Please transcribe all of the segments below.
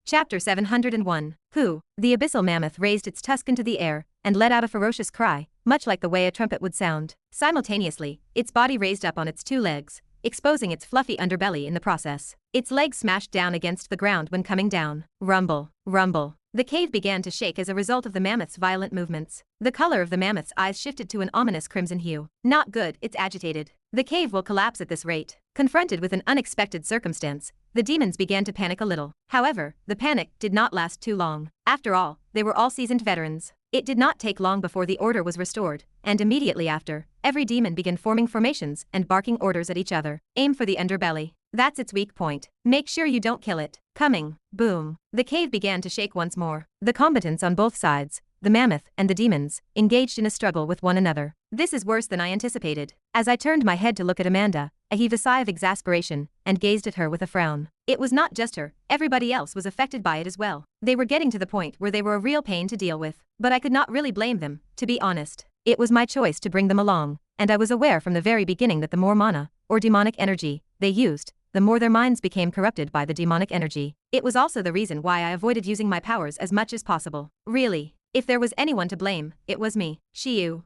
Chapter 701. Who? The abyssal mammoth raised its tusk into the air and let out a ferocious cry, much like the way a trumpet would sound. Simultaneously, its body raised up on its two legs, exposing its fluffy underbelly in the process. Its legs smashed down against the ground when coming down. Rumble, rumble. The cave began to shake as a result of the mammoth's violent movements. The color of the mammoth's eyes shifted to an ominous crimson hue. Not good, it's agitated. The cave will collapse at this rate. Confronted with an unexpected circumstance, the demons began to panic a little. However, the panic did not last too long. After all, they were all seasoned veterans. It did not take long before the order was restored, and immediately after, every demon began forming formations and barking orders at each other. Aim for the underbelly. That's its weak point. Make sure you don't kill it. Coming. Boom. The cave began to shake once more. The combatants on both sides, the mammoth and the demons, engaged in a struggle with one another. This is worse than I anticipated. As I turned my head to look at Amanda, I heaved a sigh of exasperation and gazed at her with a frown. It was not just her, everybody else was affected by it as well. They were getting to the point where they were a real pain to deal with. But I could not really blame them, to be honest. It was my choice to bring them along, and I was aware from the very beginning that the more mana, or demonic energy, they used, the more their minds became corrupted by the demonic energy. It was also the reason why I avoided using my powers as much as possible. Really, if there was anyone to blame, it was me. Shiyu.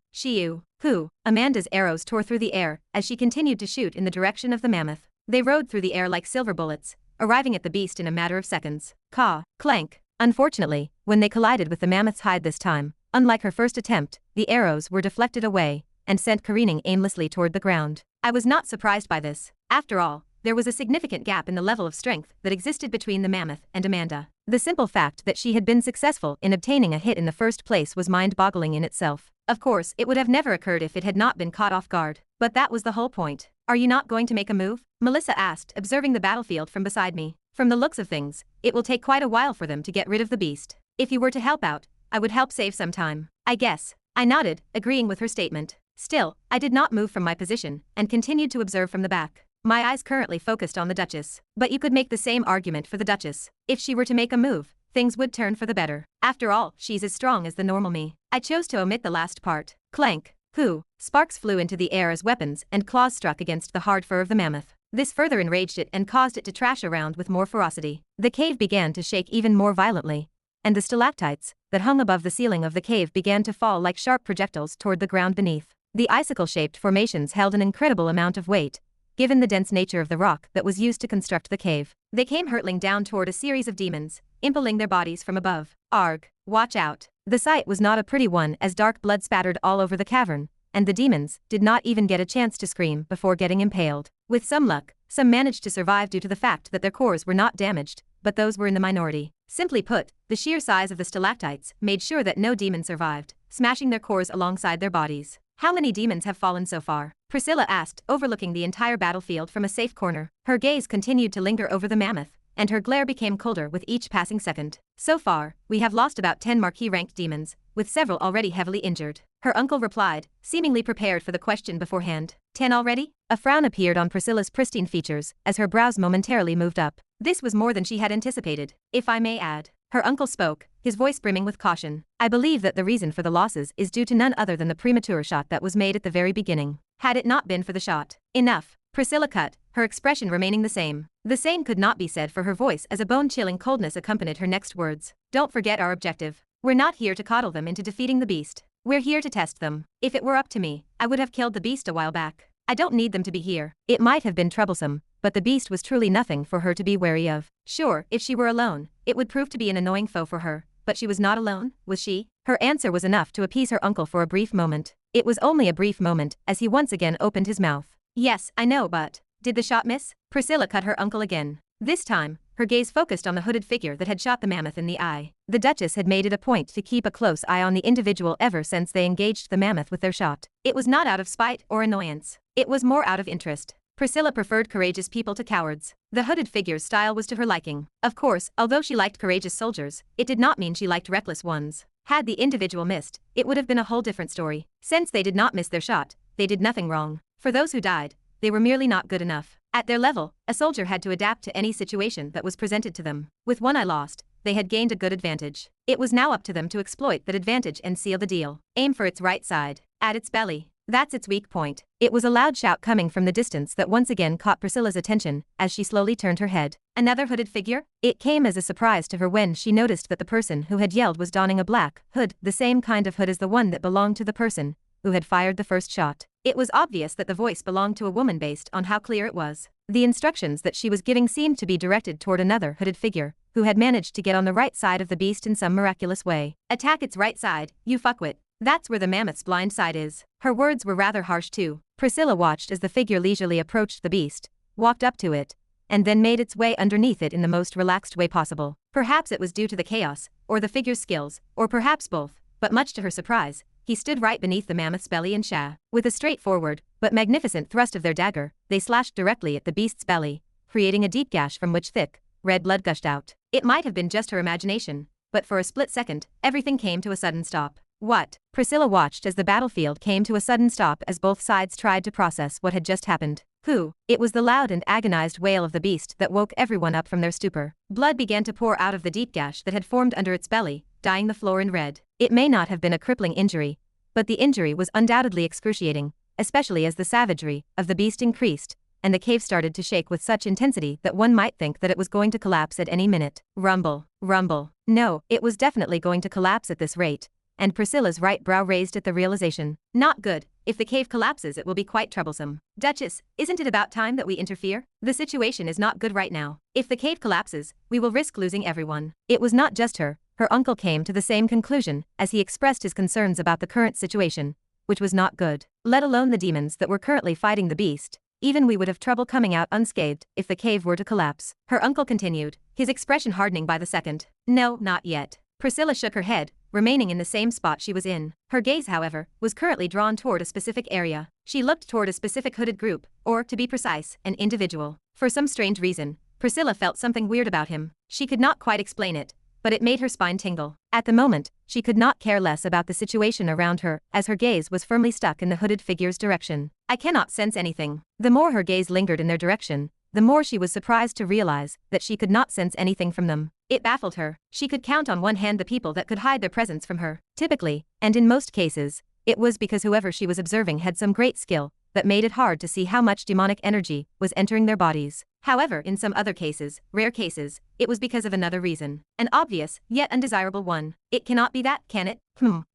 Who? Amanda's arrows tore through the air as she continued to shoot in the direction of the mammoth. They rode through the air like silver bullets, arriving at the beast in a matter of seconds. Caw, clank. Unfortunately, when they collided with the mammoth's hide this time, unlike her first attempt, the arrows were deflected away and sent careening aimlessly toward the ground. I was not surprised by this. After all, there was a significant gap in the level of strength that existed between the mammoth and Amanda. The simple fact that she had been successful in obtaining a hit in the first place was mind-boggling in itself. Of course, it would have never occurred if it had not been caught off guard. But that was the whole point. Are you not going to make a move? Melissa asked, observing the battlefield from beside me. From the looks of things, it will take quite a while for them to get rid of the beast. If you were to help out, I would help save some time. I guess. I nodded, agreeing with her statement. Still, I did not move from my position and continued to observe from the back. My eyes currently focused on the Duchess. But you could make the same argument for the Duchess. If she were to make a move, things would turn for the better. After all, she's as strong as the normal me. I chose to omit the last part. Clank. Who? Sparks flew into the air as weapons and claws struck against the hard fur of the mammoth. This further enraged it and caused it to trash around with more ferocity. The cave began to shake even more violently, and the stalactites that hung above the ceiling of the cave began to fall like sharp projectiles toward the ground beneath. The icicle-shaped formations held an incredible amount of weight, given the dense nature of the rock that was used to construct the cave. They came hurtling down toward a series of demons, impaling their bodies from above. Arg, watch out. The sight was not a pretty one as dark blood spattered all over the cavern, and the demons did not even get a chance to scream before getting impaled. With some luck, some managed to survive due to the fact that their cores were not damaged, but those were in the minority. Simply put, the sheer size of the stalactites made sure that no demon survived, smashing their cores alongside their bodies. How many demons have fallen so far? Priscilla asked, overlooking the entire battlefield from a safe corner. Her gaze continued to linger over the mammoth, and her glare became colder with each passing second. So far, we have lost about 10 marquee-ranked demons, with several already heavily injured. Her uncle replied, seemingly prepared for the question beforehand. 10 already? A frown appeared on Priscilla's pristine features as her brows momentarily moved up. This was more than she had anticipated, if I may add. Her uncle spoke, his voice brimming with caution. I believe that the reason for the losses is due to none other than the premature shot that was made at the very beginning. Had it not been for the shot. Enough. Priscilla cut, her expression remaining the same. The same could not be said for her voice as a bone-chilling coldness accompanied her next words. Don't forget our objective. We're not here to coddle them into defeating the beast. We're here to test them. If it were up to me, I would have killed the beast a while back. I don't need them to be here. It might have been troublesome, but the beast was truly nothing for her to be wary of. Sure, if she were alone, it would prove to be an annoying foe for her. But she was not alone, was she? Her answer was enough to appease her uncle for a brief moment. It was only a brief moment as he once again opened his mouth. Yes, I know, but did the shot miss? Priscilla cut her uncle again. This time, her gaze focused on the hooded figure that had shot the mammoth in the eye. The Duchess had made it a point to keep a close eye on the individual ever since they engaged the mammoth with their shot. It was not out of spite or annoyance. It was more out of interest. Priscilla preferred courageous people to cowards. The hooded figure's style was to her liking. Of course, although she liked courageous soldiers, it did not mean she liked reckless ones. Had the individual missed, it would have been a whole different story. Since they did not miss their shot, they did nothing wrong. For those who died, they were merely not good enough. At their level, a soldier had to adapt to any situation that was presented to them. With one eye lost, they had gained a good advantage. It was now up to them to exploit that advantage and seal the deal. Aim for its right side. At its belly. That's its weak point. It was a loud shout coming from the distance that once again caught Priscilla's attention as she slowly turned her head. Another hooded figure? It came as a surprise to her when she noticed that the person who had yelled was donning a black hood, the same kind of hood as the one that belonged to the person who had fired the first shot. It was obvious that the voice belonged to a woman based on how clear it was. The instructions that she was giving seemed to be directed toward another hooded figure, who had managed to get on the right side of the beast in some miraculous way. Attack its right side, you fuckwit. That's where the mammoth's blind side is. Her words were rather harsh too. Priscilla watched as the figure leisurely approached the beast, walked up to it, and then made its way underneath it in the most relaxed way possible. Perhaps it was due to the chaos, or the figure's skills, or perhaps both, but much to her surprise, he stood right beneath the mammoth's belly and with a straightforward, but magnificent thrust of their dagger, they slashed directly at the beast's belly, creating a deep gash from which thick, red blood gushed out. It might have been just her imagination, but for a split second, everything came to a sudden stop. What? Priscilla watched as the battlefield came to a sudden stop as both sides tried to process what had just happened. Who? It was the loud and agonized wail of the beast that woke everyone up from their stupor. Blood began to pour out of the deep gash that had formed under its belly, dyeing the floor in red. It may not have been a crippling injury, but the injury was undoubtedly excruciating, especially as the savagery of the beast increased, and the cave started to shake with such intensity that one might think that it was going to collapse at any minute. Rumble, rumble. No, it was definitely going to collapse at this rate, and Priscilla's right brow raised at the realization. Not good. If the cave collapses, it will be quite troublesome. Duchess, isn't it about time that we interfere? The situation is not good right now. If the cave collapses, we will risk losing everyone. It was not just her. Her uncle came to the same conclusion as he expressed his concerns about the current situation, which was not good. Let alone the demons that were currently fighting the beast. Even we would have trouble coming out unscathed if the cave were to collapse. Her uncle continued, his expression hardening by the second. No, not yet. Priscilla shook her head, remaining in the same spot she was in. Her gaze, however, was currently drawn toward a specific area. She looked toward a specific hooded group, or, to be precise, an individual. For some strange reason, Priscilla felt something weird about him. She could not quite explain it, but it made her spine tingle. At the moment, she could not care less about the situation around her, as her gaze was firmly stuck in the hooded figure's direction. I cannot sense anything. The more her gaze lingered in their direction, the more she was surprised to realize that she could not sense anything from them. It baffled her. She could count on one hand the people that could hide their presence from her. Typically, and in most cases, it was because whoever she was observing had some great skill that made it hard to see how much demonic energy was entering their bodies. However, in some other cases, rare cases, it was because of another reason. An obvious, yet undesirable one. It cannot be that, can it?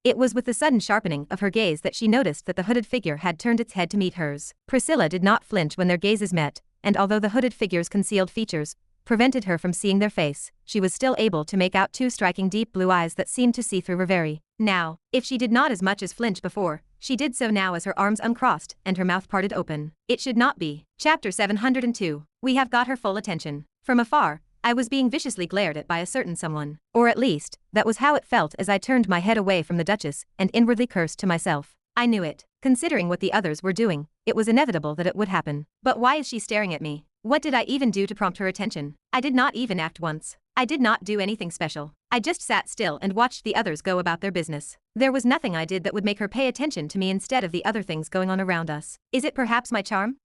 It was with the sudden sharpening of her gaze that she noticed that the hooded figure had turned its head to meet hers. Priscilla did not flinch when their gazes met, and although the hooded figure's concealed features prevented her from seeing their face, she was still able to make out two striking deep blue eyes that seemed to see through her very. Now, if she did not as much as flinch before, she did so now as her arms uncrossed and her mouth parted open. It should not be. Chapter 702. We have got her full attention. From afar, I was being viciously glared at by a certain someone. Or at least, that was how it felt as I turned my head away from the Duchess and inwardly cursed to myself. I knew it. Considering what the others were doing, it was inevitable that it would happen. But why is she staring at me? What did I even do to prompt her attention? I did not even act once. I did not do anything special. I just sat still and watched the others go about their business. There was nothing I did that would make her pay attention to me instead of the other things going on around us. Is it perhaps my charm?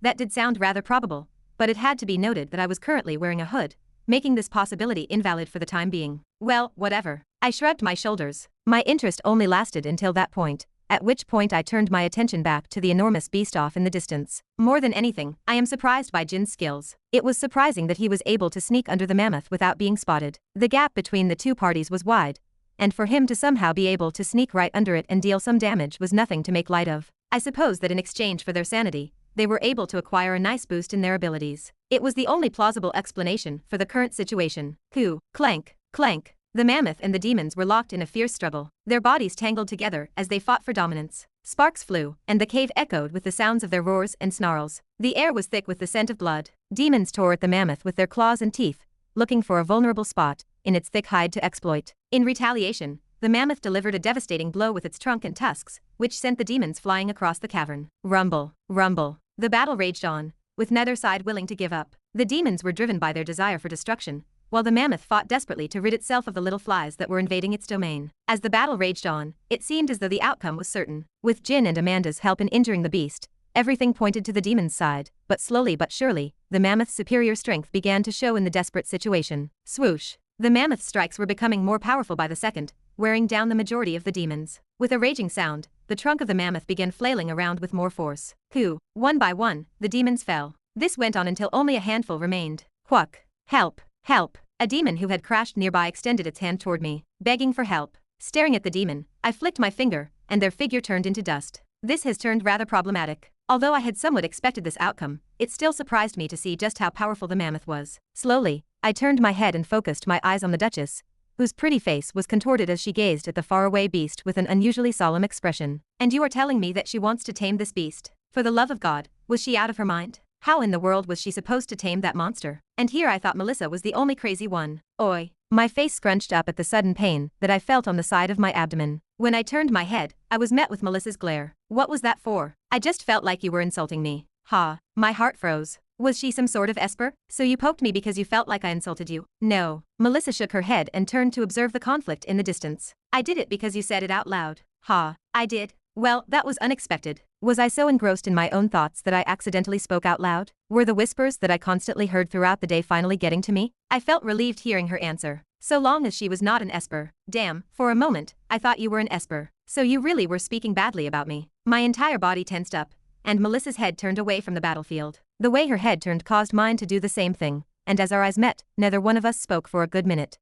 That did sound rather probable. But it had to be noted that I was currently wearing a hood, making this possibility invalid for the time being. Well, whatever. I shrugged my shoulders. My interest only lasted until that point, at which point I turned my attention back to the enormous beast off in the distance. More than anything, I am surprised by Jin's skills. It was surprising that he was able to sneak under the mammoth without being spotted. The gap between the two parties was wide, and for him to somehow be able to sneak right under it and deal some damage was nothing to make light of. I suppose that in exchange for their sanity, they were able to acquire a nice boost in their abilities. It was the only plausible explanation for the current situation. Clank, clank. The mammoth and the demons were locked in a fierce struggle, their bodies tangled together as they fought for dominance. Sparks flew, and the cave echoed with the sounds of their roars and snarls. The air was thick with the scent of blood. Demons tore at the mammoth with their claws and teeth, looking for a vulnerable spot in its thick hide to exploit. In retaliation, the mammoth delivered a devastating blow with its trunk and tusks, which sent the demons flying across the cavern. Rumble, rumble. The battle raged on, with neither side willing to give up. The demons were driven by their desire for destruction, while the mammoth fought desperately to rid itself of the little flies that were invading its domain. As the battle raged on, it seemed as though the outcome was certain. With Jin and Amanda's help in injuring the beast, everything pointed to the demon's side, but slowly but surely, the mammoth's superior strength began to show in the desperate situation. Swoosh! The mammoth's strikes were becoming more powerful by the second, wearing down the majority of the demons. With a raging sound, the trunk of the mammoth began flailing around with more force. One by one, the demons fell. This went on until only a handful remained. Quack! Help! Help! A demon who had crashed nearby extended its hand toward me, begging for help. Staring at the demon, I flicked my finger, and their figure turned into dust. This has turned rather problematic. Although I had somewhat expected this outcome, it still surprised me to see just how powerful the mammoth was. Slowly, I turned my head and focused my eyes on the Duchess, whose pretty face was contorted as she gazed at the faraway beast with an unusually solemn expression. And you are telling me that she wants to tame this beast? For the love of God, was she out of her mind? How in the world was she supposed to tame that monster? And here I thought Melissa was the only crazy one. Oi! My face scrunched up at the sudden pain that I felt on the side of my abdomen. When I turned my head, I was met with Melissa's glare. What was that for? I just felt like you were insulting me. Ha! My heart froze. Was she some sort of esper? So you poked me because you felt like I insulted you? No. Melissa shook her head and turned to observe the conflict in the distance. I did it because you said it out loud. Ha! I did. Well, that was unexpected. Was I so engrossed in my own thoughts that I accidentally spoke out loud? Were the whispers that I constantly heard throughout the day finally getting to me? I felt relieved hearing her answer. So long as she was not an esper. Damn, for a moment, I thought you were an esper. So you really were speaking badly about me. My entire body tensed up, and Melissa's head turned away from the battlefield. The way her head turned caused mine to do the same thing, and as our eyes met, neither one of us spoke for a good minute.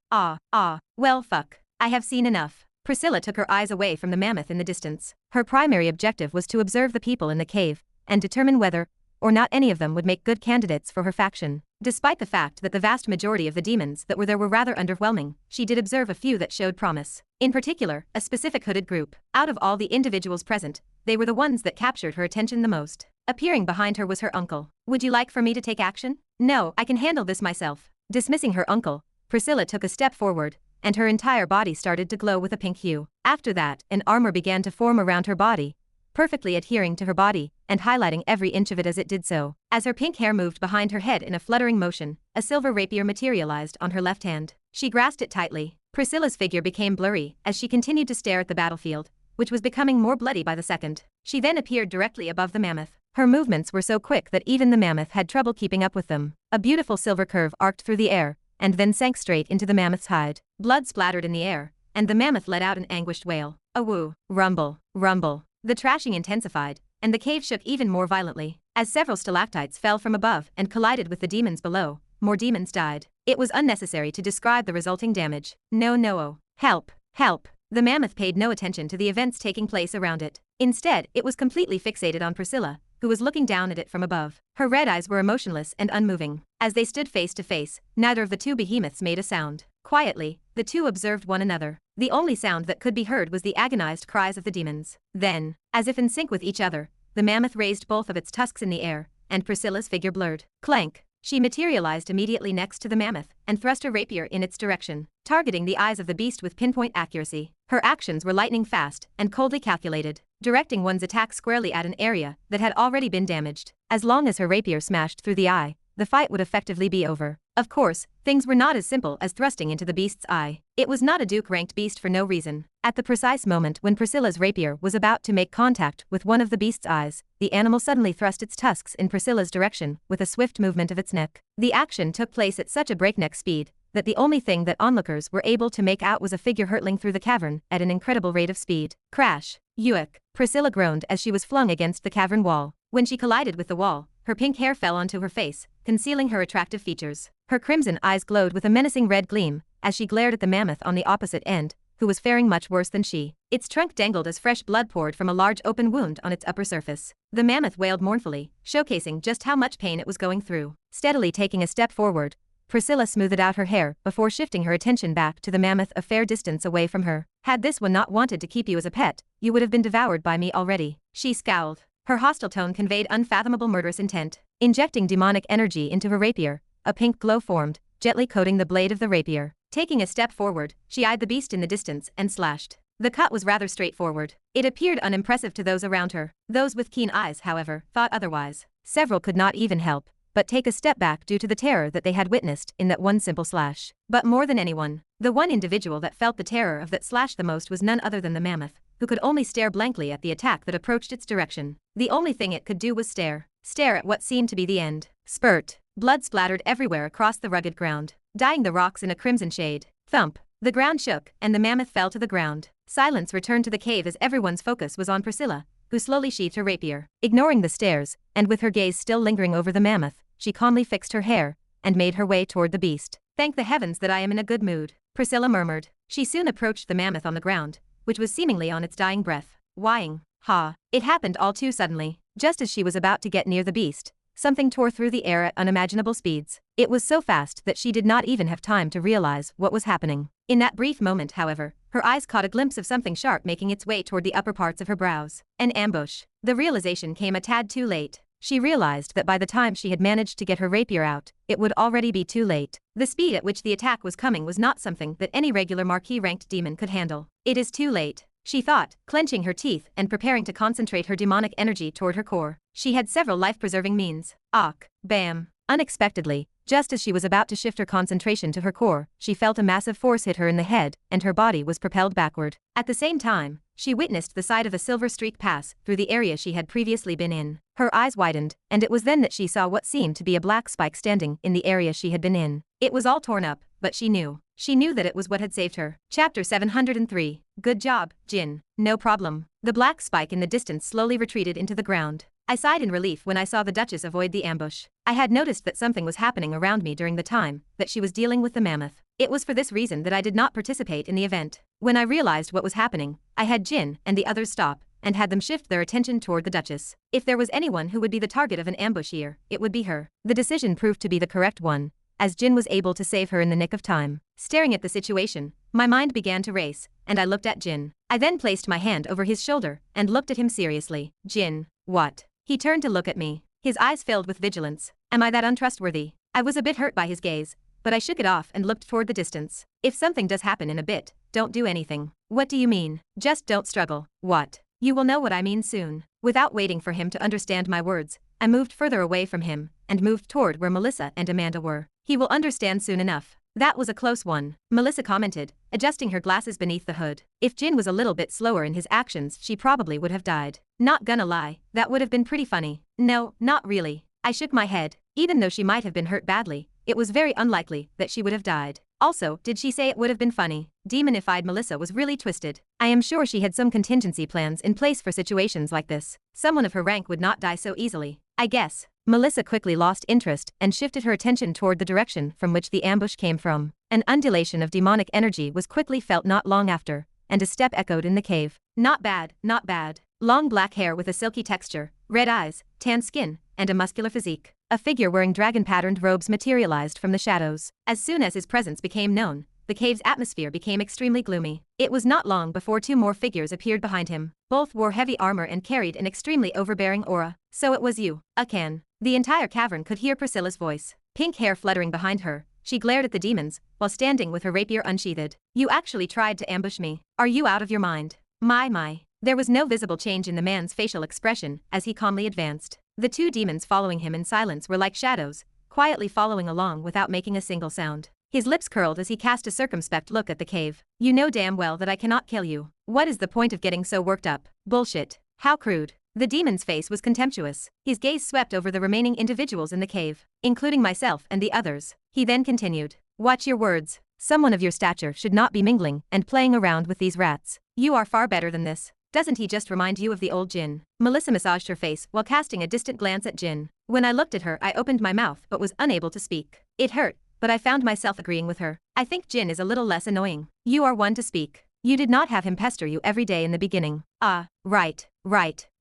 Well fuck. I have seen enough. Priscilla took her eyes away from the mammoth in the distance. Her primary objective was to observe the people in the cave, and determine whether or not any of them would make good candidates for her faction. Despite the fact that the vast majority of the demons that were there were rather underwhelming, she did observe a few that showed promise. In particular, a specific hooded group. Out of all the individuals present, they were the ones that captured her attention the most. Appearing behind her was her uncle. Would you like for me to take action? No, I can handle this myself. Dismissing her uncle, Priscilla took a step forward, and her entire body started to glow with a pink hue. After that, an armor began to form around her body, perfectly adhering to her body, and highlighting every inch of it as it did so. As her pink hair moved behind her head in a fluttering motion, a silver rapier materialized on her left hand. She grasped it tightly. Priscilla's figure became blurry as she continued to stare at the battlefield, which was becoming more bloody by the second. She then appeared directly above the mammoth. Her movements were so quick that even the mammoth had trouble keeping up with them. A beautiful silver curve arced through the air, and then sank straight into the mammoth's hide. Blood splattered in the air, and the mammoth let out an anguished wail. A woo, rumble, rumble. The trashing intensified, and the cave shook even more violently. As several stalactites fell from above and collided with the demons below, more demons died. It was unnecessary to describe the resulting damage. No. Help, help. The mammoth paid no attention to the events taking place around it. Instead, it was completely fixated on Priscilla, who was looking down at it from above. Her red eyes were emotionless and unmoving. As they stood face to face, neither of the two behemoths made a sound. Quietly, the two observed one another. The only sound that could be heard was the agonized cries of the demons. Then, as if in sync with each other, the mammoth raised both of its tusks in the air, and Priscilla's figure blurred. Clank! She materialized immediately next to the mammoth and thrust a rapier in its direction, targeting the eyes of the beast with pinpoint accuracy. Her actions were lightning fast and coldly calculated, directing one's attack squarely at an area that had already been damaged. As long as her rapier smashed through the eye, the fight would effectively be over. Of course, things were not as simple as thrusting into the beast's eye. It was not a Duke-ranked beast for no reason. At the precise moment when Priscilla's rapier was about to make contact with one of the beast's eyes, the animal suddenly thrust its tusks in Priscilla's direction with a swift movement of its neck. The action took place at such a breakneck speed that the only thing that onlookers were able to make out was a figure hurtling through the cavern at an incredible rate of speed. Crash! Yuck! Priscilla groaned as she was flung against the cavern wall. When she collided with the wall, her pink hair fell onto her face, concealing her attractive features. Her crimson eyes glowed with a menacing red gleam as she glared at the mammoth on the opposite end, who was faring much worse than she. Its trunk dangled as fresh blood poured from a large open wound on its upper surface. The mammoth wailed mournfully, showcasing just how much pain it was going through. Steadily taking a step forward, Priscilla smoothed out her hair before shifting her attention back to the mammoth a fair distance away from her. Had this one not wanted to keep you as a pet, you would have been devoured by me already. She scowled. Her hostile tone conveyed unfathomable murderous intent. Injecting demonic energy into her rapier, a pink glow formed, gently coating the blade of the rapier. Taking a step forward, she eyed the beast in the distance and slashed. The cut was rather straightforward. It appeared unimpressive to those around her. Those with keen eyes, however, thought otherwise. Several could not even help but take a step back due to the terror that they had witnessed in that one simple slash. But more than anyone, the one individual that felt the terror of that slash the most was none other than the mammoth, who could only stare blankly at the attack that approached its direction. The only thing it could do was stare at what seemed to be the end. Spurt! Blood splattered everywhere across the rugged ground, dyeing the rocks in a crimson shade. Thump! The ground shook, and the mammoth fell to the ground. Silence returned to the cave as everyone's focus was on Priscilla, who slowly sheathed her rapier. Ignoring the stares, and with her gaze still lingering over the mammoth, she calmly fixed her hair and made her way toward the beast. "Thank the heavens that I am in a good mood," Priscilla murmured. She soon approached the mammoth on the ground, which was seemingly on its dying breath. Whining. Ha. It happened all too suddenly. Just as she was about to get near the beast, something tore through the air at unimaginable speeds. It was so fast that she did not even have time to realize what was happening. In that brief moment, however, her eyes caught a glimpse of something sharp making its way toward the upper parts of her brows. An ambush. The realization came a tad too late. She realized that by the time she had managed to get her rapier out, it would already be too late. The speed at which the attack was coming was not something that any regular marquis-ranked demon could handle. It is too late, she thought, clenching her teeth and preparing to concentrate her demonic energy toward her core. She had several life-preserving means. Ak. Bam. Unexpectedly, just as she was about to shift her concentration to her core, she felt a massive force hit her in the head, and her body was propelled backward. At the same time, she witnessed the sight of a silver streak pass through the area she had previously been in. Her eyes widened, and it was then that she saw what seemed to be a black spike standing in the area she had been in. It was all torn up, but she knew. She knew that it was what had saved her. Chapter 703. Good job, Jin. No problem. The black spike in the distance slowly retreated into the ground. I sighed in relief when I saw the Duchess avoid the ambush. I had noticed that something was happening around me during the time that she was dealing with the mammoth. It was for this reason that I did not participate in the event. When I realized what was happening, I had Jin and the others stop and had them shift their attention toward the Duchess. If there was anyone who would be the target of an ambush here, it would be her. The decision proved to be the correct one, as Jin was able to save her in the nick of time. Staring at the situation, my mind began to race, and I looked at Jin. I then placed my hand over his shoulder and looked at him seriously. Jin, what? He turned to look at me, his eyes filled with vigilance. Am I that untrustworthy? I was a bit hurt by his gaze, but I shook it off and looked toward the distance. If something does happen in a bit, don't do anything. What do you mean? Just don't struggle. What? You will know what I mean soon. Without waiting for him to understand my words, I moved further away from him and moved toward where Melissa and Amanda were. He will understand soon enough. That was a close one, Melissa commented, adjusting her glasses beneath the hood. If Jin was a little bit slower in his actions, she probably would have died. Not gonna lie, that would have been pretty funny. No, not really. I shook my head. Even though she might have been hurt badly, it was very unlikely that she would have died. Also, did she say it would have been funny? Demonified Melissa was really twisted. I am sure she had some contingency plans in place for situations like this. Someone of her rank would not die so easily, I guess. Melissa quickly lost interest and shifted her attention toward the direction from which the ambush came from. An undulation of demonic energy was quickly felt not long after, and a step echoed in the cave. Not bad, not bad. Long black hair with a silky texture, red eyes, tan skin, and a muscular physique. A figure wearing dragon-patterned robes materialized from the shadows. As soon as his presence became known, the cave's atmosphere became extremely gloomy. It was not long before two more figures appeared behind him. Both wore heavy armor and carried an extremely overbearing aura. So it was you, Akan. The entire cavern could hear Priscilla's voice. Pink hair fluttering behind her, she glared at the demons, while standing with her rapier unsheathed. You actually tried to ambush me. Are you out of your mind? My. There was no visible change in the man's facial expression as he calmly advanced. The two demons following him in silence were like shadows, quietly following along without making a single sound. His lips curled as he cast a circumspect look at the cave. You know damn well that I cannot kill you. What is the point of getting so worked up? Bullshit. How crude. The demon's face was contemptuous. His gaze swept over the remaining individuals in the cave, including myself and the others. He then continued. Watch your words. Someone of your stature should not be mingling and playing around with these rats. You are far better than this. Doesn't he just remind you of the old Jin? Melissa massaged her face while casting a distant glance at Jin. When I looked at her, I opened my mouth but was unable to speak. It hurt, but I found myself agreeing with her. I think Jin is a little less annoying. You are one to speak. You did not have him pester you every day in the beginning. Ah, right.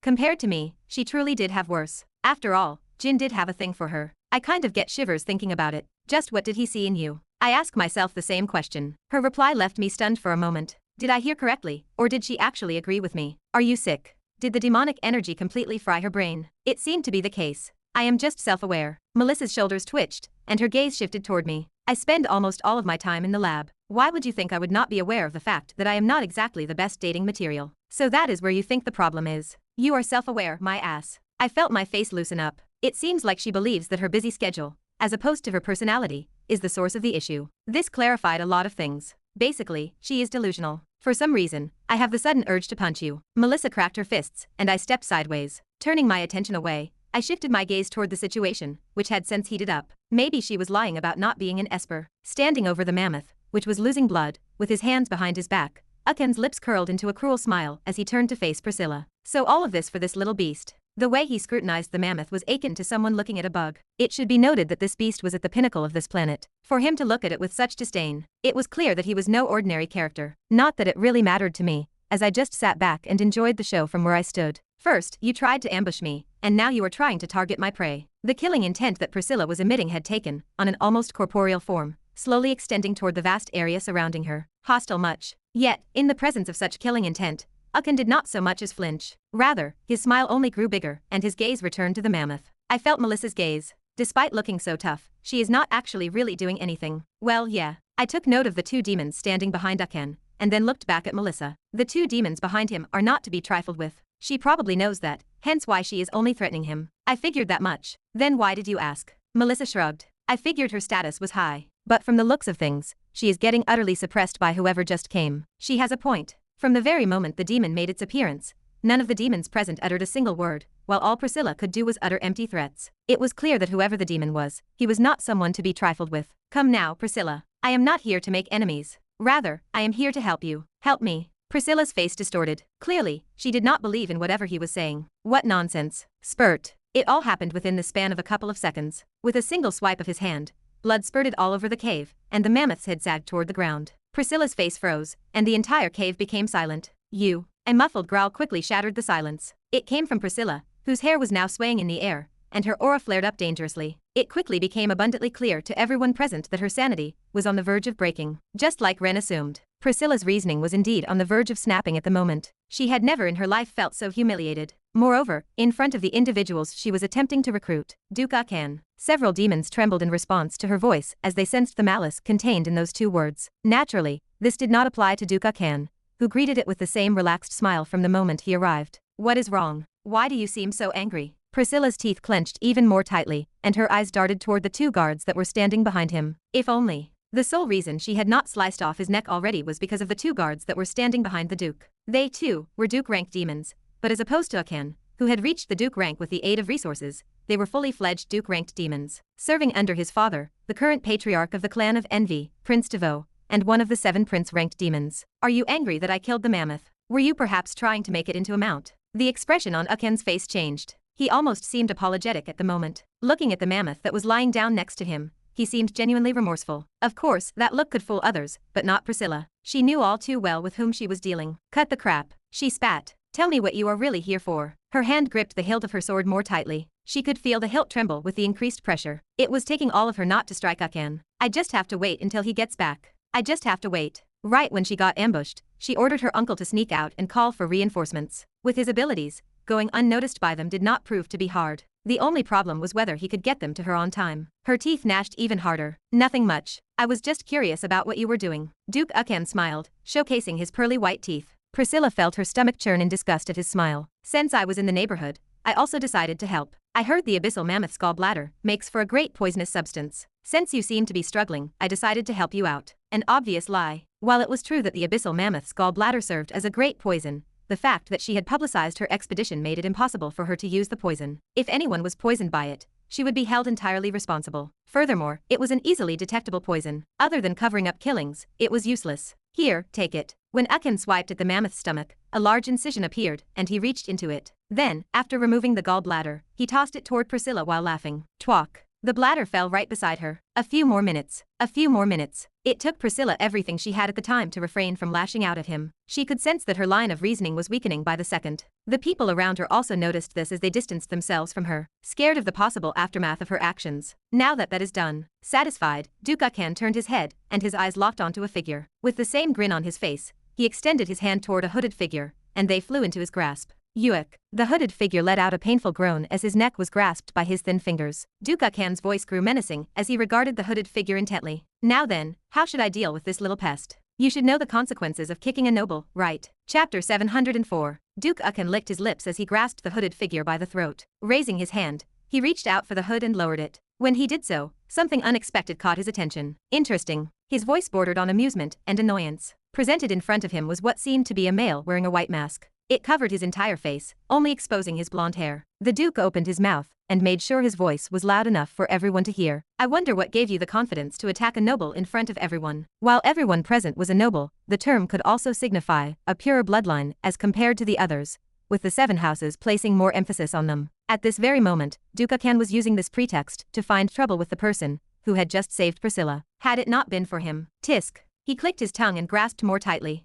Compared to me, she truly did have worse. After all, Jin did have a thing for her. I kind of get shivers thinking about it. Just what did he see in you? I ask myself the same question. Her reply left me stunned for a moment. Did I hear correctly, or did she actually agree with me? Are you sick? Did the demonic energy completely fry her brain? It seemed to be the case. I am just self-aware. Melissa's shoulders twitched, and her gaze shifted toward me. I spend almost all of my time in the lab. Why would you think I would not be aware of the fact that I am not exactly the best dating material? So that is where you think the problem is. You are self-aware, my ass. I felt my face loosen up. It seems like she believes that her busy schedule, as opposed to her personality, is the source of the issue. This clarified a lot of things. Basically, she is delusional. For some reason, I have the sudden urge to punch you. Melissa cracked her fists, and I stepped sideways. Turning my attention away, I shifted my gaze toward the situation, which had since heated up. Maybe she was lying about not being an Esper. Standing over the mammoth, which was losing blood, with his hands behind his back. Aken's lips curled into a cruel smile as he turned to face Priscilla. So all of this for this little beast. The way he scrutinized the mammoth was akin to someone looking at a bug. It should be noted that this beast was at the pinnacle of this planet. For him to look at it with such disdain, it was clear that he was no ordinary character. Not that it really mattered to me, as I just sat back and enjoyed the show from where I stood. First, you tried to ambush me, and now you are trying to target my prey. The killing intent that Priscilla was emitting had taken on an almost corporeal form, slowly extending toward the vast area surrounding her. Hostile much. Yet, in the presence of such killing intent, Aken did not so much as flinch. Rather, his smile only grew bigger, and his gaze returned to the mammoth. I felt Melissa's gaze. Despite looking so tough, she is not actually really doing anything. Well, yeah. I took note of the two demons standing behind Aken, and then looked back at Melissa. The two demons behind him are not to be trifled with. She probably knows that, hence why she is only threatening him. I figured that much. Then why did you ask? Melissa shrugged. I figured her status was high. But from the looks of things, she is getting utterly suppressed by whoever just came. She has a point. From the very moment the demon made its appearance, none of the demons present uttered a single word, while all Priscilla could do was utter empty threats. It was clear that whoever the demon was, he was not someone to be trifled with. Come now, Priscilla. I am not here to make enemies. Rather, I am here to help you. Help me. Priscilla's face distorted. Clearly, she did not believe in whatever he was saying. What nonsense. Spurt. It all happened within the span of a couple of seconds. With a single swipe of his hand, blood spurted all over the cave, and the mammoth's head sagged toward the ground. Priscilla's face froze, and the entire cave became silent. You. A muffled growl quickly shattered the silence. It came from Priscilla, whose hair was now swaying in the air, and her aura flared up dangerously. It quickly became abundantly clear to everyone present that her sanity was on the verge of breaking. Just like Ren assumed, Priscilla's reasoning was indeed on the verge of snapping at the moment. She had never in her life felt so humiliated. Moreover, in front of the individuals she was attempting to recruit, Duke Aken. Several demons trembled in response to her voice as they sensed the malice contained in those two words. Naturally, this did not apply to Duke Aken, who greeted it with the same relaxed smile from the moment he arrived. What is wrong? Why do you seem so angry? Priscilla's teeth clenched even more tightly, and her eyes darted toward the two guards that were standing behind him. If only. The sole reason she had not sliced off his neck already was because of the two guards that were standing behind the Duke. They, too, were Duke-ranked demons, but as opposed to Aken, who had reached the Duke rank with the aid of resources, they were fully fledged Duke-ranked demons, serving under his father, the current patriarch of the clan of Envy, Prince Devoe, and one of the 7 prince-ranked demons. Are you angry that I killed the mammoth? Were you perhaps trying to make it into a mount? The expression on Aken's face changed. He almost seemed apologetic at the moment. Looking at the mammoth that was lying down next to him, he seemed genuinely remorseful. Of course, that look could fool others, but not Priscilla. She knew all too well with whom she was dealing. Cut the crap. She spat. Tell me what you are really here for. Her hand gripped the hilt of her sword more tightly. She could feel the hilt tremble with the increased pressure. It was taking all of her not to strike Aken. I just have to wait until he gets back. I just have to wait. Right when she got ambushed, she ordered her uncle to sneak out and call for reinforcements. With his abilities, going unnoticed by them did not prove to be hard. The only problem was whether he could get them to her on time. Her teeth gnashed even harder. Nothing much. I was just curious about what you were doing. Duke Aken smiled, showcasing his pearly white teeth. Priscilla felt her stomach churn in disgust at his smile. Since I was in the neighborhood, I also decided to help. I heard the abyssal mammoth's gallbladder makes for a great poisonous substance. Since you seem to be struggling, I decided to help you out. An obvious lie. While it was true that the abyssal mammoth's gallbladder served as a great poison, the fact that she had publicized her expedition made it impossible for her to use the poison. If anyone was poisoned by it, she would be held entirely responsible. Furthermore, it was an easily detectable poison. Other than covering up killings, it was useless. Here, take it. When Aken swiped at the mammoth's stomach, a large incision appeared, and he reached into it. Then, after removing the gallbladder, he tossed it toward Priscilla while laughing. Twalk. The bladder fell right beside her. A few more minutes. A few more minutes. It took Priscilla everything she had at the time to refrain from lashing out at him. She could sense that her line of reasoning was weakening by the second. The people around her also noticed this as they distanced themselves from her, scared of the possible aftermath of her actions. Now that is done. Satisfied, Duke Aken turned his head, and his eyes locked onto a figure. With the same grin on his face, he extended his hand toward a hooded figure, and they flew into his grasp. Yuck. The hooded figure let out a painful groan as his neck was grasped by his thin fingers. Duke Aken's voice grew menacing as he regarded the hooded figure intently. Now then, how should I deal with this little pest? You should know the consequences of kicking a noble, right? Chapter 704. Duke Aken licked his lips as he grasped the hooded figure by the throat. Raising his hand, he reached out for the hood and lowered it. When he did so, something unexpected caught his attention. Interesting. His voice bordered on amusement and annoyance. Presented in front of him was what seemed to be a male wearing a white mask. It covered his entire face, only exposing his blonde hair. The Duke opened his mouth and made sure his voice was loud enough for everyone to hear. I wonder what gave you the confidence to attack a noble in front of everyone. While everyone present was a noble, the term could also signify a purer bloodline as compared to the others, with the 7 houses placing more emphasis on them. At this very moment, Duke Khan was using this pretext to find trouble with the person who had just saved Priscilla. Had it not been for him, tisk. He clicked his tongue and grasped more tightly.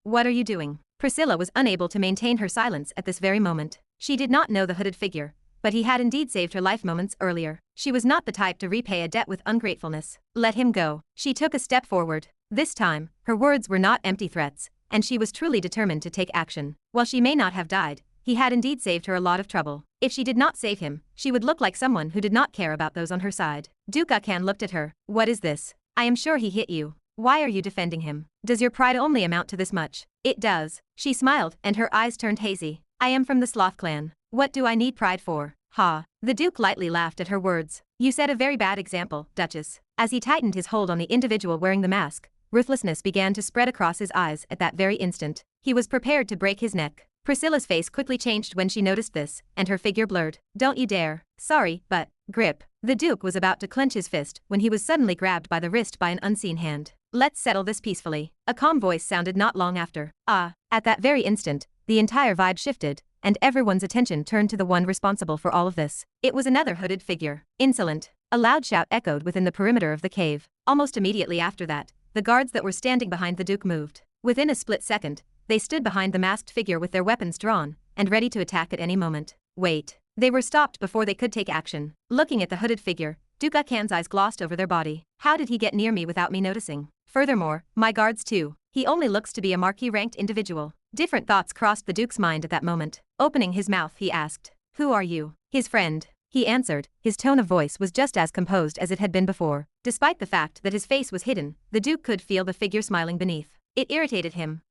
What are you doing? Priscilla was unable to maintain her silence at this very moment. She did not know the hooded figure, but he had indeed saved her life moments earlier. She was not the type to repay a debt with ungratefulness. Let him go. She took a step forward. This time, her words were not empty threats, and she was truly determined to take action. While she may not have died, he had indeed saved her a lot of trouble. If she did not save him, she would look like someone who did not care about those on her side. Duke Khan looked at her. What is this? I am sure he hit you. Why are you defending him? Does your pride only amount to this much? It does. She smiled, and her eyes turned hazy. I am from the Sloth clan. What do I need pride for? Ha. The Duke lightly laughed at her words. You set a very bad example, Duchess. As he tightened his hold on the individual wearing the mask, ruthlessness began to spread across his eyes at that very instant. He was prepared to break his neck. Priscilla's face quickly changed when she noticed this, and her figure blurred. Don't you dare. Sorry, but, grip. The Duke was about to clench his fist when he was suddenly grabbed by the wrist by an unseen hand. Let's settle this peacefully. A calm voice sounded not long after. At that very instant, the entire vibe shifted, and everyone's attention turned to the one responsible for all of this. It was another hooded figure. Insolent. A loud shout echoed within the perimeter of the cave. Almost immediately after that, the guards that were standing behind the Duke moved. Within a split second, they stood behind the masked figure with their weapons drawn, and ready to attack at any moment. Wait. They were stopped before they could take action. Looking at the hooded figure, Duke Khan's eyes glossed over their body. How did he get near me without me noticing? Furthermore, my guards too. He only looks to be a marquis-ranked individual. Different thoughts crossed the Duke's mind at that moment. Opening his mouth, he asked, Who are you? His friend. He answered. His tone of voice was just as composed as it had been before. Despite the fact that his face was hidden, the Duke could feel the figure smiling beneath. It irritated him.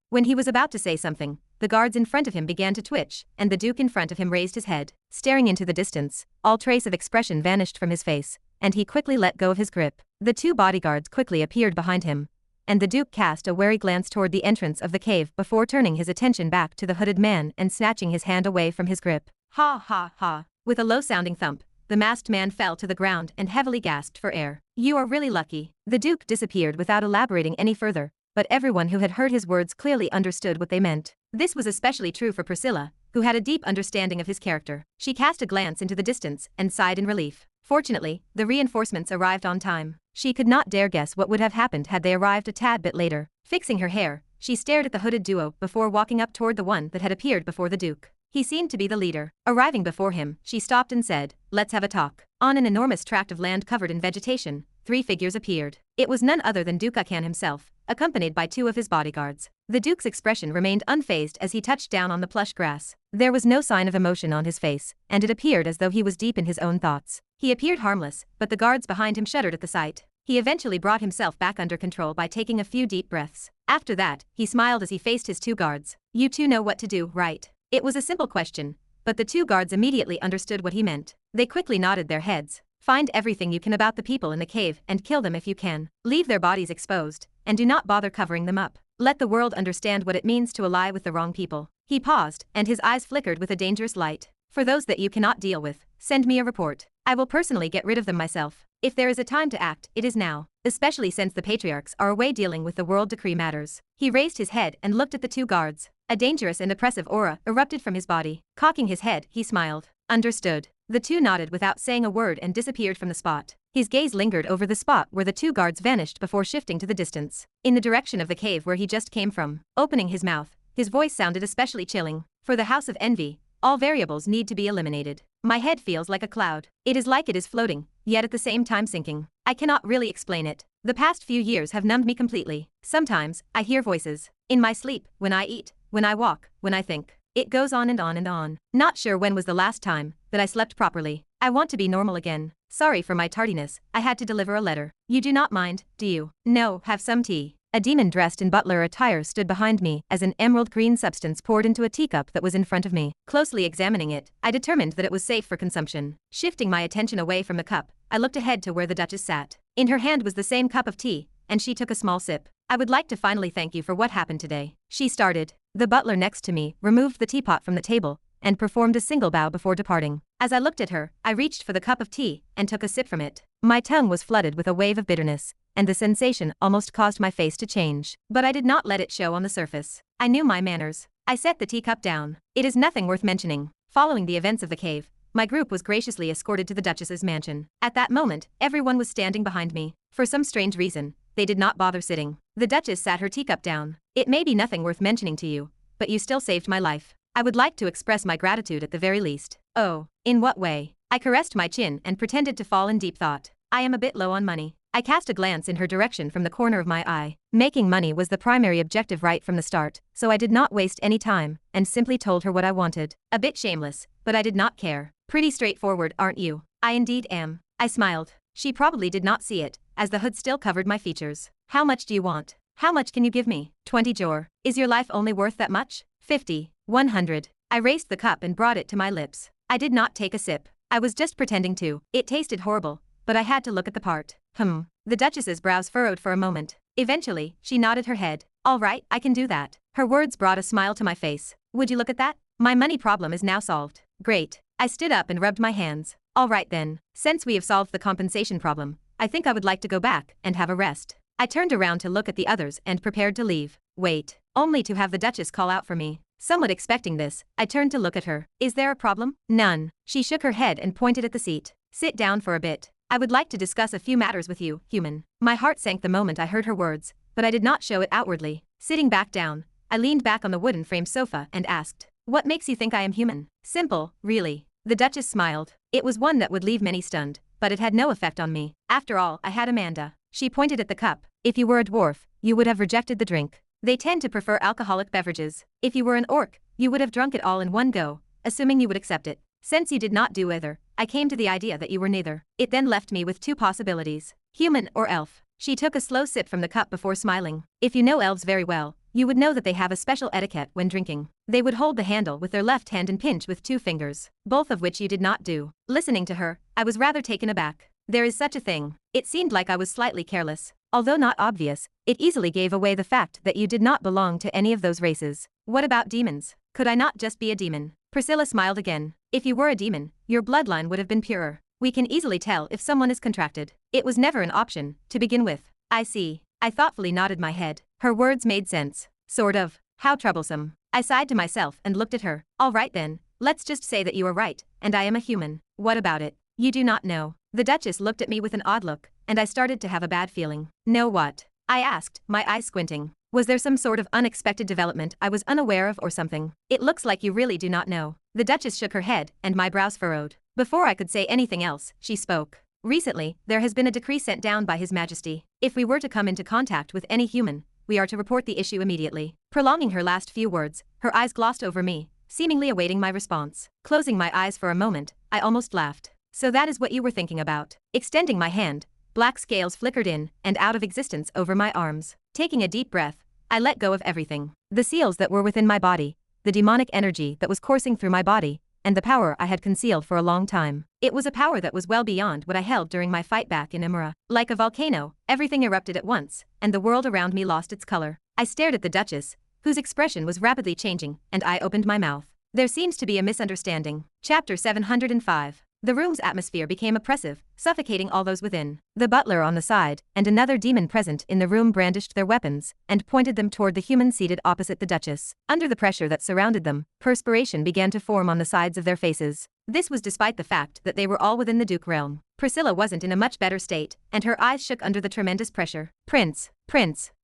When he was about to say something, the guards in front of him began to twitch, and the Duke in front of him raised his head. Staring into the distance, all trace of expression vanished from his face, and he quickly let go of his grip. The 2 bodyguards quickly appeared behind him, and the Duke cast a wary glance toward the entrance of the cave before turning his attention back to the hooded man and snatching his hand away from his grip. Ha ha ha. With a low-sounding thump, the masked man fell to the ground and heavily gasped for air. You are really lucky. The Duke disappeared without elaborating any further, but everyone who had heard his words clearly understood what they meant. This was especially true for Priscilla, who had a deep understanding of his character. She cast a glance into the distance and sighed in relief. Fortunately, the reinforcements arrived on time. She could not dare guess what would have happened had they arrived a tad bit later. Fixing her hair, she stared at the hooded duo before walking up toward the one that had appeared before the Duke. He seemed to be the leader. Arriving before him, she stopped and said, Let's have a talk. On an enormous tract of land covered in vegetation, 3 figures appeared. It was none other than Duke Khan himself, accompanied by 2 of his bodyguards. The Duke's expression remained unfazed as he touched down on the plush grass. There was no sign of emotion on his face, and it appeared as though he was deep in his own thoughts. He appeared harmless, but the guards behind him shuddered at the sight. He eventually brought himself back under control by taking a few deep breaths. After that, he smiled as he faced his 2 guards. You 2 know what to do, right? It was a simple question, but the 2 guards immediately understood what he meant. They quickly nodded their heads. Find everything you can about the people in the cave and kill them if you can. Leave their bodies exposed, and do not bother covering them up. Let the world understand what it means to ally with the wrong people. He paused, and his eyes flickered with a dangerous light. For those that you cannot deal with, send me a report. I will personally get rid of them myself. If there is a time to act, it is now, especially since the patriarchs are away dealing with the world decree matters. He raised his head and looked at the 2 guards. A dangerous and oppressive aura erupted from his body. Cocking his head, he smiled. Understood. The 2 nodded without saying a word and disappeared from the spot. His gaze lingered over the spot where the 2 guards vanished before shifting to the distance, in the direction of the cave where he just came from. Opening his mouth, his voice sounded especially chilling. For the House of Envy, all variables need to be eliminated. My head feels like a cloud. It is like it is floating, yet at the same time sinking. I cannot really explain it. The past few years have numbed me completely. Sometimes, I hear voices. In my sleep, when I eat, when I walk, when I think. It goes on and on and on. Not sure when was the last time that I slept properly. I want to be normal again. Sorry for my tardiness, I had to deliver a letter. You do not mind, do you? No, have some tea. A demon dressed in butler attire stood behind me as an emerald green substance poured into a teacup that was in front of me. Closely examining it, I determined that it was safe for consumption. Shifting my attention away from the cup, I looked ahead to where the Duchess sat. In her hand was the same cup of tea, and she took a small sip. I would like to finally thank you for what happened today. She started. The butler next to me removed the teapot from the table and performed a single bow before departing. As I looked at her, I reached for the cup of tea and took a sip from it. My tongue was flooded with a wave of bitterness, and the sensation almost caused my face to change. But I did not let it show on the surface. I knew my manners. I set the teacup down. It is nothing worth mentioning. Following the events of the cave, my group was graciously escorted to the Duchess's mansion. At that moment, everyone was standing behind me. For some strange reason, they did not bother sitting. The Duchess sat her teacup down. It may be nothing worth mentioning to you, but you still saved my life. I would like to express my gratitude at the very least. Oh, in what way? I caressed my chin and pretended to fall in deep thought. I am a bit low on money. I cast a glance in her direction from the corner of my eye. Making money was the primary objective right from the start, so I did not waste any time and simply told her what I wanted. A bit shameless, but I did not care. Pretty straightforward, aren't you? I indeed am. I smiled. She probably did not see it, as the hood still covered my features. How much do you want? How much can you give me? 20 jor. Is your life only worth that much? 50. 100. I raised the cup and brought it to my lips. I did not take a sip. I was just pretending to. It tasted horrible, but I had to look at the part. The Duchess's brows furrowed for a moment. Eventually, she nodded her head. All right, I can do that. Her words brought a smile to my face. Would you look at that? My money problem is now solved. Great. I stood up and rubbed my hands. All right then. Since we have solved the compensation problem, I think I would like to go back and have a rest. I turned around to look at the others and prepared to leave. Wait. Only to have the Duchess call out for me. Somewhat expecting this, I turned to look at her. Is there a problem? None. She shook her head and pointed at the seat. Sit down for a bit. I would like to discuss a few matters with you, human. My heart sank the moment I heard her words, but I did not show it outwardly. Sitting back down, I leaned back on the wooden framed sofa and asked, what makes you think I am human? Simple, really. The Duchess smiled. It was one that would leave many stunned, but it had no effect on me. After all, I had Amanda. She pointed at the cup. If you were a dwarf, you would have rejected the drink. They tend to prefer alcoholic beverages. If you were an orc, you would have drunk it all in one go, assuming you would accept it. Since you did not do either, I came to the idea that you were neither. It then left me with two possibilities, human or elf. She took a slow sip from the cup before smiling. If you know elves very well, you would know that they have a special etiquette when drinking. They would hold the handle with their left hand and pinch with 2 fingers, both of which you did not do. Listening to her, I was rather taken aback. There is such a thing. It seemed like I was slightly careless. Although not obvious, it easily gave away the fact that you did not belong to any of those races. What about demons? Could I not just be a demon? Priscilla smiled again. If you were a demon, your bloodline would have been purer. We can easily tell if someone is contracted. It was never an option, to begin with. I see. I thoughtfully nodded my head. Her words made sense. Sort of. How troublesome. I sighed to myself and looked at her. All right then, let's just say that you are right, and I am a human. What about it? You do not know. The Duchess looked at me with an odd look, and I started to have a bad feeling. Know what? I asked, my eyes squinting. Was there some sort of unexpected development I was unaware of or something? It looks like you really do not know. The Duchess shook her head, and my brows furrowed. Before I could say anything else, she spoke. Recently, there has been a decree sent down by His Majesty. If we were to come into contact with any human, we are to report the issue immediately. Prolonging her last few words, her eyes glossed over me, seemingly awaiting my response. Closing my eyes for a moment, I almost laughed. So that is what you were thinking about. Extending my hand, black scales flickered in and out of existence over my arms. Taking a deep breath, I let go of everything. The seals that were within my body, the demonic energy that was coursing through my body, and the power I had concealed for a long time. It was a power that was well beyond what I held during my fight back in Imra. Like a volcano, everything erupted at once, and the world around me lost its color. I stared at the Duchess, whose expression was rapidly changing, and I opened my mouth. There seems to be a misunderstanding. Chapter 705. The room's atmosphere became oppressive, suffocating all those within. The butler on the side, and another demon present in the room brandished their weapons, and pointed them toward the human seated opposite the Duchess. Under the pressure that surrounded them, perspiration began to form on the sides of their faces. This was despite the fact that they were all within the Duke realm. Priscilla wasn't in a much better state, and her eyes shook under the tremendous pressure. Prince,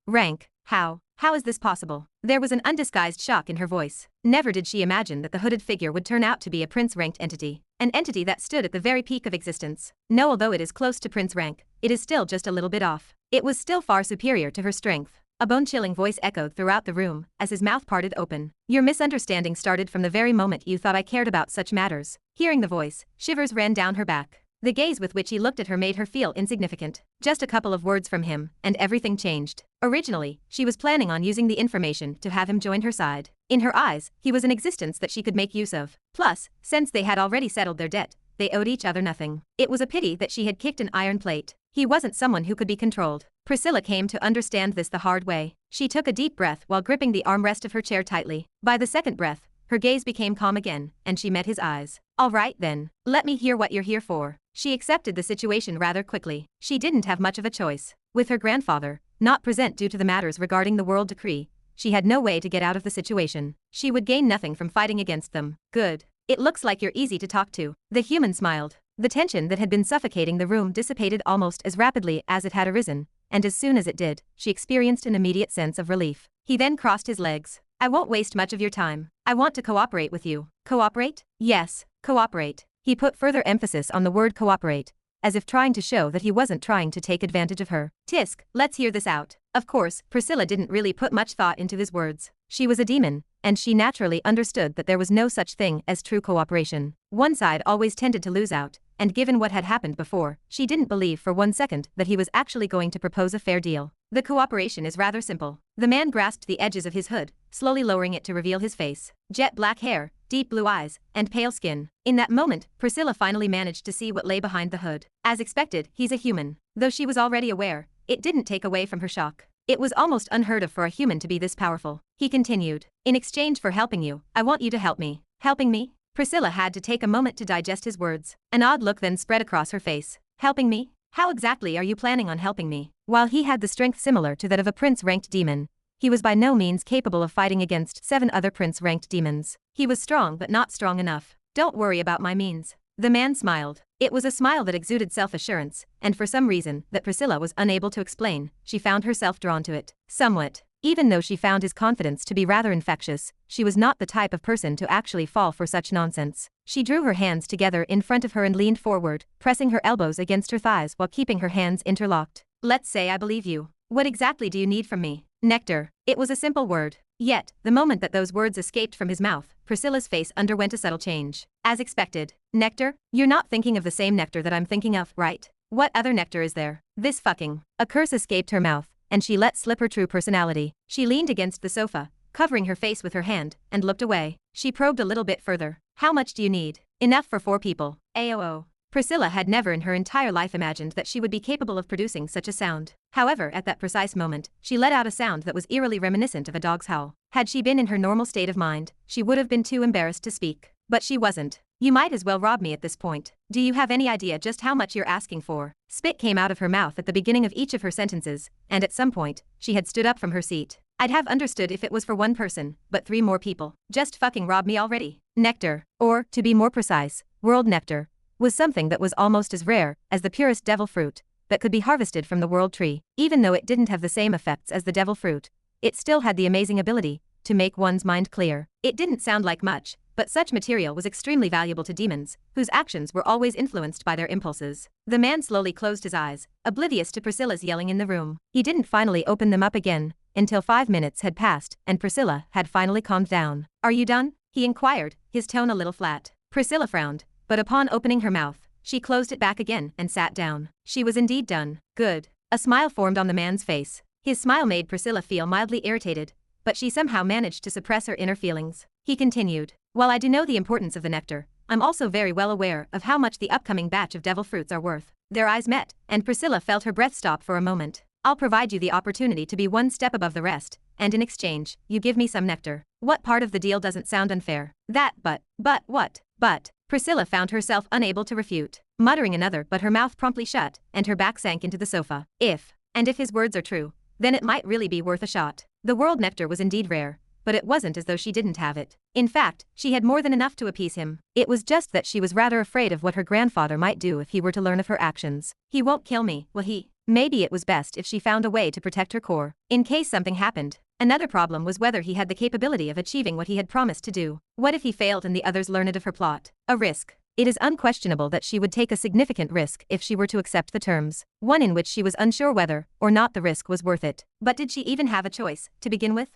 rank, how is this possible? There was an undisguised shock in her voice. Never did she imagine that the hooded figure would turn out to be a prince-ranked entity. An entity that stood at the very peak of existence. No, although it is close to prince rank, it is still just a little bit off. It was still far superior to her strength. A bone-chilling voice echoed throughout the room, as his mouth parted open. Your misunderstanding started from the very moment you thought I cared about such matters. Hearing the voice, shivers ran down her back. The gaze with which he looked at her made her feel insignificant. Just a couple of words from him, and everything changed. Originally, she was planning on using the information to have him join her side. In her eyes, he was an existence that she could make use of. Plus, since they had already settled their debt, they owed each other nothing. It was a pity that she had kicked an iron plate. He wasn't someone who could be controlled. Priscilla came to understand this the hard way. She took a deep breath while gripping the armrest of her chair tightly. By the second breath, her gaze became calm again, and she met his eyes. All right then, let me hear what you're here for. She accepted the situation rather quickly. She didn't have much of a choice. With her grandfather not present due to the matters regarding the world decree, she had no way to get out of the situation. She would gain nothing from fighting against them. Good. It looks like you're easy to talk to. The human smiled. The tension that had been suffocating the room dissipated almost as rapidly as it had arisen, and as soon as it did, she experienced an immediate sense of relief. He then crossed his legs. I won't waste much of your time. I want to cooperate with you. Cooperate? Yes, cooperate. He put further emphasis on the word cooperate, as if trying to show that he wasn't trying to take advantage of her. Tisk, let's hear this out. Of course, Priscilla didn't really put much thought into his words. She was a demon, and she naturally understood that there was no such thing as true cooperation. One side always tended to lose out, and given what had happened before, she didn't believe for 1 second that he was actually going to propose a fair deal. The cooperation is rather simple. The man grasped the edges of his hood, slowly lowering it to reveal his face. Jet black hair, deep blue eyes, and pale skin. In that moment, Priscilla finally managed to see what lay behind the hood. As expected, he's a human. Though she was already aware, it didn't take away from her shock. It was almost unheard of for a human to be this powerful. He continued, in exchange for helping you, I want you to help me. Helping me? Priscilla had to take a moment to digest his words. An odd look then spread across her face. Helping me? How exactly are you planning on helping me? While he had the strength similar to that of a prince-ranked demon, he was by no means capable of fighting against 7 other prince-ranked demons. He was strong but not strong enough. Don't worry about my means. The man smiled. It was a smile that exuded self-assurance, and for some reason that Priscilla was unable to explain, she found herself drawn to it. Somewhat. Even though she found his confidence to be rather infectious, she was not the type of person to actually fall for such nonsense. She drew her hands together in front of her and leaned forward, pressing her elbows against her thighs while keeping her hands interlocked. Let's say I believe you. What exactly do you need from me? Nectar. It was a simple word. Yet, the moment that those words escaped from his mouth, Priscilla's face underwent a subtle change. As expected. Nectar? You're not thinking of the same nectar that I'm thinking of, right? What other nectar is there? This fucking. A curse escaped her mouth, and she let slip her true personality. She leaned against the sofa, covering her face with her hand, and looked away. She probed a little bit further. How much do you need? Enough for 4 people. AOO. Priscilla had never in her entire life imagined that she would be capable of producing such a sound. However, at that precise moment, she let out a sound that was eerily reminiscent of a dog's howl. Had she been in her normal state of mind, she would have been too embarrassed to speak. But she wasn't. You might as well rob me at this point. Do you have any idea just how much you're asking for? Spit came out of her mouth at the beginning of each of her sentences, and at some point, she had stood up from her seat. I'd have understood if it was for 1 person, but 3 more people. Just fucking rob me already. Nectar, or, to be more precise, world nectar, was something that was almost as rare as the purest devil fruit that could be harvested from the world tree. Even though it didn't have the same effects as the devil fruit, it still had the amazing ability to make one's mind clear. It didn't sound like much, but such material was extremely valuable to demons, whose actions were always influenced by their impulses. The man slowly closed his eyes, oblivious to Priscilla's yelling in the room. He didn't finally open them up again until 5 minutes had passed and Priscilla had finally calmed down. Are you done? He inquired, his tone a little flat. Priscilla frowned, but upon opening her mouth, she closed it back again and sat down. She was indeed done. Good. A smile formed on the man's face. His smile made Priscilla feel mildly irritated, but she somehow managed to suppress her inner feelings. He continued, while I do know the importance of the nectar, I'm also very well aware of how much the upcoming batch of devil fruits are worth. Their eyes met, and Priscilla felt her breath stop for a moment. I'll provide you the opportunity to be 1 step above the rest, and in exchange, you give me some nectar. What part of the deal doesn't sound unfair? That but what? But, Priscilla found herself unable to refute. Muttering another but her mouth promptly shut, and her back sank into the sofa. If his words are true, then it might really be worth a shot. The world nectar was indeed rare, but it wasn't as though she didn't have it. In fact, she had more than enough to appease him. It was just that she was rather afraid of what her grandfather might do if he were to learn of her actions. He won't kill me, will he? Maybe it was best if she found a way to protect her core, in case something happened. Another problem was whether he had the capability of achieving what he had promised to do. What if he failed and the others learned of her plot? A risk. It is unquestionable that she would take a significant risk if she were to accept the terms, one in which she was unsure whether or not the risk was worth it. But did she even have a choice, to begin with?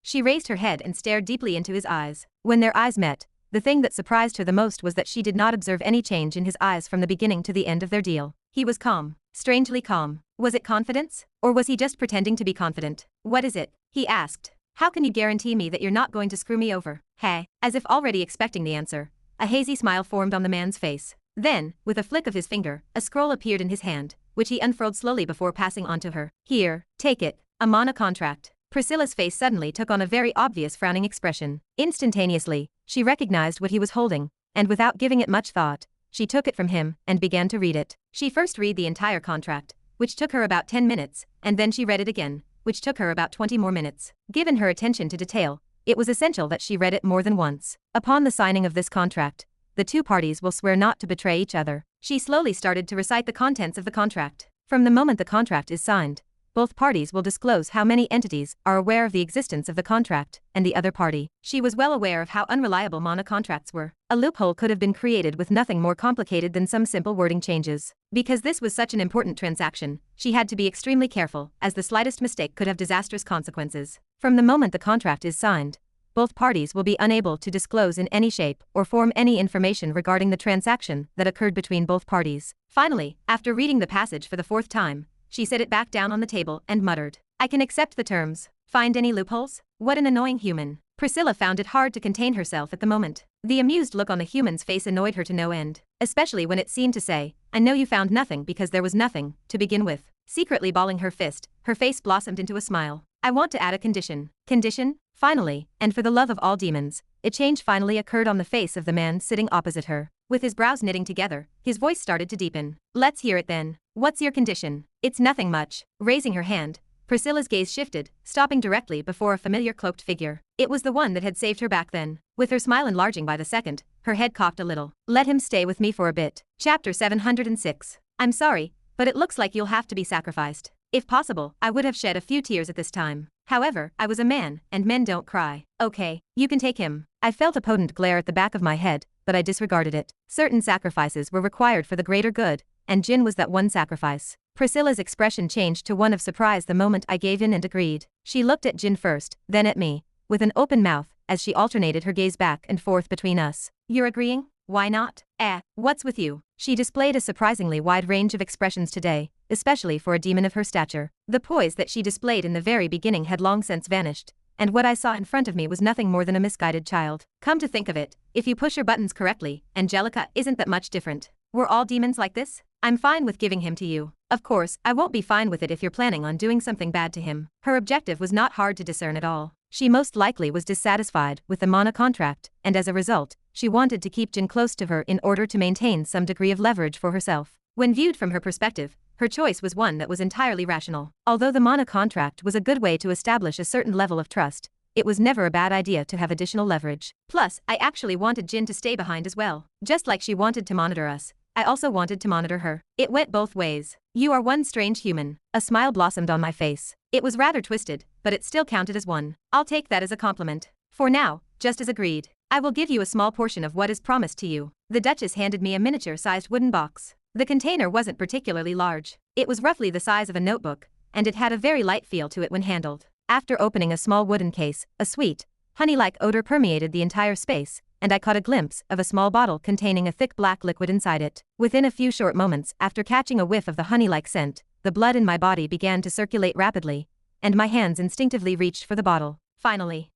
She raised her head and stared deeply into his eyes. When their eyes met, the thing that surprised her the most was that she did not observe any change in his eyes from the beginning to the end of their deal. He was calm, strangely calm. Was it confidence? Or was he just pretending to be confident? What is it? He asked. How can you guarantee me that you're not going to screw me over? Hey, as if already expecting the answer. A hazy smile formed on the man's face. Then, with a flick of his finger, a scroll appeared in his hand, which he unfurled slowly before passing on to her. Here, take it. A mana contract. Priscilla's face suddenly took on a very obvious frowning expression. Instantaneously, she recognized what he was holding, and without giving it much thought, she took it from him and began to read it. She first read the entire contract, which took her about 10 minutes, and then she read it again, which took her about 20 more minutes. Given her attention to detail, it was essential that she read it more than once. Upon the signing of this contract, the two parties will swear not to betray each other. She slowly started to recite the contents of the contract. From the moment the contract is signed, both parties will disclose how many entities are aware of the existence of the contract and the other party. She was well aware of how unreliable MANA contracts were. A loophole could have been created with nothing more complicated than some simple wording changes. Because this was such an important transaction, she had to be extremely careful, as the slightest mistake could have disastrous consequences. From the moment the contract is signed, both parties will be unable to disclose in any shape or form any information regarding the transaction that occurred between both parties. Finally, after reading the passage for the 4th time, she set it back down on the table and muttered, "I can accept the terms. Find any loopholes?" What an annoying human. Priscilla found it hard to contain herself at the moment. The amused look on the human's face annoyed her to no end, especially when it seemed to say, "I know you found nothing because there was nothing to begin with." Secretly balling her fist, her face blossomed into a smile. "I want to add a condition." Condition? Finally, and for the love of all demons, a change finally occurred on the face of the man sitting opposite her. With his brows knitting together, his voice started to deepen. "Let's hear it then. What's your condition?" "It's nothing much." Raising her hand, Priscilla's gaze shifted, stopping directly before a familiar cloaked figure. It was the one that had saved her back then. With her smile enlarging by the second, her head cocked a little. "Let him stay with me for a bit." Chapter 706. "I'm sorry, but it looks like you'll have to be sacrificed. If possible, I would have shed a few tears at this time. However, I was a man, and men don't cry." "Okay, you can take him." I felt a potent glare at the back of my head, but I disregarded it. Certain sacrifices were required for the greater good, and Jin was that one sacrifice. Priscilla's expression changed to one of surprise the moment I gave in and agreed. She looked at Jin first, then at me, with an open mouth, as she alternated her gaze back and forth between us. "You're agreeing? Why not?" What's with you?" She displayed a surprisingly wide range of expressions today, especially for a demon of her stature. The poise that she displayed in the very beginning had long since vanished, and what I saw in front of me was nothing more than a misguided child. Come to think of it, if you push your buttons correctly, Angelica isn't that much different. We're all demons like this? I'm fine with giving him to you. Of course, I won't be fine with it if you're planning on doing something bad to him. Her objective was not hard to discern at all. She most likely was dissatisfied with the MANA contract, and as a result, she wanted to keep Jin close to her in order to maintain some degree of leverage for herself. When viewed from her perspective, her choice was one that was entirely rational. Although the MANA contract was a good way to establish a certain level of trust, it was never a bad idea to have additional leverage. Plus, I actually wanted Jin to stay behind as well. Just like she wanted to monitor us, I also wanted to monitor her. It went both ways. "You are one strange human." A smile blossomed on my face. It was rather twisted, but it still counted as one. "I'll take that as a compliment. For now, just as agreed, I will give you a small portion of what is promised to you." The Duchess handed me a miniature-sized wooden box. The container wasn't particularly large. It was roughly the size of a notebook, and it had a very light feel to it when handled. After opening a small wooden case, a sweet, honey-like odor permeated the entire space, and I caught a glimpse of a small bottle containing a thick black liquid inside it. Within a few short moments after catching a whiff of the honey-like scent, the blood in my body began to circulate rapidly, and my hands instinctively reached for the bottle. Finally,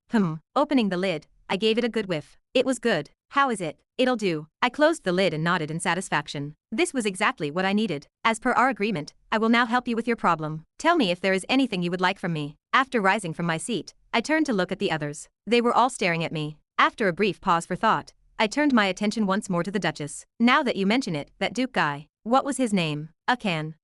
opening the lid, I gave it a good whiff. It was good. "How is it?" "It'll do." I closed the lid and nodded in satisfaction. This was exactly what I needed. "As per our agreement, I will now help you with your problem. Tell me if there is anything you would like from me." After rising from my seat, I turned to look at the others. They were all staring at me. After a brief pause for thought, I turned my attention once more to the Duchess. "Now that you mention it, that Duke guy. What was his name?" Akan,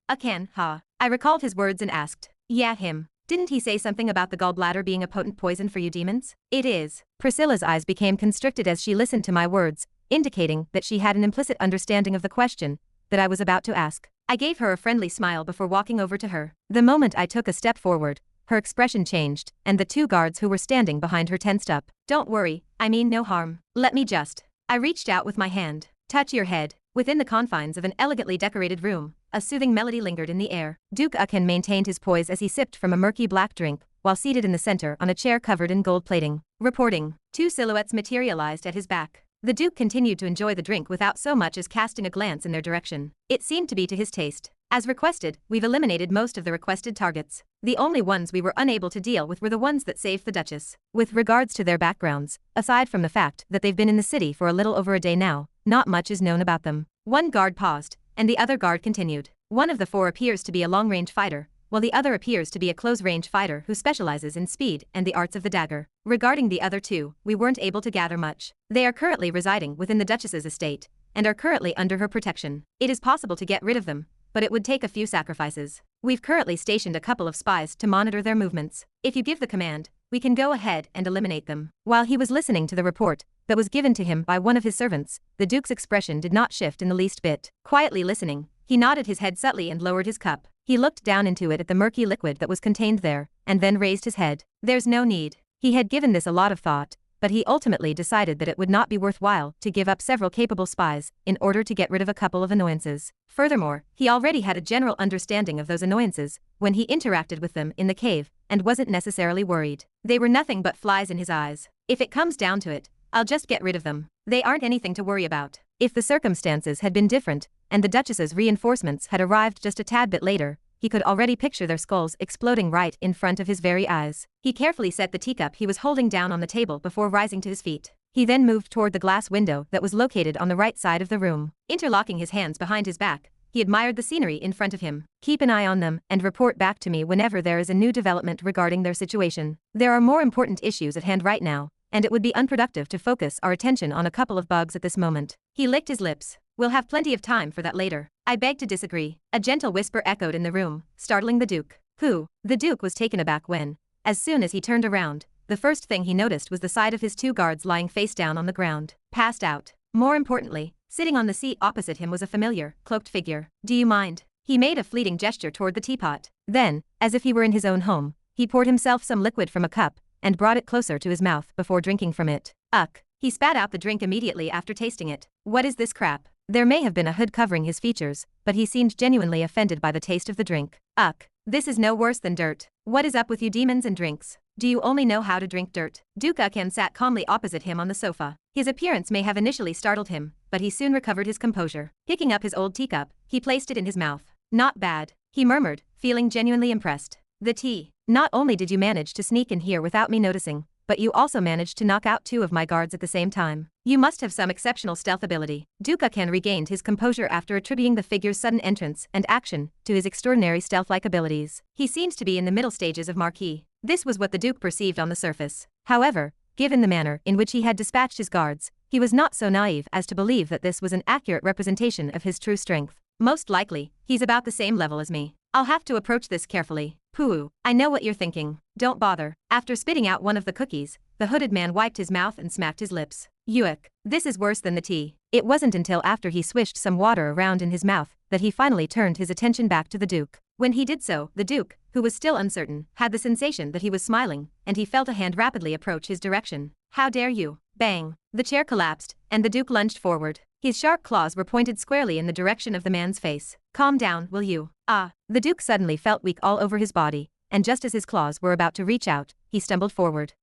ha." I recalled his words and asked. "Yeah, him. Didn't he say something about the gallbladder being a potent poison for you demons?" "It is." Priscilla's eyes became constricted as she listened to my words, indicating that she had an implicit understanding of the question that I was about to ask. I gave her a friendly smile before walking over to her. The moment I took a step forward, her expression changed, and the two guards who were standing behind her tensed up. "Don't worry, I mean no harm. Let me just." I reached out with my hand. "Touch your head." Within the confines of an elegantly decorated room, a soothing melody lingered in the air. Duke Akan maintained his poise as he sipped from a murky black drink, while seated in the center on a chair covered in gold plating. Reporting. Two silhouettes materialized at his back. The Duke continued to enjoy the drink without so much as casting a glance in their direction. It seemed to be to his taste. As requested, we've eliminated most of the requested targets. The only ones we were unable to deal with were the ones that saved the Duchess. With regards to their backgrounds, aside from the fact that they've been in the city for a little over a day now, not much is known about them. One guard paused, and the other guard continued. "One of the four appears to be a long-range fighter, while the other appears to be a close-range fighter who specializes in speed and the arts of the dagger. Regarding the other two, we weren't able to gather much. They are currently residing within the Duchess's estate, and are currently under her protection. It is possible to get rid of them, but it would take a few sacrifices. We've currently stationed a couple of spies to monitor their movements. If you give the command, we can go ahead and eliminate them. While he was listening to the report that was given to him by one of his servants, the Duke's expression did not shift in the least bit. Quietly listening, he nodded his head subtly and lowered his cup. He looked down into it at the murky liquid that was contained there, and then raised his head. There's no need. He had given this a lot of thought, but he ultimately decided that it would not be worthwhile to give up several capable spies in order to get rid of a couple of annoyances. Furthermore, he already had a general understanding of those annoyances when he interacted with them in the cave, and wasn't necessarily worried. They were nothing but flies in his eyes. If it comes down to it, I'll just get rid of them. They aren't anything to worry about. If the circumstances had been different, and the Duchess's reinforcements had arrived just a tad bit later, he could already picture their skulls exploding right in front of his very eyes. He carefully set the teacup he was holding down on the table before rising to his feet. He then moved toward the glass window that was located on the right side of the room. Interlocking his hands behind his back, he admired the scenery in front of him. Keep an eye on them and report back to me whenever there is a new development regarding their situation. There are more important issues at hand right now, and it would be unproductive to focus our attention on a couple of bugs at this moment. He licked his lips. We'll have plenty of time for that later. I beg to disagree. A gentle whisper echoed in the room, startling the Duke. Who? The Duke was taken aback when, as soon as he turned around, the first thing he noticed was the sight of his two guards lying face down on the ground, passed out. More importantly, sitting on the seat opposite him was a familiar, cloaked figure. Do you mind? He made a fleeting gesture toward the teapot. Then, as if he were in his own home, he poured himself some liquid from a cup and brought it closer to his mouth before drinking from it. Ugh. He spat out the drink immediately after tasting it. What is this crap? There may have been a hood covering his features, but he seemed genuinely offended by the taste of the drink. Ugh. This is no worse than dirt. What is up with you demons and drinks? Do you only know how to drink dirt? Duke Ukan sat calmly opposite him on the sofa. His appearance may have initially startled him, but he soon recovered his composure. Picking up his old teacup, he placed it in his mouth. Not bad, he murmured, feeling genuinely impressed. The tea. Not only did you manage to sneak in here without me noticing, but you also managed to knock out two of my guards at the same time. You must have some exceptional stealth ability. Duke Ukan regained his composure after attributing the figure's sudden entrance and action to his extraordinary stealth-like abilities. He seems to be in the middle stages of Marquis. This was what the Duke perceived on the surface. However, given the manner in which he had dispatched his guards, he was not so naive as to believe that this was an accurate representation of his true strength. Most likely, he's about the same level as me. I'll have to approach this carefully. Pooh, I know what you're thinking. Don't bother. After spitting out one of the cookies, the hooded man wiped his mouth and smacked his lips. Yuck. This is worse than the tea. It wasn't until after he swished some water around in his mouth that he finally turned his attention back to the Duke. When he did so, the Duke, who was still uncertain, had the sensation that he was smiling, and he felt a hand rapidly approach his direction. How dare you? Bang. The chair collapsed, and the Duke lunged forward. His sharp claws were pointed squarely in the direction of the man's face. Calm down, will you? Ah. The Duke suddenly felt weak all over his body, and just as his claws were about to reach out, he stumbled forward.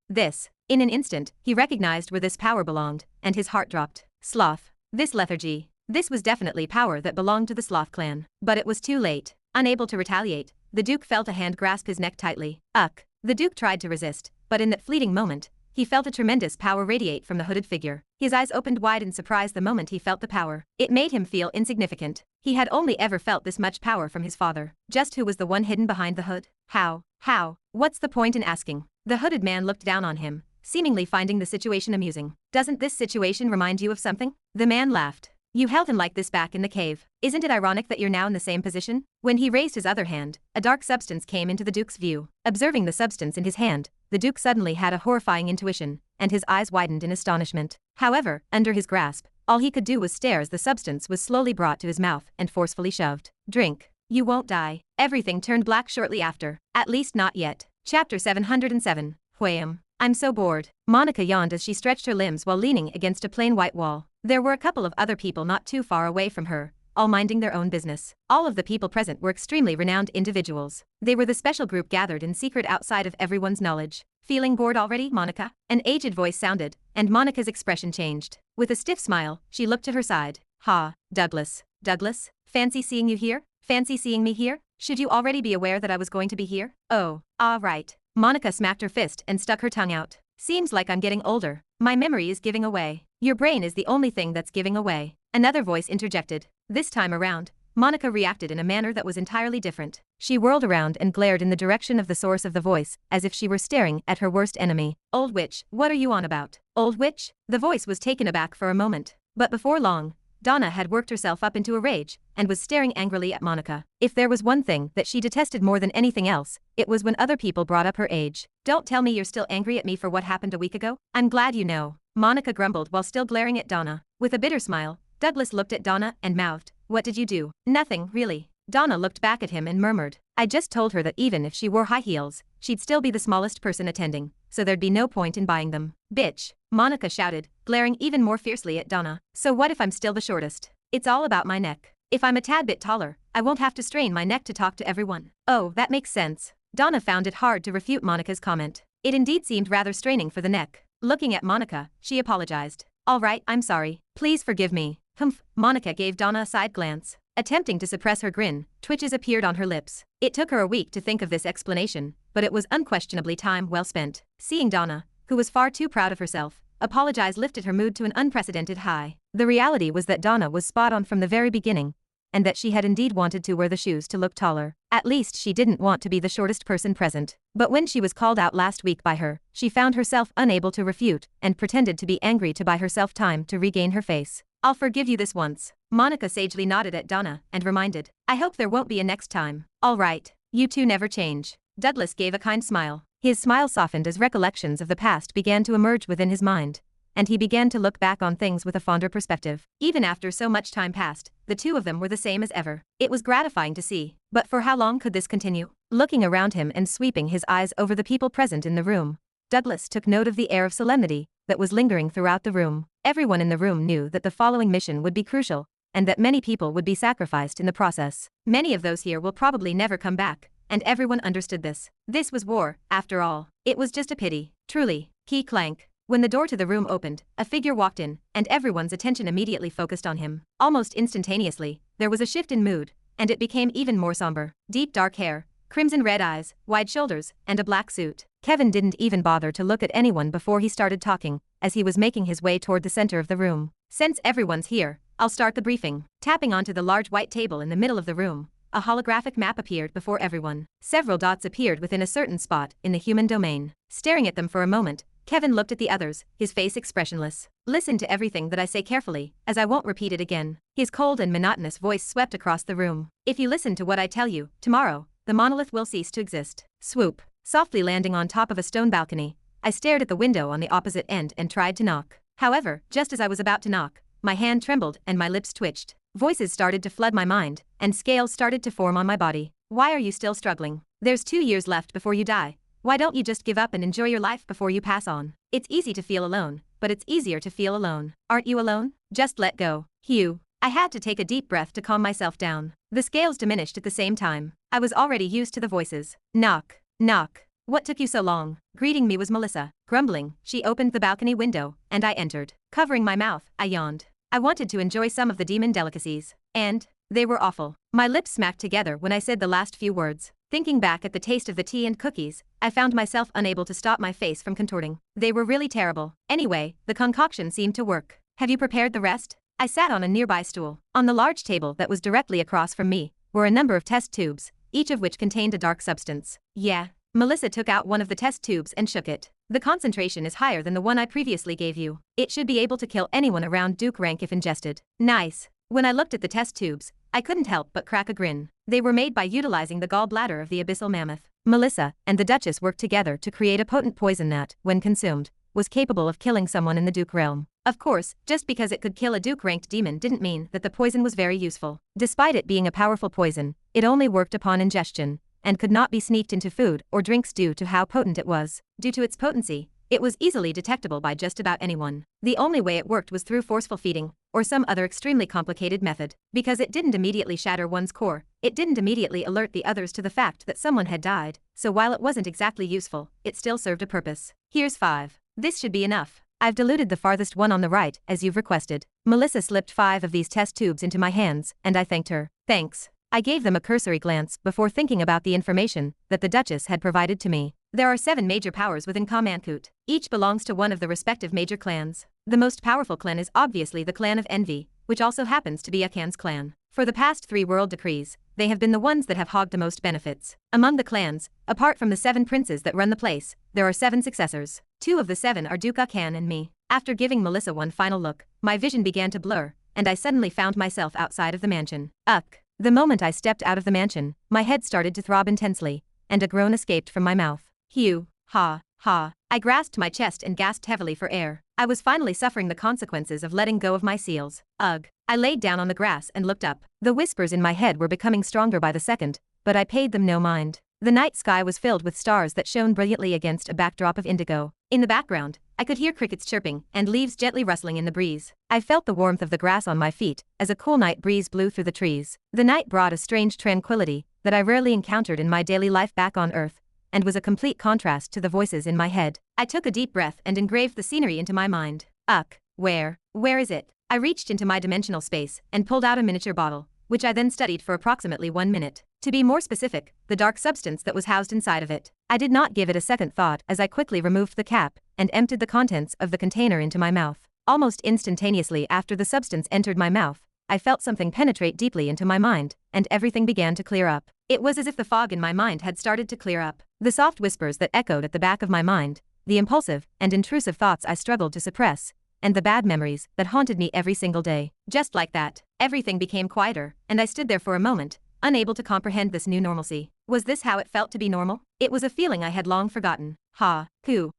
In an instant, he recognized where this power belonged, and his heart dropped. Sloth. This lethargy. This was definitely power that belonged to the Sloth clan. But it was too late. Unable to retaliate, the Duke felt a hand grasp his neck tightly. Ugh. The Duke tried to resist, but in that fleeting moment, he felt a tremendous power radiate from the hooded figure. His eyes opened wide in surprise the moment he felt the power. It made him feel insignificant. He had only ever felt this much power from his father. Just who was the one hidden behind the hood? How? What's the point in asking? The hooded man looked down on him, seemingly finding the situation amusing. Doesn't this situation remind you of something? The man laughed. You held him like this back in the cave. Isn't it ironic that you're now in the same position? When he raised his other hand, a dark substance came into the Duke's view. Observing the substance in his hand, the Duke suddenly had a horrifying intuition, and his eyes widened in astonishment. However, under his grasp, all he could do was stare as the substance was slowly brought to his mouth and forcefully shoved. Drink. You won't die. Everything turned black shortly after. At least not yet. Chapter 707. Wham. I'm so bored. Monica yawned as she stretched her limbs while leaning against a plain white wall. There were a couple of other people not too far away from her, all minding their own business. All of the people present were extremely renowned individuals. They were the special group gathered in secret outside of everyone's knowledge. Feeling bored already, Monica? An aged voice sounded, and Monica's expression changed. With a stiff smile, she looked to her side. Ha, Douglas. Douglas? Fancy seeing you here? Fancy seeing me here? Should you already be aware that I was going to be here? Oh, right. Monica smacked her fist and stuck her tongue out. Seems like I'm getting older. My memory is giving away. Your brain is the only thing that's giving away. Another voice interjected. This time around, Monica reacted in a manner that was entirely different. She whirled around and glared in the direction of the source of the voice, as if she were staring at her worst enemy. Old witch, what are you on about? Old witch? The voice was taken aback for a moment. But before long, Donna had worked herself up into a rage, and was staring angrily at Monica. If there was one thing that she detested more than anything else, it was when other people brought up her age. Don't tell me you're still angry at me for what happened a week ago? I'm glad you know, Monica grumbled while still glaring at Donna. With a bitter smile, Douglas looked at Donna and mouthed, what did you do? Nothing, really. Donna looked back at him and murmured, I just told her that even if she wore high heels, she'd still be the smallest person attending, so there'd be no point in buying them. Bitch, Monica shouted, glaring even more fiercely at Donna. So what if I'm still the shortest? It's all about my neck. If I'm a tad bit taller, I won't have to strain my neck to talk to everyone. Oh, that makes sense. Donna found it hard to refute Monica's comment. It indeed seemed rather straining for the neck. Looking at Monica, she apologized. All right, I'm sorry. Please forgive me. Humph. Monica gave Donna a side glance. Attempting to suppress her grin, twitches appeared on her lips. It took her a week to think of this explanation, but it was unquestionably time well spent. Seeing Donna, who was far too proud of herself, apologize lifted her mood to an unprecedented high. The reality was that Donna was spot on from the very beginning, and that she had indeed wanted to wear the shoes to look taller. At least she didn't want to be the shortest person present. But when she was called out last week by her, she found herself unable to refute, and pretended to be angry to buy herself time to regain her face. I'll forgive you this once. Monica sagely nodded at Donna and reminded, I hope there won't be a next time. All right, you two never change. Douglas gave a kind smile. His smile softened as recollections of the past began to emerge within his mind, and he began to look back on things with a fonder perspective. Even after so much time passed, the two of them were the same as ever. It was gratifying to see, but for how long could this continue? Looking around him and sweeping his eyes over the people present in the room, Douglas took note of the air of solemnity that was lingering throughout the room. Everyone in the room knew that the following mission would be crucial, and that many people would be sacrificed in the process. Many of those here will probably never come back, and everyone understood this. This was war, after all. It was just a pity. Truly. Key clank. When the door to the room opened, a figure walked in, and everyone's attention immediately focused on him. Almost instantaneously, there was a shift in mood, and it became even more somber. Deep dark hair, crimson red eyes, wide shoulders, and a black suit. Kevin didn't even bother to look at anyone before he started talking, as he was making his way toward the center of the room. Since everyone's here, I'll start the briefing. Tapping onto the large white table in the middle of the room, a holographic map appeared before everyone. Several dots appeared within a certain spot in the human domain. Staring at them for a moment, Kevin looked at the others, his face expressionless. Listen to everything that I say carefully, as I won't repeat it again. His cold and monotonous voice swept across the room. If you listen to what I tell you, tomorrow, the monolith will cease to exist. Swoop. Softly landing on top of a stone balcony, I stared at the window on the opposite end and tried to knock. However, just as I was about to knock, my hand trembled and my lips twitched. Voices started to flood my mind, and scales started to form on my body. Why are you still struggling? There's 2 years left before you die. Why don't you just give up and enjoy your life before you pass on? It's easy to feel alone, but it's easier to feel alone. Aren't you alone? Just let go. Hugh. I had to take a deep breath to calm myself down. The scales diminished at the same time. I was already used to the voices. Knock. Knock. What took you so long? Greeting me was Melissa. Grumbling, she opened the balcony window, and I entered. Covering my mouth, I yawned. I wanted to enjoy some of the demon delicacies. And they were awful. My lips smacked together when I said the last few words. Thinking back at the taste of the tea and cookies, I found myself unable to stop my face from contorting. They were really terrible. Anyway, the concoction seemed to work. Have you prepared the rest? I sat on a nearby stool. On the large table that was directly across from me were a number of test tubes, each of which contained a dark substance. Yeah. Melissa took out one of the test tubes and shook it. The concentration is higher than the one I previously gave you. It should be able to kill anyone around Duke rank if ingested. Nice. When I looked at the test tubes, I couldn't help but crack a grin. They were made by utilizing the gallbladder of the abyssal mammoth. Melissa and the Duchess worked together to create a potent poison that, when consumed, was capable of killing someone in the Duke realm. Of course, just because it could kill a Duke-ranked demon didn't mean that the poison was very useful. Despite it being a powerful poison, it only worked upon ingestion, and could not be sneaked into food or drinks due to how potent it was. Due to its potency, it was easily detectable by just about anyone. The only way it worked was through forceful feeding, or some other extremely complicated method. Because it didn't immediately shatter one's core, it didn't immediately alert the others to the fact that someone had died, so while it wasn't exactly useful, it still served a purpose. Here's 5. This should be enough. I've diluted the farthest one on the right, as you've requested. Melissa slipped 5 of these test tubes into my hands, and I thanked her. Thanks. I gave them a cursory glance before thinking about the information that the Duchess had provided to me. There are 7 major powers within Kamankut. Each belongs to one of the respective major clans. The most powerful clan is obviously the clan of Envy, which also happens to be Akan's clan. For the past 3 world decrees, they have been the ones that have hogged the most benefits. Among the clans, apart from the 7 princes that run the place, there are 7 successors. 2 of the 7 are Duke Khan and me. After giving Melissa one final look, my vision began to blur, and I suddenly found myself outside of the mansion. The moment I stepped out of the mansion, my head started to throb intensely, and a groan escaped from my mouth. Hugh, ha, ha. I grasped my chest and gasped heavily for air. I was finally suffering the consequences of letting go of my seals. Ugh. I laid down on the grass and looked up. The whispers in my head were becoming stronger by the second, but I paid them no mind. The night sky was filled with stars that shone brilliantly against a backdrop of indigo. In the background, I could hear crickets chirping and leaves gently rustling in the breeze. I felt the warmth of the grass on my feet as a cool night breeze blew through the trees. The night brought a strange tranquility that I rarely encountered in my daily life back on Earth, and was a complete contrast to the voices in my head. I took a deep breath and engraved the scenery into my mind. Where is it? I reached into my dimensional space and pulled out a miniature bottle, which I then studied for approximately 1 minute. To be more specific, the dark substance that was housed inside of it. I did not give it a second thought as I quickly removed the cap and emptied the contents of the container into my mouth. Almost instantaneously after the substance entered my mouth, I felt something penetrate deeply into my mind, and everything began to clear up. It was as if the fog in my mind had started to clear up. The soft whispers that echoed at the back of my mind, the impulsive and intrusive thoughts I struggled to suppress, and the bad memories that haunted me every single day. Just like that, everything became quieter, and I stood there for a moment, unable to comprehend this new normalcy. Was this how it felt to be normal? It was a feeling I had long forgotten.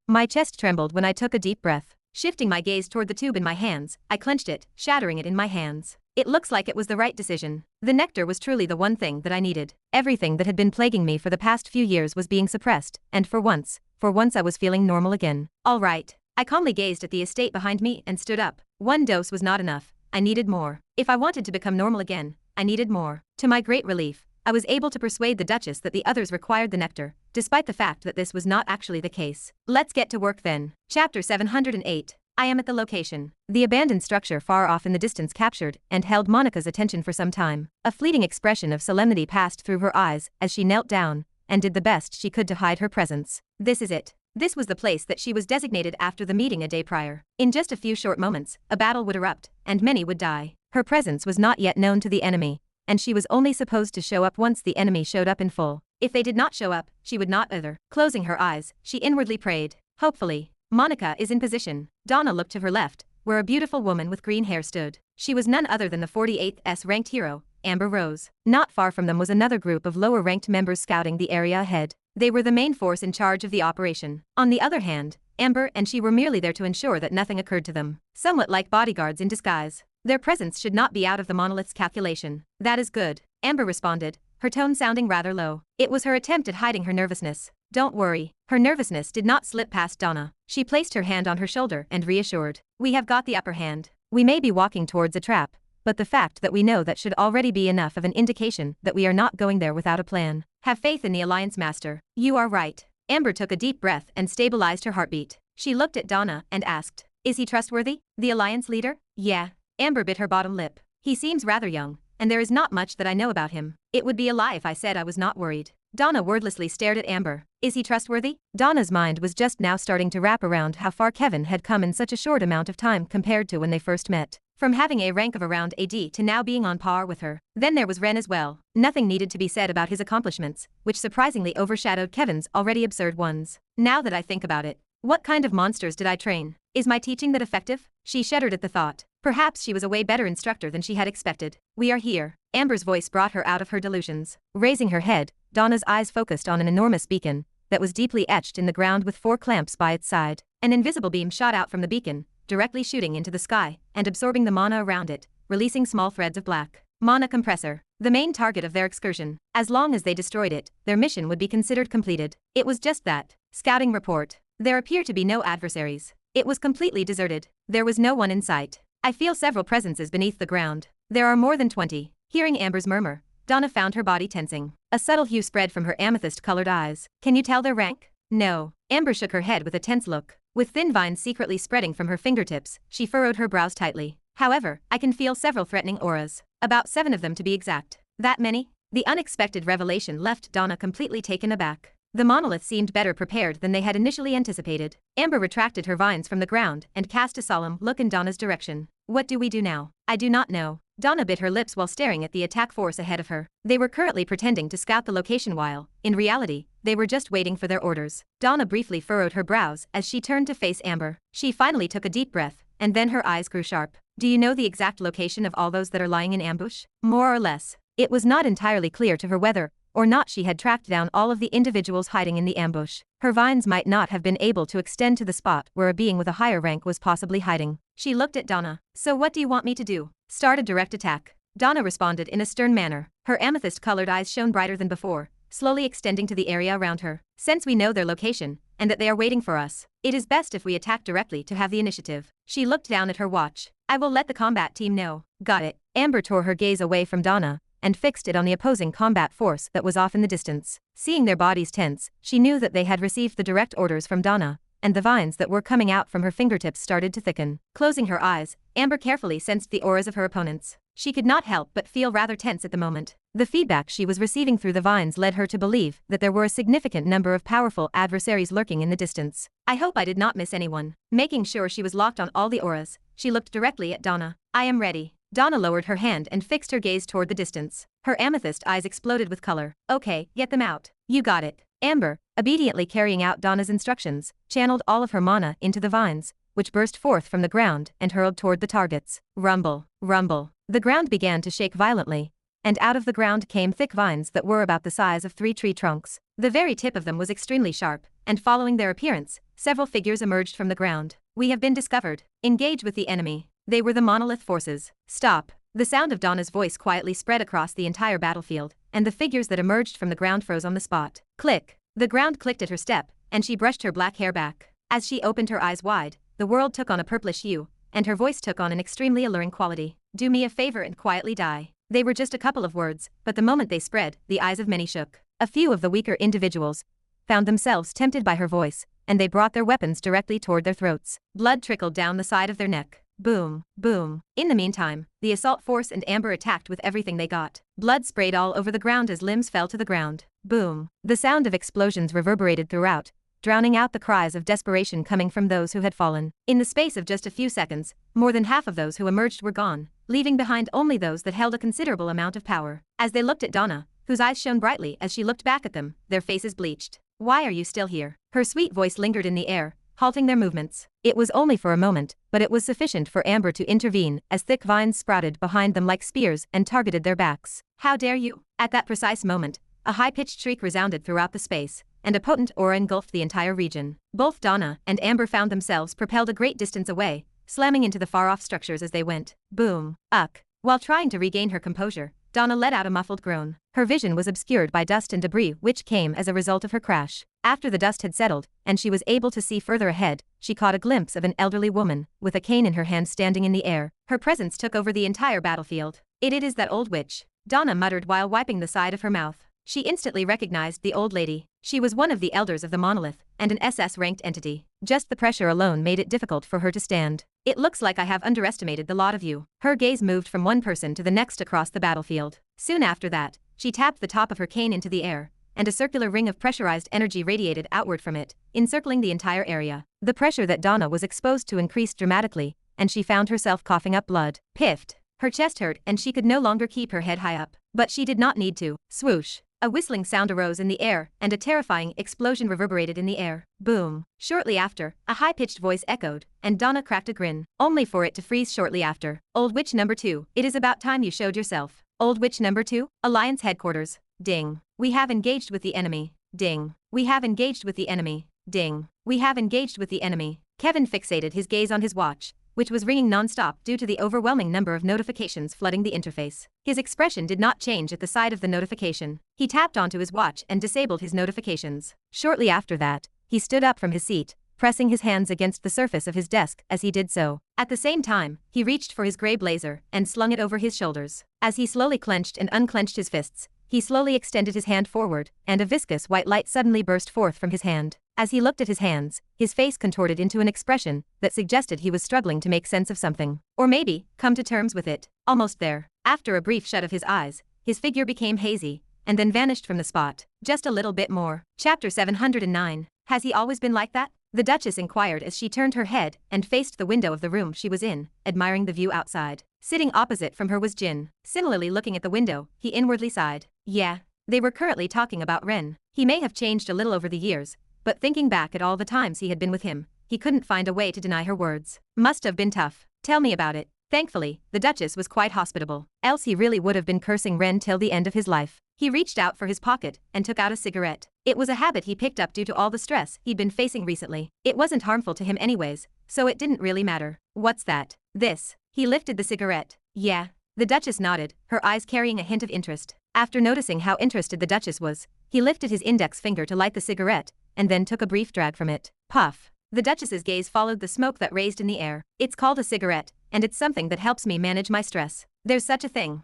My chest trembled when I took a deep breath. Shifting my gaze toward the tube in my hands, I clenched it, shattering it in my hands. It looks like it was the right decision. The nectar was truly the one thing that I needed. Everything that had been plaguing me for the past few years was being suppressed, and for once I was feeling normal again. All right. I calmly gazed at the estate behind me and stood up. 1 dose was not enough. I needed more. If I wanted to become normal again, I needed more. To my great relief, I was able to persuade the Duchess that the others required the nectar, despite the fact that this was not actually the case. Let's get to work then. Chapter 708. I am at the location. The abandoned structure far off in the distance captured and held Monica's attention for some time. A fleeting expression of solemnity passed through her eyes as she knelt down and did the best she could to hide her presence. This is it. This was the place that she was designated after the meeting a day prior. In just a few short moments, a battle would erupt, and many would die. Her presence was not yet known to the enemy, and she was only supposed to show up once the enemy showed up in full. If they did not show up, she would not either. Closing her eyes, she inwardly prayed. Hopefully, Monica is in position. Donna looked to her left, where a beautiful woman with green hair stood. She was none other than the 48th ranked hero, Amber Rose. Not far from them was another group of lower-ranked members scouting the area ahead. They were the main force in charge of the operation. On the other hand, Amber and she were merely there to ensure that nothing occurred to them. Somewhat like bodyguards in disguise. Their presence should not be out of the monolith's calculation. That is good, Amber responded, her tone sounding rather low. It was her attempt at hiding her nervousness. Don't worry. Her nervousness did not slip past Donna. She placed her hand on her shoulder and reassured. We have got the upper hand. We may be walking towards a trap, but the fact that we know that should already be enough of an indication that we are not going there without a plan. Have faith in the Alliance Master. You are right. Amber took a deep breath and stabilized her heartbeat. She looked at Donna and asked, is he trustworthy? The Alliance leader? Yeah. Amber bit her bottom lip. He seems rather young, and there is not much that I know about him. It would be a lie if I said I was not worried. Donna wordlessly stared at Amber. Is he trustworthy? Donna's mind was just now starting to wrap around how far Kevin had come in such a short amount of time compared to when they first met. From having a rank of around AD to now being on par with her. Then there was Ren as well. Nothing needed to be said about his accomplishments, which surprisingly overshadowed Kevin's already absurd ones. Now that I think about it, what kind of monsters did I train? Is my teaching that effective? She shuddered at the thought. Perhaps she was a way better instructor than she had expected. We are here. Amber's voice brought her out of her delusions. Raising her head, Donna's eyes focused on an enormous beacon that was deeply etched in the ground with 4 clamps by its side. An invisible beam shot out from the beacon, directly shooting into the sky and absorbing the mana around it, releasing small threads of black mana compressor, the main target of their excursion. As long as they destroyed it, their mission would be considered completed. It was just that. Scouting report. There appear to be no adversaries. It was completely deserted. There was no one in sight. I feel several presences beneath the ground. There are more than 20. Hearing Amber's murmur, Donna found her body tensing. A subtle hue spread from her amethyst-colored eyes. Can you tell their rank? No. Amber shook her head with a tense look. With thin vines secretly spreading from her fingertips, she furrowed her brows tightly. However, I can feel several threatening auras. About 7 of them to be exact. That many? The unexpected revelation left Donna completely taken aback. The monolith seemed better prepared than they had initially anticipated. Amber retracted her vines from the ground and cast a solemn look in Donna's direction. What do we do now? I do not know. Donna bit her lips while staring at the attack force ahead of her. They were currently pretending to scout the location while, in reality, they were just waiting for their orders. Donna briefly furrowed her brows as she turned to face Amber. She finally took a deep breath, and then her eyes grew sharp. Do you know the exact location of all those that are lying in ambush? More or less. It was not entirely clear to her whether or not she had tracked down all of the individuals hiding in the ambush. Her vines might not have been able to extend to the spot where a being with a higher rank was possibly hiding. She looked at Donna. So what do you want me to do? Start a direct attack. Donna responded in a stern manner. Her amethyst-colored eyes shone brighter than before, slowly extending to the area around her. Since we know their location, and that they are waiting for us, it is best if we attack directly to have the initiative. She looked down at her watch. I will let the combat team know. Got it. Amber tore her gaze away from Donna and fixed it on the opposing combat force that was off in the distance. Seeing their bodies tense, she knew that they had received the direct orders from Donna, and the vines that were coming out from her fingertips started to thicken. Closing her eyes, Amber carefully sensed the auras of her opponents. She could not help but feel rather tense at the moment. The feedback she was receiving through the vines led her to believe that there were a significant number of powerful adversaries lurking in the distance. I hope I did not miss anyone. Making sure she was locked on all the auras, she looked directly at Donna. I am ready. Donna lowered her hand and fixed her gaze toward the distance. Her amethyst eyes exploded with color. Okay, get them out. You got it. Amber, obediently carrying out Donna's instructions, channeled all of her mana into the vines, which burst forth from the ground and hurled toward the targets. Rumble, rumble. The ground began to shake violently, and out of the ground came thick vines that were about the size of 3 tree trunks. The very tip of them was extremely sharp, and following their appearance, several figures emerged from the ground. We have been discovered. Engage with the enemy. They were the monolith forces. Stop. The sound of Donna's voice quietly spread across the entire battlefield, and the figures that emerged from the ground froze on the spot. Click. The ground clicked at her step, and she brushed her black hair back. As she opened her eyes wide, the world took on a purplish hue, and her voice took on an extremely alluring quality. Do me a favor and quietly die. They were just a couple of words, but the moment they spread, the eyes of many shook. A few of the weaker individuals found themselves tempted by her voice, and they brought their weapons directly toward their throats. Blood trickled down the side of their neck. Boom, boom. In the meantime, the assault force and Amber attacked with everything they got. Blood sprayed all over the ground as limbs fell to the ground. Boom. The sound of explosions reverberated throughout, drowning out the cries of desperation coming from those who had fallen. In the space of just a few seconds, more than half of those who emerged were gone, leaving behind only those that held a considerable amount of power. As they looked at Donna, whose eyes shone brightly as she looked back at them, their faces bleached. Why are you still here? Her sweet voice lingered in the air, halting their movements. It was only for a moment, but it was sufficient for Amber to intervene as thick vines sprouted behind them like spears and targeted their backs. How dare you? At that precise moment, a high-pitched shriek resounded throughout the space, and a potent aura engulfed the entire region. Both Donna and Amber found themselves propelled a great distance away, slamming into the far-off structures as they went. Boom. Uck. While trying to regain her composure, Donna let out a muffled groan. Her vision was obscured by dust and debris which came as a result of her crash. After the dust had settled, and she was able to see further ahead, she caught a glimpse of an elderly woman, with a cane in her hand standing in the air. Her presence took over the entire battlefield. It is that old witch, Donna muttered while wiping the side of her mouth. She instantly recognized the old lady. She was one of the elders of the monolith, and an SS-ranked entity. Just the pressure alone made it difficult for her to stand. It looks like I have underestimated the lot of you. Her gaze moved from one person to the next across the battlefield. Soon after that, she tapped the top of her cane into the air, and a circular ring of pressurized energy radiated outward from it, encircling the entire area. The pressure that Donna was exposed to increased dramatically, and she found herself coughing up blood. Piffed. Her chest hurt and she could no longer keep her head high up. But she did not need to. Swoosh. A whistling sound arose in the air, and a terrifying explosion reverberated in the air. Boom. Shortly after, a high-pitched voice echoed, and Donna cracked a grin, only for it to freeze shortly after. Old Witch number 2, it is about time you showed yourself. Old Witch number 2, Alliance headquarters. Ding. We have engaged with the enemy. Ding. We have engaged with the enemy. Ding. We have engaged with the enemy. Kevin fixated his gaze on his watch, which was ringing non-stop due to the overwhelming number of notifications flooding the interface. His expression did not change at the sight of the notification. He tapped onto his watch and disabled his notifications. Shortly after that, he stood up from his seat, pressing his hands against the surface of his desk as he did so. At the same time, he reached for his gray blazer and slung it over his shoulders. As he slowly clenched and unclenched his fists, he slowly extended his hand forward, and a viscous white light suddenly burst forth from his hand. As he looked at his hands, his face contorted into an expression that suggested he was struggling to make sense of something. Or maybe, come to terms with it. Almost there. After a brief shut of his eyes, his figure became hazy, and then vanished from the spot. Just a little bit more. Chapter 709. Has he always been like that? the Duchess inquired as she turned her head and faced the window of the room she was in, admiring the view outside. Sitting opposite from her was Jin. Similarly looking at the window, he inwardly sighed. Yeah. They were currently talking about Ren. He may have changed a little over the years, but thinking back at all the times he had been with him, he couldn't find a way to deny her words. Must have been tough. Tell me about it. Thankfully, the Duchess was quite hospitable, else he really would have been cursing Ren till the end of his life. He reached out for his pocket and took out a cigarette. It was a habit he picked up due to all the stress he'd been facing recently. It wasn't harmful to him anyways, so it didn't really matter. What's that? This. He lifted the cigarette. Yeah. The Duchess nodded, her eyes carrying a hint of interest. After noticing how interested the Duchess was, he lifted his index finger to light the cigarette, and then took a brief drag from it. Puff. The Duchess's gaze followed the smoke that raised in the air. It's called a cigarette, and it's something that helps me manage my stress. There's such a thing.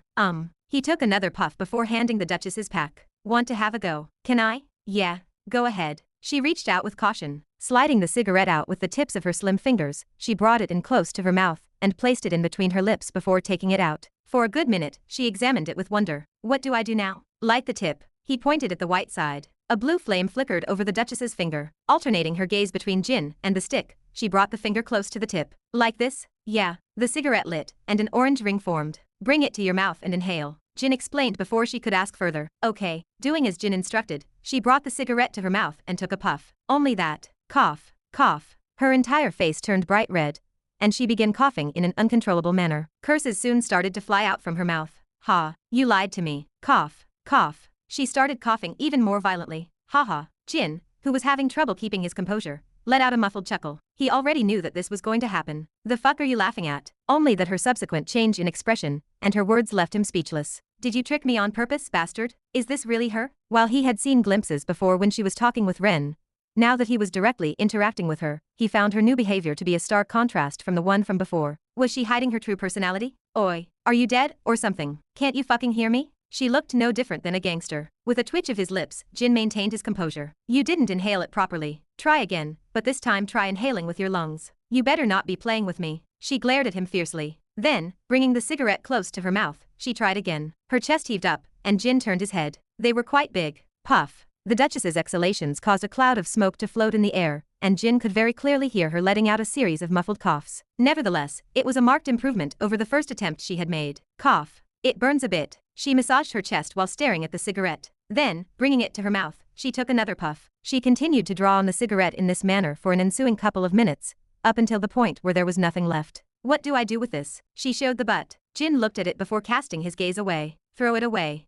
He took another puff before handing the Duchess his pack. Want to have a go? Can I? Yeah. Go ahead. She reached out with caution. Sliding the cigarette out with the tips of her slim fingers, she brought it in close to her mouth and placed it in between her lips before taking it out. For a good minute, she examined it with wonder. What do I do now? Light the tip. He pointed at the white side. A blue flame flickered over the Duchess's finger. Alternating her gaze between Jin and the stick, she brought the finger close to the tip. Like this? Yeah. The cigarette lit, and an orange ring formed. Bring it to your mouth and inhale. Jin explained before she could ask further. Okay. Doing as Jin instructed, she brought the cigarette to her mouth and took a puff. Only that. Cough. Cough. Her entire face turned bright red, and she began coughing in an uncontrollable manner. Curses soon started to fly out from her mouth. Ha. You lied to me. Cough. Cough. She started coughing even more violently. Ha ha. Jin, who was having trouble keeping his composure, let out a muffled chuckle. He already knew that this was going to happen. The fuck are you laughing at? Only that her subsequent change in expression and her words left him speechless. Did you trick me on purpose, bastard? Is this really her? While he had seen glimpses before when she was talking with Ren, now that he was directly interacting with her, he found her new behavior to be a stark contrast from the one from before. Was she hiding her true personality? Oi, are you dead or something? Can't you fucking hear me? She looked no different than a gangster. With a twitch of his lips, Jin maintained his composure. You didn't inhale it properly. Try again, but this time try inhaling with your lungs. You better not be playing with me. She glared at him fiercely. Then, bringing the cigarette close to her mouth, she tried again. Her chest heaved up, and Jin turned his head. They were quite big. Puff. The Duchess's exhalations caused a cloud of smoke to float in the air, and Jin could very clearly hear her letting out a series of muffled coughs. Nevertheless, it was a marked improvement over the first attempt she had made. Cough. It burns a bit. She massaged her chest while staring at the cigarette. Then, bringing it to her mouth, she took another puff. She continued to draw on the cigarette in this manner for an ensuing couple of minutes, up until the point where there was nothing left. What do I do with this? She showed the butt. Jin looked at it before casting his gaze away. Throw it away.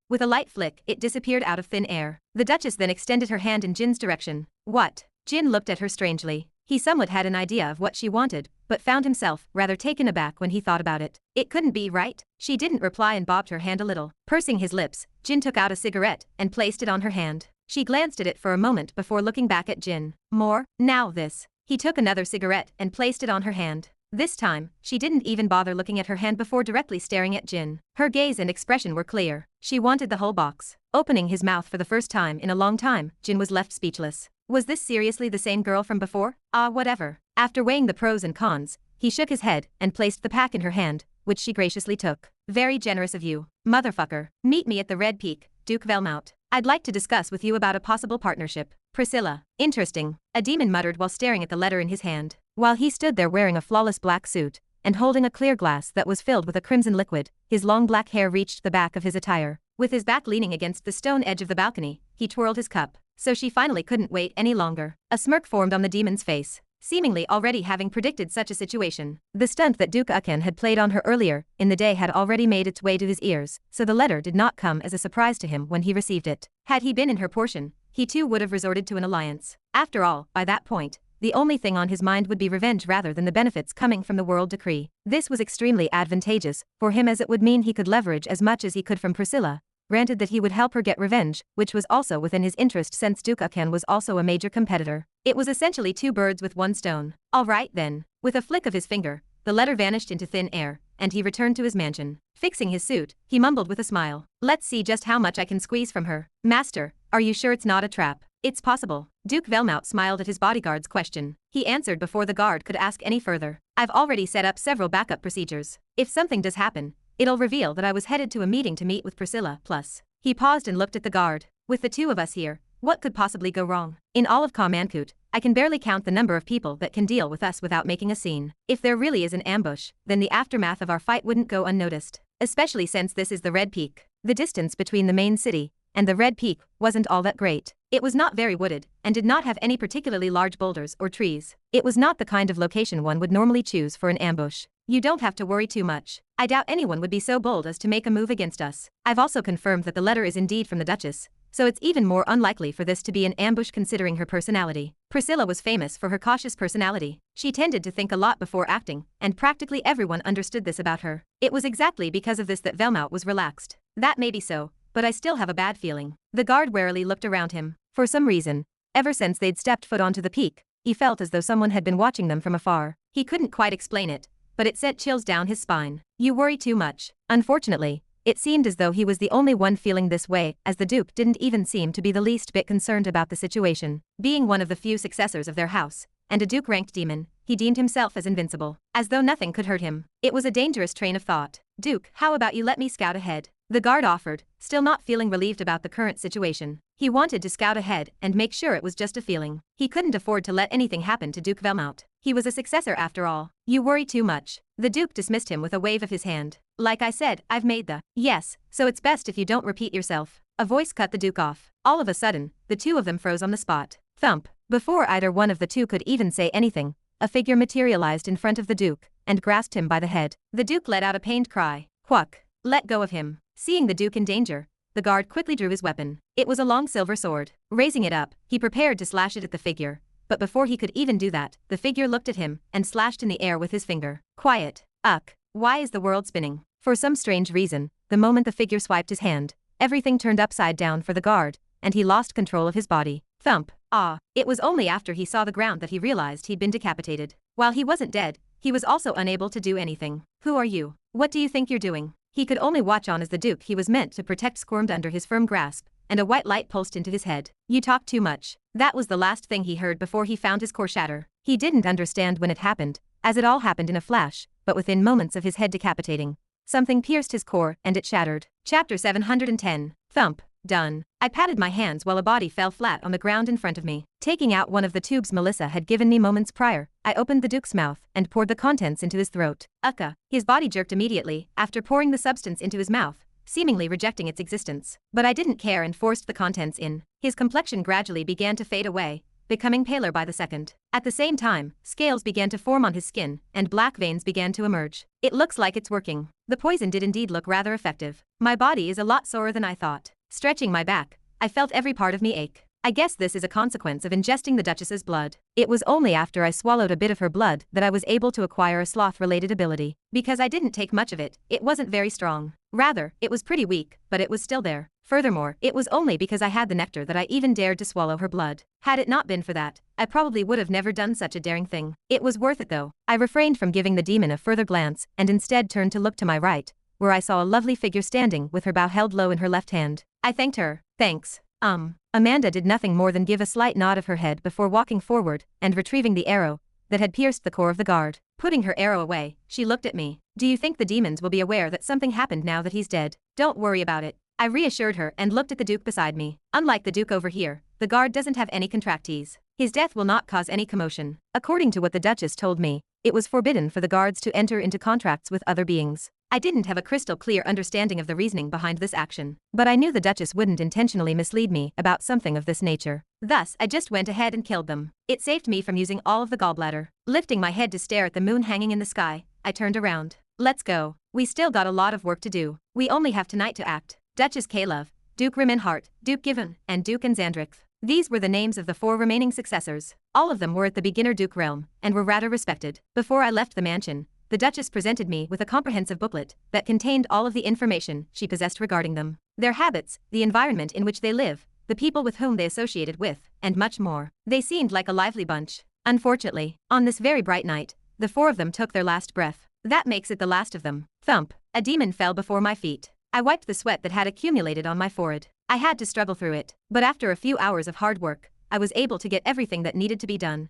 With a light flick, it disappeared out of thin air. The Duchess then extended her hand in Jin's direction. What? Jin looked at her strangely. He somewhat had an idea of what she wanted, but found himself rather taken aback when he thought about it. It couldn't be right. She didn't reply and bobbed her hand a little. Pursing his lips, Jin took out a cigarette and placed it on her hand. She glanced at it for a moment before looking back at Jin. More? Now this. He took another cigarette and placed it on her hand. This time, she didn't even bother looking at her hand before directly staring at Jin. Her gaze and expression were clear. She wanted the whole box. Opening his mouth for the first time in a long time, Jin was left speechless. Was this seriously the same girl from before? Whatever. After weighing the pros and cons, he shook his head and placed the pack in her hand, which she graciously took. Very generous of you. Motherfucker. Meet me at the Red Peak, Duke Velmount. I'd like to discuss with you about a possible partnership. Priscilla. Interesting. A demon muttered while staring at the letter in his hand. While he stood there wearing a flawless black suit and holding a clear glass that was filled with a crimson liquid, his long black hair reached the back of his attire. With his back leaning against the stone edge of the balcony, he twirled his cup. So she finally couldn't wait any longer. A smirk formed on the demon's face, seemingly already having predicted such a situation. The stunt that Duke Uken had played on her earlier in the day had already made its way to his ears, so the letter did not come as a surprise to him when he received it. Had he been in her portion, he too would have resorted to an alliance. After all, by that point, the only thing on his mind would be revenge rather than the benefits coming from the world decree. This was extremely advantageous for him as it would mean he could leverage as much as he could from Priscilla. Granted that he would help her get revenge, which was also within his interest since Duke Uken was also a major competitor. It was essentially two birds with one stone. Alright then. With a flick of his finger, the letter vanished into thin air, and he returned to his mansion. Fixing his suit, he mumbled with a smile. Let's see just how much I can squeeze from her. Master, are you sure it's not a trap? It's possible. Duke Velmount smiled at his bodyguard's question. He answered before the guard could ask any further. I've already set up several backup procedures. If something does happen, it'll reveal that I was headed to a meeting to meet with Priscilla, plus. He paused and looked at the guard. With the two of us here, what could possibly go wrong? In all of Ka Mankut, I can barely count the number of people that can deal with us without making a scene. If there really is an ambush, then the aftermath of our fight wouldn't go unnoticed. Especially since this is the Red Peak. The distance between the main city and the Red Peak wasn't all that great. It was not very wooded, and did not have any particularly large boulders or trees. It was not the kind of location one would normally choose for an ambush. You don't have to worry too much. I doubt anyone would be so bold as to make a move against us. I've also confirmed that the letter is indeed from the Duchess, so it's even more unlikely for this to be an ambush considering her personality. Priscilla was famous for her cautious personality. She tended to think a lot before acting, and practically everyone understood this about her. It was exactly because of this that Velmont was relaxed. That may be so, but I still have a bad feeling. The guard warily looked around him. For some reason, ever since they'd stepped foot onto the peak, he felt as though someone had been watching them from afar. He couldn't quite explain it, but it sent chills down his spine. You worry too much. Unfortunately, it seemed as though he was the only one feeling this way, as the Duke didn't even seem to be the least bit concerned about the situation. Being one of the few successors of their house, and a Duke-ranked demon, he deemed himself as invincible, as though nothing could hurt him. It was a dangerous train of thought. Duke, how about you let me scout ahead? The guard offered, still not feeling relieved about the current situation. He wanted to scout ahead and make sure it was just a feeling. He couldn't afford to let anything happen to Duke Velmont. He was a successor after all. You worry too much. The Duke dismissed him with a wave of his hand. Like I said, I've made the yes, so it's best if you don't repeat yourself. A voice cut the Duke off. All of a sudden, the two of them froze on the spot. Thump. Before either one of the two could even say anything, a figure materialized in front of the Duke and grasped him by the head. The Duke let out a pained cry. Quack. Let go of him. Seeing the Duke in danger, the guard quickly drew his weapon. It was a long silver sword. Raising it up, he prepared to slash it at the figure. But before he could even do that, the figure looked at him and slashed in the air with his finger. Quiet. Uck. Why is the world spinning? For some strange reason, the moment the figure swiped his hand, everything turned upside down for the guard, and he lost control of his body. Thump. Ah. It was only after he saw the ground that he realized he'd been decapitated. While he wasn't dead, he was also unable to do anything. Who are you? What do you think you're doing? He could only watch on as the Duke he was meant to protect squirmed under his firm grasp, and a white light pulsed into his head. You talk too much. That was the last thing he heard before he found his core shatter. He didn't understand when it happened, as it all happened in a flash, but within moments of his head decapitating. Something pierced his core and it shattered. Chapter 710. Thump. Done. I patted my hands while a body fell flat on the ground in front of me. Taking out one of the tubes Melissa had given me moments prior, I opened the Duke's mouth and poured the contents into his throat. Ucka. His body jerked immediately after pouring the substance into his mouth, seemingly rejecting its existence. But I didn't care and forced the contents in. His complexion gradually began to fade away, becoming paler by the second. At the same time, scales began to form on his skin, and black veins began to emerge. It looks like it's working. The poison did indeed look rather effective. My body is a lot sorer than I thought. Stretching my back, I felt every part of me ache. I guess this is a consequence of ingesting the Duchess's blood. It was only after I swallowed a bit of her blood that I was able to acquire a sloth-related ability. Because I didn't take much of it, it wasn't very strong. Rather, it was pretty weak, but it was still there. Furthermore, it was only because I had the nectar that I even dared to swallow her blood. Had it not been for that, I probably would have never done such a daring thing. It was worth it though. I refrained from giving the demon a further glance and instead turned to look to my right, where I saw a lovely figure standing with her bow held low in her left hand. I thanked her. Thanks. Amanda did nothing more than give a slight nod of her head before walking forward and retrieving the arrow that had pierced the core of the guard. Putting her arrow away, she looked at me. Do you think the demons will be aware that something happened now that he's dead? Don't worry about it. I reassured her and looked at the Duke beside me. Unlike the Duke over here, the guard doesn't have any contractees. His death will not cause any commotion. According to what the Duchess told me, it was forbidden for the guards to enter into contracts with other beings. I didn't have a crystal clear understanding of the reasoning behind this action, but I knew the Duchess wouldn't intentionally mislead me about something of this nature. Thus, I just went ahead and killed them. It saved me from using all of the gallbladder. Lifting my head to stare at the moon hanging in the sky, I turned around. Let's go. We still got a lot of work to do. We only have tonight to act. Duchess Kalov, Duke Riminhart, Duke Given, and Duke Anzandrix. These were the names of the 4 remaining successors. All of them were at the beginner Duke realm, and were rather respected. Before I left the mansion, the Duchess presented me with a comprehensive booklet that contained all of the information she possessed regarding them. Their habits, the environment in which they live, the people with whom they associated with, and much more. They seemed like a lively bunch. Unfortunately, on this very bright night, the 4 of them took their last breath. That makes it the last of them. Thump. A demon fell before my feet. I wiped the sweat that had accumulated on my forehead. I had to struggle through it, but after a few hours of hard work, I was able to get everything that needed to be done.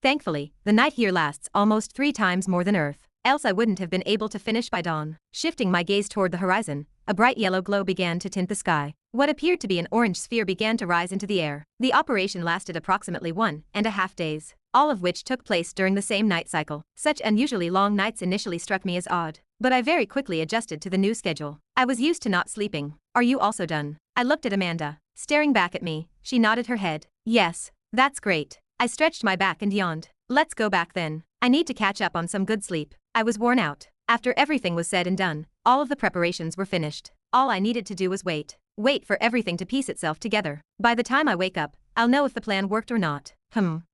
Thankfully, the night here lasts almost 3 times more than Earth, else I wouldn't have been able to finish by dawn. Shifting my gaze toward the horizon, a bright yellow glow began to tint the sky. What appeared to be an orange sphere began to rise into the air. The operation lasted approximately 1.5 days, all of which took place during the same night cycle. Such unusually long nights initially struck me as odd, but I very quickly adjusted to the new schedule. I was used to not sleeping. Are you also done? I looked at Amanda, staring back at me. She nodded her head. Yes, that's great. I stretched my back and yawned. Let's go back then. I need to catch up on some good sleep. I was worn out. After everything was said and done, all of the preparations were finished. All I needed to do was wait. Wait for everything to piece itself together. By the time I wake up, I'll know if the plan worked or not.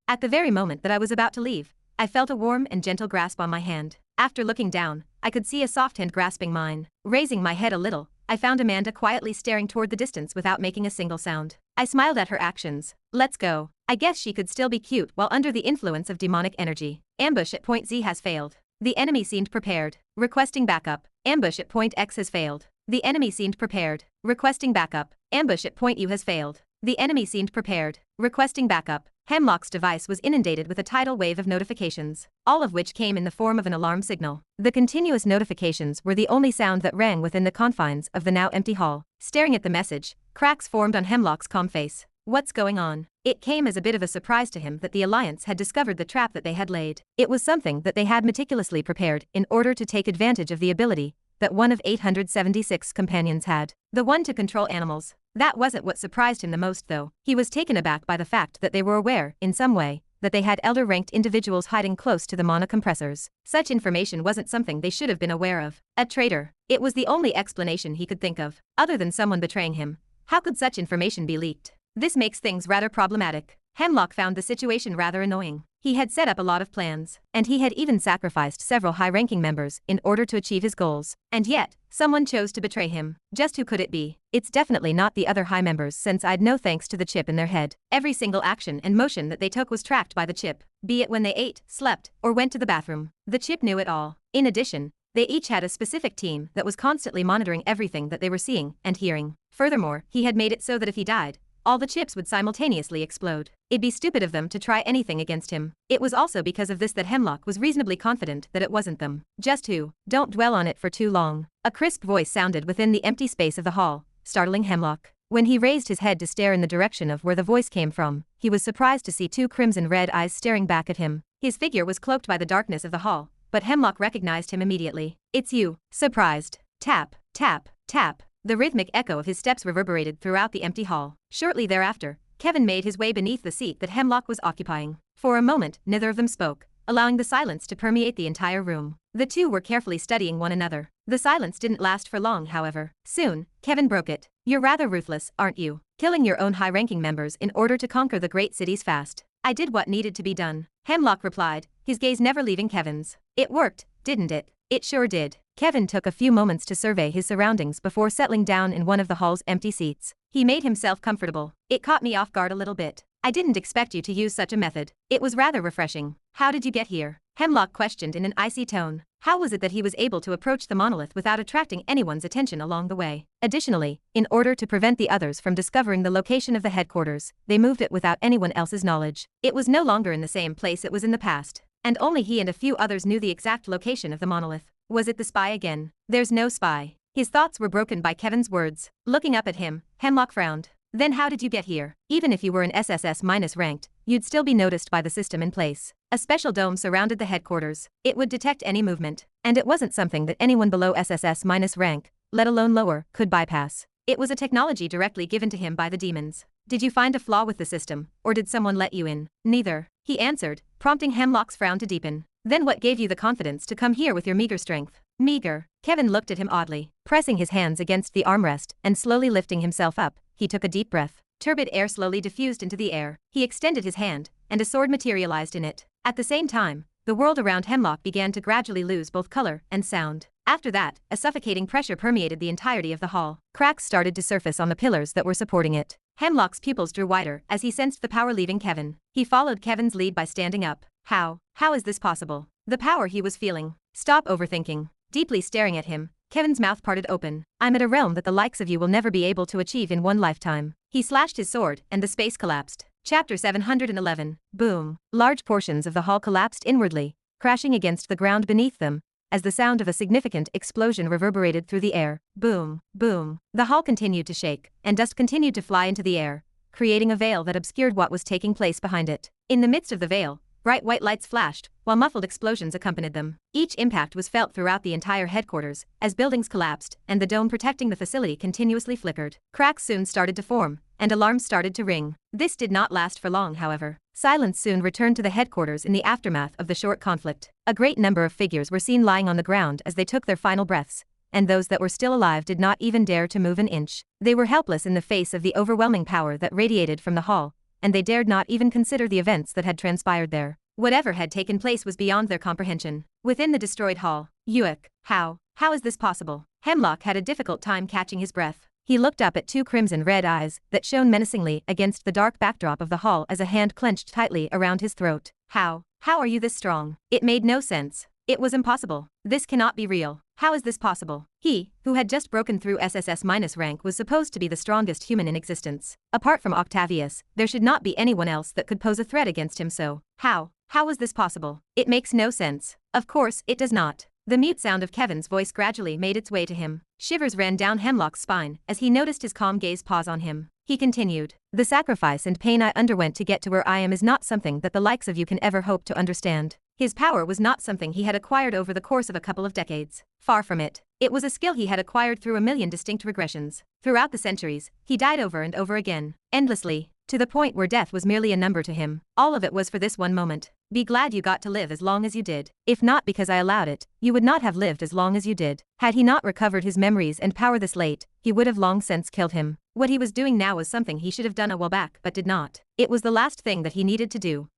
At the very moment that I was about to leave, I felt a warm and gentle grasp on my hand. After looking down, I could see a soft hand grasping mine. Raising my head a little, I found Amanda quietly staring toward the distance without making a single sound. I smiled at her actions. Let's go. I guess she could still be cute while under the influence of demonic energy. Ambush at point Z has failed. The enemy seemed prepared. Requesting backup. Ambush at point X has failed. The enemy seemed prepared. Requesting backup. Ambush at point U has failed. The enemy seemed prepared. Requesting backup. Hemlock's device was inundated with a tidal wave of notifications, all of which came in the form of an alarm signal. The continuous notifications were the only sound that rang within the confines of the now empty hall. Staring at the message, cracks formed on Hemlock's calm face. What's going on? It came as a bit of a surprise to him that the Alliance had discovered the trap that they had laid. It was something that they had meticulously prepared in order to take advantage of the ability that one of 876 companions had, the one to control animals. That wasn't what surprised him the most though. He was taken aback by the fact that they were aware, in some way, that they had elder-ranked individuals hiding close to the mana compressors. Such information wasn't something they should have been aware of. A traitor. It was the only explanation he could think of. Other than someone betraying him. How could such information be leaked? This makes things rather problematic. Hemlock found the situation rather annoying. He had set up a lot of plans, and he had even sacrificed several high-ranking members in order to achieve his goals. And yet, someone chose to betray him. Just who could it be? It's definitely not the other high members since I'd no thanks to the chip in their head. Every single action and motion that they took was tracked by the chip, be it when they ate, slept, or went to the bathroom. The chip knew it all. In addition, they each had a specific team that was constantly monitoring everything that they were seeing and hearing. Furthermore, he had made it so that if he died, all the chips would simultaneously explode. It'd be stupid of them to try anything against him. It was also because of this that Hemlock was reasonably confident that it wasn't them. Just who? Don't dwell on it for too long. A crisp voice sounded within the empty space of the hall, startling Hemlock. When he raised his head to stare in the direction of where the voice came from, he was surprised to see two crimson-red eyes staring back at him. His figure was cloaked by the darkness of the hall, but Hemlock recognized him immediately. It's you. Surprised. Tap, tap, tap. The rhythmic echo of his steps reverberated throughout the empty hall. Shortly thereafter, Kevin made his way beneath the seat that Hemlock was occupying. For a moment, neither of them spoke, allowing the silence to permeate the entire room. The two were carefully studying one another. The silence didn't last for long, however. Soon, Kevin broke it. You're rather ruthless, aren't you? Killing your own high-ranking members in order to conquer the great cities fast. I did what needed to be done, Hemlock replied, his gaze never leaving Kevin's. It worked, didn't it? It sure did. Kevin took a few moments to survey his surroundings before settling down in one of the hall's empty seats. He made himself comfortable. It caught me off guard a little bit. I didn't expect you to use such a method. It was rather refreshing. How did you get here? Hemlock questioned in an icy tone. How was it that he was able to approach the monolith without attracting anyone's attention along the way? Additionally, in order to prevent the others from discovering the location of the headquarters, they moved it without anyone else's knowledge. It was no longer in the same place it was in the past, and only he and a few others knew the exact location of the monolith. Was it the spy again? There's no spy. His thoughts were broken by Kevin's words. Looking up at him, Hemlock frowned. Then how did you get here? Even if you were an SSS- ranked, you'd still be noticed by the system in place. A special dome surrounded the headquarters. It would detect any movement, and it wasn't something that anyone below SSS- rank, let alone lower, could bypass. It was a technology directly given to him by the demons. Did you find a flaw with the system, or did someone let you in? Neither, he answered, prompting Hemlock's frown to deepen. Then what gave you the confidence to come here with your meager strength? Meager. Kevin looked at him oddly, pressing his hands against the armrest and slowly lifting himself up. He took a deep breath. Turbid air slowly diffused into the air. He extended his hand, and a sword materialized in it. At the same time, the world around Hemlock began to gradually lose both color and sound. After that, a suffocating pressure permeated the entirety of the hall. Cracks started to surface on the pillars that were supporting it. Hemlock's pupils drew wider as he sensed the power leaving Kevin. He followed Kevin's lead by standing up. How is this possible? The power he was feeling. Stop overthinking. Deeply staring at him, Kevin's mouth parted open. I'm at a realm that the likes of you will never be able to achieve in one lifetime. He slashed his sword, and the space collapsed. Chapter 711. Boom. Large portions of the hall collapsed inwardly, crashing against the ground beneath them, as the sound of a significant explosion reverberated through the air. Boom, boom. The hall continued to shake, and dust continued to fly into the air, creating a veil that obscured what was taking place behind it. In the midst of the veil, bright white lights flashed, while muffled explosions accompanied them. Each impact was felt throughout the entire headquarters, as buildings collapsed, and the dome protecting the facility continuously flickered. Cracks soon started to form, and alarms started to ring. This did not last for long, however. Silence soon returned to the headquarters in the aftermath of the short conflict. A great number of figures were seen lying on the ground as they took their final breaths, and those that were still alive did not even dare to move an inch. They were helpless in the face of the overwhelming power that radiated from the hall, and they dared not even consider the events that had transpired there. Whatever had taken place was beyond their comprehension. Within the destroyed hall, Yuik, how is this possible? Hemlock had a difficult time catching his breath. He looked up at two crimson-red eyes that shone menacingly against the dark backdrop of the hall as a hand clenched tightly around his throat. How are you this strong? It made no sense. It was impossible. This cannot be real. How is this possible? He, who had just broken through SSS- rank, was supposed to be the strongest human in existence. Apart from Octavius, there should not be anyone else that could pose a threat against him, so how was this possible? It makes no sense. Of course, it does not. The mute sound of Kevin's voice gradually made its way to him. Shivers ran down Hemlock's spine as he noticed his calm gaze pause on him. He continued, "The sacrifice and pain I underwent to get to where I am is not something that the likes of you can ever hope to understand." His power was not something he had acquired over the course of a couple of decades. Far from it. It was a skill he had acquired through a million distinct regressions. Throughout the centuries, he died over and over again, endlessly, to the point where death was merely a number to him. All of it was for this one moment. Be glad you got to live as long as you did. If not because I allowed it, you would not have lived as long as you did. Had he not recovered his memories and power this late, he would have long since killed him. What he was doing now was something he should have done a while back but did not. It was the last thing that he needed to do.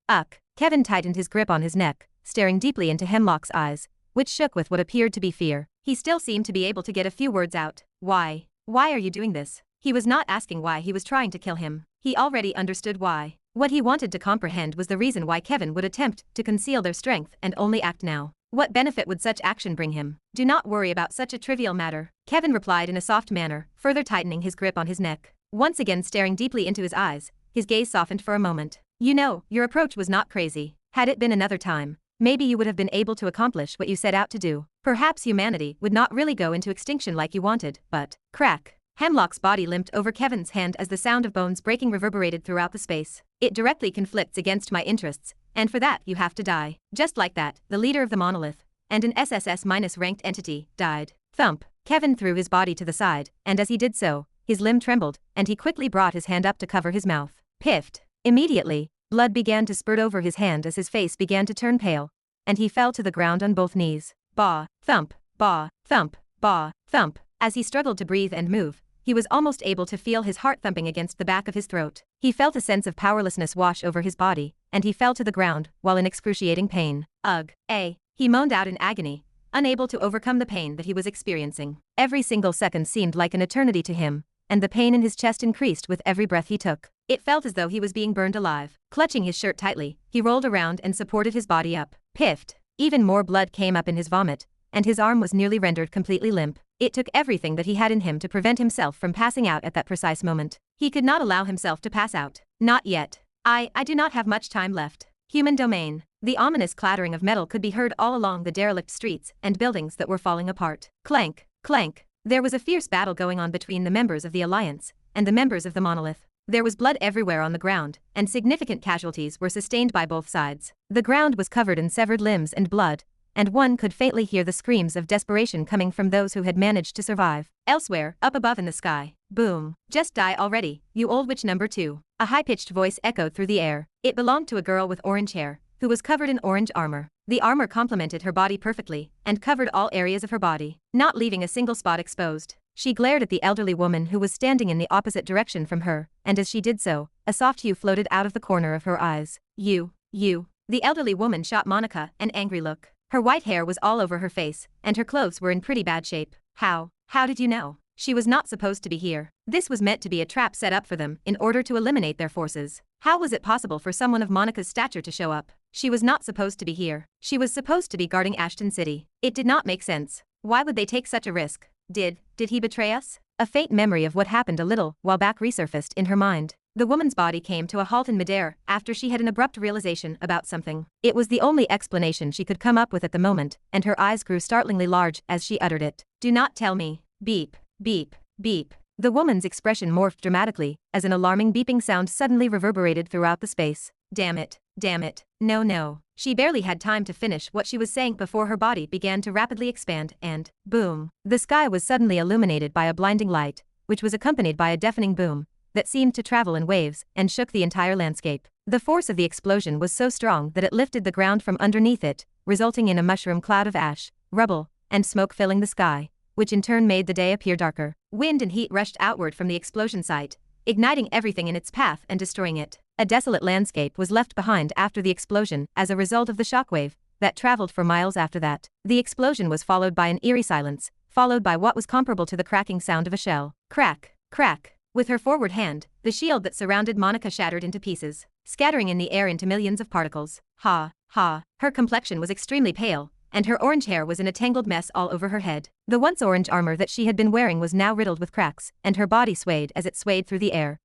Kevin tightened his grip on his neck, staring deeply into Hemlock's eyes, which shook with what appeared to be fear. He still seemed to be able to get a few words out. Why are you doing this? He was not asking why he was trying to kill him. He already understood why. What he wanted to comprehend was the reason why Kevin would attempt to conceal their strength and only act now. What benefit would such action bring him? Do not worry about such a trivial matter, Kevin replied in a soft manner, further tightening his grip on his neck. Once again staring deeply into his eyes, his gaze softened for a moment. You know, your approach was not crazy. Had it been another time, maybe you would have been able to accomplish what you set out to do. Perhaps humanity would not really go into extinction like you wanted, but crack. Hemlock's body limped over Kevin's hand as the sound of bones breaking reverberated throughout the space. It directly conflicts against my interests, and for that you have to die. Just like that, the leader of the monolith, and an SSS- ranked entity, died. Thump. Kevin threw his body to the side, and as he did so, his limb trembled, and he quickly brought his hand up to cover his mouth. Piffed. Immediately, blood began to spurt over his hand as his face began to turn pale, and he fell to the ground on both knees. Bah, thump, bah, thump, bah, thump. As he struggled to breathe and move, he was almost able to feel his heart thumping against the back of his throat. He felt a sense of powerlessness wash over his body, and he fell to the ground while in excruciating pain. Ugh. He moaned out in agony, unable to overcome the pain that he was experiencing. Every single second seemed like an eternity to him, and the pain in his chest increased with every breath he took. It felt as though he was being burned alive. Clutching his shirt tightly, he rolled around and supported his body up. Piffed. Even more blood came up in his vomit, and his arm was nearly rendered completely limp. It took everything that he had in him to prevent himself from passing out at that precise moment. He could not allow himself to pass out. Not yet. I do not have much time left. Human domain. The ominous clattering of metal could be heard all along the derelict streets and buildings that were falling apart. Clank, clank. There was a fierce battle going on between the members of the Alliance and the members of the Monolith. There was blood everywhere on the ground, and significant casualties were sustained by both sides. The ground was covered in severed limbs and blood, and one could faintly hear the screams of desperation coming from those who had managed to survive. Elsewhere, up above in the sky, boom. Just die already, you old witch number 2. A high-pitched voice echoed through the air. It belonged to a girl with orange hair, who was covered in orange armor. The armor complemented her body perfectly, and covered all areas of her body, not leaving a single spot exposed. She glared at the elderly woman who was standing in the opposite direction from her, and as she did so, a soft hue floated out of the corner of her eyes. You. The elderly woman shot Monica an angry look. Her white hair was all over her face, and her clothes were in pretty bad shape. How did you know? She was not supposed to be here. This was meant to be a trap set up for them in order to eliminate their forces. How was it possible for someone of Monica's stature to show up? She was not supposed to be here. She was supposed to be guarding Ashton City. It did not make sense. Why would they take such a risk? Did he betray us? A faint memory of what happened a little while back resurfaced in her mind. The woman's body came to a halt in midair after she had an abrupt realization about something. It was the only explanation she could come up with at the moment, and her eyes grew startlingly large as she uttered it. Do not tell me. Beep, beep, beep. The woman's expression morphed dramatically as an alarming beeping sound suddenly reverberated throughout the space. Damn it, damn it, no no. She barely had time to finish what she was saying before her body began to rapidly expand and, boom. The sky was suddenly illuminated by a blinding light, which was accompanied by a deafening boom that seemed to travel in waves and shook the entire landscape. The force of the explosion was so strong that it lifted the ground from underneath it, resulting in a mushroom cloud of ash, rubble, and smoke filling the sky, which in turn made the day appear darker. Wind and heat rushed outward from the explosion site, igniting everything in its path and destroying it. A desolate landscape was left behind after the explosion as a result of the shockwave that traveled for miles after that. The explosion was followed by an eerie silence, followed by what was comparable to the cracking sound of a shell. Crack, crack. With her forward hand, the shield that surrounded Monica shattered into pieces, scattering in the air into millions of particles. Ha, ha. Her complexion was extremely pale, and her orange hair was in a tangled mess all over her head. The once orange armor that she had been wearing was now riddled with cracks, and her body swayed as it swayed through the air.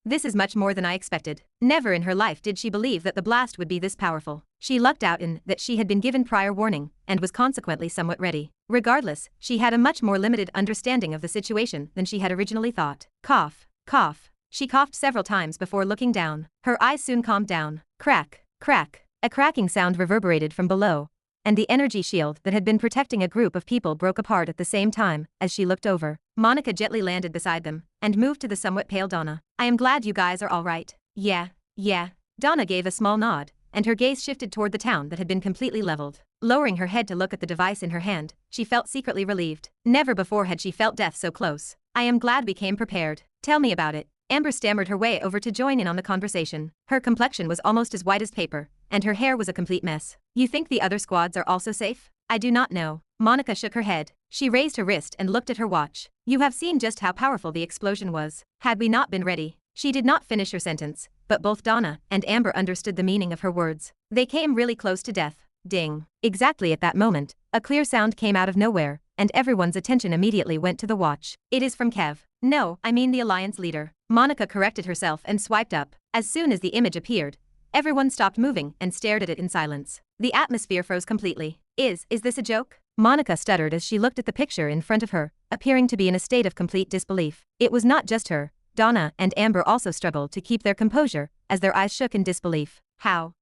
This is much more than I expected. Never in her life did she believe that the blast would be this powerful. She lucked out in that she had been given prior warning, and was consequently somewhat ready. Regardless, she had a much more limited understanding of the situation than she had originally thought. Cough, cough. She coughed several times before looking down. Her eyes soon calmed down. Crack, crack. A cracking sound reverberated from below, and the energy shield that had been protecting a group of people broke apart at the same time as she looked over. Monica gently landed beside them and moved to the somewhat pale Donna. I am glad you guys are all right. Yeah. Donna gave a small nod, and her gaze shifted toward the town that had been completely leveled. Lowering her head to look at the device in her hand, she felt secretly relieved. Never before had she felt death so close. I am glad we came prepared. Tell me about it. Amber stammered her way over to join in on the conversation. Her complexion was almost as white as paper, and her hair was a complete mess. You think the other squads are also safe? I do not know. Monica shook her head. She raised her wrist and looked at her watch. You have seen just how powerful the explosion was. Had we not been ready? She did not finish her sentence, but both Donna and Amber understood the meaning of her words. They came really close to death. Ding. Exactly at that moment, a clear sound came out of nowhere, and everyone's attention immediately went to the watch. It is from Kev. No, I mean the Alliance leader. Monica corrected herself and swiped up. As soon as the image appeared, everyone stopped moving and stared at it in silence. The atmosphere froze completely. Is this a joke? Monica stuttered as she looked at the picture in front of her, appearing to be in a state of complete disbelief. It was not just her. Donna and Amber also struggled to keep their composure as their eyes shook in disbelief. How?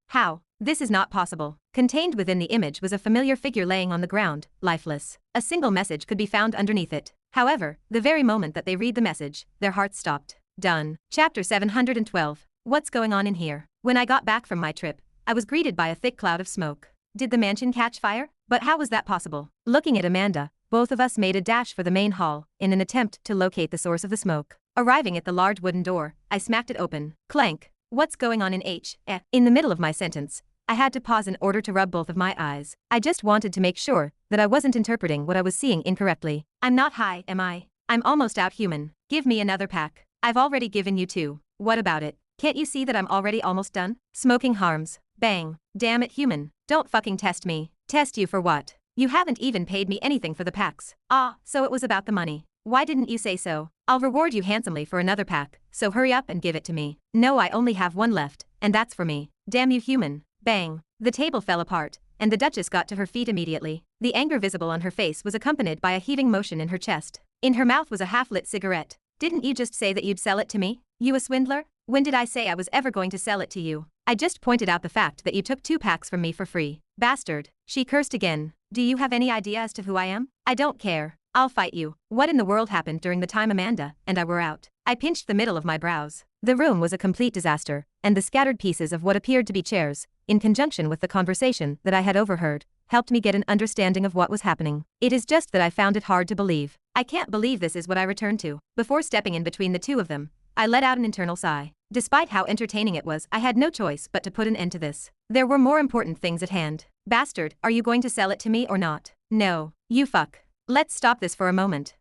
This is not possible. Contained within the image was a familiar figure laying on the ground, lifeless. A single message could be found underneath it. However, the very moment that they read the message, their hearts stopped. Done. Chapter 712. What's going on in here? When I got back from my trip, I was greeted by a thick cloud of smoke. Did the mansion catch fire? But how was that possible? Looking at Amanda, both of us made a dash for the main hall in an attempt to locate the source of the smoke. Arriving at the large wooden door, I smacked it open. Clank. What's going on in H? In the middle of my sentence, I had to pause in order to rub both of my eyes. I just wanted to make sure that I wasn't interpreting what I was seeing incorrectly. I'm not high, am I? I'm almost out human. Give me another pack. I've already given you 2. What about it? Can't you see that I'm already almost done? Smoking harms. Bang. Damn it, human. Don't fucking test me. Test you for what? You haven't even paid me anything for the packs. So it was about the money. Why didn't you say so? I'll reward you handsomely for another pack, so hurry up and give it to me. No, I only have 1 left, and that's for me. Damn you, human. Bang. The table fell apart, and the Duchess got to her feet immediately. The anger visible on her face was accompanied by a heaving motion in her chest. In her mouth was a half-lit cigarette. Didn't you just say that you'd sell it to me? You a swindler? When did I say I was ever going to sell it to you? I just pointed out the fact that you took 2 packs from me for free. Bastard. She cursed again. Do you have any idea as to who I am? I don't care. I'll fight you. What in the world happened during the time Amanda and I were out? I pinched the middle of my brows. The room was a complete disaster, and the scattered pieces of what appeared to be chairs, in conjunction with the conversation that I had overheard, helped me get an understanding of what was happening. It is just that I found it hard to believe. I can't believe this is what I returned to. Before stepping in between the two of them, I let out an internal sigh. Despite how entertaining it was, I had no choice but to put an end to this. There were more important things at hand. Bastard, are you going to sell it to me or not? No. You fuck. Let's stop this for a moment.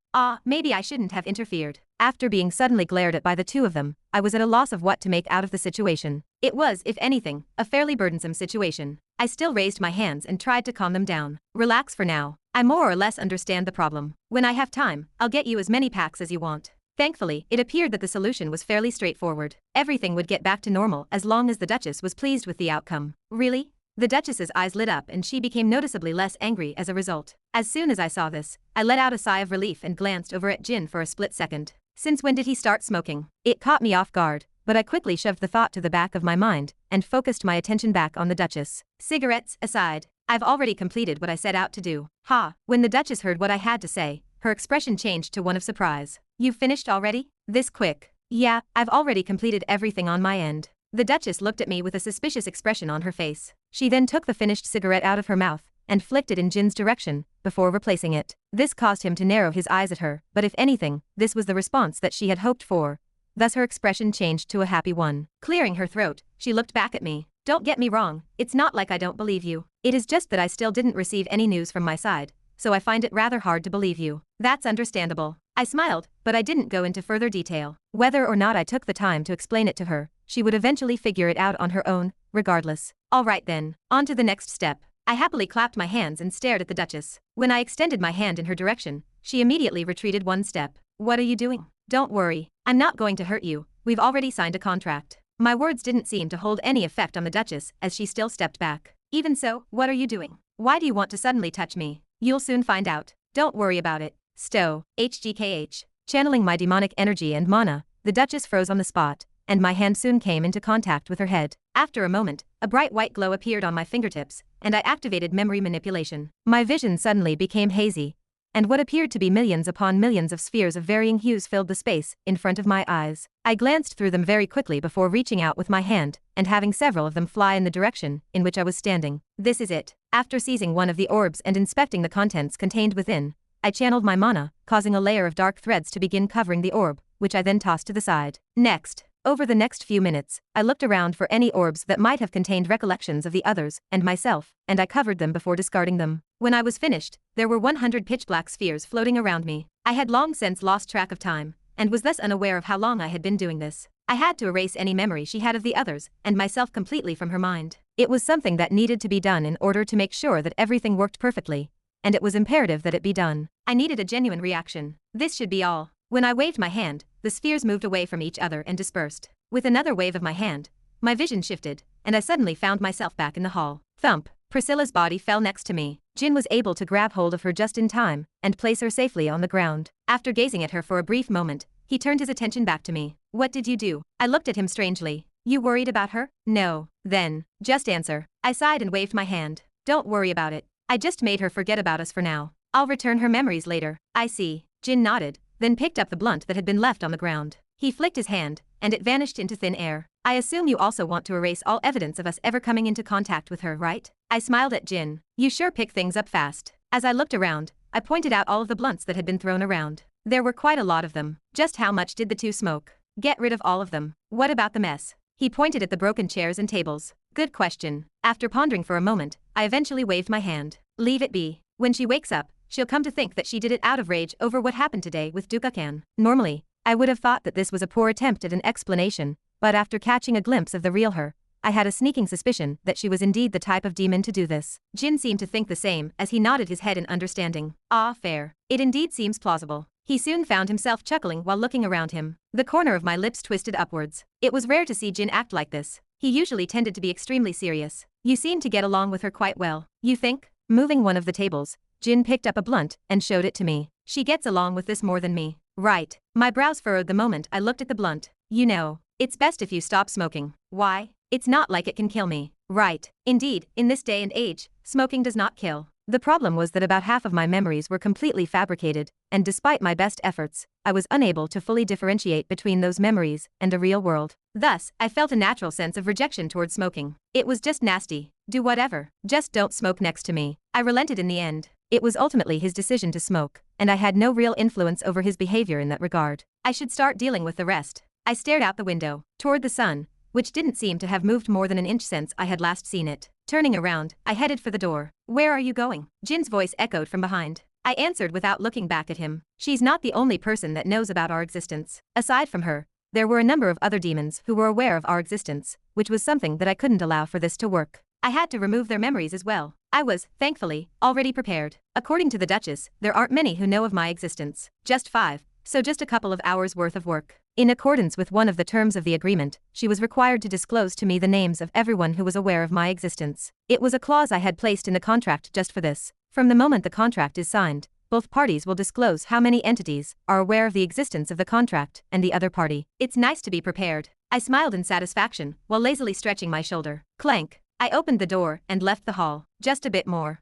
Maybe I shouldn't have interfered. After being suddenly glared at by the two of them, I was at a loss of what to make out of the situation. It was, if anything, a fairly burdensome situation. I still raised my hands and tried to calm them down. Relax for now. I more or less understand the problem. When I have time, I'll get you as many packs as you want. Thankfully, it appeared that the solution was fairly straightforward. Everything would get back to normal as long as the Duchess was pleased with the outcome. Really? The Duchess's eyes lit up and she became noticeably less angry as a result. As soon as I saw this, I let out a sigh of relief and glanced over at Jin for a split second. Since when did he start smoking? It caught me off guard, but I quickly shoved the thought to the back of my mind and focused my attention back on the Duchess. Cigarettes aside, I've already completed what I set out to do. Ha! When the Duchess heard what I had to say, her expression changed to one of surprise. You've finished already? This quick? Yeah, I've already completed everything on my end. The Duchess looked at me with a suspicious expression on her face. She then took the finished cigarette out of her mouth and flicked it in Jin's direction before replacing it. This caused him to narrow his eyes at her, but if anything, this was the response that she had hoped for. Thus her expression changed to a happy one. Clearing her throat, she looked back at me. Don't get me wrong, it's not like I don't believe you. It is just that I still didn't receive any news from my side, so I find it rather hard to believe you. That's understandable. I smiled, but I didn't go into further detail. Whether or not I took the time to explain it to her, she would eventually figure it out on her own, regardless. All right then, on to the next step. I happily clapped my hands and stared at the Duchess. When I extended my hand in her direction, she immediately retreated one step. What are you doing? Don't worry, I'm not going to hurt you. We've already signed a contract. My words didn't seem to hold any effect on the Duchess as she still stepped back. Even so, what are you doing? Why do you want to suddenly touch me? You'll soon find out. Don't worry about it. Stow, HGKH. Channeling my demonic energy and mana, the Duchess froze on the spot, and my hand soon came into contact with her head. After a moment, a bright white glow appeared on my fingertips, and I activated memory manipulation. My vision suddenly became hazy, and what appeared to be millions upon millions of spheres of varying hues filled the space in front of my eyes. I glanced through them very quickly before reaching out with my hand and having several of them fly in the direction in which I was standing. This is it. After seizing one of the orbs and inspecting the contents contained within, I channeled my mana, causing a layer of dark threads to begin covering the orb, which I then tossed to the side. Next, over the next few minutes, I looked around for any orbs that might have contained recollections of the others and myself, and I covered them before discarding them. When I was finished, there were 100 pitch-black spheres floating around me. I had long since lost track of time, and was thus unaware of how long I had been doing this. I had to erase any memory she had of the others and myself completely from her mind. It was something that needed to be done in order to make sure that everything worked perfectly, and it was imperative that it be done. I needed a genuine reaction. This should be all. When I waved my hand, the spheres moved away from each other and dispersed. With another wave of my hand, my vision shifted, and I suddenly found myself back in the hall. Thump! Priscilla's body fell next to me. Jin was able to grab hold of her just in time and place her safely on the ground. After gazing at her for a brief moment, he turned his attention back to me. What did you do? I looked at him strangely. You worried about her? No. Then, just answer. I sighed and waved my hand. Don't worry about it. I just made her forget about us for now. I'll return her memories later. I see. Jin nodded, then picked up the blunt that had been left on the ground. He flicked his hand, and it vanished into thin air. I assume you also want to erase all evidence of us ever coming into contact with her, right? I smiled at Jin. You sure pick things up fast. As I looked around, I pointed out all of the blunts that had been thrown around. There were quite a lot of them. Just how much did the two smoke? Get rid of all of them. What about the mess? He pointed at the broken chairs and tables. Good question. After pondering for a moment, I eventually waved my hand. Leave it be. When she wakes up, she'll come to think that she did it out of rage over what happened today with Dukakan. Normally, I would have thought that this was a poor attempt at an explanation, but after catching a glimpse of the real her, I had a sneaking suspicion that she was indeed the type of demon to do this. Jin seemed to think the same as he nodded his head in understanding. Ah, fair. It indeed seems plausible. He soon found himself chuckling while looking around him. The corner of my lips twisted upwards. It was rare to see Jin act like this. He usually tended to be extremely serious. You seem to get along with her quite well. You think? Moving one of the tables, Jin picked up a blunt and showed it to me. She gets along with this more than me. Right. My brows furrowed the moment I looked at the blunt. You know, it's best if you stop smoking. Why? It's not like it can kill me. Right. Indeed, in this day and age, smoking does not kill. The problem was that about half of my memories were completely fabricated, and despite my best efforts, I was unable to fully differentiate between those memories and the real world. Thus, I felt a natural sense of rejection towards smoking. It was just nasty. Do whatever. Just don't smoke next to me. I relented in the end. It was ultimately his decision to smoke, and I had no real influence over his behavior in that regard. I should start dealing with the rest. I stared out the window, toward the sun, which didn't seem to have moved more than an inch since I had last seen it. Turning around, I headed for the door. Where are you going? Jin's voice echoed from behind. I answered without looking back at him. She's not the only person that knows about our existence. Aside from her, there were a number of other demons who were aware of our existence, which was something that I couldn't allow for this to work. I had to remove their memories as well. I was, thankfully, already prepared. According to the Duchess, there aren't many who know of my existence. Just 5, so just a couple of hours worth of work. In accordance with one of the terms of the agreement, she was required to disclose to me the names of everyone who was aware of my existence. It was a clause I had placed in the contract just for this. From the moment the contract is signed, both parties will disclose how many entities are aware of the existence of the contract and the other party. It's nice to be prepared. I smiled in satisfaction while lazily stretching my shoulder. Clank. I opened the door and left the hall. Just a bit more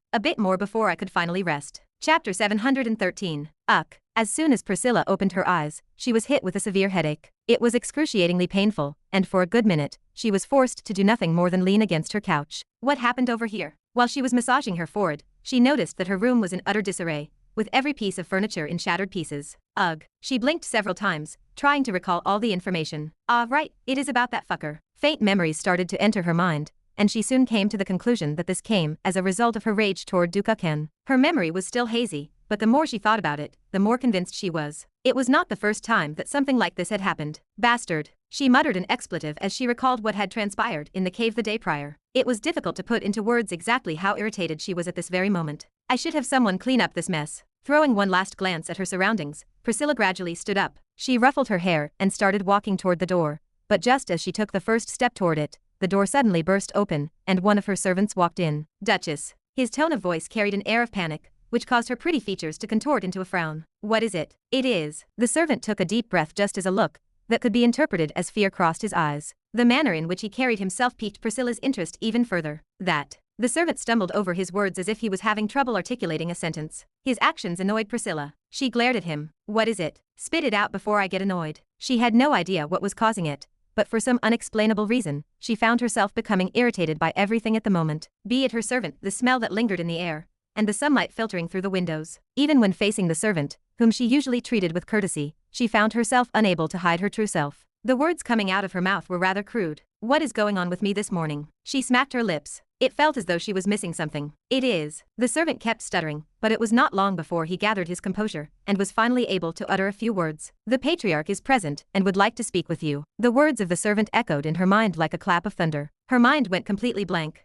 before I could finally rest. Chapter 713. As soon as Priscilla opened her eyes, she was hit with a severe headache. It was excruciatingly painful, and for a good minute, she was forced to do nothing more than lean against her couch. What happened over here? While she was massaging her forehead, she noticed that her room was in utter disarray, with every piece of furniture in shattered pieces. Ugh. She blinked several times, trying to recall all the information. Right, it is about that fucker. Faint memories started to enter her mind, and she soon came to the conclusion that this came as a result of her rage toward Duka-ken. Her memory was still hazy, but the more she thought about it, the more convinced she was. It was not the first time that something like this had happened. Bastard. She muttered an expletive as she recalled what had transpired in the cave the day prior. It was difficult to put into words exactly how irritated she was at this very moment. I should have someone clean up this mess. Throwing one last glance at her surroundings, Priscilla gradually stood up. She ruffled her hair and started walking toward the door, but just as she took the first step toward it, the door suddenly burst open, and one of her servants walked in. Duchess. His tone of voice carried an air of panic, which caused her pretty features to contort into a frown. What is it? It is. The servant took a deep breath just as a look that could be interpreted as fear crossed his eyes. The manner in which he carried himself piqued Priscilla's interest even further. That. The servant stumbled over his words as if he was having trouble articulating a sentence. His actions annoyed Priscilla. She glared at him. What is it? Spit it out before I get annoyed. She had no idea what was causing it, but for some unexplainable reason, she found herself becoming irritated by everything at the moment. Be it her servant, the smell that lingered in the air, and the sunlight filtering through the windows. Even when facing the servant, whom she usually treated with courtesy, she found herself unable to hide her true self. The words coming out of her mouth were rather crude. What is going on with me this morning? She smacked her lips. It felt as though she was missing something. It is. The servant kept stuttering, but it was not long before he gathered his composure and was finally able to utter a few words. The patriarch is present and would like to speak with you. The words of the servant echoed in her mind like a clap of thunder. Her mind went completely blank.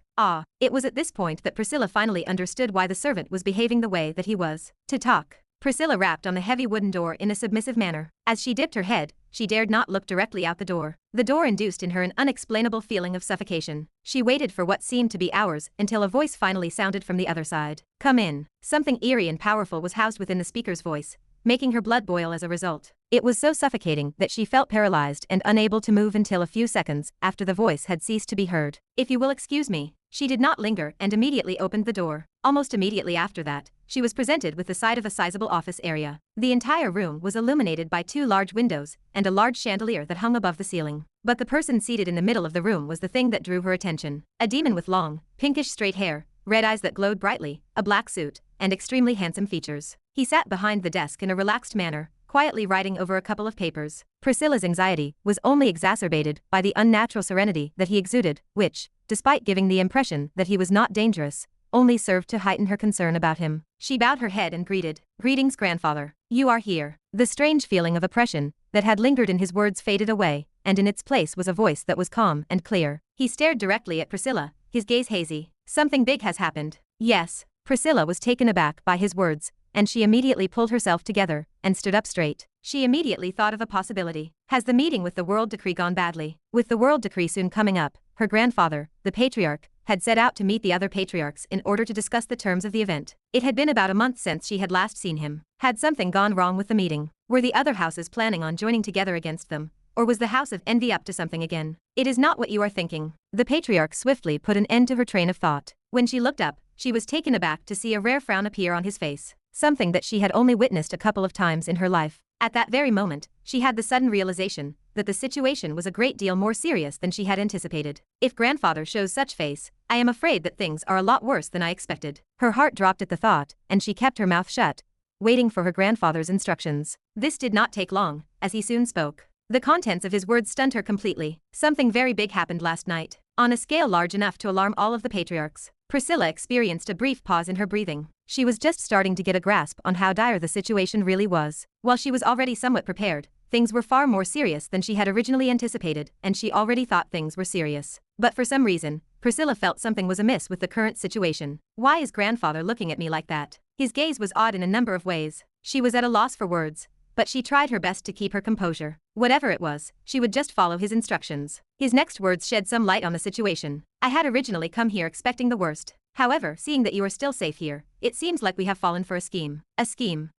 It was at this point that Priscilla finally understood why the servant was behaving the way that he was. To talk. Priscilla rapped on the heavy wooden door in a submissive manner. As she dipped her head, she dared not look directly out the door. The door induced in her an unexplainable feeling of suffocation. She waited for what seemed to be hours until a voice finally sounded from the other side. Come in. Something eerie and powerful was housed within the speaker's voice, making her blood boil as a result. It was so suffocating that she felt paralyzed and unable to move until a few seconds after the voice had ceased to be heard. If you will excuse me. She did not linger and immediately opened the door. Almost immediately after that, she was presented with the sight of a sizable office area. The entire room was illuminated by two large windows and a large chandelier that hung above the ceiling. But the person seated in the middle of the room was the thing that drew her attention. A demon with long, pinkish straight hair, red eyes that glowed brightly, a black suit, and extremely handsome features. He sat behind the desk in a relaxed manner, quietly writing over a couple of papers. Priscilla's anxiety was only exacerbated by the unnatural serenity that he exuded, which, despite giving the impression that he was not dangerous, only served to heighten her concern about him. She bowed her head and greeted. Greetings, grandfather. You are here. The strange feeling of oppression that had lingered in his words faded away, and in its place was a voice that was calm and clear. He stared directly at Priscilla, his gaze hazy. Something big has happened. Yes. Priscilla was taken aback by his words, and she immediately pulled herself together and stood up straight. She immediately thought of a possibility. Has the meeting with the World Decree gone badly? With the World Decree soon coming up, her grandfather, the patriarch, had set out to meet the other patriarchs in order to discuss the terms of the event. It had been about a month since she had last seen him. Had something gone wrong with the meeting? Were the other houses planning on joining together against them? Or was the House of Envy up to something again? It is not what you are thinking. The patriarch swiftly put an end to her train of thought. When she looked up, she was taken aback to see a rare frown appear on his face, something that she had only witnessed a couple of times in her life. At that very moment, she had the sudden realization that the situation was a great deal more serious than she had anticipated. If grandfather shows such face, I am afraid that things are a lot worse than I expected. Her heart dropped at the thought, and she kept her mouth shut, waiting for her grandfather's instructions. This did not take long, as he soon spoke. The contents of his words stunned her completely. Something very big happened last night, on a scale large enough to alarm all of the patriarchs. Priscilla experienced a brief pause in her breathing. She was just starting to get a grasp on how dire the situation really was. While she was already somewhat prepared, things were far more serious than she had originally anticipated, and she already thought things were serious. But for some reason, Priscilla felt something was amiss with the current situation. Why is grandfather looking at me like that? His gaze was odd in a number of ways. She was at a loss for words, but she tried her best to keep her composure. Whatever it was, she would just follow his instructions. His next words shed some light on the situation. I had originally come here expecting the worst. However, seeing that you are still safe here, it seems like we have fallen for a scheme. A scheme.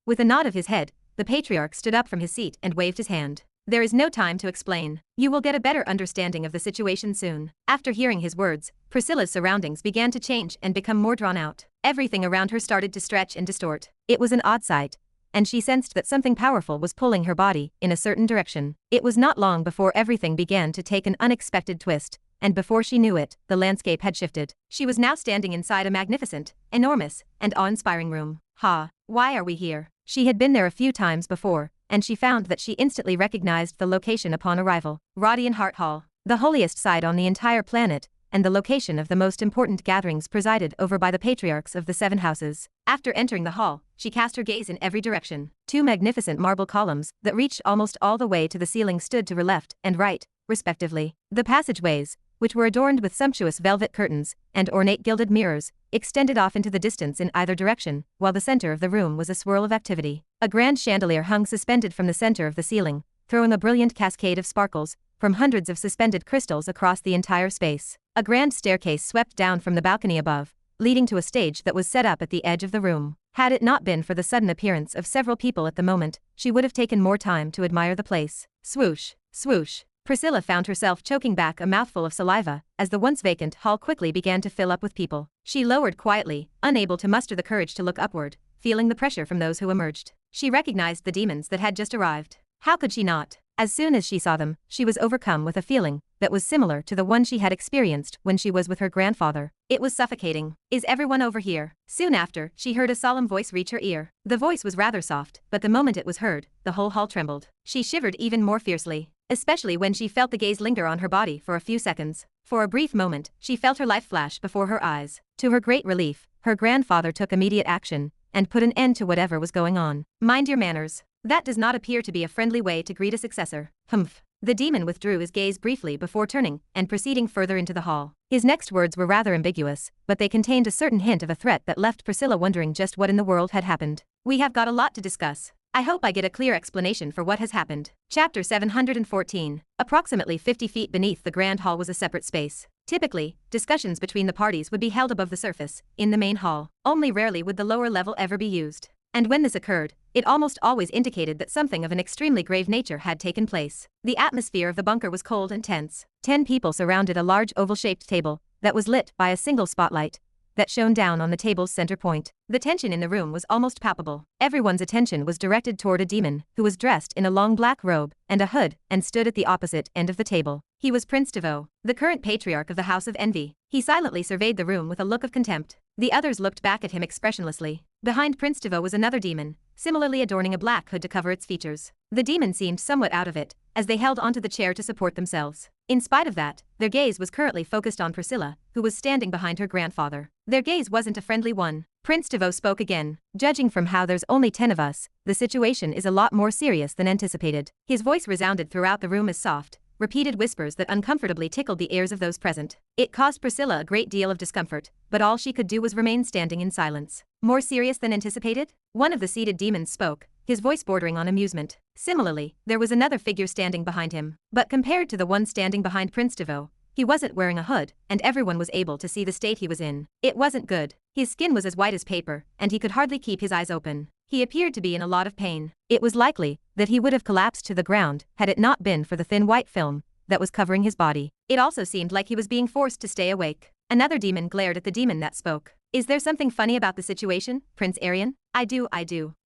With a nod of his head, the patriarch stood up from his seat and waved his hand. There is no time to explain. You will get a better understanding of the situation soon. After hearing his words, Priscilla's surroundings began to change and become more drawn out. Everything around her started to stretch and distort. It was an odd sight, and she sensed that something powerful was pulling her body in a certain direction. It was not long before everything began to take an unexpected twist, and before she knew it, the landscape had shifted. She was now standing inside a magnificent, enormous, and awe-inspiring room. Why are we here? She had been there a few times before, and she found that she instantly recognized the location upon arrival. Radiant Heart Hall, the holiest site on the entire planet, and the location of the most important gatherings presided over by the patriarchs of the 7 houses. After entering the hall, she cast her gaze in every direction. 2 magnificent marble columns that reached almost all the way to the ceiling stood to her left and right, respectively. The passageways, which were adorned with sumptuous velvet curtains and ornate gilded mirrors, extended off into the distance in either direction, while the center of the room was a swirl of activity. A grand chandelier hung suspended from the center of the ceiling, throwing a brilliant cascade of sparkles from hundreds of suspended crystals across the entire space. A grand staircase swept down from the balcony above, leading to a stage that was set up at the edge of the room. Had it not been for the sudden appearance of several people at the moment, she would have taken more time to admire the place. Swoosh, swoosh. Priscilla found herself choking back a mouthful of saliva as the once vacant hall quickly began to fill up with people. She lowered quietly, unable to muster the courage to look upward, feeling the pressure from those who emerged. She recognized the demons that had just arrived. How could she not? As soon as she saw them, she was overcome with a feeling that was similar to the one she had experienced when she was with her grandfather. It was suffocating. Is everyone over here? Soon after, she heard a solemn voice reach her ear. The voice was rather soft, but the moment it was heard, the whole hall trembled. She shivered even more fiercely, especially when she felt the gaze linger on her body for a few seconds. For a brief moment, she felt her life flash before her eyes. To her great relief, her grandfather took immediate action and put an end to whatever was going on. Mind your manners. That does not appear to be a friendly way to greet a successor. Humph. The demon withdrew his gaze briefly before turning and proceeding further into the hall. His next words were rather ambiguous, but they contained a certain hint of a threat that left Priscilla wondering just what in the world had happened. We have got a lot to discuss. I hope I get a clear explanation for what has happened. Chapter 714. Approximately 50 feet beneath the grand hall was a separate space. Typically, discussions between the parties would be held above the surface, in the main hall. Only rarely would the lower level ever be used. And when this occurred, it almost always indicated that something of an extremely grave nature had taken place. The atmosphere of the bunker was cold and tense. 10 people surrounded a large oval-shaped table that was lit by a single spotlight that shone down on the table's center point. The tension in the room was almost palpable. Everyone's attention was directed toward a demon who was dressed in a long black robe and a hood and stood at the opposite end of the table. He was Prince Deveau, the current patriarch of the House of Envy. He silently surveyed the room with a look of contempt. The others looked back at him expressionlessly. Behind Prince Deveau was another demon, similarly adorning a black hood to cover its features. The demon seemed somewhat out of it, as they held onto the chair to support themselves. In spite of that, their gaze was currently focused on Priscilla, who was standing behind her grandfather. Their gaze wasn't a friendly one. Prince Deveau spoke again. Judging from how there's only 10 of us, the situation is a lot more serious than anticipated. His voice resounded throughout the room as soft, repeated whispers that uncomfortably tickled the ears of those present. It caused Priscilla a great deal of discomfort, but all she could do was remain standing in silence. More serious than anticipated? One of the seated demons spoke, his voice bordering on amusement. Similarly, there was another figure standing behind him, but compared to the one standing behind Prince Deveau, he wasn't wearing a hood, and everyone was able to see the state he was in. It wasn't good. His skin was as white as paper, and he could hardly keep his eyes open. He appeared to be in a lot of pain. It was likely that he would have collapsed to the ground had it not been for the thin white film that was covering his body. It also seemed like he was being forced to stay awake. Another demon glared at the demon that spoke. Is there something funny about the situation, Prince Arian? I do.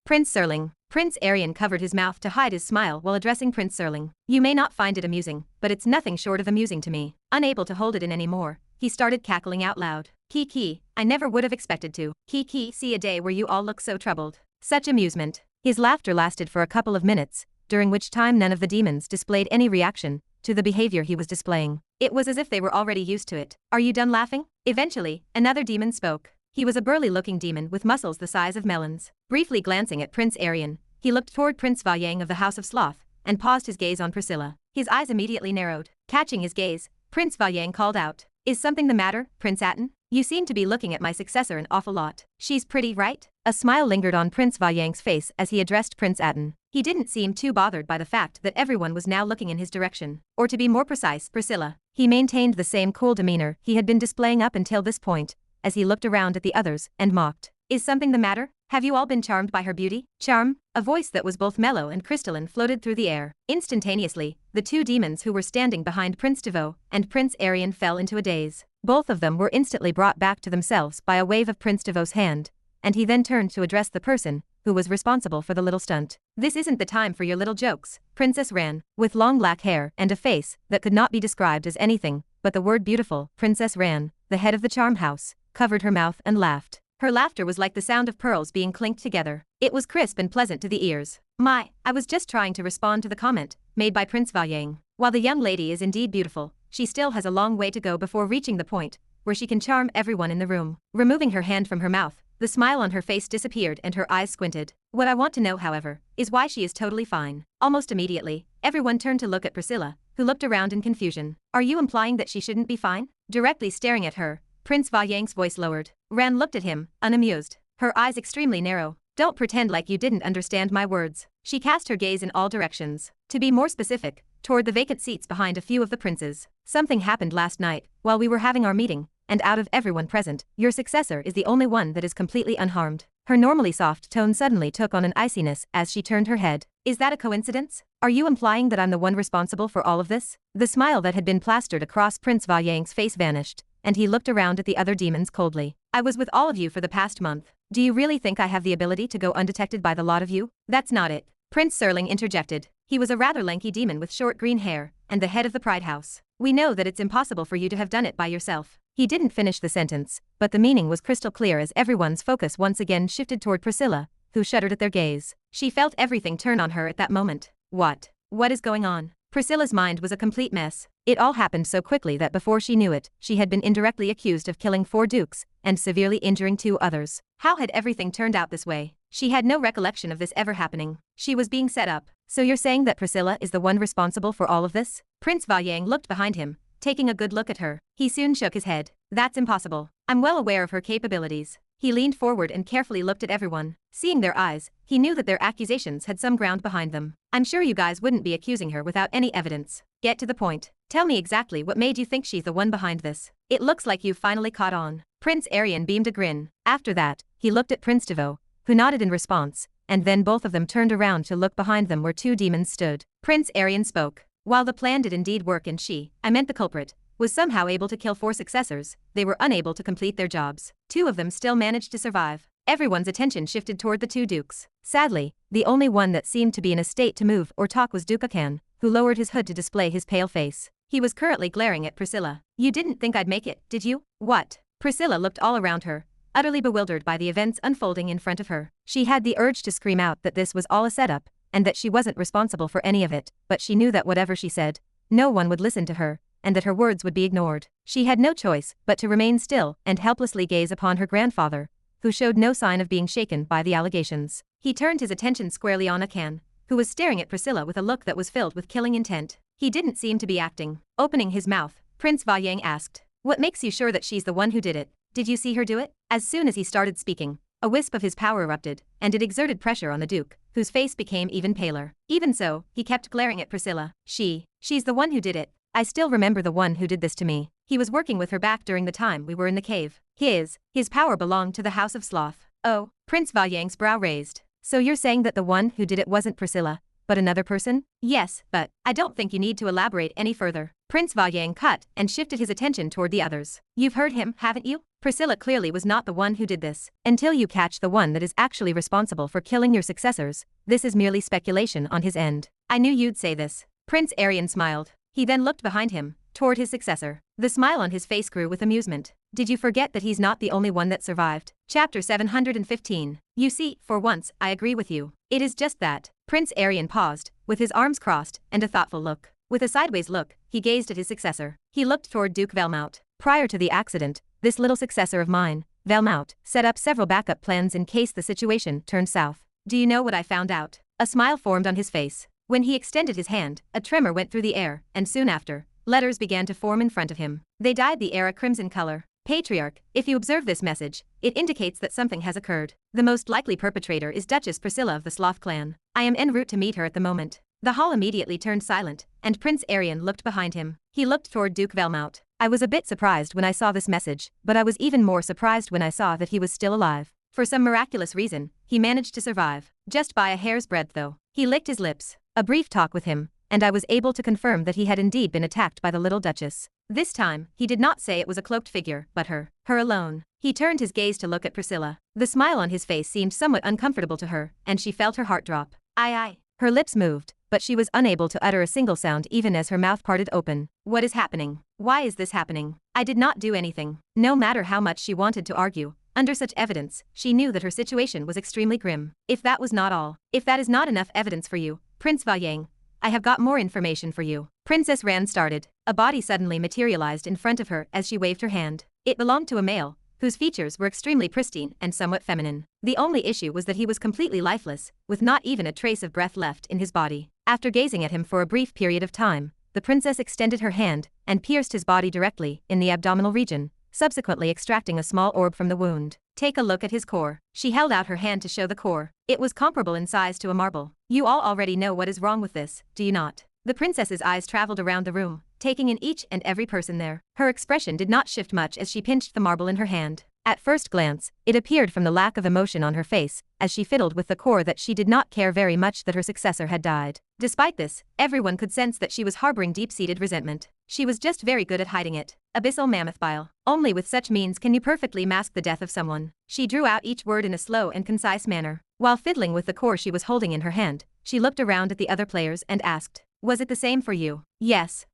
Prince Serling. Prince Arian covered his mouth to hide his smile while addressing Prince Serling. You may not find it amusing, but it's nothing short of amusing to me. Unable to hold it in anymore, he started cackling out loud. Kiki, I never would have expected to. Kiki, see a day where you all look so troubled. Such amusement. His laughter lasted for a couple of minutes, during which time none of the demons displayed any reaction to the behavior he was displaying. It was as if they were already used to it. Are you done laughing? Eventually, another demon spoke. He was a burly-looking demon with muscles the size of melons. Briefly glancing at Prince Arian, he looked toward Prince Valyang of the House of Sloth and paused his gaze on Priscilla. His eyes immediately narrowed. Catching his gaze, Prince Valyang called out, Is something the matter, Prince Atten? You seem to be looking at my successor an awful lot. She's pretty, right? A smile lingered on Prince Vayang's face as he addressed Prince Aten. He didn't seem too bothered by the fact that everyone was now looking in his direction. Or to be more precise, Priscilla. He maintained the same cool demeanor he had been displaying up until this point, as he looked around at the others and mocked. Is something the matter? Have you all been charmed by her beauty? Charm? A voice that was both mellow and crystalline floated through the air. Instantaneously, the two demons who were standing behind Prince Devo and Prince Arian fell into a daze. Both of them were instantly brought back to themselves by a wave of Prince Devo's hand, and he then turned to address the person who was responsible for the little stunt. This isn't the time for your little jokes. Princess Ran, with long black hair and a face that could not be described as anything but the word beautiful. Princess Ran, the head of the charm house, covered her mouth and laughed. Her laughter was like the sound of pearls being clinked together. It was crisp and pleasant to the ears. I was just trying to respond to the comment made by Prince Vayang. While the young lady is indeed beautiful, she still has a long way to go before reaching the point where she can charm everyone in the room. Removing her hand from her mouth, the smile on her face disappeared and her eyes squinted. What I want to know, however, is why she is totally fine. Almost immediately, everyone turned to look at Priscilla, who looked around in confusion. Are you implying that she shouldn't be fine? Directly staring at her, Prince Vayang's voice lowered. Ran looked at him, unamused, her eyes extremely narrow. Don't pretend like you didn't understand my words. She cast her gaze in all directions. To be more specific, toward the vacant seats behind a few of the princes. Something happened last night, while we were having our meeting, and out of everyone present, your successor is the only one that is completely unharmed. Her normally soft tone suddenly took on an iciness as she turned her head. Is that a coincidence? Are you implying that I'm the one responsible for all of this? The smile that had been plastered across Prince Vayang's face vanished, and he looked around at the other demons coldly. I was with all of you for the past month. Do you really think I have the ability to go undetected by the lot of you? That's not it. Prince Serling interjected. He was a rather lanky demon with short green hair, and the head of the Pride House. We know that it's impossible for you to have done it by yourself. He didn't finish the sentence, but the meaning was crystal clear as everyone's focus once again shifted toward Priscilla, who shuddered at their gaze. She felt everything turn on her at that moment. What is going on? Priscilla's mind was a complete mess. It all happened so quickly that before she knew it, she had been indirectly accused of killing 4 dukes and severely injuring 2 others. How had everything turned out this way? She had no recollection of this ever happening. She was being set up. So you're saying that Priscilla is the one responsible for all of this? Prince Vayang looked behind him, taking a good look at her. He soon shook his head. That's impossible. I'm well aware of her capabilities. He leaned forward and carefully looked at everyone. Seeing their eyes, he knew that their accusations had some ground behind them. I'm sure you guys wouldn't be accusing her without any evidence. Get to the point. Tell me exactly what made you think she's the one behind this. It looks like you've finally caught on. Prince Arian beamed a grin. After that, he looked at Prince Devo, who nodded in response, and then both of them turned around to look behind them where 2 demons stood. Prince Arian spoke. While the plan did indeed work and I meant the culprit, was somehow able to kill 4 successors, they were unable to complete their jobs. 2 of them still managed to survive. Everyone's attention shifted toward the 2 dukes. Sadly, the only one that seemed to be in a state to move or talk was Duke Akan, who lowered his hood to display his pale face. He was currently glaring at Priscilla. You didn't think I'd make it, did you? What? Priscilla looked all around her, utterly bewildered by the events unfolding in front of her. She had the urge to scream out that this was all a setup, and that she wasn't responsible for any of it, but she knew that whatever she said, no one would listen to her, and that her words would be ignored. She had no choice but to remain still and helplessly gaze upon her grandfather, who showed no sign of being shaken by the allegations. He turned his attention squarely on Akan, who was staring at Priscilla with a look that was filled with killing intent. He didn't seem to be acting. Opening his mouth, Prince Vayang asked, "What makes you sure that she's the one who did it? Did you see her do it?" As soon as he started speaking, a wisp of his power erupted, and it exerted pressure on the Duke, whose face became even paler. Even so, he kept glaring at Priscilla. She's the one who did it. I still remember the one who did this to me. He was working with her back during the time we were in the cave. His power belonged to the House of Sloth. Oh, Prince Vayang's brow raised. So you're saying that the one who did it wasn't Priscilla, but another person? Yes, but I don't think you need to elaborate any further. Prince Vayang cut and shifted his attention toward the others. You've heard him, haven't you? Priscilla clearly was not the one who did this. Until you catch the one that is actually responsible for killing your successors, this is merely speculation on his end. I knew you'd say this. Prince Arian smiled. He then looked behind him, toward his successor. The smile on his face grew with amusement. Did you forget that he's not the only one that survived? Chapter 715. You see, for once, I agree with you. It is just that. Prince Arian paused, with his arms crossed and a thoughtful look. With a sideways look, he gazed at his successor. He looked toward Duke Velmout. Prior to the accident, this little successor of mine, Velmout, set up several backup plans in case the situation turned south. Do you know what I found out? A smile formed on his face. When he extended his hand, a tremor went through the air, and soon after, letters began to form in front of him. They dyed the air a crimson color. Patriarch, if you observe this message, it indicates that something has occurred. The most likely perpetrator is Duchess Priscilla of the Sloth clan. I am en route to meet her at the moment. The hall immediately turned silent, and Prince Arian looked behind him. He looked toward Duke Velmount. I was a bit surprised when I saw this message, but I was even more surprised when I saw that he was still alive. For some miraculous reason, he managed to survive. Just by a hair's breadth though. He licked his lips. A brief talk with him, and I was able to confirm that he had indeed been attacked by the little Duchess. This time, he did not say it was a cloaked figure, but her alone. He turned his gaze to look at Priscilla. The smile on his face seemed somewhat uncomfortable to her, and she felt her heart drop. Aye. Her lips moved, but she was unable to utter a single sound even as her mouth parted open. What is happening? Why is this happening? I did not do anything. No matter how much she wanted to argue, under such evidence, she knew that her situation was extremely grim. If that was not all, if that is not enough evidence for you, Prince Valyang, I have got more information for you. Princess Ran started. A body suddenly materialized in front of her as she waved her hand. It belonged to a male, whose features were extremely pristine and somewhat feminine. The only issue was that he was completely lifeless, with not even a trace of breath left in his body. After gazing at him for a brief period of time, the princess extended her hand and pierced his body directly in the abdominal region, subsequently extracting a small orb from the wound. Take a look at his core. She held out her hand to show the core. It was comparable in size to a marble. You all already know what is wrong with this, do you not? The princess's eyes traveled around the room, taking in each and every person there. Her expression did not shift much as she pinched the marble in her hand. At first glance, it appeared from the lack of emotion on her face, as she fiddled with the core, that she did not care very much that her successor had died. Despite this, everyone could sense that she was harboring deep-seated resentment. She was just very good at hiding it. Abyssal mammoth bile. Only with such means can you perfectly mask the death of someone. She drew out each word in a slow and concise manner. While fiddling with the core she was holding in her hand, she looked around at the other players and asked, "Was it the same for you?" Yes.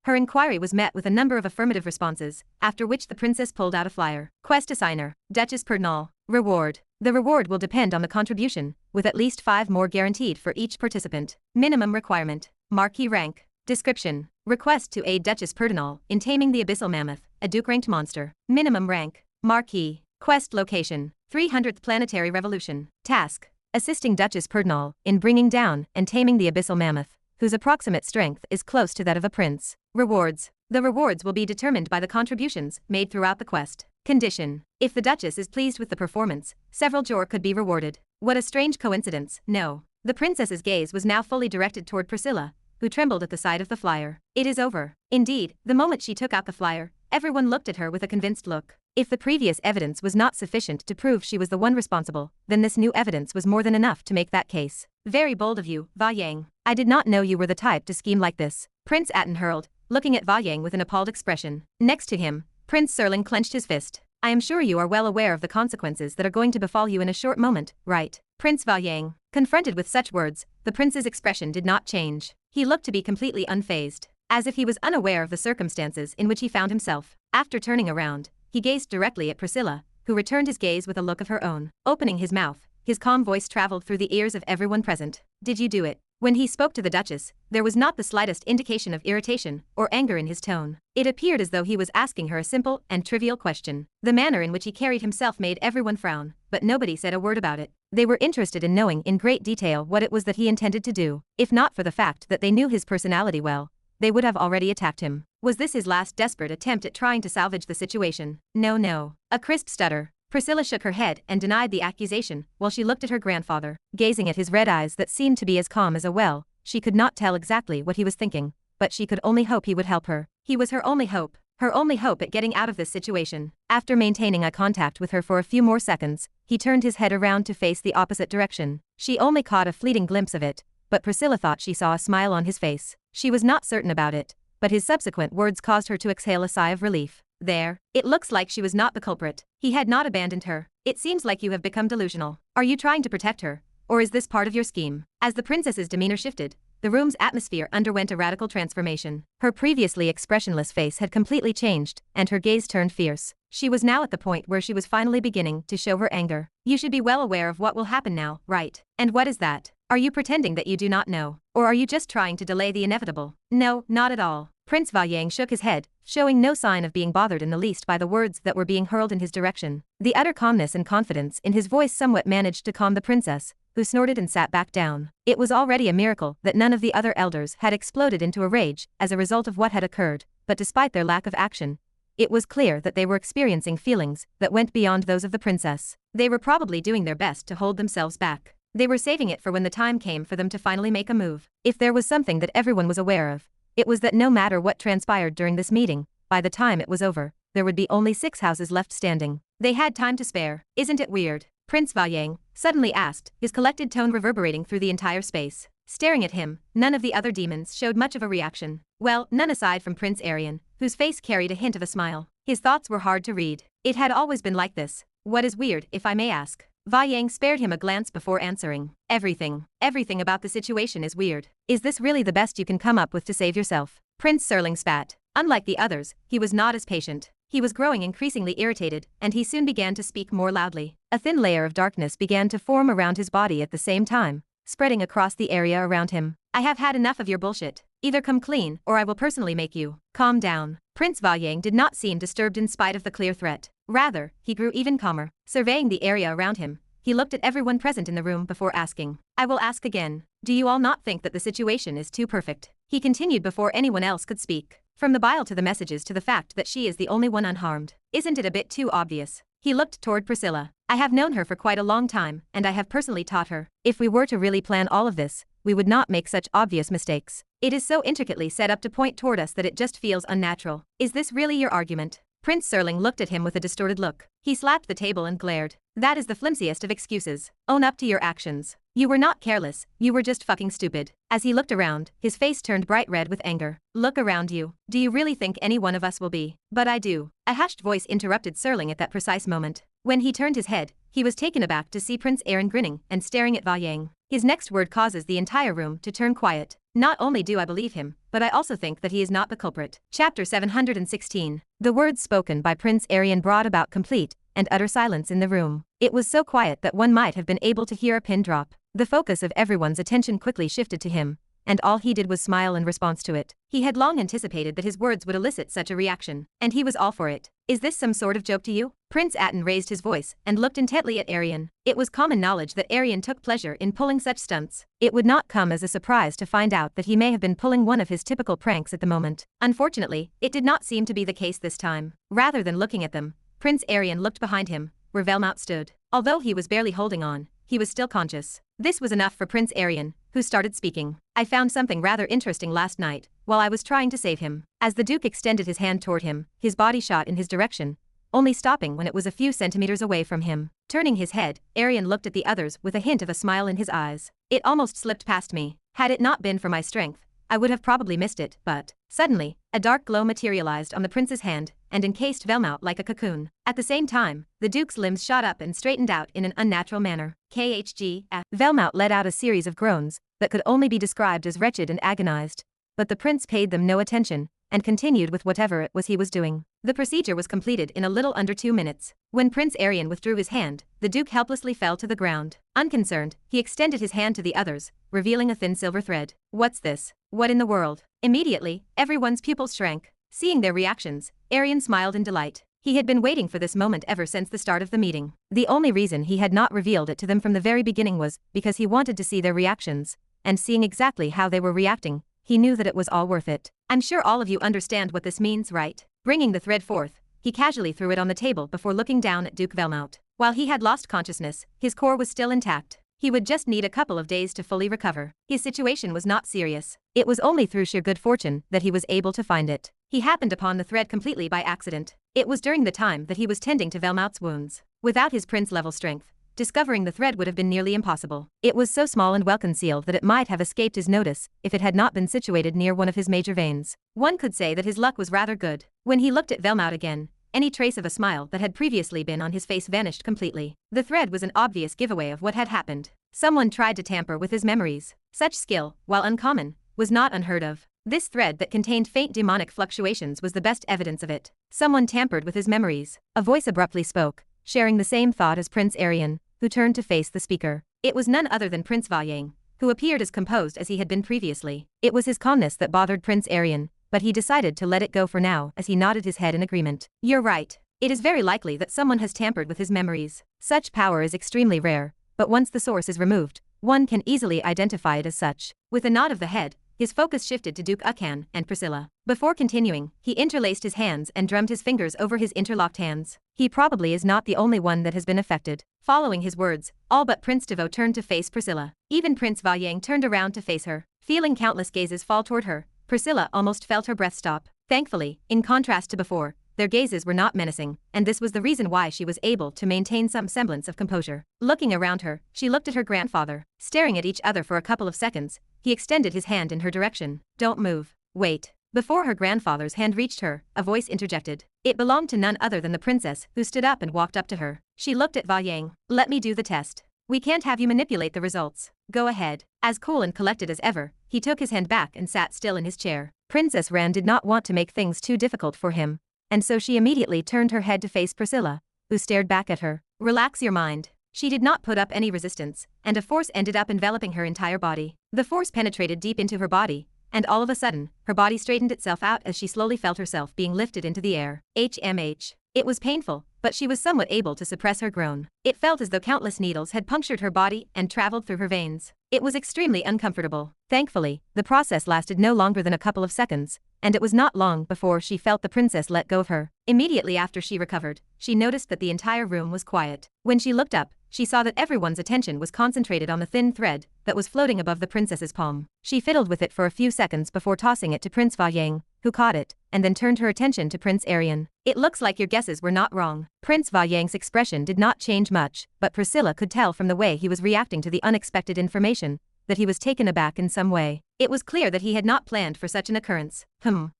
Her inquiry was met with a number of affirmative responses, after which the princess pulled out a flyer. Quest assigner, Duchess Perdinal. Reward. The reward will depend on the contribution, with at least 5 more guaranteed for each participant. Minimum requirement, Marquis rank. Description. Request to aid Duchess Perdinal in taming the Abyssal Mammoth, a Duke-ranked monster. Minimum rank, Marquis. Quest location, 300th Planetary Revolution. Task. Assisting Duchess Perdinal in bringing down and taming the Abyssal Mammoth, whose approximate strength is close to that of a prince. Rewards. The rewards will be determined by the contributions made throughout the quest. Condition. If the Duchess is pleased with the performance, several jor could be rewarded. What a strange coincidence, no. The princess's gaze was now fully directed toward Priscilla, who trembled at the sight of the flyer. It is over. Indeed, the moment she took out the flyer, everyone looked at her with a convinced look. If the previous evidence was not sufficient to prove she was the one responsible, then this new evidence was more than enough to make that case. Very bold of you, Valyang. I did not know you were the type to scheme like this. Prince Atten hurled, looking at Valyang with an appalled expression. Next to him, Prince Serling clenched his fist. I am sure you are well aware of the consequences that are going to befall you in a short moment, right? Prince Valyang. Confronted with such words, the prince's expression did not change. He looked to be completely unfazed, as if he was unaware of the circumstances in which he found himself. After turning around, he gazed directly at Priscilla, who returned his gaze with a look of her own. Opening his mouth, his calm voice traveled through the ears of everyone present. Did you do it? When he spoke to the Duchess, there was not the slightest indication of irritation or anger in his tone. It appeared as though he was asking her a simple and trivial question. The manner in which he carried himself made everyone frown, but nobody said a word about it. They were interested in knowing in great detail what it was that he intended to do. If not for the fact that they knew his personality well, they would have already attacked him. Was this his last desperate attempt at trying to salvage the situation? No. A crisp stutter. Priscilla shook her head and denied the accusation while she looked at her grandfather. Gazing at his red eyes that seemed to be as calm as a well, she could not tell exactly what he was thinking, but she could only hope he would help her. He was her only hope at getting out of this situation. After maintaining eye contact with her for a few more seconds, he turned his head around to face the opposite direction. She only caught a fleeting glimpse of it, but Priscilla thought she saw a smile on his face. She was not certain about it, but his subsequent words caused her to exhale a sigh of relief. There. It looks like she was not the culprit. He had not abandoned her. It seems like you have become delusional. Are you trying to protect her, or is this part of your scheme? As the princess's demeanor shifted, the room's atmosphere underwent a radical transformation. Her previously expressionless face had completely changed, and her gaze turned fierce. She was now at the point where she was finally beginning to show her anger. You should be well aware of what will happen now, right? And what is that? Are you pretending that you do not know? Or are you just trying to delay the inevitable? No, not at all. Prince Valyang shook his head, showing no sign of being bothered in the least by the words that were being hurled in his direction. The utter calmness and confidence in his voice somewhat managed to calm the princess, who snorted and sat back down. It was already a miracle that none of the other elders had exploded into a rage as a result of what had occurred, but despite their lack of action, It was clear that they were experiencing feelings that went beyond those of the princess. They were probably doing their best to hold themselves back. They were saving it for when the time came for them to finally make a move. If there was something that everyone was aware of, it was that no matter what transpired during this meeting, by the time it was over, there would be only 6 houses left standing. They had time to spare. Isn't it weird? Prince Vaiyang suddenly asked, his collected tone reverberating through the entire space. Staring at him, none of the other demons showed much of a reaction. Well, none aside from Prince Aryan, whose face carried a hint of a smile. His thoughts were hard to read. It had always been like this. What is weird, if I may ask? Vaiyang spared him a glance before answering. Everything about the situation is weird. Is this really the best you can come up with to save yourself? Prince Serling spat. Unlike the others, he was not as patient. He was growing increasingly irritated, and he soon began to speak more loudly. A thin layer of darkness began to form around his body at the same time, spreading across the area around him. I have had enough of your bullshit. Either come clean, or I will personally make you calm down. Prince Vaiyang did not seem disturbed in spite of the clear threat. Rather, he grew even calmer. Surveying the area around him, he looked at everyone present in the room before asking. I will ask again. Do you all not think that the situation is too perfect? He continued before anyone else could speak. From the bile to the messages to the fact that she is the only one unharmed. Isn't it a bit too obvious? He looked toward Priscilla. I have known her for quite a long time, and I have personally taught her. If we were to really plan all of this, we would not make such obvious mistakes. It is so intricately set up to point toward us that it just feels unnatural. Is this really your argument? Prince Serling looked at him with a distorted look. He slapped the table and glared. That is the flimsiest of excuses. Own up to your actions. You were not careless, you were just fucking stupid. As he looked around, his face turned bright red with anger. Look around you. Do you really think any one of us will be? But I do. A hushed voice interrupted Serling at that precise moment. When he turned his head, he was taken aback to see Prince Aryan grinning and staring at Vaiyang. His next word causes the entire room to turn quiet. Not only do I believe him, but I also think that he is not the culprit. Chapter 716. The words spoken by Prince Aryan brought about complete and utter silence in the room. It was so quiet that one might have been able to hear a pin drop. The focus of everyone's attention quickly shifted to him, and all he did was smile in response to it. He had long anticipated that his words would elicit such a reaction, and he was all for it. Is this some sort of joke to you? Prince Aten raised his voice and looked intently at Aryan. It was common knowledge that Aryan took pleasure in pulling such stunts. It would not come as a surprise to find out that he may have been pulling one of his typical pranks at the moment. Unfortunately, it did not seem to be the case this time. Rather than looking at them, Prince Aryan looked behind him, where Velmouth stood. Although he was barely holding on, he was still conscious. This was enough for Prince Aryan, who started speaking. I found something rather interesting last night, while I was trying to save him. As the Duke extended his hand toward him, his body shot in his direction, only stopping when it was a few centimeters away from him. Turning his head, Aryan looked at the others with a hint of a smile in his eyes. It almost slipped past me. Had it not been for my strength, I would have probably missed it, but suddenly, a dark glow materialized on the prince's hand and encased Velmouth like a cocoon. At the same time, the Duke's limbs shot up and straightened out in an unnatural manner. Velmouth let out a series of groans that could only be described as wretched and agonized, but the prince paid them no attention and continued with whatever it was he was doing. The procedure was completed in a little under 2 minutes. When Prince Aryan withdrew his hand, the Duke helplessly fell to the ground. Unconcerned, he extended his hand to the others, revealing a thin silver thread. What's this? What in the world? Immediately, everyone's pupils shrank. Seeing their reactions, Aryan smiled in delight. He had been waiting for this moment ever since the start of the meeting. The only reason he had not revealed it to them from the very beginning was because he wanted to see their reactions, and seeing exactly how they were reacting, he knew that it was all worth it. I'm sure all of you understand what this means, right? Bringing the thread forth, he casually threw it on the table before looking down at Duke Velmouth. While he had lost consciousness, his core was still intact. He would just need a couple of days to fully recover. His situation was not serious. It was only through sheer good fortune that he was able to find it. He happened upon the thread completely by accident. It was during the time that he was tending to Velmouth's wounds. Without his prince-level strength, discovering the thread would have been nearly impossible. It was so small and well concealed that it might have escaped his notice if it had not been situated near one of his major veins. One could say that his luck was rather good. When he looked at Velmouth again, any trace of a smile that had previously been on his face vanished completely. The thread was an obvious giveaway of what had happened. Someone tried to tamper with his memories. Such skill, while uncommon, was not unheard of. This thread that contained faint demonic fluctuations was the best evidence of it. Someone tampered with his memories. A voice abruptly spoke, sharing the same thought as Prince Aryan, who turned to face the speaker. It was none other than Prince Vaiyang, who appeared as composed as he had been previously. It was his calmness that bothered Prince Aryan, but he decided to let it go for now as he nodded his head in agreement. You're right. It is very likely that someone has tampered with his memories. Such power is extremely rare, but once the source is removed, one can easily identify it as such. With a nod of the head, his focus shifted to Duke Akan and Priscilla. Before continuing, he interlaced his hands and drummed his fingers over his interlocked hands. He probably is not the only one that has been affected. Following his words, all but Prince Devo turned to face Priscilla. Even Prince Valyang turned around to face her. Feeling countless gazes fall toward her, Priscilla almost felt her breath stop. Thankfully, in contrast to before, their gazes were not menacing, and this was the reason why she was able to maintain some semblance of composure. Looking around her, she looked at her grandfather. Staring at each other for a couple of seconds, he extended his hand in her direction. "Don't move. Wait." Before her grandfather's hand reached her, a voice interjected. It belonged to none other than the princess, who stood up and walked up to her. She looked at Valyang. "Let me do the test. We can't have you manipulate the results. Go ahead." As cool and collected as ever, he took his hand back and sat still in his chair. Princess Ran did not want to make things too difficult for him, and so she immediately turned her head to face Priscilla, who stared back at her. "Relax your mind." She did not put up any resistance, and a force ended up enveloping her entire body. The force penetrated deep into her body, and all of a sudden, her body straightened itself out as she slowly felt herself being lifted into the air. HMH. It was painful, but she was somewhat able to suppress her groan. It felt as though countless needles had punctured her body and traveled through her veins. It was extremely uncomfortable. Thankfully, the process lasted no longer than a couple of seconds, and it was not long before she felt the princess let go of her. Immediately after she recovered, she noticed that the entire room was quiet. When she looked up, she saw that everyone's attention was concentrated on the thin thread that was floating above the princess's palm. She fiddled with it for a few seconds before tossing it to Prince Valyang, who caught it, and then turned her attention to Prince Aryan. "It looks like your guesses were not wrong." Prince Valyang's expression did not change much, but Priscilla could tell from the way he was reacting to the unexpected information that he was taken aback in some way. It was clear that he had not planned for such an occurrence.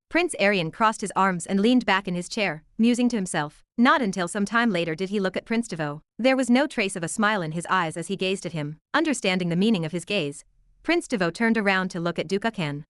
Prince Aryan crossed his arms and leaned back in his chair, musing to himself. Not until some time later did he look at Prince Devo. There was no trace of a smile in his eyes as he gazed at him. Understanding the meaning of his gaze, Prince Devo turned around to look at Duke Akan.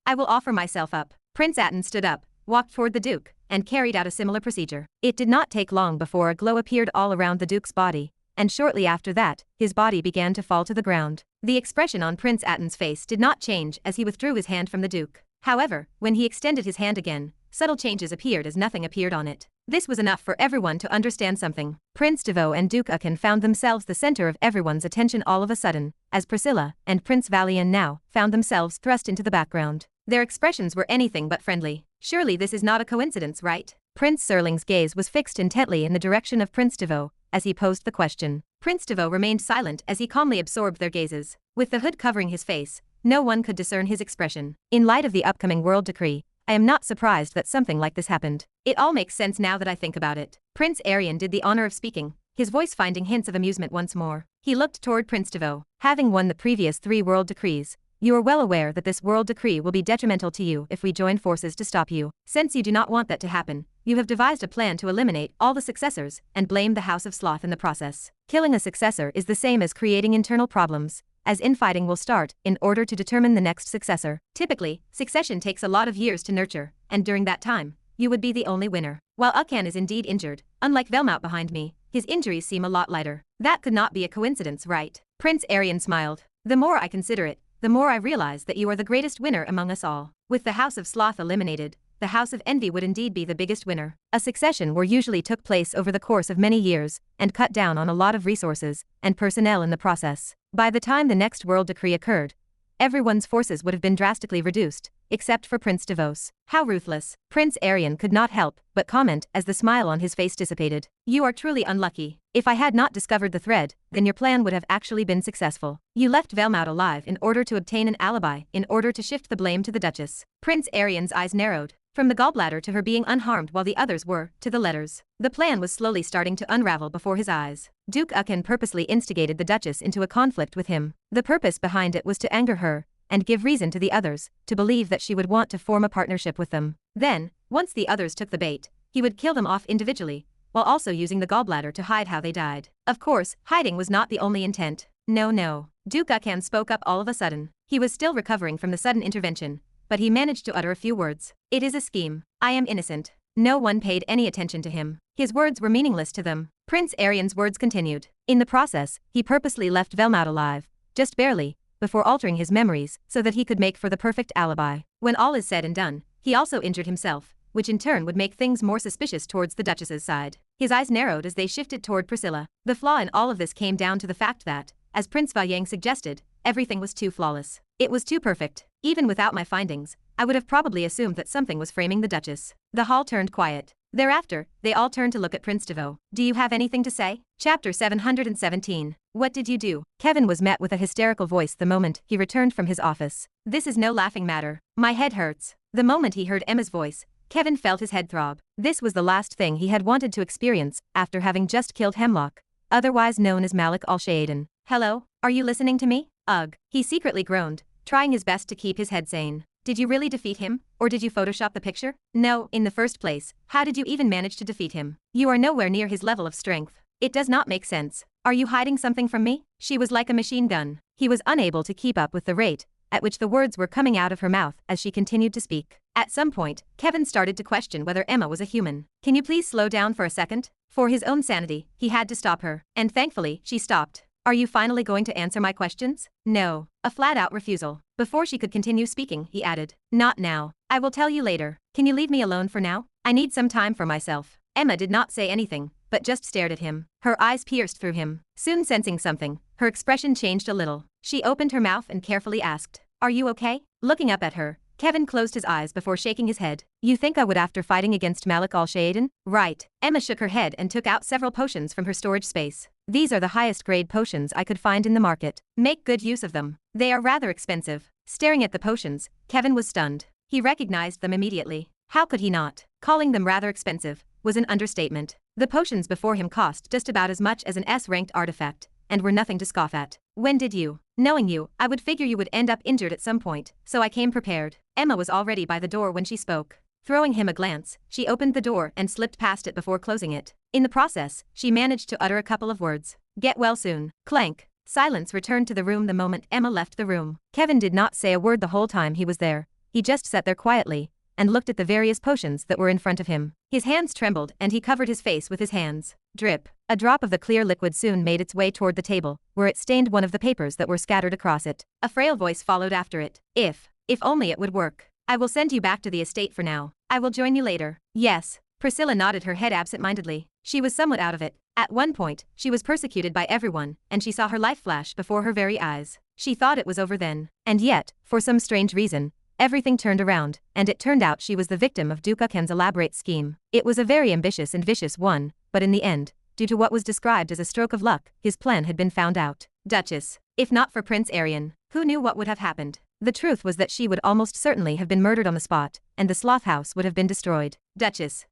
I will offer myself up." Prince Aten stood up, walked toward the Duke, and carried out a similar procedure. It did not take long before a glow appeared all around the Duke's body, and shortly after that, his body began to fall to the ground. The expression on Prince Aten's face did not change as he withdrew his hand from the Duke. However, when he extended his hand again, subtle changes appeared as nothing appeared on it. This was enough for everyone to understand something. Prince Devo and Duke Akan found themselves the center of everyone's attention all of a sudden, as Priscilla and Prince Valyang now found themselves thrust into the background. Their expressions were anything but friendly. Surely this is not a coincidence, right? Prince Serling's gaze was fixed intently in the direction of Prince Devo as he posed the question. Prince Devo remained silent as he calmly absorbed their gazes. With the hood covering his face, no one could discern his expression. In light of the upcoming world decree, I am not surprised that something like this happened. It all makes sense now that I think about it. Prince Aryan did the honor of speaking, his voice finding hints of amusement once more. He looked toward Prince Devo. "Having won the previous 3 world decrees, you are well aware that this world decree will be detrimental to you if we join forces to stop you. Since you do not want that to happen, you have devised a plan to eliminate all the successors and blame the House of Sloth in the process. Killing a successor is the same as creating internal problems, as infighting will start in order to determine the next successor. Typically, succession takes a lot of years to nurture, and during that time, you would be the only winner. While Akan is indeed injured, unlike Velmout behind me, his injuries seem a lot lighter. That could not be a coincidence, right?" Prince Aryan smiled. "The more I consider it, the more I realize that you are the greatest winner among us all. With the House of Sloth eliminated, the House of Envy would indeed be the biggest winner. A succession war usually took place over the course of many years, and cut down on a lot of resources and personnel in the process. By the time the next world decree occurred, everyone's forces would have been drastically reduced, except for Prince Devos. How ruthless." Prince Aryan could not help but comment as the smile on his face dissipated. "You are truly unlucky. If I had not discovered the thread, then your plan would have actually been successful. You left Velmout alive in order to obtain an alibi, in order to shift the blame to the Duchess." Prince Aryan's eyes narrowed, from the gallbladder to her being unharmed while the others were, to the letters. The plan was slowly starting to unravel before his eyes. Duke Akan purposely instigated the Duchess into a conflict with him. The purpose behind it was to anger her, and give reason to the others to believe that she would want to form a partnership with them. Then, once the others took the bait, he would kill them off individually, while also using the gallbladder to hide how they died. Of course, hiding was not the only intent. No. Duke Akan spoke up all of a sudden. He was still recovering from the sudden intervention, but he managed to utter a few words. "It is a scheme. I am innocent." No one paid any attention to him. His words were meaningless to them. Prince Aryan's words continued. "In the process, he purposely left Velmout alive, just barely, before altering his memories so that he could make for the perfect alibi. When all is said and done, he also injured himself, which in turn would make things more suspicious towards the Duchess's side." His eyes narrowed as they shifted toward Priscilla. The flaw in all of this came down to the fact that, as Prince Valyang suggested, everything was too flawless. It was too perfect. Even without my findings, I would have probably assumed that something was framing the Duchess. The hall turned quiet. Thereafter, they all turned to look at Prince Devo. Do you have anything to say? Chapter 717. What did you do? Kevin was met with a hysterical voice the moment he returned from his office. This is no laughing matter. My head hurts. The moment he heard Emma's voice, Kevin felt his head throb. This was the last thing he had wanted to experience after having just killed Hemlock, otherwise known as Malik al-Shayaden. Hello? Are you listening to me? Ugh. He secretly groaned, trying his best to keep his head sane. Did you really defeat him, or did you Photoshop the picture? No, in the first place, how did you even manage to defeat him? You are nowhere near his level of strength. It does not make sense. Are you hiding something from me? She was like a machine gun. He was unable to keep up with the rate at which the words were coming out of her mouth as she continued to speak. At some point, Kevin started to question whether Emma was a human. Can you please slow down for a second? For his own sanity, he had to stop her, and thankfully, she stopped. Are you finally going to answer my questions? No. A flat-out refusal. Before she could continue speaking, he added, not now. I will tell you later. Can you leave me alone for now? I need some time for myself. Emma did not say anything, but just stared at him. Her eyes pierced through him. Soon sensing something, her expression changed a little. She opened her mouth and carefully asked, are you okay? Looking up at her, Kevin closed his eyes before shaking his head. You think I would after fighting against Malik al-Shayaden? Right. Emma shook her head and took out several potions from her storage space. These are the highest grade potions I could find in the market. Make good use of them. They are rather expensive. Staring at the potions, Kevin was stunned. He recognized them immediately. How could he not? Calling them rather expensive was an understatement. The potions before him cost just about as much as an S-ranked artifact, and were nothing to scoff at. When did you? Knowing you, I would figure you would end up injured at some point, so I came prepared. Emma was already by the door when she spoke. Throwing him a glance, she opened the door and slipped past it before closing it. In the process, she managed to utter a couple of words. Get well soon. Clank. Silence returned to the room the moment Emma left the room. Kevin did not say a word the whole time he was there. He just sat there quietly and looked at the various potions that were in front of him. His hands trembled and he covered his face with his hands. Drip. A drop of the clear liquid soon made its way toward the table, where it stained one of the papers that were scattered across it. A frail voice followed after it. If only it would work. I will send you back to the estate for now. I will join you later. Yes. Priscilla nodded her head absent-mindedly. She was somewhat out of it. At one point, she was persecuted by everyone, and she saw her life flash before her very eyes. She thought it was over then. And yet, for some strange reason, everything turned around, and it turned out she was the victim of Duke Uken's elaborate scheme. It was a very ambitious and vicious one, but in the end, due to what was described as a stroke of luck, his plan had been found out. Duchess. If not for Prince Arian, who knew what would have happened? The truth was that she would almost certainly have been murdered on the spot, and the sloth house would have been destroyed. Duchess.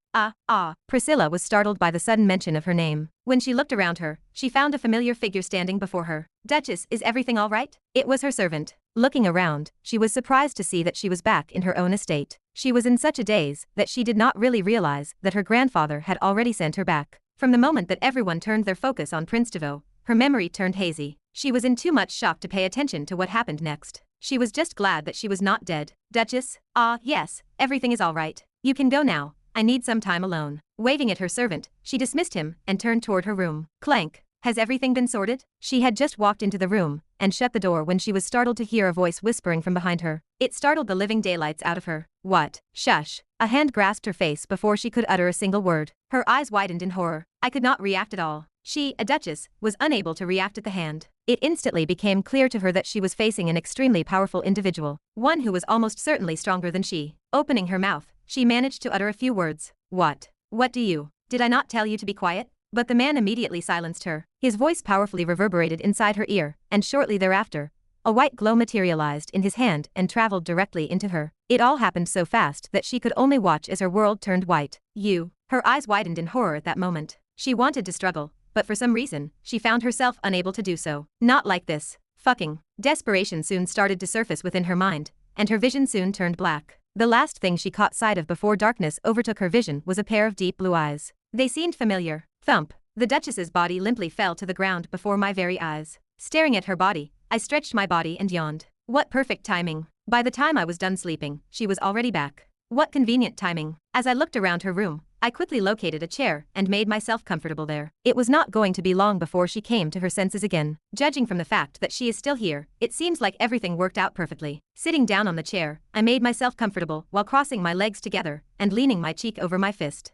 Priscilla was startled by the sudden mention of her name. When she looked around her, she found a familiar figure standing before her. Duchess, is everything all right? It was her servant. Looking around, she was surprised to see that she was back in her own estate. She was in such a daze that she did not really realize that her grandfather had already sent her back. From the moment that everyone turned their focus on Prince Devo, her memory turned hazy. She was in too much shock to pay attention to what happened next. She was just glad that she was not dead. Duchess? Yes, everything is all right. You can go now. I need some time alone. Waving at her servant, she dismissed him and turned toward her room. Clank. Has everything been sorted? She had just walked into the room and shut the door when she was startled to hear a voice whispering from behind her. It startled the living daylights out of her. What? Shush. A hand grasped her face before she could utter a single word. Her eyes widened in horror. I could not react at all. She, a duchess, was unable to react at the hand. It instantly became clear to her that she was facing an extremely powerful individual, one who was almost certainly stronger than she. Opening her mouth, she managed to utter a few words. What? What do you? Did I not tell you to be quiet? But the man immediately silenced her. His voice powerfully reverberated inside her ear, and shortly thereafter, a white glow materialized in his hand and traveled directly into her. It all happened so fast that she could only watch as her world turned white. You. Her eyes widened in horror at that moment. She wanted to struggle, but for some reason, she found herself unable to do so. Not like this. Fucking. Desperation soon started to surface within her mind, and her vision soon turned black. The last thing she caught sight of before darkness overtook her vision was a pair of deep blue eyes. They seemed familiar. Thump. The Duchess's body limply fell to the ground before my very eyes. Staring at her body, I stretched my body and yawned. What perfect timing. By the time I was done sleeping, she was already back. What convenient timing. As I looked around her room, I quickly located a chair and made myself comfortable there. It was not going to be long before she came to her senses again. Judging from the fact that she is still here, it seems like everything worked out perfectly. Sitting down on the chair, I made myself comfortable while crossing my legs together and leaning my cheek over my fist.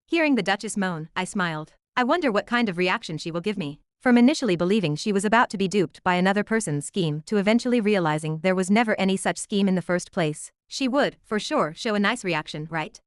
Hearing the Duchess moan, I smiled. I wonder what kind of reaction she will give me. From initially believing she was about to be duped by another person's scheme to eventually realizing there was never any such scheme in the first place. She would, for sure, show a nice reaction, right?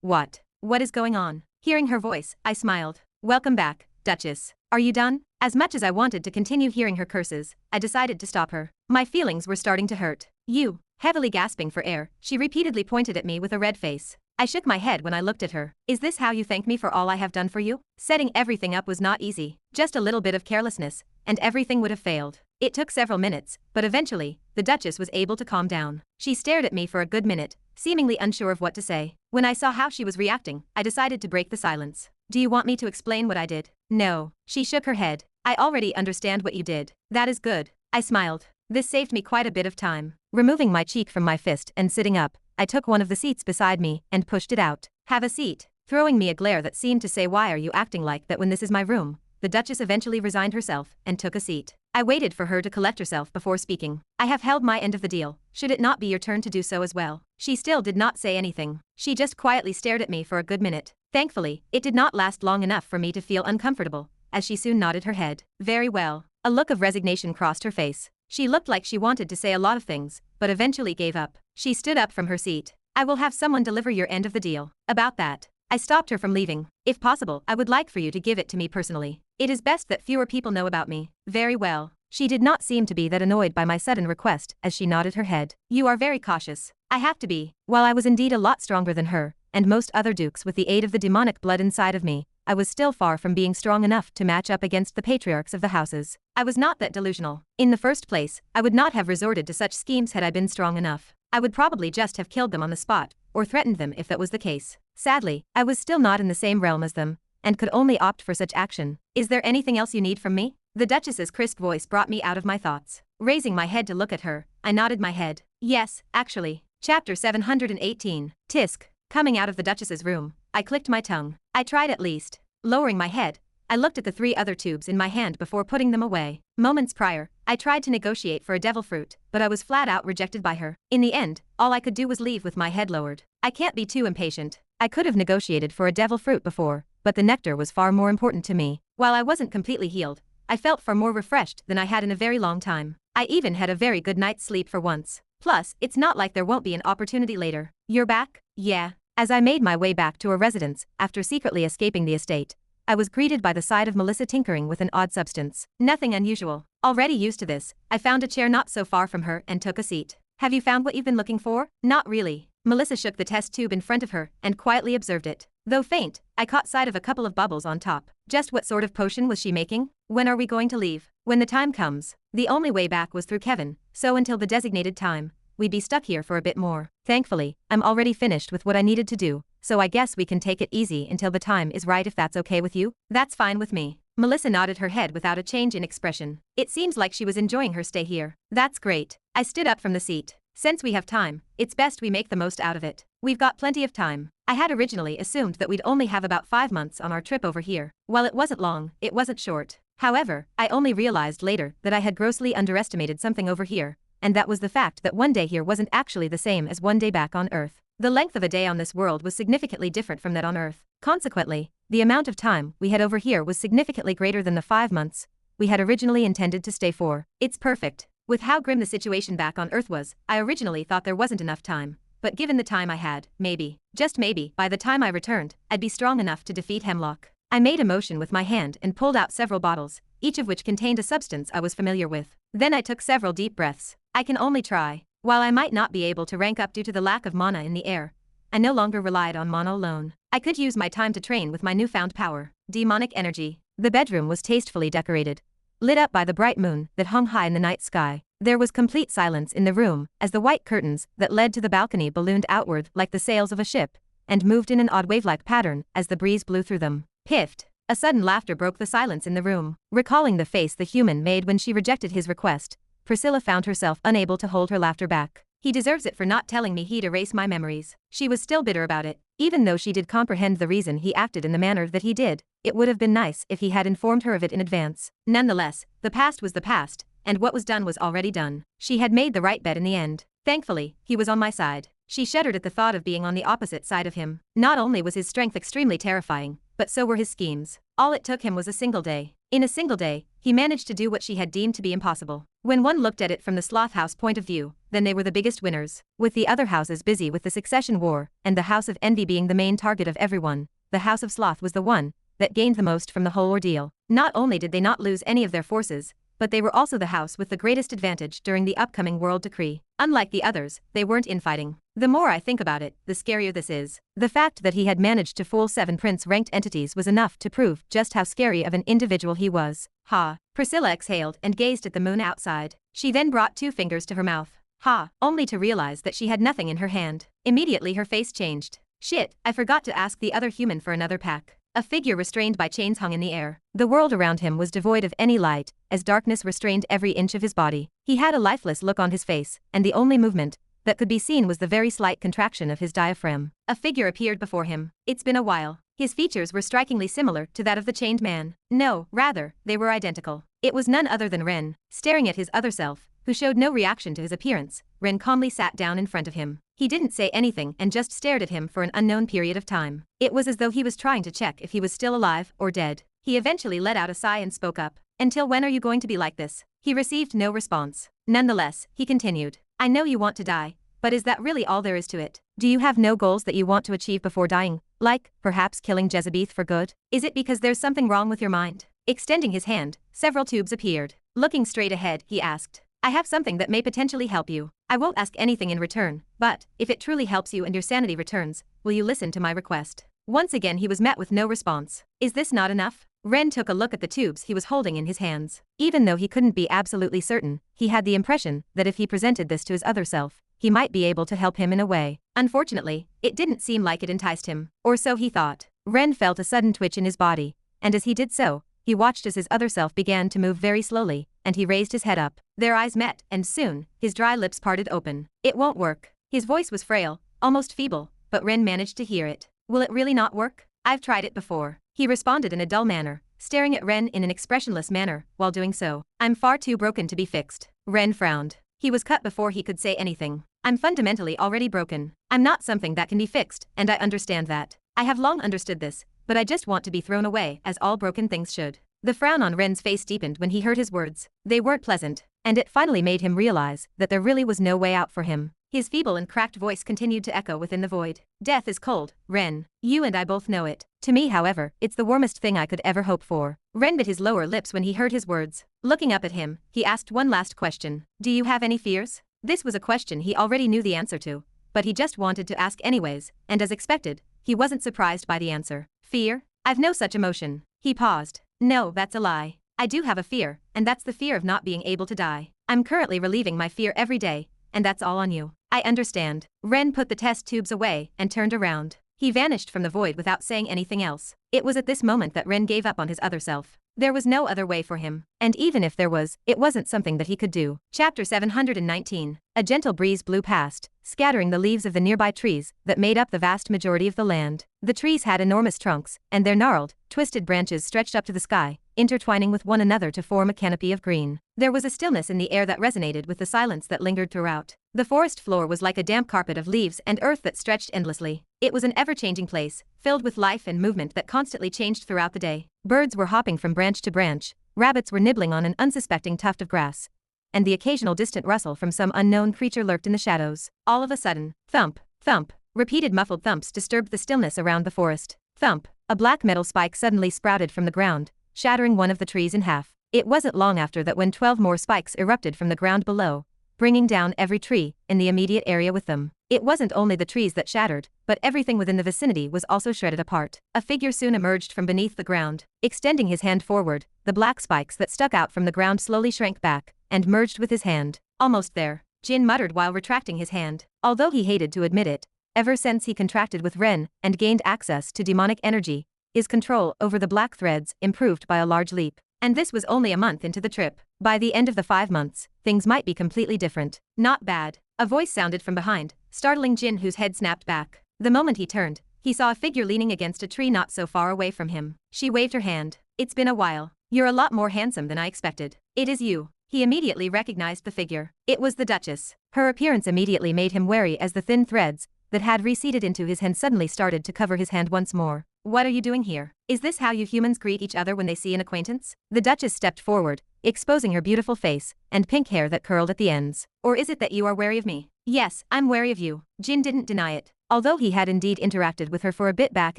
What? What is going on? Hearing her voice, I smiled. Welcome back, Duchess. Are you done? As much as I wanted to continue hearing her curses, I decided to stop her. My feelings were starting to hurt. You. Heavily gasping for air, she repeatedly pointed at me with a red face. I shook my head when I looked at her. Is this how you thank me for all I have done for you? Setting everything up was not easy. Just a little bit of carelessness, and everything would have failed. It took several minutes, but eventually, the Duchess was able to calm down. She stared at me for a good minute, seemingly unsure of what to say. When I saw how she was reacting, I decided to break the silence. Do you want me to explain what I did? No. She shook her head. I already understand what you did. That is good. I smiled. This saved me quite a bit of time. Removing my cheek from my fist and sitting up, I took one of the seats beside me and pushed it out. Have a seat. Throwing me a glare that seemed to say, why are you acting like that when this is my room? The Duchess eventually resigned herself and took a seat. I waited for her to collect herself before speaking. I have held my end of the deal. Should it not be your turn to do so as well? She still did not say anything. She just quietly stared at me for a good minute. Thankfully, it did not last long enough for me to feel uncomfortable, as she soon nodded her head. Very well. A look of resignation crossed her face. She looked like she wanted to say a lot of things, but eventually gave up. She stood up from her seat. I will have someone deliver your end of the deal. About that, I stopped her from leaving. If possible, I would like for you to give it to me personally. It is best that fewer people know about me. Very well. She did not seem to be that annoyed by my sudden request as she nodded her head. You are very cautious. I have to be. While I was indeed a lot stronger than her, and most other dukes with the aid of the demonic blood inside of me, I was still far from being strong enough to match up against the patriarchs of the houses. I was not that delusional. In the first place, I would not have resorted to such schemes had I been strong enough. I would probably just have killed them on the spot, or threatened them if that was the case. Sadly, I was still not in the same realm as them, and could only opt for such action. Is there anything else you need from me? The Duchess's crisp voice brought me out of my thoughts. Raising my head to look at her, I nodded my head. Yes, actually. Chapter 718. Tisk. Coming out of the Duchess's room, I clicked my tongue. I tried at least. Lowering my head, I looked at the 3 other tubes in my hand before putting them away. Moments prior, I tried to negotiate for a devil fruit, but I was flat out rejected by her. In the end, all I could do was leave with my head lowered. I can't be too impatient. I could have negotiated for a devil fruit before, but the nectar was far more important to me. While I wasn't completely healed, I felt far more refreshed than I had in a very long time. I even had a very good night's sleep for once. Plus, it's not like there won't be an opportunity later. You're back? Yeah. As I made my way back to a residence, after secretly escaping the estate, I was greeted by the sight of Melissa tinkering with an odd substance. Nothing unusual. Already used to this, I found a chair not so far from her and took a seat. Have you found what you've been looking for? Not really. Melissa shook the test tube in front of her and quietly observed it. Though faint, I caught sight of a couple of bubbles on top. Just what sort of potion was she making? When are we going to leave? When the time comes. The only way back was through Kevin, so until the designated time, we'd be stuck here for a bit more. Thankfully, I'm already finished with what I needed to do, so I guess we can take it easy until the time is right if that's okay with you. That's fine with me. Melissa nodded her head without a change in expression. It seems like she was enjoying her stay here. That's great. I stood up from the seat. Since we have time, it's best we make the most out of it. We've got plenty of time. I had originally assumed that we'd only have about 5 months on our trip over here. While it wasn't long, it wasn't short. However, I only realized later that I had grossly underestimated something over here, and that was the fact that one day here wasn't actually the same as one day back on Earth. The length of a day on this world was significantly different from that on Earth. Consequently, the amount of time we had over here was significantly greater than the 5 months we had originally intended to stay for. It's perfect. With how grim the situation back on Earth was, I originally thought there wasn't enough time. But given the time I had, maybe, just maybe, by the time I returned, I'd be strong enough to defeat Hemlock. I made a motion with my hand and pulled out several bottles, each of which contained a substance I was familiar with. Then I took several deep breaths. I can only try. While I might not be able to rank up due to the lack of mana in the air, I no longer relied on mana alone. I could use my time to train with my newfound power, demonic energy. The bedroom was tastefully decorated, lit up by the bright moon that hung high in the night sky. There was complete silence in the room as the white curtains that led to the balcony ballooned outward like the sails of a ship, and moved in an odd wave-like pattern as the breeze blew through them. Piffed. A sudden laughter broke the silence in the room. Recalling the face the human made when she rejected his request, Priscilla found herself unable to hold her laughter back. He deserves it for not telling me he'd erase my memories. She was still bitter about it. Even though she did comprehend the reason he acted in the manner that he did, it would have been nice if he had informed her of it in advance. Nonetheless, the past was the past, and what was done was already done. She had made the right bet in the end. Thankfully, he was on my side. She shuddered at the thought of being on the opposite side of him. Not only was his strength extremely terrifying, but so were his schemes. All it took him was a single day. In a single day, he managed to do what she had deemed to be impossible. When one looked at it from the sloth house point of view, then they were the biggest winners. With the other houses busy with the succession war, and the House of Envy being the main target of everyone, the House of Sloth was the one that gained the most from the whole ordeal. Not only did they not lose any of their forces, but they were also the house with the greatest advantage during the upcoming world decree. Unlike the others, they weren't infighting. The more I think about it, the scarier this is. The fact that he had managed to fool 7 prince-ranked entities was enough to prove just how scary of an individual he was. Ha! Priscilla exhaled and gazed at the moon outside. She then brought 2 fingers to her mouth. Ha! Only to realize that she had nothing in her hand. Immediately her face changed. Shit, I forgot to ask the other human for another pack. A figure restrained by chains hung in the air. The world around him was devoid of any light, as darkness restrained every inch of his body. He had a lifeless look on his face, and the only movement that could be seen was the very slight contraction of his diaphragm. A figure appeared before him. It's been a while. His features were strikingly similar to that of the chained man. No, rather, they were identical. It was none other than Ren. Staring at his other self, who showed no reaction to his appearance, Ren calmly sat down in front of him. He didn't say anything and just stared at him for an unknown period of time. It was as though he was trying to check if he was still alive or dead. He eventually let out a sigh and spoke up. Until when are you going to be like this? He received no response. Nonetheless, he continued. I know you want to die, but is that really all there is to it? Do you have no goals that you want to achieve before dying, like, perhaps killing Jezebeth for good? Is it because there's something wrong with your mind? Extending his hand, several tubes appeared. Looking straight ahead, he asked. I have something that may potentially help you. I won't ask anything in return, but, if it truly helps you and your sanity returns, will you listen to my request? Once again he was met with no response. Is this not enough? Ren took a look at the tubes he was holding in his hands. Even though he couldn't be absolutely certain, he had the impression that if he presented this to his other self, he might be able to help him in a way. Unfortunately, it didn't seem like it enticed him, or so he thought. Ren felt a sudden twitch in his body, and as he did so, he watched as his other self began to move very slowly, and he raised his head up. Their eyes met, and soon, his dry lips parted open. It won't work. His voice was frail, almost feeble, but Ren managed to hear it. Will it really not work? I've tried it before. He responded in a dull manner, staring at Ren in an expressionless manner, while doing so. I'm far too broken to be fixed. Ren frowned. He was cut before he could say anything. I'm fundamentally already broken. I'm not something that can be fixed, and I understand that. I have long understood this, but I just want to be thrown away as all broken things should. The frown on Ren's face deepened when he heard his words. They weren't pleasant, and it finally made him realize that there really was no way out for him. His feeble and cracked voice continued to echo within the void. Death is cold, Ren. You and I both know it. To me, however, it's the warmest thing I could ever hope for. Ren bit his lower lips when he heard his words. Looking up at him, he asked one last question. Do you have any fears? This was a question he already knew the answer to, but he just wanted to ask anyways, and as expected, he wasn't surprised by the answer. Fear? I've no such emotion. He paused. No, that's a lie. I do have a fear, and that's the fear of not being able to die. I'm currently relieving my fear every day, and that's all on you. I understand. Ren put the test tubes away and turned around. He vanished from the void without saying anything else. It was at this moment that Ren gave up on his other self. There was no other way for him, and even if there was, it wasn't something that he could do. Chapter 719. A gentle breeze blew past, scattering the leaves of the nearby trees that made up the vast majority of the land. The trees had enormous trunks, and their gnarled, twisted branches stretched up to the sky, intertwining with one another to form a canopy of green. There was a stillness in the air that resonated with the silence that lingered throughout. The forest floor was like a damp carpet of leaves and earth that stretched endlessly. It was an ever-changing place, filled with life and movement that constantly changed throughout the day. Birds were hopping from branch to branch, rabbits were nibbling on an unsuspecting tuft of grass, and the occasional distant rustle from some unknown creature lurked in the shadows. All of a sudden, thump, thump, repeated muffled thumps disturbed the stillness around the forest. Thump, a black metal spike suddenly sprouted from the ground, shattering one of the trees in half. It wasn't long after that when 12 more spikes erupted from the ground below, bringing down every tree in the immediate area with them. It wasn't only the trees that shattered, but everything within the vicinity was also shredded apart. A figure soon emerged from beneath the ground. Extending his hand forward, the black spikes that stuck out from the ground slowly shrank back and merged with his hand. Almost there, Jin muttered while retracting his hand. Although he hated to admit it, ever since he contracted with Ren and gained access to demonic energy, his control over the black threads improved by a large leap. And this was only a month into the trip. By the end of the 5 months, things might be completely different. Not bad. A voice sounded from behind, startling Jin, whose head snapped back. The moment he turned, he saw a figure leaning against a tree not so far away from him. She waved her hand. It's been a while. You're a lot more handsome than I expected. It is you. He immediately recognized the figure. It was the Duchess. Her appearance immediately made him wary as the thin threads that had receded into his hand suddenly started to cover his hand once more. What are you doing here? Is this how you humans greet each other when they see an acquaintance? The Duchess stepped forward, exposing her beautiful face and pink hair that curled at the ends. Or is it that you are wary of me? Yes, I'm wary of you. Jin didn't deny it. Although he had indeed interacted with her for a bit back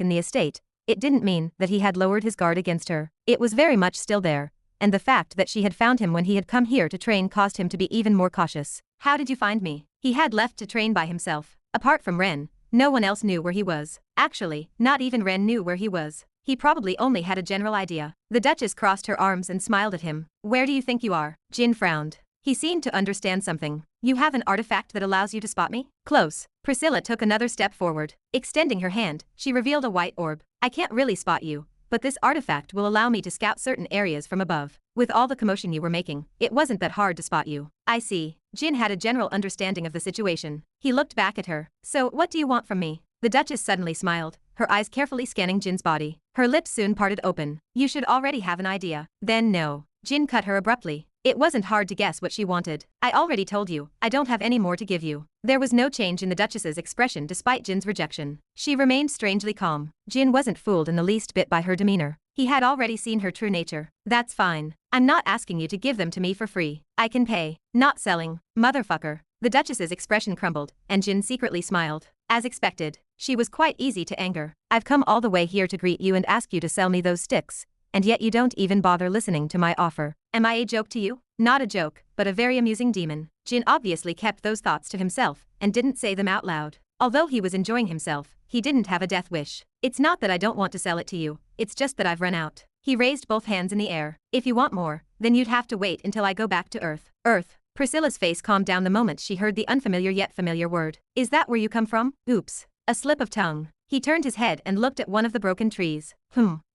in the estate, it didn't mean that he had lowered his guard against her. It was very much still there, and the fact that she had found him when he had come here to train caused him to be even more cautious. How did you find me? He had left to train by himself. Apart from Ren, no one else knew where he was. Actually, not even Ren knew where he was. He probably only had a general idea. The Duchess crossed her arms and smiled at him. Where do you think you are? Jin frowned. He seemed to understand something. You have an artifact that allows you to spot me? Close. Priscilla took another step forward. Extending her hand, she revealed a white orb. I can't really spot you, but this artifact will allow me to scout certain areas from above. With all the commotion you were making, it wasn't that hard to spot you. I see. Jin had a general understanding of the situation. He looked back at her. So, what do you want from me? The Duchess suddenly smiled, her eyes carefully scanning Jin's body. Her lips soon parted open. You should already have an idea. Then no. Jin cut her abruptly. It wasn't hard to guess what she wanted. I already told you, I don't have any more to give you. There was no change in the Duchess's expression despite Jin's rejection. She remained strangely calm. Jin wasn't fooled in the least bit by her demeanor. He had already seen her true nature. That's fine. I'm not asking you to give them to me for free. I can pay. Not selling. Motherfucker. The Duchess's expression crumbled, and Jin secretly smiled. As expected, she was quite easy to anger. I've come all the way here to greet you and ask you to sell me those sticks, and yet you don't even bother listening to my offer. Am I a joke to you? Not a joke, but a very amusing demon. Jin obviously kept those thoughts to himself, and didn't say them out loud. Although he was enjoying himself, he didn't have a death wish. It's not that I don't want to sell it to you, it's just that I've run out. He raised both hands in the air. If you want more, then you'd have to wait until I go back to Earth. Earth. Priscilla's face calmed down the moment she heard the unfamiliar yet familiar word. Is that where you come from? Oops. A slip of tongue. He turned his head and looked at one of the broken trees.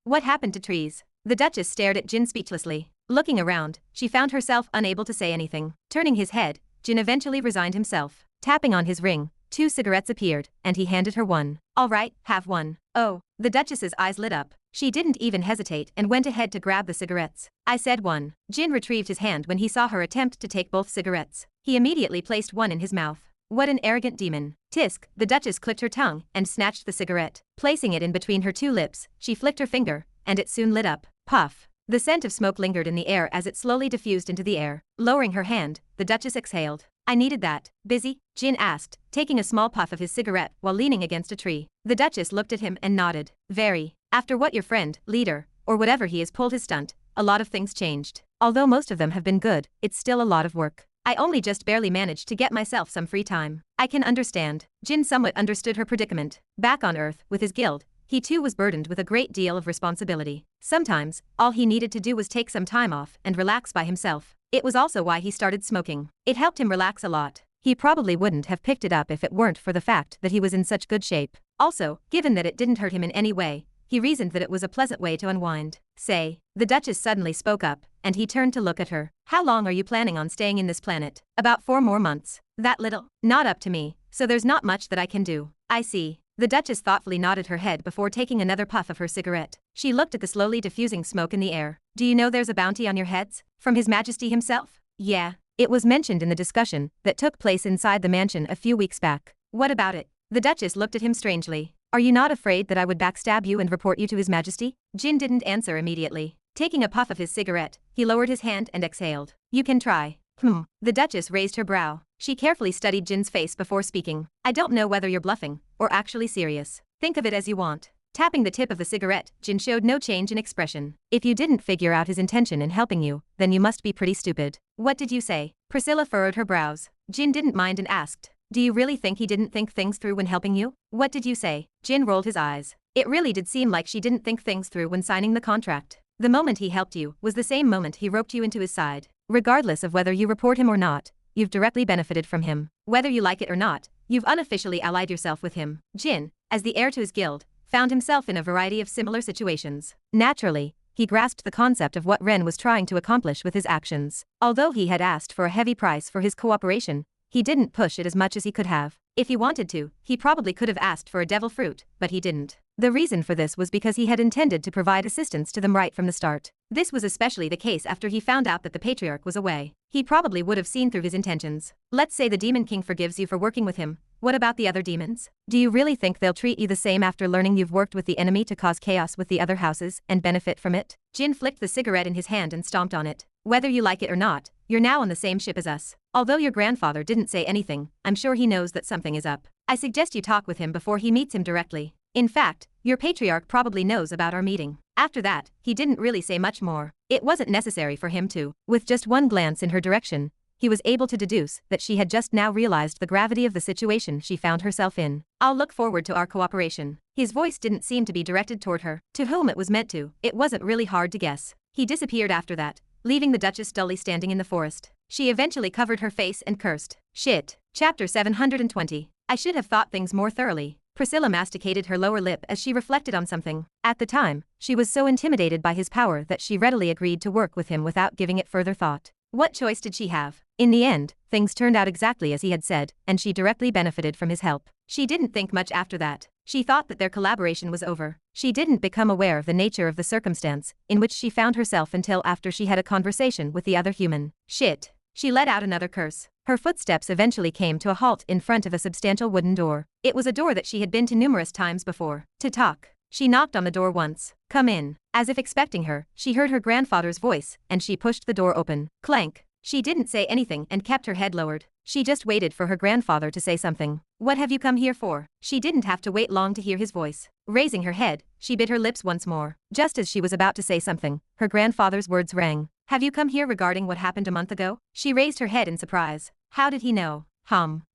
What happened to trees? The Duchess stared at Jin speechlessly. Looking around, she found herself unable to say anything. Turning his head, Jin eventually resigned himself. Tapping on his ring, 2 cigarettes appeared, and he handed her one. All right, have one. Oh, the Duchess's eyes lit up. She didn't even hesitate and went ahead to grab the cigarettes. I said one. Jin retrieved his hand when he saw her attempt to take both cigarettes. He immediately placed one in his mouth. What an arrogant demon. Tisk, the Duchess clicked her tongue and snatched the cigarette. Placing it in between her 2 lips, she flicked her finger, and it soon lit up. Puff. The scent of smoke lingered in the air as it slowly diffused into the air. Lowering her hand, the Duchess exhaled. I needed that. Busy? Jin asked, taking a small puff of his cigarette while leaning against a tree. The Duchess looked at him and nodded. Very. After what your friend, leader, or whatever he is pulled his stunt, a lot of things changed. Although most of them have been good, it's still a lot of work. I only just barely managed to get myself some free time. I can understand. Jin somewhat understood her predicament. Back on Earth, with his guild, he too was burdened with a great deal of responsibility. Sometimes, all he needed to do was take some time off and relax by himself. It was also why he started smoking. It helped him relax a lot. He probably wouldn't have picked it up if it weren't for the fact that he was in such good shape. Also, given that it didn't hurt him in any way, he reasoned that it was a pleasant way to unwind. Say, the Duchess suddenly spoke up, and he turned to look at her. How long are you planning on staying in this planet? About 4 more months. That little? Not up to me, so there's not much that I can do. I see. The Duchess thoughtfully nodded her head before taking another puff of her cigarette. She looked at the slowly diffusing smoke in the air. Do you know there's a bounty on your heads? From His Majesty himself? Yeah. It was mentioned in the discussion that took place inside the mansion a few weeks back. What about it? The Duchess looked at him strangely. Are you not afraid that I would backstab you and report you to His Majesty? Jin didn't answer immediately. Taking a puff of his cigarette, he lowered his hand and exhaled. You can try. The Duchess raised her brow. She carefully studied Jin's face before speaking. I don't know whether you're bluffing or actually serious. Think of it as you want. Tapping the tip of the cigarette, Jin showed no change in expression. If you didn't figure out his intention in helping you, then you must be pretty stupid. What did you say? Priscilla furrowed her brows. Jin didn't mind and asked. Do you really think he didn't think things through when helping you? What did you say? Jin rolled his eyes. It really did seem like she didn't think things through when signing the contract. The moment he helped you was the same moment he roped you into his side. Regardless of whether you report him or not, you've directly benefited from him. Whether you like it or not, you've unofficially allied yourself with him. Jin, as the heir to his guild, found himself in a variety of similar situations. Naturally, he grasped the concept of what Ren was trying to accomplish with his actions. Although he had asked for a heavy price for his cooperation, he didn't push it as much as he could have. If he wanted to, he probably could have asked for a devil fruit, but he didn't. The reason for this was because he had intended to provide assistance to them right from the start. This was especially the case after he found out that the Patriarch was away. He probably would have seen through his intentions. Let's say the Demon King forgives you for working with him, What about the other demons? Do you really think they'll treat you the same after learning you've worked with the enemy to cause chaos with the other houses and benefit from it? Jin flicked the cigarette in his hand and stomped on it. Whether you like it or not, you're now on the same ship as us. Although your grandfather didn't say anything, I'm sure he knows that something is up. I suggest you talk with him before he meets him directly. In fact, your patriarch probably knows about our meeting. After that, he didn't really say much more. It wasn't necessary for him to. With just one glance in her direction, he was able to deduce that she had just now realized the gravity of the situation she found herself in. I'll look forward to our cooperation. His voice didn't seem to be directed toward her. To whom it was meant to, it wasn't really hard to guess. He disappeared after that, leaving the Duchess dully standing in the forest. She eventually covered her face and cursed. Shit. Chapter 720. I should have thought things more thoroughly. Priscilla masticated her lower lip as she reflected on something. At the time, she was so intimidated by his power that she readily agreed to work with him without giving it further thought. What choice did she have? In the end, things turned out exactly as he had said, and she directly benefited from his help. She didn't think much after that. She thought that their collaboration was over. She didn't become aware of the nature of the circumstance in which she found herself until after she had a conversation with the other human. Shit. She let out another curse. Her footsteps eventually came to a halt in front of a substantial wooden door. It was a door that she had been to numerous times before. To talk. She knocked on the door once. Come in. As if expecting her, she heard her grandfather's voice, and she pushed the door open. Clank. She didn't say anything and kept her head lowered. She just waited for her grandfather to say something. What have you come here for? She didn't have to wait long to hear his voice. Raising her head, she bit her lips once more. Just as she was about to say something, her grandfather's words rang. Have you come here regarding what happened a month ago? She raised her head in surprise. How did he know?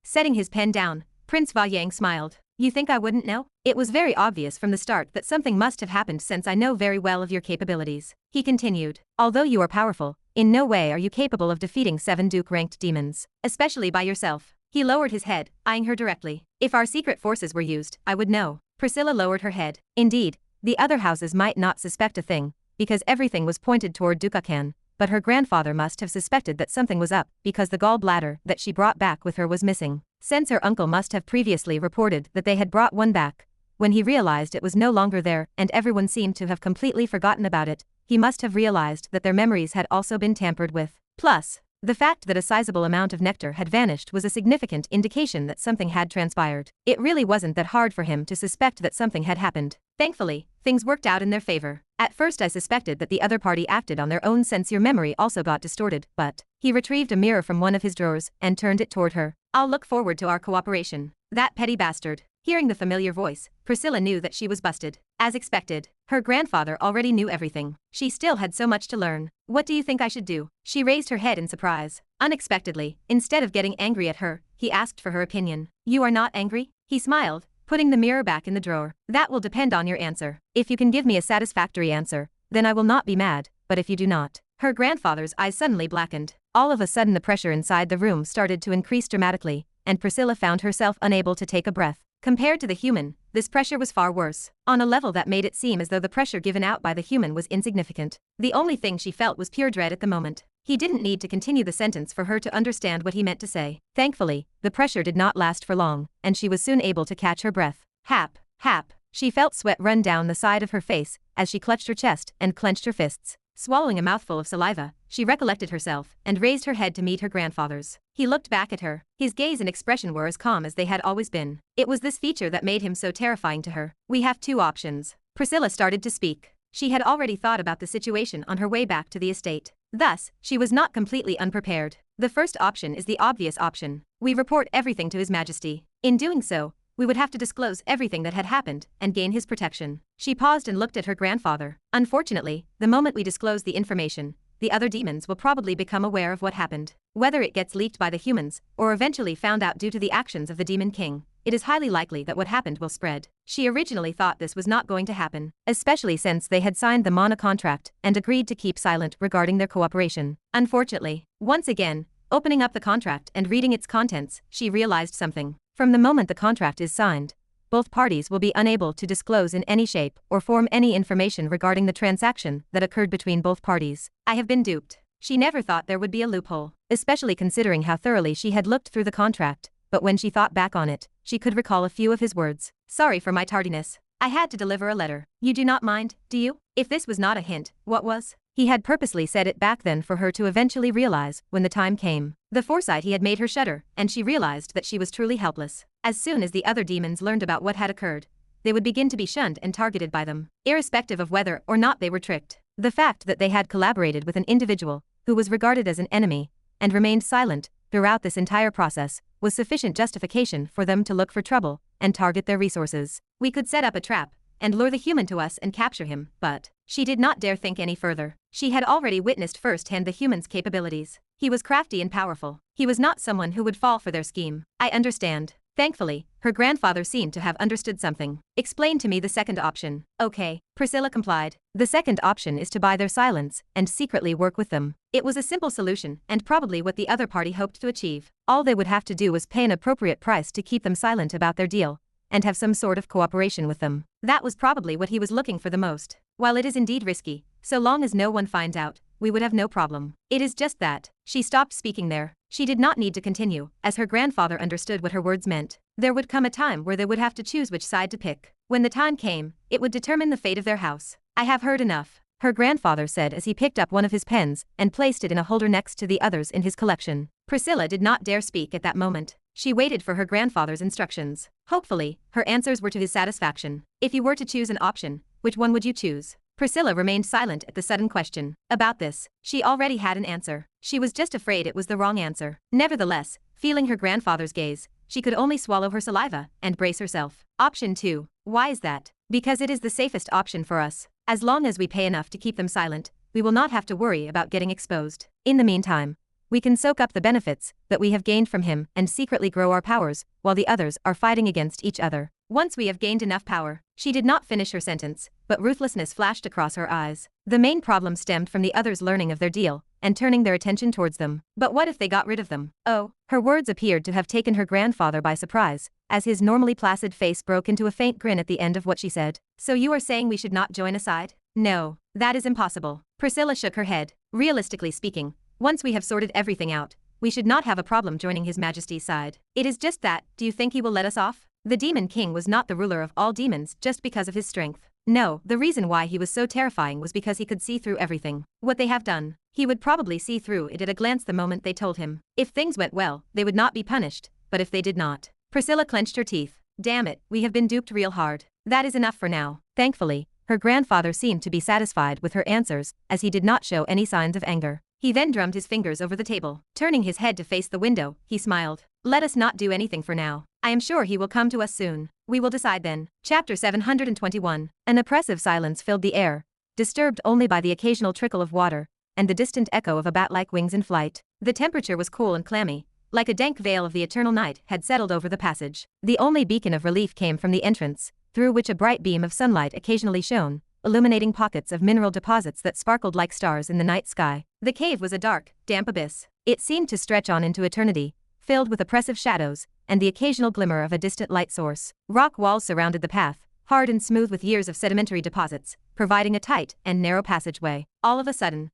Setting his pen down, Prince Vayang smiled. You think I wouldn't know? It was very obvious from the start that something must have happened since I know very well of your capabilities. He continued. Although you are powerful, in no way are you capable of defeating 7 Duke-ranked demons, especially by yourself. He lowered his head, eyeing her directly. If our secret forces were used, I would know. Priscilla lowered her head. Indeed, the other houses might not suspect a thing, because everything was pointed toward Dukakan, but her grandfather must have suspected that something was up because the gallbladder that she brought back with her was missing. Since her uncle must have previously reported that they had brought one back, when he realized it was no longer there and everyone seemed to have completely forgotten about it, he must have realized that their memories had also been tampered with. Plus, the fact that a sizable amount of nectar had vanished was a significant indication that something had transpired. It really wasn't that hard for him to suspect that something had happened. Thankfully, things worked out in their favor. At first I suspected that the other party acted on their own since your memory also got distorted, but he retrieved a mirror from one of his drawers and turned it toward her. I'll look forward to our cooperation. That petty bastard. Hearing the familiar voice, Priscilla knew that she was busted. As expected, her grandfather already knew everything. She still had so much to learn. What do you think I should do? She raised her head in surprise. Unexpectedly, instead of getting angry at her, he asked for her opinion. You are not angry? He smiled, putting the mirror back in the drawer. That will depend on your answer. If you can give me a satisfactory answer, then I will not be mad, but if you do not. Her grandfather's eyes suddenly blackened. All of a sudden the pressure inside the room started to increase dramatically, and Priscilla found herself unable to take a breath. Compared to the human, this pressure was far worse, on a level that made it seem as though the pressure given out by the human was insignificant. The only thing she felt was pure dread at the moment. He didn't need to continue the sentence for her to understand what he meant to say. Thankfully, the pressure did not last for long, and she was soon able to catch her breath. Hap, hap. She felt sweat run down the side of her face as she clutched her chest and clenched her fists. Swallowing a mouthful of saliva, she recollected herself and raised her head to meet her grandfather's. He looked back at her. His gaze and expression were as calm as they had always been. It was this feature that made him so terrifying to her. We have 2 options. Priscilla started to speak. She had already thought about the situation on her way back to the estate. Thus, she was not completely unprepared. The first option is the obvious option. We report everything to His Majesty. In doing so, we would have to disclose everything that had happened and gain his protection. She paused and looked at her grandfather. Unfortunately, the moment we disclose the information, the other demons will probably become aware of what happened. Whether it gets leaked by the humans, or eventually found out due to the actions of the Demon King, it is highly likely that what happened will spread. She originally thought this was not going to happen, especially since they had signed the Mana contract and agreed to keep silent regarding their cooperation. Unfortunately, once again, opening up the contract and reading its contents, she realized something. From the moment the contract is signed, both parties will be unable to disclose in any shape or form any information regarding the transaction that occurred between both parties. I have been duped. She never thought there would be a loophole, especially considering how thoroughly she had looked through the contract, but when she thought back on it, she could recall a few of his words. Sorry for my tardiness. I had to deliver a letter. You do not mind, do you? If this was not a hint, what was? He had purposely said it back then for her to eventually realize when the time came. The foresight he had made her shudder, and she realized that she was truly helpless. As soon as the other demons learned about what had occurred, they would begin to be shunned and targeted by them, irrespective of whether or not they were tricked. The fact that they had collaborated with an individual who was regarded as an enemy and remained silent throughout this entire process was sufficient justification for them to look for trouble and target their resources. We could set up a trap and lure the human to us and capture him, but she did not dare think any further. She had already witnessed firsthand the human's capabilities. He was crafty and powerful. He was not someone who would fall for their scheme. I understand. Thankfully, her grandfather seemed to have understood something. Explain to me the second option. Okay, Priscilla complied. The second option is to buy their silence and secretly work with them. It was a simple solution and probably what the other party hoped to achieve. All they would have to do was pay an appropriate price to keep them silent about their deal and have some sort of cooperation with them. That was probably what he was looking for the most. While it is indeed risky, so long as no one finds out, we would have no problem. It is just that. She stopped speaking there. She did not need to continue, as her grandfather understood what her words meant. There would come a time where they would have to choose which side to pick. When the time came, it would determine the fate of their house. I have heard enough, her grandfather said as he picked up one of his pens and placed it in a holder next to the others in his collection. Priscilla did not dare speak at that moment. She waited for her grandfather's instructions. Hopefully, her answers were to his satisfaction. If you were to choose an option, which one would you choose? Priscilla remained silent at the sudden question. About this, she already had an answer. She was just afraid it was the wrong answer. Nevertheless, feeling her grandfather's gaze, she could only swallow her saliva and brace herself. Option 2. Why is that? Because it is the safest option for us. As long as we pay enough to keep them silent, we will not have to worry about getting exposed. In the meantime, we can soak up the benefits that we have gained from him and secretly grow our powers while the others are fighting against each other. Once we have gained enough power, she did not finish her sentence, but ruthlessness flashed across her eyes. The main problem stemmed from the others learning of their deal and turning their attention towards them. But what if they got rid of them? Oh, her words appeared to have taken her grandfather by surprise, as his normally placid face broke into a faint grin at the end of what she said. So you are saying we should not join a side? No, that is impossible. Priscilla shook her head. Realistically speaking, once we have sorted everything out, we should not have a problem joining His Majesty's side. It is just that, do you think he will let us off? The Demon King was not the ruler of all demons just because of his strength. No, the reason why he was so terrifying was because he could see through everything. What they have done, he would probably see through it at a glance the moment they told him. If things went well, they would not be punished, but if they did not. Priscilla clenched her teeth. Damn it, we have been duped real hard. That is enough for now. Thankfully, her grandfather seemed to be satisfied with her answers, as he did not show any signs of anger. He then drummed his fingers over the table. Turning his head to face the window, he smiled. Let us not do anything for now. I am sure he will come to us soon. We will decide then. Chapter 721. An oppressive silence filled the air, disturbed only by the occasional trickle of water and the distant echo of a bat-like wings in flight. The temperature was cool and clammy, like a dank veil of the eternal night had settled over the passage. The only beacon of relief came from the entrance, through which a bright beam of sunlight occasionally shone, illuminating pockets of mineral deposits that sparkled like stars in the night sky. The cave was a dark, damp abyss. It seemed to stretch on into eternity, filled with oppressive shadows and the occasional glimmer of a distant light source. Rock walls surrounded the path, hard and smooth with years of sedimentary deposits, providing a tight and narrow passageway. All of a sudden,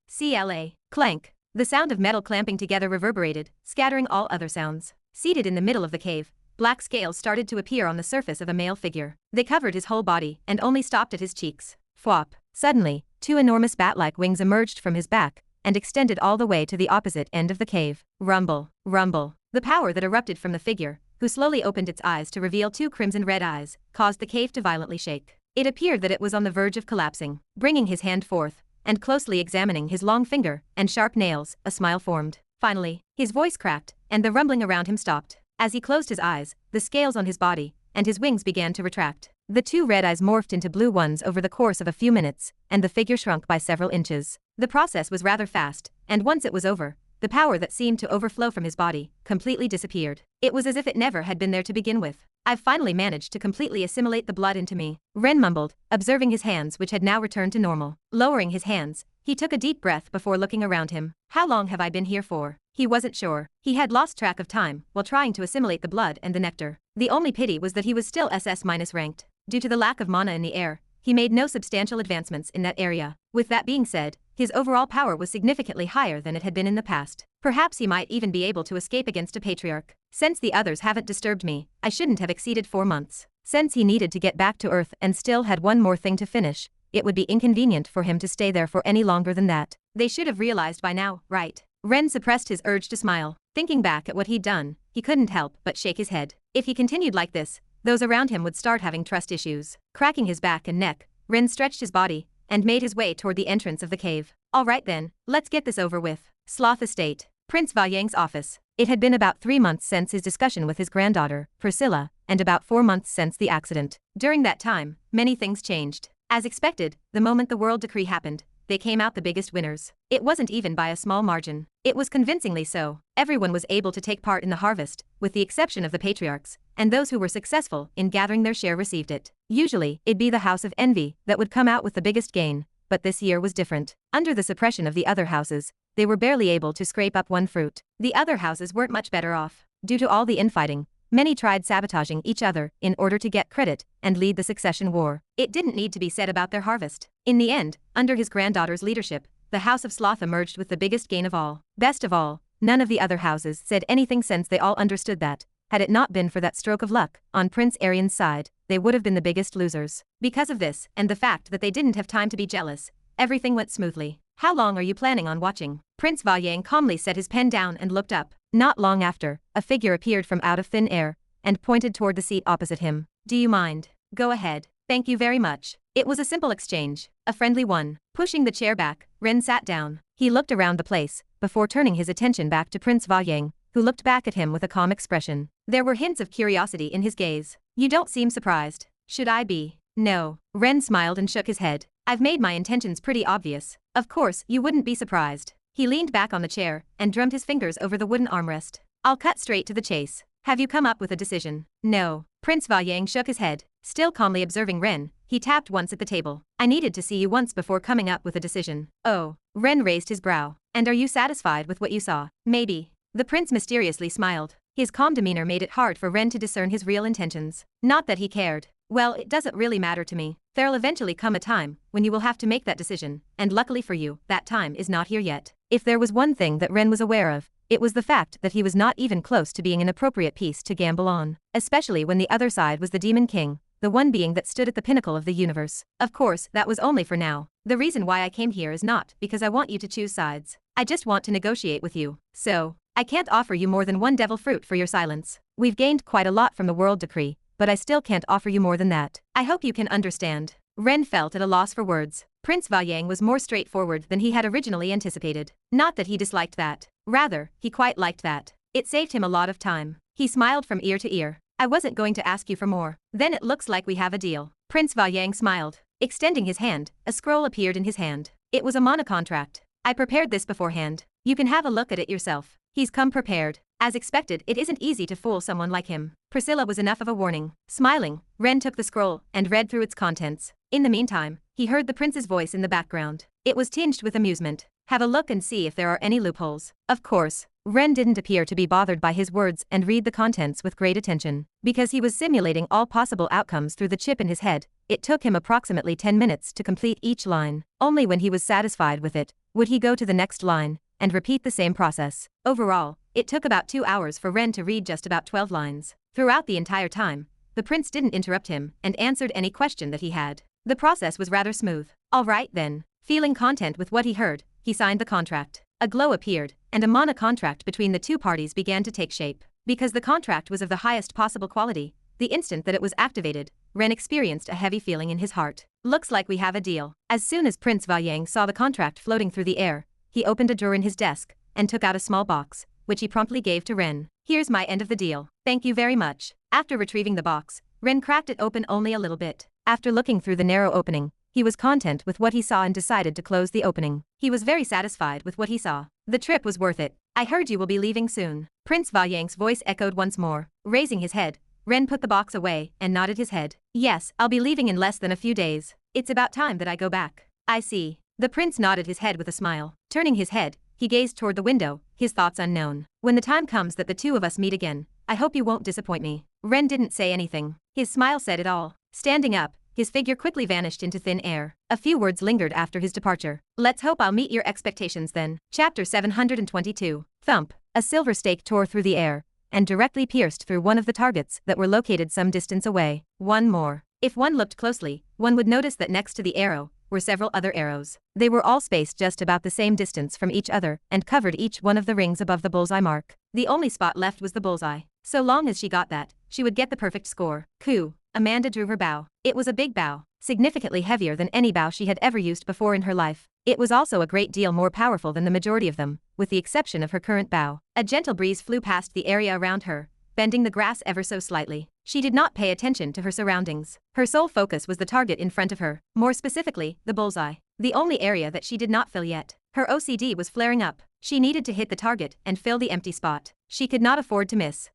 clank. The sound of metal clamping together reverberated, scattering all other sounds. Seated in the middle of the cave, black scales started to appear on the surface of a male figure. They covered his whole body and only stopped at his cheeks. Thwop. Suddenly, two enormous bat-like wings emerged from his back and extended all the way to the opposite end of the cave. Rumble. The power that erupted from the figure, who slowly opened its eyes to reveal two crimson-red eyes, caused the cave to violently shake. It appeared that it was on the verge of collapsing. Bringing his hand forth and closely examining his long finger and sharp nails, a smile formed. Finally, his voice cracked, and the rumbling around him stopped. As he closed his eyes, the scales on his body and his wings began to retract. The two red eyes morphed into blue ones over the course of a few minutes, and the figure shrunk by several inches. The process was rather fast, and once it was over, the power that seemed to overflow from his body completely disappeared. It was as if it never had been there to begin with. I've finally managed to completely assimilate the blood into me, Ren mumbled, observing his hands which had now returned to normal. Lowering his hands, he took a deep breath before looking around him. How long have I been here for? He wasn't sure. He had lost track of time while trying to assimilate the blood and the nectar. The only pity was that he was still SS- ranked. Due to the lack of mana in the air, he made no substantial advancements in that area. With that being said, his overall power was significantly higher than it had been in the past. Perhaps he might even be able to escape against a patriarch. Since the others haven't disturbed me, I shouldn't have exceeded 4 months. Since he needed to get back to Earth and still had one more thing to finish, it would be inconvenient for him to stay there for any longer than that. They should have realized by now, right? Ren suppressed his urge to smile. Thinking back at what he'd done, he couldn't help but shake his head. If he continued like this, those around him would start having trust issues. Cracking his back and neck, Ren stretched his body and made his way toward the entrance of the cave. All right then, let's get this over with. Sloth Estate. Prince Valyang's office. It had been about 3 months since his discussion with his granddaughter, Priscilla, and about 4 months since the accident. During that time, many things changed. As expected, the moment the world decree happened, they came out the biggest winners. It wasn't even by a small margin. It was convincingly so. Everyone was able to take part in the harvest, with the exception of the patriarchs, and those who were successful in gathering their share received it. Usually, it'd be the House of Envy that would come out with the biggest gain, but this year was different. Under the suppression of the other houses, they were barely able to scrape up one fruit. The other houses weren't much better off. Due to all the infighting, many tried sabotaging each other in order to get credit and lead the succession war. It didn't need to be said about their harvest. In the end, under his granddaughter's leadership, the House of Sloth emerged with the biggest gain of all. Best of all, none of the other houses said anything since they all understood that, had it not been for that stroke of luck on Prince Arian's side, they would have been the biggest losers. Because of this, and the fact that they didn't have time to be jealous, everything went smoothly. How long are you planning on watching? Prince Valyang calmly set his pen down and looked up. Not long after, a figure appeared from out of thin air and pointed toward the seat opposite him. Do you mind? Go ahead. Thank you very much. It was a simple exchange, a friendly one. Pushing the chair back, Ren sat down. He looked around the place before turning his attention back to Prince Valyang, who looked back at him with a calm expression. There were hints of curiosity in his gaze. You don't seem surprised. Should I be? No. Ren smiled and shook his head. I've made my intentions pretty obvious. Of course, you wouldn't be surprised. He leaned back on the chair and drummed his fingers over the wooden armrest. I'll cut straight to the chase. Have you come up with a decision? No. Prince Valyang shook his head. Still calmly observing Ren, he tapped once at the table. I needed to see you once before coming up with a decision. Oh. Ren raised his brow. And are you satisfied with what you saw? Maybe. The prince mysteriously smiled. His calm demeanor made it hard for Ren to discern his real intentions. Not that he cared. Well, it doesn't really matter to me. There'll eventually come a time when you will have to make that decision, and luckily for you, that time is not here yet. If there was one thing that Ren was aware of, it was the fact that he was not even close to being an appropriate piece to gamble on, especially when the other side was the Demon King, the one being that stood at the pinnacle of the universe. Of course, that was only for now. The reason why I came here is not because I want you to choose sides. I just want to negotiate with you. So, I can't offer you more than one devil fruit for your silence. We've gained quite a lot from the world decree, but I still can't offer you more than that. I hope you can understand. Ren felt at a loss for words. Prince Valyang was more straightforward than he had originally anticipated. Not that he disliked that. Rather, he quite liked that. It saved him a lot of time. He smiled from ear to ear. I wasn't going to ask you for more. Then it looks like we have a deal. Prince Valyang smiled. Extending his hand, a scroll appeared in his hand. It was a monocontract. I prepared this beforehand. You can have a look at it yourself. He's come prepared. As expected, it isn't easy to fool someone like him. Priscilla was enough of a warning. Smiling, Ren took the scroll and read through its contents. In the meantime, he heard the prince's voice in the background. It was tinged with amusement. Have a look and see if there are any loopholes. Of course, Ren didn't appear to be bothered by his words and read the contents with great attention. Because he was simulating all possible outcomes through the chip in his head, it took him approximately 10 minutes to complete each line. Only when he was satisfied with it, would he go to the next line and repeat the same process. Overall, it took about 2 hours for Ren to read just about 12 lines. Throughout the entire time, the prince didn't interrupt him and answered any question that he had. The process was rather smooth. All right then. Feeling content with what he heard, he signed the contract. A glow appeared, and a mono-contract between the two parties began to take shape. Because the contract was of the highest possible quality, the instant that it was activated, Ren experienced a heavy feeling in his heart. Looks like we have a deal. As soon as Prince Valyang saw the contract floating through the air, he opened a drawer in his desk and took out a small box, which he promptly gave to Ren. Here's my end of the deal. Thank you very much. After retrieving the box, Ren cracked it open only a little bit. After looking through the narrow opening, he was content with what he saw and decided to close the opening. He was very satisfied with what he saw. The trip was worth it. I heard you will be leaving soon. Prince Valyang's voice echoed once more. Raising his head, Ren put the box away and nodded his head. Yes, I'll be leaving in less than a few days. It's about time that I go back. I see. The prince nodded his head with a smile. Turning his head, he gazed toward the window, his thoughts unknown. When the time comes that the two of us meet again, I hope you won't disappoint me. Ren didn't say anything. His smile said it all. Standing up, his figure quickly vanished into thin air. A few words lingered after his departure. Let's hope I'll meet your expectations then. Chapter 722. Thump. A silver stake tore through the air and directly pierced through one of the targets that were located some distance away. One more. If one looked closely, one would notice that next to the arrow were several other arrows. They were all spaced just about the same distance from each other and covered each one of the rings above the bullseye mark. The only spot left was the bullseye. So long as she got that, she would get the perfect score. Coo. Amanda drew her bow. It was a big bow, significantly heavier than any bow she had ever used before in her life. It was also a great deal more powerful than the majority of them, with the exception of her current bow. A gentle breeze flew past the area around her, bending the grass ever so slightly. She did not pay attention to her surroundings. Her sole focus was the target in front of her, more specifically, the bullseye. The only area that she did not fill yet. Her OCD was flaring up. She needed to hit the target and fill the empty spot. She could not afford to miss.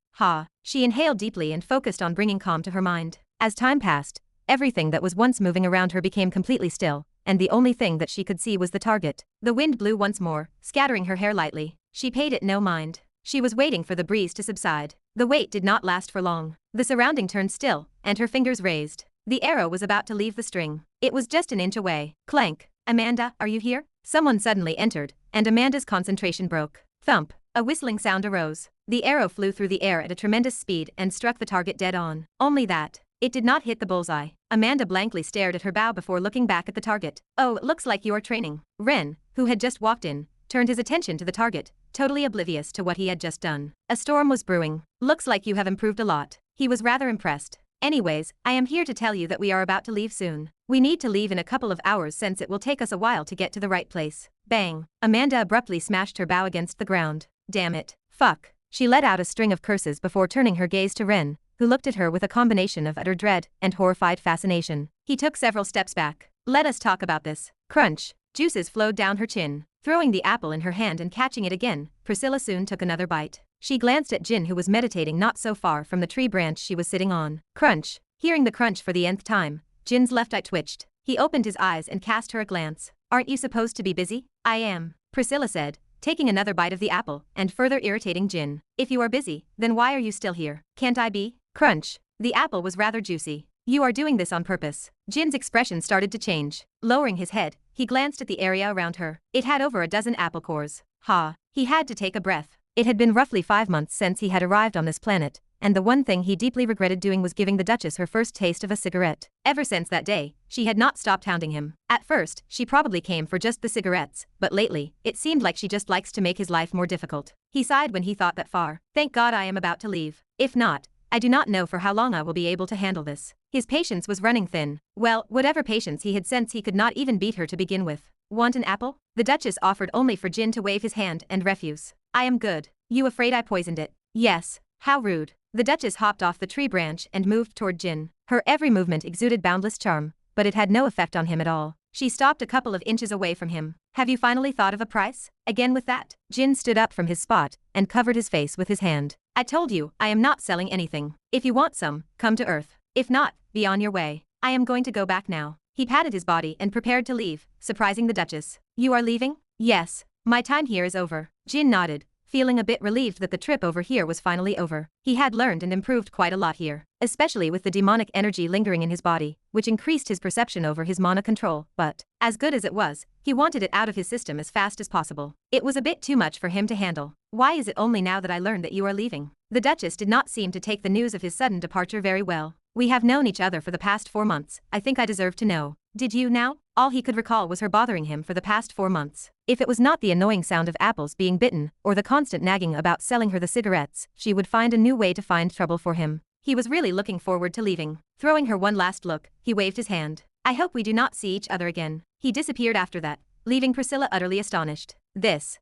She inhaled deeply and focused on bringing calm to her mind. As time passed, everything that was once moving around her became completely still, and the only thing that she could see was the target. The wind blew once more, scattering her hair lightly. She paid it no mind. She was waiting for the breeze to subside. The wait did not last for long. The surrounding turned still, and her fingers raised. The arrow was about to leave the string. It was just an inch away. Clank. Amanda, are you here? Someone suddenly entered, and Amanda's concentration broke. Thump. A whistling sound arose. The arrow flew through the air at a tremendous speed and struck the target dead on. Only that. It did not hit the bullseye. Amanda blankly stared at her bow before looking back at the target. Oh, it looks like you're training. Ren, who had just walked in, turned his attention to the target, totally oblivious to what he had just done. A storm was brewing. Looks like you have improved a lot. He was rather impressed. Anyways, I am here to tell you that we are about to leave soon. We need to leave in a couple of hours since it will take us a while to get to the right place. Bang. Amanda abruptly smashed her bow against the ground. Damn it. Fuck. She let out a string of curses before turning her gaze to Ren, who looked at her with a combination of utter dread and horrified fascination. He took several steps back. Let us talk about this. Crunch. Juices flowed down her chin. Throwing the apple in her hand and catching it again, Priscilla soon took another bite. She glanced at Jin, who was meditating not so far from the tree branch she was sitting on. Crunch. Hearing the crunch for the nth time, Jin's left eye twitched. He opened his eyes and cast her a glance. Aren't you supposed to be busy? I am, Priscilla said, taking another bite of the apple and further irritating Jin. If you are busy, then why are you still here? Can't I be? Crunch. The apple was rather juicy. You are doing this on purpose. Jin's expression started to change. Lowering his head, he glanced at the area around her. It had over a dozen apple cores. He had to take a breath. It had been roughly 5 months since he had arrived on this planet, and the one thing he deeply regretted doing was giving the Duchess her first taste of a cigarette. Ever since that day, she had not stopped hounding him. At first, she probably came for just the cigarettes, but lately, it seemed like she just likes to make his life more difficult. He sighed when he thought that far. Thank God I am about to leave. If not, I do not know for how long I will be able to handle this. His patience was running thin. Well, whatever patience he had, since he could not even beat her to begin with. Want an apple? The Duchess offered, only for Jin to wave his hand and refuse. I am good. You afraid I poisoned it? Yes. How rude. The Duchess hopped off the tree branch and moved toward Jin. Her every movement exuded boundless charm, but it had no effect on him at all. She stopped a couple of inches away from him. Have you finally thought of a price? Again with that? Jin stood up from his spot and covered his face with his hand. I told you, I am not selling anything. If you want some, come to Earth. If not, be on your way. I am going to go back now. He patted his body and prepared to leave, surprising the Duchess. You are leaving? Yes. My time here is over. Jin nodded, feeling a bit relieved that the trip over here was finally over. He had learned and improved quite a lot here, especially with the demonic energy lingering in his body, which increased his perception over his mana control, but, as good as it was, he wanted it out of his system as fast as possible. It was a bit too much for him to handle. Why is it only now that I learned that you are leaving? The Duchess did not seem to take the news of his sudden departure very well. We have known each other for the past 4 months, I think I deserve to know. Did you now? All he could recall was her bothering him for the past 4 months. If it was not the annoying sound of apples being bitten, or the constant nagging about selling her the cigarettes, she would find a new way to find trouble for him. He was really looking forward to leaving. Throwing her one last look, he waved his hand. I hope we do not see each other again. He disappeared after that, leaving Priscilla utterly astonished. This.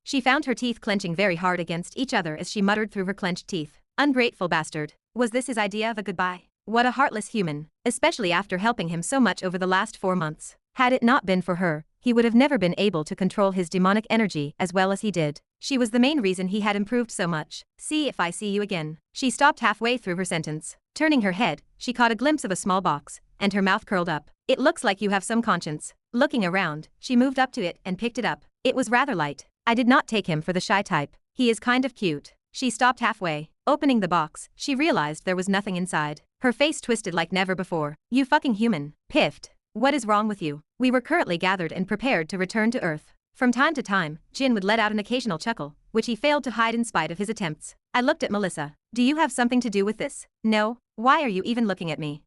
She found her teeth clenching very hard against each other as she muttered through her clenched teeth. Ungrateful bastard. Was this his idea of a goodbye? What a heartless human, especially after helping him so much over the last 4 months. Had it not been for her, he would have never been able to control his demonic energy as well as he did. She was the main reason he had improved so much. See if I see you again. She stopped halfway through her sentence. Turning her head, she caught a glimpse of a small box, and her mouth curled up. It looks like you have some conscience. Looking around, she moved up to it and picked it up. It was rather light. I did not take him for the shy type. He is kind of cute. She stopped halfway. Opening the box, she realized there was nothing inside. Her face twisted like never before. You fucking human. Piffed. What is wrong with you? We were currently gathered and prepared to return to Earth. From time to time, Jin would let out an occasional chuckle, which he failed to hide in spite of his attempts. I looked at Melissa. Do you have something to do with this? No. Why are you even looking at me?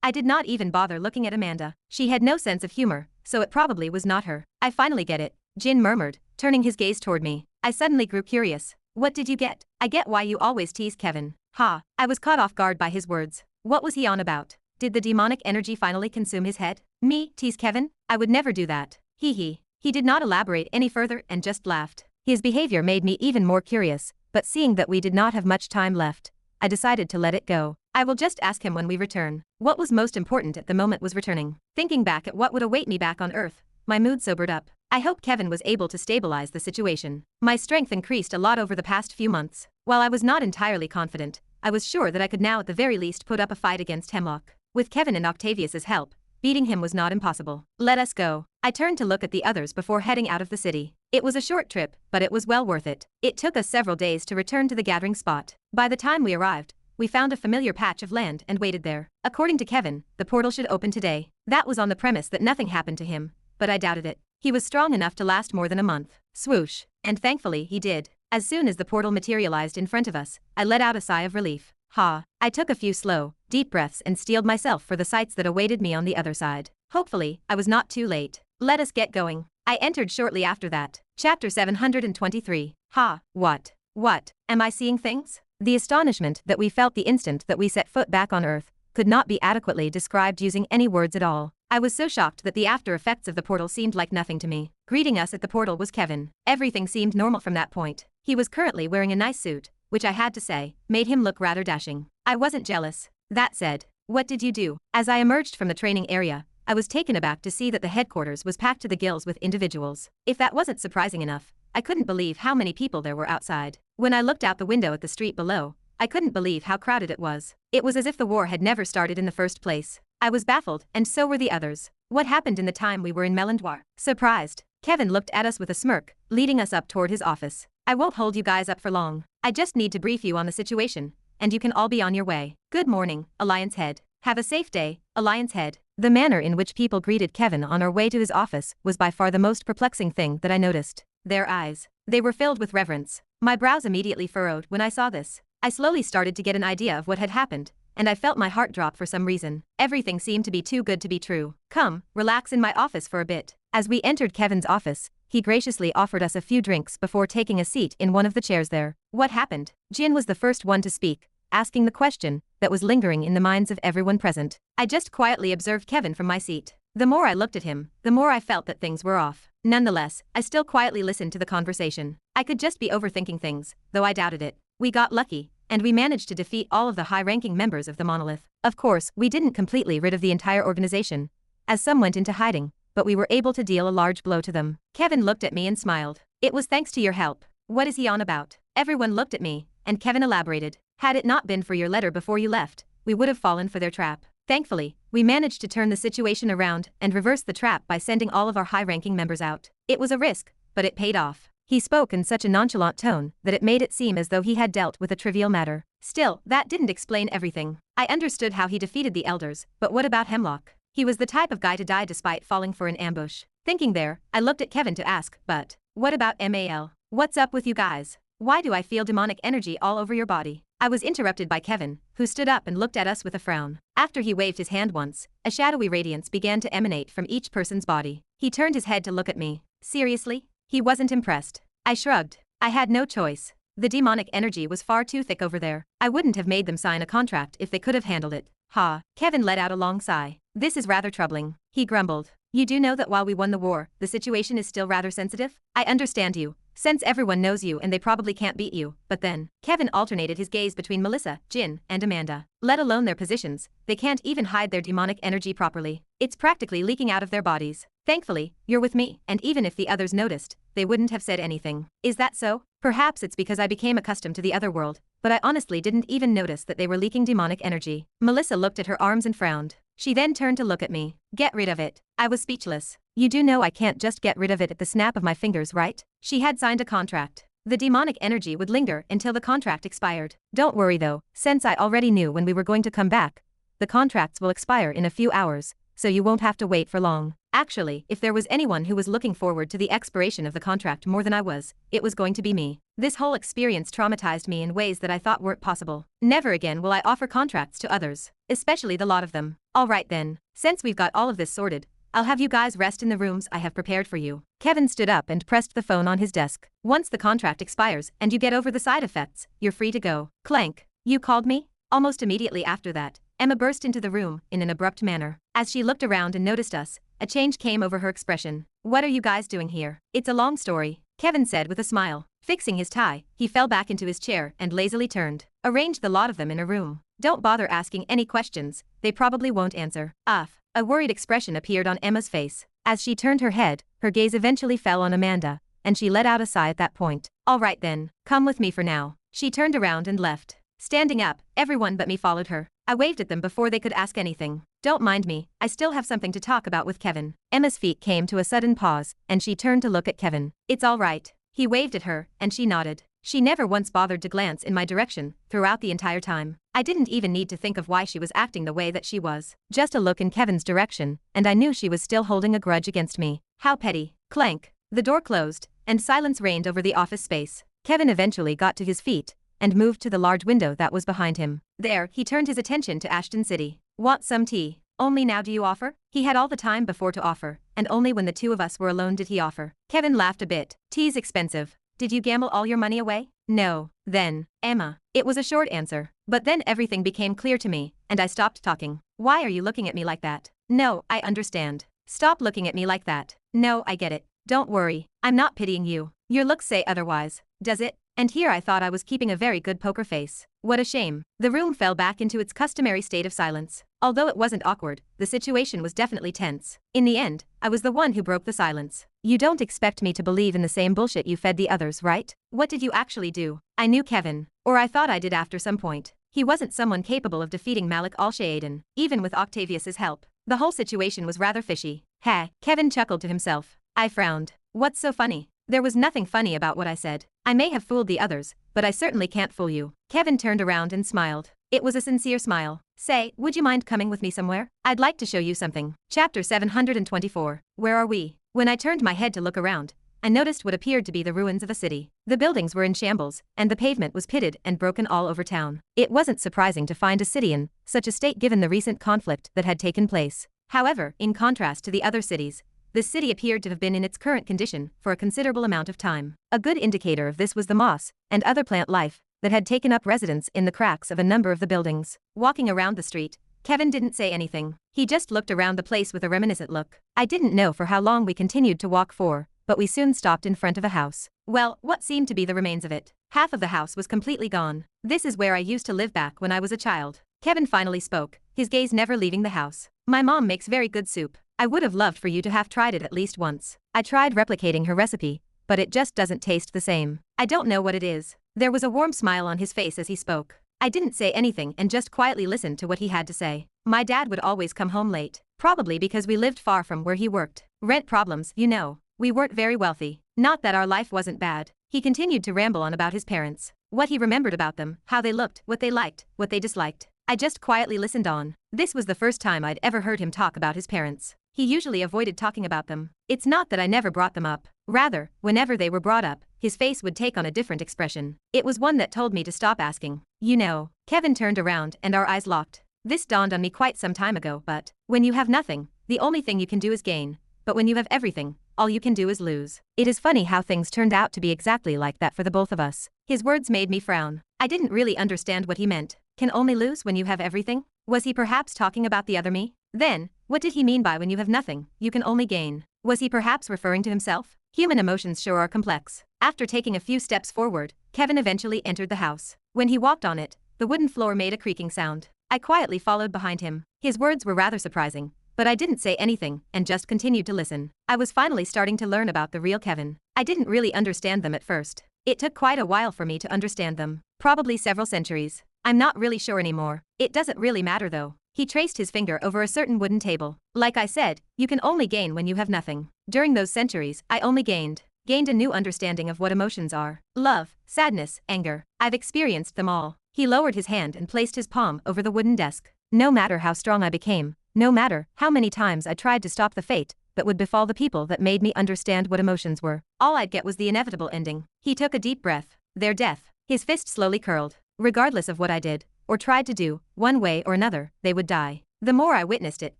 I did not even bother looking at Amanda. She had no sense of humor, so it probably was not her. I finally get it, Jin murmured, turning his gaze toward me. I suddenly grew curious. What did you get? I get why you always tease Kevin. Ha. I was caught off guard by his words. What was he on about? Did the demonic energy finally consume his head? Me, tease Kevin? I would never do that. Hee hee. He did not elaborate any further and just laughed. His behavior made me even more curious, but seeing that we did not have much time left, I decided to let it go. I will just ask him when we return. What was most important at the moment was returning. Thinking back at what would await me back on Earth, my mood sobered up. I hope Kevin was able to stabilize the situation. My strength increased a lot over the past few months. While I was not entirely confident, I was sure that I could now at the very least put up a fight against Hemlock. With Kevin and Octavius's help, beating him was not impossible. Let us go. I turned to look at the others before heading out of the city. It was a short trip, but it was well worth it. It took us several days to return to the gathering spot. By the time we arrived, we found a familiar patch of land and waited there. According to Kevin, the portal should open today. That was on the premise that nothing happened to him, but I doubted it. He was strong enough to last more than a month. Swoosh. And thankfully he did. As soon as the portal materialized in front of us, I let out a sigh of relief. Ha. I took a few slow, deep breaths and steeled myself for the sights that awaited me on the other side. Hopefully, I was not too late. Let us get going. I entered shortly after that. Chapter 723. Ha. What? What? Am I seeing things? The astonishment that we felt the instant that we set foot back on Earth could not be adequately described using any words at all. I was so shocked that the after effects of the portal seemed like nothing to me. Greeting us at the portal was Kevin. Everything seemed normal from that point. He was currently wearing a nice suit, which I had to say, made him look rather dashing. I wasn't jealous. That said, what did you do? As I emerged from the training area, I was taken aback to see that the headquarters was packed to the gills with individuals. If that wasn't surprising enough, I couldn't believe how many people there were outside. When I looked out the window at the street below, I couldn't believe how crowded it was. It was as if the war had never started in the first place. I was baffled, and so were the others. What happened in the time we were in Melandoir? Surprised, Kevin looked at us with a smirk, leading us up toward his office. I won't hold you guys up for long. I just need to brief you on the situation, and you can all be on your way. Good morning, Alliance Head. Have a safe day, Alliance Head. The manner in which people greeted Kevin on our way to his office was by far the most perplexing thing that I noticed. Their eyes. They were filled with reverence. My brows immediately furrowed when I saw this. I slowly started to get an idea of what had happened, and I felt my heart drop for some reason. Everything seemed to be too good to be true. Come, relax in my office for a bit. As we entered Kevin's office, he graciously offered us a few drinks before taking a seat in one of the chairs there. What happened? Jin was the first one to speak, asking the question that was lingering in the minds of everyone present. I just quietly observed Kevin from my seat. The more I looked at him, the more I felt that things were off. Nonetheless, I still quietly listened to the conversation. I could just be overthinking things, though I doubted it. We got lucky, and we managed to defeat all of the high-ranking members of the Monolith. Of course, we didn't completely rid of the entire organization, as some went into hiding, but we were able to deal a large blow to them. Kevin looked at me and smiled. It was thanks to your help. What is he on about? Everyone looked at me, and Kevin elaborated. Had it not been for your letter before you left, we would have fallen for their trap. Thankfully, we managed to turn the situation around and reverse the trap by sending all of our high-ranking members out. It was a risk, but it paid off. He spoke in such a nonchalant tone that it made it seem as though he had dealt with a trivial matter. Still, that didn't explain everything. I understood how he defeated the elders, but what about Hemlock? He was the type of guy to die despite falling for an ambush. Thinking there, I looked at Kevin to ask, but what about Mal? What's up with you guys? Why do I feel demonic energy all over your body? I was interrupted by Kevin, who stood up and looked at us with a frown. After he waved his hand once, a shadowy radiance began to emanate from each person's body. He turned his head to look at me. Seriously? He wasn't impressed. I shrugged. I had no choice. The demonic energy was far too thick over there. I wouldn't have made them sign a contract if they could have handled it. Ha. Kevin let out a long sigh. This is rather troubling. He grumbled. You do know that while we won the war, the situation is still rather sensitive? I understand you, since everyone knows you and they probably can't beat you, but then, Kevin alternated his gaze between Melissa, Jin, and Amanda. Let alone their positions, they can't even hide their demonic energy properly. It's practically leaking out of their bodies. Thankfully, you're with me, and even if the others noticed, they wouldn't have said anything. Is that so? Perhaps it's because I became accustomed to the other world, but I honestly didn't even notice that they were leaking demonic energy. Melissa looked at her arms and frowned. She then turned to look at me. Get rid of it. I was speechless. You do know I can't just get rid of it at the snap of my fingers, right? She had signed a contract. The demonic energy would linger until the contract expired. Don't worry though, since I already knew when we were going to come back. The contracts will expire in a few hours, so you won't have to wait for long. Actually, if there was anyone who was looking forward to the expiration of the contract more than I was, it was going to be me. This whole experience traumatized me in ways that I thought weren't possible. Never again will I offer contracts to others, especially the lot of them. Alright then, since we've got all of this sorted, I'll have you guys rest in the rooms I have prepared for you. Kevin stood up and pressed the phone on his desk. Once the contract expires and you get over the side effects, you're free to go. Clank. You called me? Almost immediately after that, Emma burst into the room in an abrupt manner. As she looked around and noticed us, a change came over her expression. What are you guys doing here? It's a long story, Kevin said with a smile. Fixing his tie, he fell back into his chair and lazily turned. Arrange the lot of them in a room. Don't bother asking any questions, they probably won't answer. A worried expression appeared on Emma's face. As she turned her head, her gaze eventually fell on Amanda, and she let out a sigh at that point. All right then, come with me for now. She turned around and left. Standing up, everyone but me followed her. I waved at them before they could ask anything. Don't mind me, I still have something to talk about with Kevin. Emma's feet came to a sudden pause, and she turned to look at Kevin. It's all right. He waved at her, and she nodded. She never once bothered to glance in my direction throughout the entire time. I didn't even need to think of why she was acting the way that she was. Just a look in Kevin's direction, and I knew she was still holding a grudge against me. How petty. Clank. The door closed, and silence reigned over the office space. Kevin eventually got to his feet and moved to the large window that was behind him. There, he turned his attention to Ashton City. Want some tea? Only now do you offer? He had all the time before to offer, and only when the two of us were alone did he offer. Kevin laughed a bit. Tea's expensive. Did you gamble all your money away? No. Then, Emma. It was a short answer. But then everything became clear to me, and I stopped talking. Why are you looking at me like that? No, I understand. Stop looking at me like that. No, I get it. Don't worry. I'm not pitying you. Your looks say otherwise. Does it? And here I thought I was keeping a very good poker face. What a shame. The room fell back into its customary state of silence. Although it wasn't awkward, the situation was definitely tense. In the end, I was the one who broke the silence. You don't expect me to believe in the same bullshit you fed the others, right? What did you actually do? I knew Kevin. Or I thought I did after some point. He wasn't someone capable of defeating Malik Al-Shaaden, even with Octavius's help. The whole situation was rather fishy. Ha, Kevin chuckled to himself. I frowned. What's so funny? There was nothing funny about what I said. I may have fooled the others, but I certainly can't fool you. Kevin turned around and smiled. It was a sincere smile. Say, would you mind coming with me somewhere? I'd like to show you something. Chapter 724. Where are we? When I turned my head to look around, I noticed what appeared to be the ruins of a city. The buildings were in shambles, and the pavement was pitted and broken all over town. It wasn't surprising to find a city in such a state given the recent conflict that had taken place. However, in contrast to the other cities, this city appeared to have been in its current condition for a considerable amount of time. A good indicator of this was the moss and other plant life that had taken up residence in the cracks of a number of the buildings. Walking around the street, Kevin didn't say anything. He just looked around the place with a reminiscent look. I didn't know for how long we continued to walk for, but we soon stopped in front of a house. Well, what seemed to be the remains of it. Half of the house was completely gone. This is where I used to live back when I was a child. Kevin finally spoke, his gaze never leaving the house. My mom makes very good soup. I would have loved for you to have tried it at least once. I tried replicating her recipe, but it just doesn't taste the same. I don't know what it is. There was a warm smile on his face as he spoke. I didn't say anything and just quietly listened to what he had to say. My dad would always come home late, probably because we lived far from where he worked. Rent problems, you know. We weren't very wealthy. Not that our life wasn't bad. He continued to ramble on about his parents, what he remembered about them, how they looked, what they liked, what they disliked. I just quietly listened on. This was the first time I'd ever heard him talk about his parents. He usually avoided talking about them. It's not that I never brought them up. Rather, whenever they were brought up, his face would take on a different expression. It was one that told me to stop asking. You know. Kevin turned around and our eyes locked. This dawned on me quite some time ago, but when you have nothing, the only thing you can do is gain. But when you have everything, all you can do is lose. It is funny how things turned out to be exactly like that for the both of us. His words made me frown. I didn't really understand what he meant. Can only lose when you have everything? Was he perhaps talking about the other me? Then, what did he mean by when you have nothing, you can only gain? Was he perhaps referring to himself? Human emotions sure are complex. After taking a few steps forward, Kevin eventually entered the house. When he walked on it, the wooden floor made a creaking sound. I quietly followed behind him. His words were rather surprising, but I didn't say anything and just continued to listen. I was finally starting to learn about the real Kevin. I didn't really understand them at first. It took quite a while for me to understand them. Probably several centuries. I'm not really sure anymore. It doesn't really matter though. He traced his finger over a certain wooden table. Like I said, you can only gain when you have nothing. During those centuries, I only gained a new understanding of what emotions are. Love, sadness, anger. I've experienced them all. He lowered his hand and placed his palm over the wooden desk. No matter how strong I became, no matter how many times I tried to stop the fate that would befall the people that made me understand what emotions were, all I'd get was the inevitable ending. He took a deep breath. Their death. His fist slowly curled. Regardless of what I did, or tried to do, one way or another, they would die. The more I witnessed it,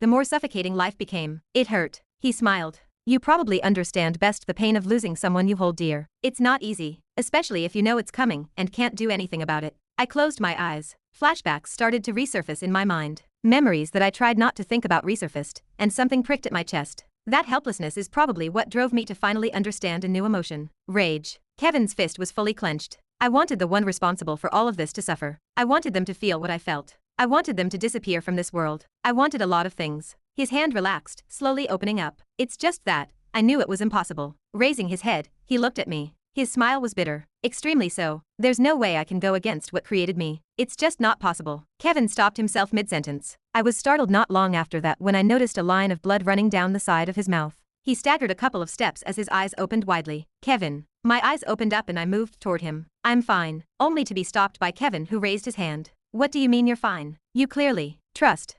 the more suffocating life became. It hurt. He smiled. You probably understand best the pain of losing someone you hold dear. It's not easy, especially if you know it's coming and can't do anything about it. I closed my eyes. Flashbacks started to resurface in my mind. Memories that I tried not to think about resurfaced, and something pricked at my chest. That helplessness is probably what drove me to finally understand a new emotion. Rage. Kevin's fist was fully clenched. I wanted the one responsible for all of this to suffer. I wanted them to feel what I felt. I wanted them to disappear from this world. I wanted a lot of things. His hand relaxed, slowly opening up. It's just that, I knew it was impossible. Raising his head, he looked at me. His smile was bitter. Extremely so. There's no way I can go against what created me. It's just not possible. Kevin stopped himself mid-sentence. I was startled not long after that when I noticed a line of blood running down the side of his mouth. He staggered a couple of steps as his eyes opened widely. Kevin. My eyes opened up and I moved toward him. I'm fine. Only to be stopped by Kevin, who raised his hand. What do you mean you're fine? You clearly. Trust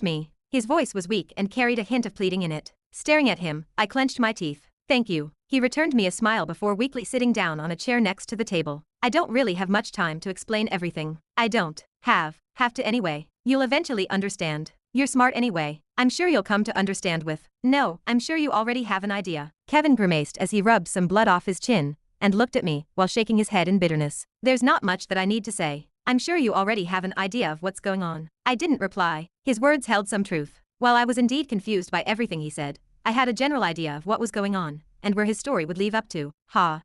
me. His voice was weak and carried a hint of pleading in it. Staring at him, I clenched my teeth. Thank you. He returned me a smile before weakly sitting down on a chair next to the table. I don't really have much time to explain everything. I don't have to anyway. You'll eventually understand. You're smart anyway. I'm sure you'll come to understand with. No, I'm sure you already have an idea. Kevin grimaced as he rubbed some blood off his chin and looked at me while shaking his head in bitterness. There's not much that I need to say. I'm sure you already have an idea of what's going on. I didn't reply. His words held some truth. While I was indeed confused by everything he said, I had a general idea of what was going on and where his story would lead up to. Ha.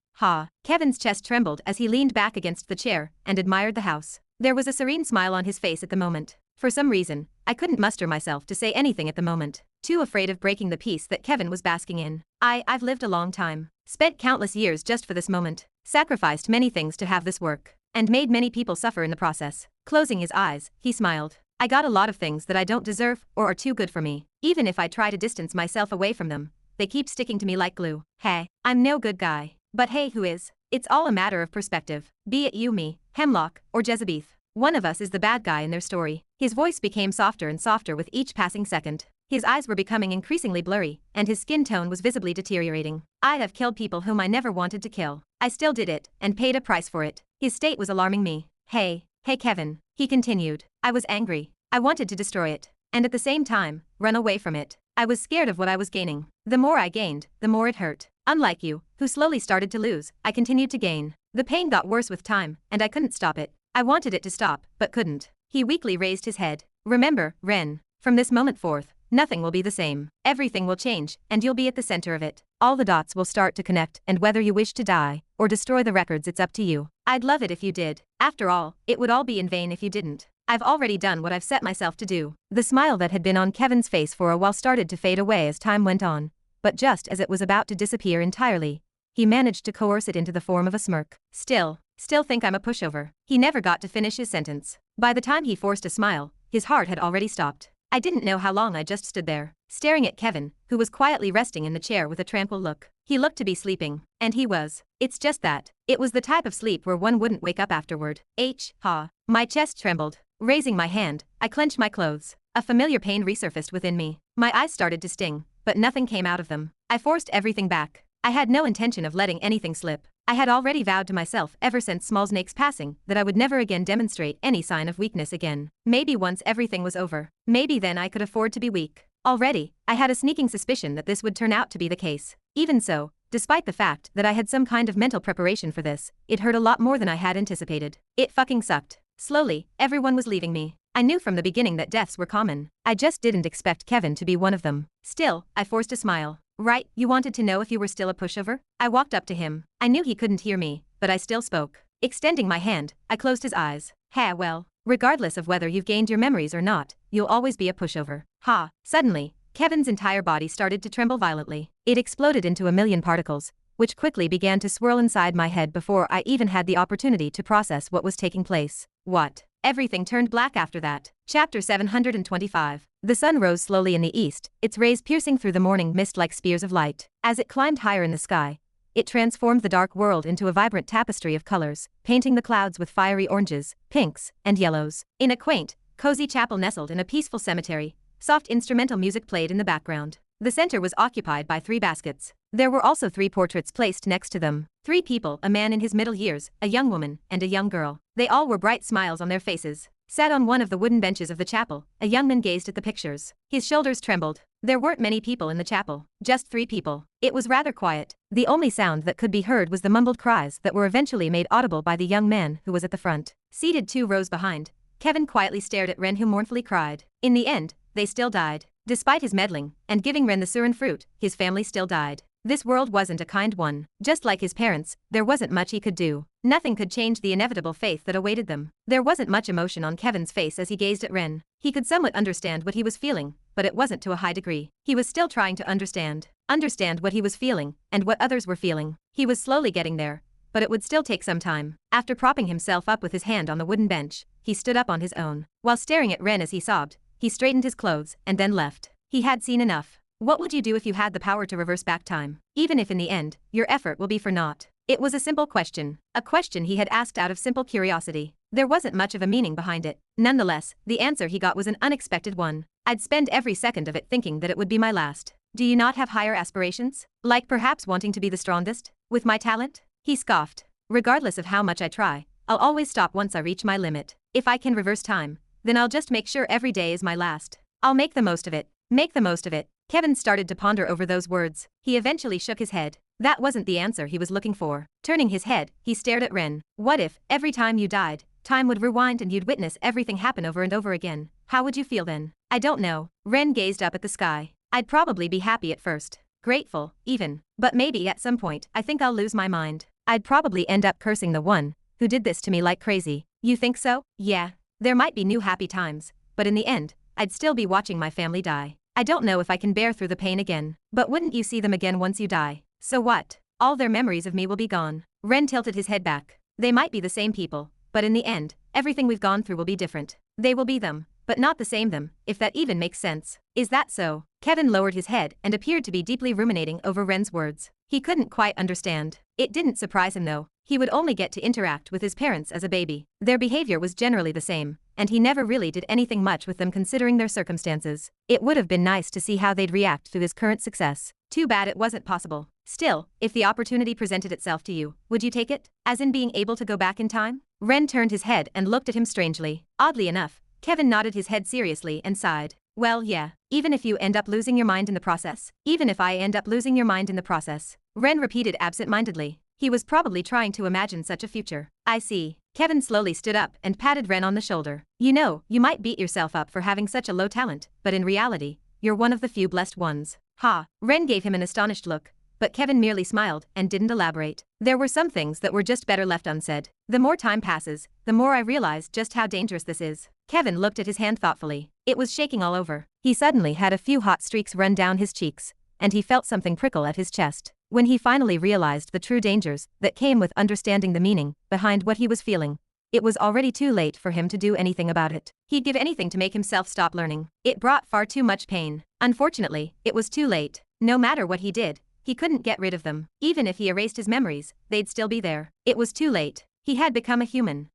Kevin's chest trembled as he leaned back against the chair and admired the house. There was a serene smile on his face at the moment. For some reason, I couldn't muster myself to say anything at the moment, too afraid of breaking the peace that Kevin was basking in. I've lived a long time, spent countless years just for this moment, sacrificed many things to have this work, and made many people suffer in the process. Closing his eyes, he smiled. I got a lot of things that I don't deserve or are too good for me. Even if I try to distance myself away from them, they keep sticking to me like glue. Hey, I'm no good guy. But hey, who is? It's all a matter of perspective. Be it you, me, Hemlock, or Jezebeth. One of us is the bad guy in their story. His voice became softer and softer with each passing second. His eyes were becoming increasingly blurry, and his skin tone was visibly deteriorating. I'd have killed people whom I never wanted to kill. I still did it, and paid a price for it. His state was alarming me. Hey, Kevin, he continued. I was angry. I wanted to destroy it. And at the same time, run away from it. I was scared of what I was gaining. The more I gained, the more it hurt. Unlike you, who slowly started to lose, I continued to gain. The pain got worse with time, and I couldn't stop it. I wanted it to stop, but couldn't. He weakly raised his head. Remember, Ren, from this moment forth, nothing will be the same. Everything will change, and you'll be at the center of it. All the dots will start to connect, and whether you wish to die or destroy the records, it's up to you. I'd love it if you did. After all, it would all be in vain if you didn't. I've already done what I've set myself to do. The smile that had been on Kevin's face for a while started to fade away as time went on, but just as it was about to disappear entirely, he managed to coerce it into the form of a smirk. Still think I'm a pushover. He never got to finish his sentence. By the time he forced a smile, his heart had already stopped. I didn't know how long I just stood there, staring at Kevin, who was quietly resting in the chair with a tranquil look. He looked to be sleeping, and he was. It's just that, it was the type of sleep where one wouldn't wake up afterward. My chest trembled. Raising my hand, I clenched my clothes. A familiar pain resurfaced within me. My eyes started to sting, but nothing came out of them. I forced everything back. I had no intention of letting anything slip. I had already vowed to myself ever since Smallsnake's passing that I would never again demonstrate any sign of weakness again. Maybe once everything was over, maybe then I could afford to be weak. Already, I had a sneaking suspicion that this would turn out to be the case. Even so, despite the fact that I had some kind of mental preparation for this, it hurt a lot more than I had anticipated. It fucking sucked. Slowly, everyone was leaving me. I knew from the beginning that deaths were common. I just didn't expect Kevin to be one of them. Still, I forced a smile. Right, you wanted to know if you were still a pushover? I walked up to him. I knew he couldn't hear me, but I still spoke. Extending my hand, I closed his eyes. Well, regardless of whether you've gained your memories or not, you'll always be a pushover. Suddenly, Kevin's entire body started to tremble violently. It exploded into a million particles, which quickly began to swirl inside my head before I even had the opportunity to process what was taking place. What? Everything turned black after that. Chapter 725. The sun rose slowly in the east, its rays piercing through the morning mist like spears of light. As it climbed higher in the sky, it transformed the dark world into a vibrant tapestry of colors, painting the clouds with fiery oranges, pinks, and yellows. In a quaint, cozy chapel nestled in a peaceful cemetery, soft instrumental music played in the background. The center was occupied by 3 baskets. There were also 3 portraits placed next to them. 3 people, a man in his middle years, a young woman, and a young girl. They all wore bright smiles on their faces, sat on one of the wooden benches of the chapel. A young man gazed at the pictures. His shoulders trembled. There weren't many people in the chapel, just 3 people. It was rather quiet. The only sound that could be heard was the mumbled cries that were eventually made audible by the young man who was at the front. Seated 2 rows behind, Kevin quietly stared at Ren, who mournfully cried. In the end, they still died. Despite his meddling and giving Ren the surin fruit, his family still died. This world wasn't a kind one. Just like his parents, there wasn't much he could do. Nothing could change the inevitable fate that awaited them. There wasn't much emotion on Kevin's face as he gazed at Ren. He could somewhat understand what he was feeling, but it wasn't to a high degree. He was still trying to understand what he was feeling, and what others were feeling. He was slowly getting there, but it would still take some time. After propping himself up with his hand on the wooden bench, he stood up on his own. While staring at Ren as he sobbed, he straightened his clothes and then left. He had seen enough. What would you do if you had the power to reverse back time, even if in the end, your effort will be for naught? It was a simple question, a question he had asked out of simple curiosity. There wasn't much of a meaning behind it. Nonetheless, the answer he got was an unexpected one. I'd spend every second of it thinking that it would be my last. Do you not have higher aspirations? Like perhaps wanting to be the strongest? With my talent? He scoffed. Regardless of how much I try, I'll always stop once I reach my limit. If I can reverse time, then I'll just make sure every day is my last. I'll make the most of it. Make the most of it. Kevin started to ponder over those words. He eventually shook his head. That wasn't the answer he was looking for. Turning his head, he stared at Ren. What if, every time you died, time would rewind and you'd witness everything happen over and over again? How would you feel then? I don't know. Ren gazed up at the sky. I'd probably be happy at first. Grateful, even. But maybe at some point, I think I'll lose my mind. I'd probably end up cursing the one who did this to me like crazy. You think so? Yeah. There might be new happy times, but in the end, I'd still be watching my family die. I don't know if I can bear through the pain again. But wouldn't you see them again once you die? So what? All their memories of me will be gone. Ren tilted his head back. They might be the same people, but in the end, everything we've gone through will be different. They will be them, but not the same them, if that even makes sense. Is that so? Kevin lowered his head and appeared to be deeply ruminating over Ren's words. He couldn't quite understand. It didn't surprise him though. He would only get to interact with his parents as a baby. Their behavior was generally the same, and he never really did anything much with them considering their circumstances. It would have been nice to see how they'd react to his current success. Too bad it wasn't possible. Still, if the opportunity presented itself to you, would you take it? As in being able to go back in time? Ren turned his head and looked at him strangely. Oddly enough, Kevin nodded his head seriously and sighed. Well, yeah. Even if you end up losing your mind in the process. Even if I end up losing your mind in the process. Ren repeated absent-mindedly. He was probably trying to imagine such a future. I see. Kevin slowly stood up and patted Ren on the shoulder. You know, you might beat yourself up for having such a low talent, but in reality, you're one of the few blessed ones. Ha! Ren gave him an astonished look, but Kevin merely smiled and didn't elaborate. There were some things that were just better left unsaid. The more time passes, the more I realize just how dangerous this is. Kevin looked at his hand thoughtfully. It was shaking all over. He suddenly had a few hot streaks run down his cheeks, and he felt something prickle at his chest. When he finally realized the true dangers that came with understanding the meaning behind what he was feeling, it was already too late for him to do anything about it. He'd give anything to make himself stop learning. It brought far too much pain. Unfortunately, it was too late. No matter what he did, he couldn't get rid of them. Even if he erased his memories, they'd still be there. It was too late. He had become a human.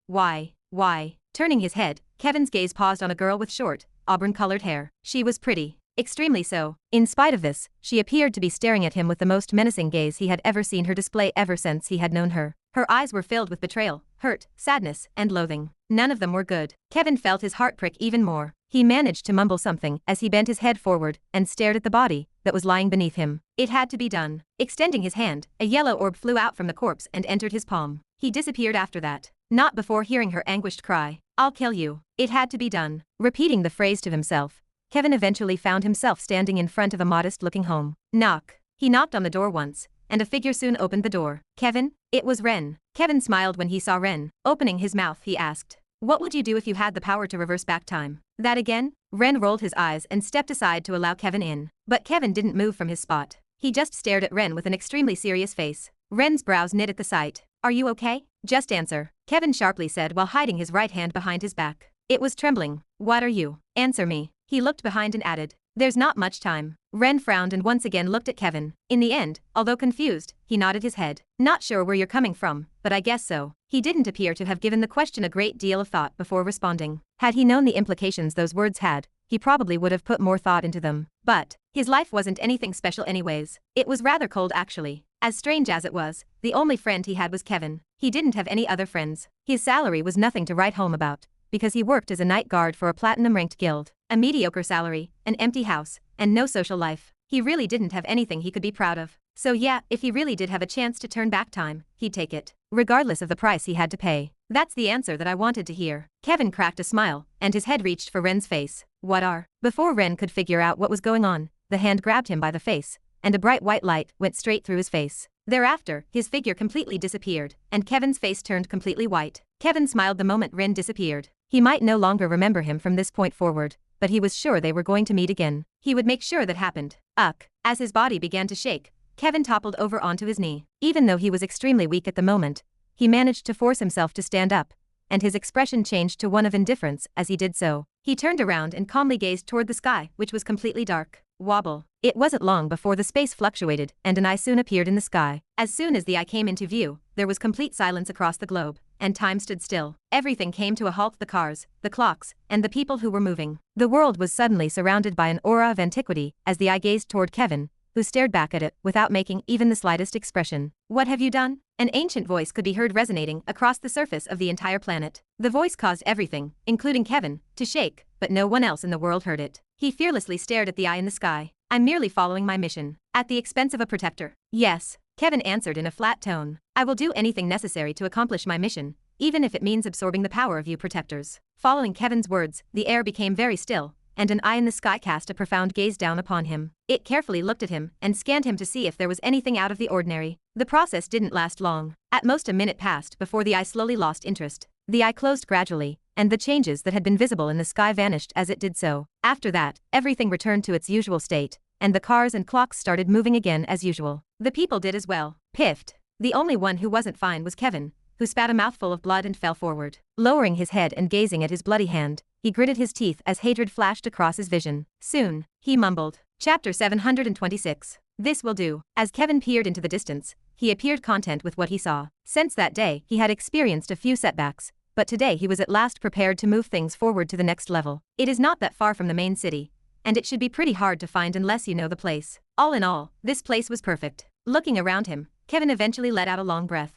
Why? Turning his head, Kevin's gaze paused on a girl with short, auburn-colored hair. She was pretty. Extremely so. In spite of this, she appeared to be staring at him with the most menacing gaze he had ever seen her display ever since he had known her. Her eyes were filled with betrayal, hurt, sadness, and loathing. None of them were good. Kevin felt his heart prick even more. He managed to mumble something as he bent his head forward and stared at the body that was lying beneath him. It had to be done. Extending his hand, a yellow orb flew out from the corpse and entered his palm. He disappeared after that. Not before hearing her anguished cry. I'll kill you. It had to be done. Repeating the phrase to himself, Kevin eventually found himself standing in front of a modest-looking home. Knock. He knocked on the door once, and a figure soon opened the door. Kevin? It was Ren. Kevin smiled when he saw Ren. Opening his mouth, he asked, what would you do if you had the power to reverse back time? That again? Ren rolled his eyes and stepped aside to allow Kevin in. But Kevin didn't move from his spot. He just stared at Ren with an extremely serious face. Ren's brows knit at the sight. Are you okay? Just answer, Kevin sharply said while hiding his right hand behind his back. It was trembling. What are you? Answer me. He looked behind and added, there's not much time. Ren frowned and once again looked at Kevin. In the end, although confused, he nodded his head. Not sure where you're coming from, but I guess so. He didn't appear to have given the question a great deal of thought before responding. Had he known the implications those words had, he probably would have put more thought into them. But his life wasn't anything special anyways. It was rather cold actually. As strange as it was, The only friend he had was Kevin. He didn't have any other friends. His salary was nothing to write home about, because he worked as a night guard for a platinum-ranked guild. A mediocre salary, an empty house, and no social life. He really didn't have anything he could be proud of. So yeah, if he really did have a chance to turn back time, he'd take it, regardless of the price he had to pay. That's the answer that I wanted to hear. Kevin cracked a smile, and his head reached for Ren's face. What are? Before Ren could figure out what was going on, the hand grabbed him by the face, and a bright white light went straight through his face. Thereafter, his figure completely disappeared, and Kevin's face turned completely white. Kevin smiled the moment Ren disappeared. He might no longer remember him from this point forward, but he was sure they were going to meet again. He would make sure that happened. As his body began to shake, Kevin toppled over onto his knee. Even though he was extremely weak at the moment, he managed to force himself to stand up, and his expression changed to one of indifference as he did so. He turned around and calmly gazed toward the sky, which was completely dark. Wobble. It wasn't long before the space fluctuated and an eye soon appeared in the sky. As soon as the eye came into view, there was complete silence across the globe, and time stood still. Everything came to a halt: the cars, the clocks, and the people who were moving. The world was suddenly surrounded by an aura of antiquity as the eye gazed toward Kevin, who stared back at it without making even the slightest expression. What have you done? An ancient voice could be heard resonating across the surface of the entire planet. The voice caused everything, including Kevin, to shake, but no one else in the world heard it. He fearlessly stared at the eye in the sky. I'm merely following my mission. At the expense of a protector. Yes, Kevin answered in a flat tone. I will do anything necessary to accomplish my mission, even if it means absorbing the power of you protectors. Following Kevin's words, the air became very still, and an eye in the sky cast a profound gaze down upon him. It carefully looked at him and scanned him to see if there was anything out of the ordinary. The process didn't last long. At most a minute passed before the eye slowly lost interest. The eye closed gradually, and the changes that had been visible in the sky vanished as it did so. After that, everything returned to its usual state, and the cars and clocks started moving again as usual. The people did as well. Piffed. The only one who wasn't fine was Kevin, who spat a mouthful of blood and fell forward. Lowering his head and gazing at his bloody hand, he gritted his teeth as hatred flashed across his vision. Soon, he mumbled. Chapter 726. This will do. As Kevin peered into the distance, he appeared content with what he saw. Since that day, he had experienced a few setbacks, but today he was at last prepared to move things forward to the next level. It is not that far from the main city, and it should be pretty hard to find unless you know the place. All in all, this place was perfect. Looking around him, Kevin eventually let out a long breath.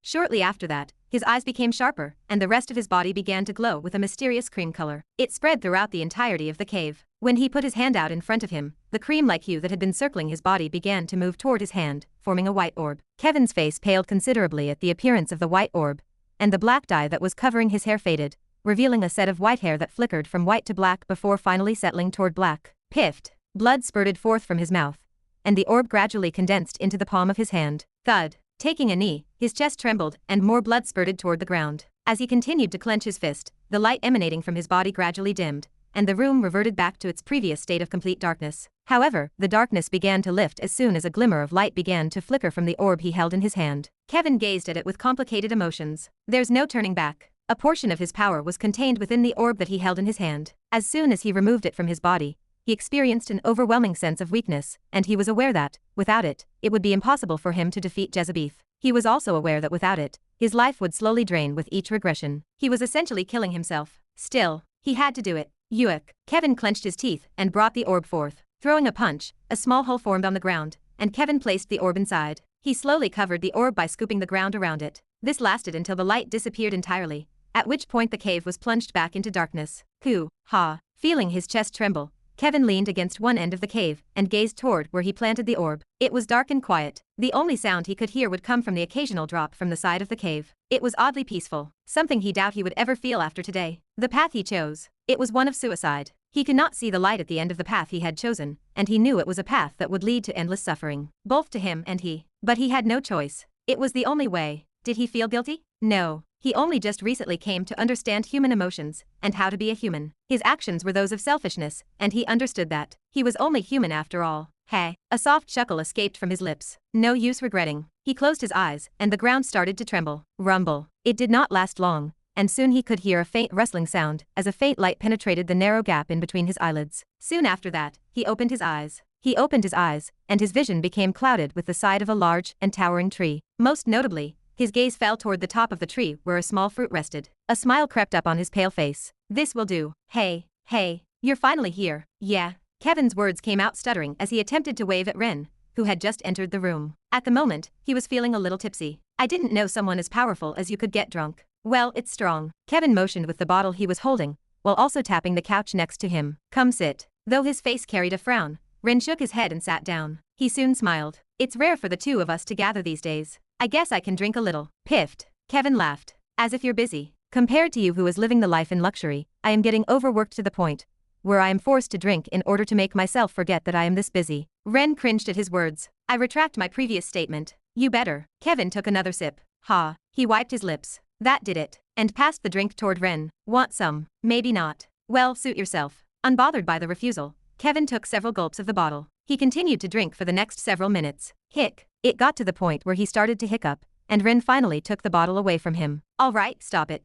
Shortly after that, his eyes became sharper, and the rest of his body began to glow with a mysterious cream color. It spread throughout the entirety of the cave. When he put his hand out in front of him, the cream-like hue that had been circling his body began to move toward his hand, forming a white orb. Kevin's face paled considerably at the appearance of the white orb, and the black dye that was covering his hair faded, revealing a set of white hair that flickered from white to black before finally settling toward black. Piffed. Blood spurted forth from his mouth, and the orb gradually condensed into the palm of his hand. Thud. Taking a knee, his chest trembled and more blood spurted toward the ground. As he continued to clench his fist, the light emanating from his body gradually dimmed, and the room reverted back to its previous state of complete darkness. However, the darkness began to lift as soon as a glimmer of light began to flicker from the orb he held in his hand. Kevin gazed at it with complicated emotions. There's no turning back. A portion of his power was contained within the orb that he held in his hand. As soon as he removed it from his body, he experienced an overwhelming sense of weakness, and he was aware that, without it, it would be impossible for him to defeat Jezebeth. He was also aware that without it, his life would slowly drain with each regression. He was essentially killing himself. Still, he had to do it. Yuck. Kevin clenched his teeth and brought the orb forth. Throwing a punch, a small hole formed on the ground, and Kevin placed the orb inside. He slowly covered the orb by scooping the ground around it. This lasted until the light disappeared entirely, at which point the cave was plunged back into darkness. Ha. Feeling his chest tremble, Kevin leaned against one end of the cave and gazed toward where he planted the orb. It was dark and quiet. The only sound he could hear would come from the occasional drop from the side of the cave. It was oddly peaceful, something he doubted he would ever feel after today. The path he chose. It was one of suicide. He could not see the light at the end of the path he had chosen, and he knew it was a path that would lead to endless suffering, both to him and he. But he had no choice. It was the only way. Did he feel guilty? No. He only just recently came to understand human emotions, and how to be a human. His actions were those of selfishness, and he understood that. He was only human after all. Hey. A soft chuckle escaped from his lips. No use regretting. He closed his eyes, and the ground started to tremble. Rumble. It did not last long, and soon he could hear a faint rustling sound as a faint light penetrated the narrow gap in between his eyelids. Soon after that, he opened his eyes. And his vision became clouded with the side of a large and towering tree. Most notably, his gaze fell toward the top of the tree where a small fruit rested. A smile crept up on his pale face. This will do. Hey, you're finally here. Yeah. Kevin's words came out stuttering as he attempted to wave at Ren, who had just entered the room. At the moment, he was feeling a little tipsy. I didn't know someone as powerful as you could get drunk. Well, it's strong. Kevin motioned with the bottle he was holding, while also tapping the couch next to him. Come sit. Though his face carried a frown, Ren shook his head and sat down. He soon smiled. It's rare for the two of us to gather these days. I guess I can drink a little. Piffed. Kevin laughed. As if you're busy. Compared to you who is living the life in luxury, I am getting overworked to the point where I am forced to drink in order to make myself forget that I am this busy. Ren cringed at his words. I retract my previous statement. You better. Kevin took another sip. Ha. He wiped his lips. That did it. And passed the drink toward Ren. Want some? Maybe not. Well, suit yourself. Unbothered by the refusal, Kevin took several gulps of the bottle. He continued to drink for the next several minutes. Hic. It got to the point where he started to hiccup, and Ren finally took the bottle away from him. All right, stop it.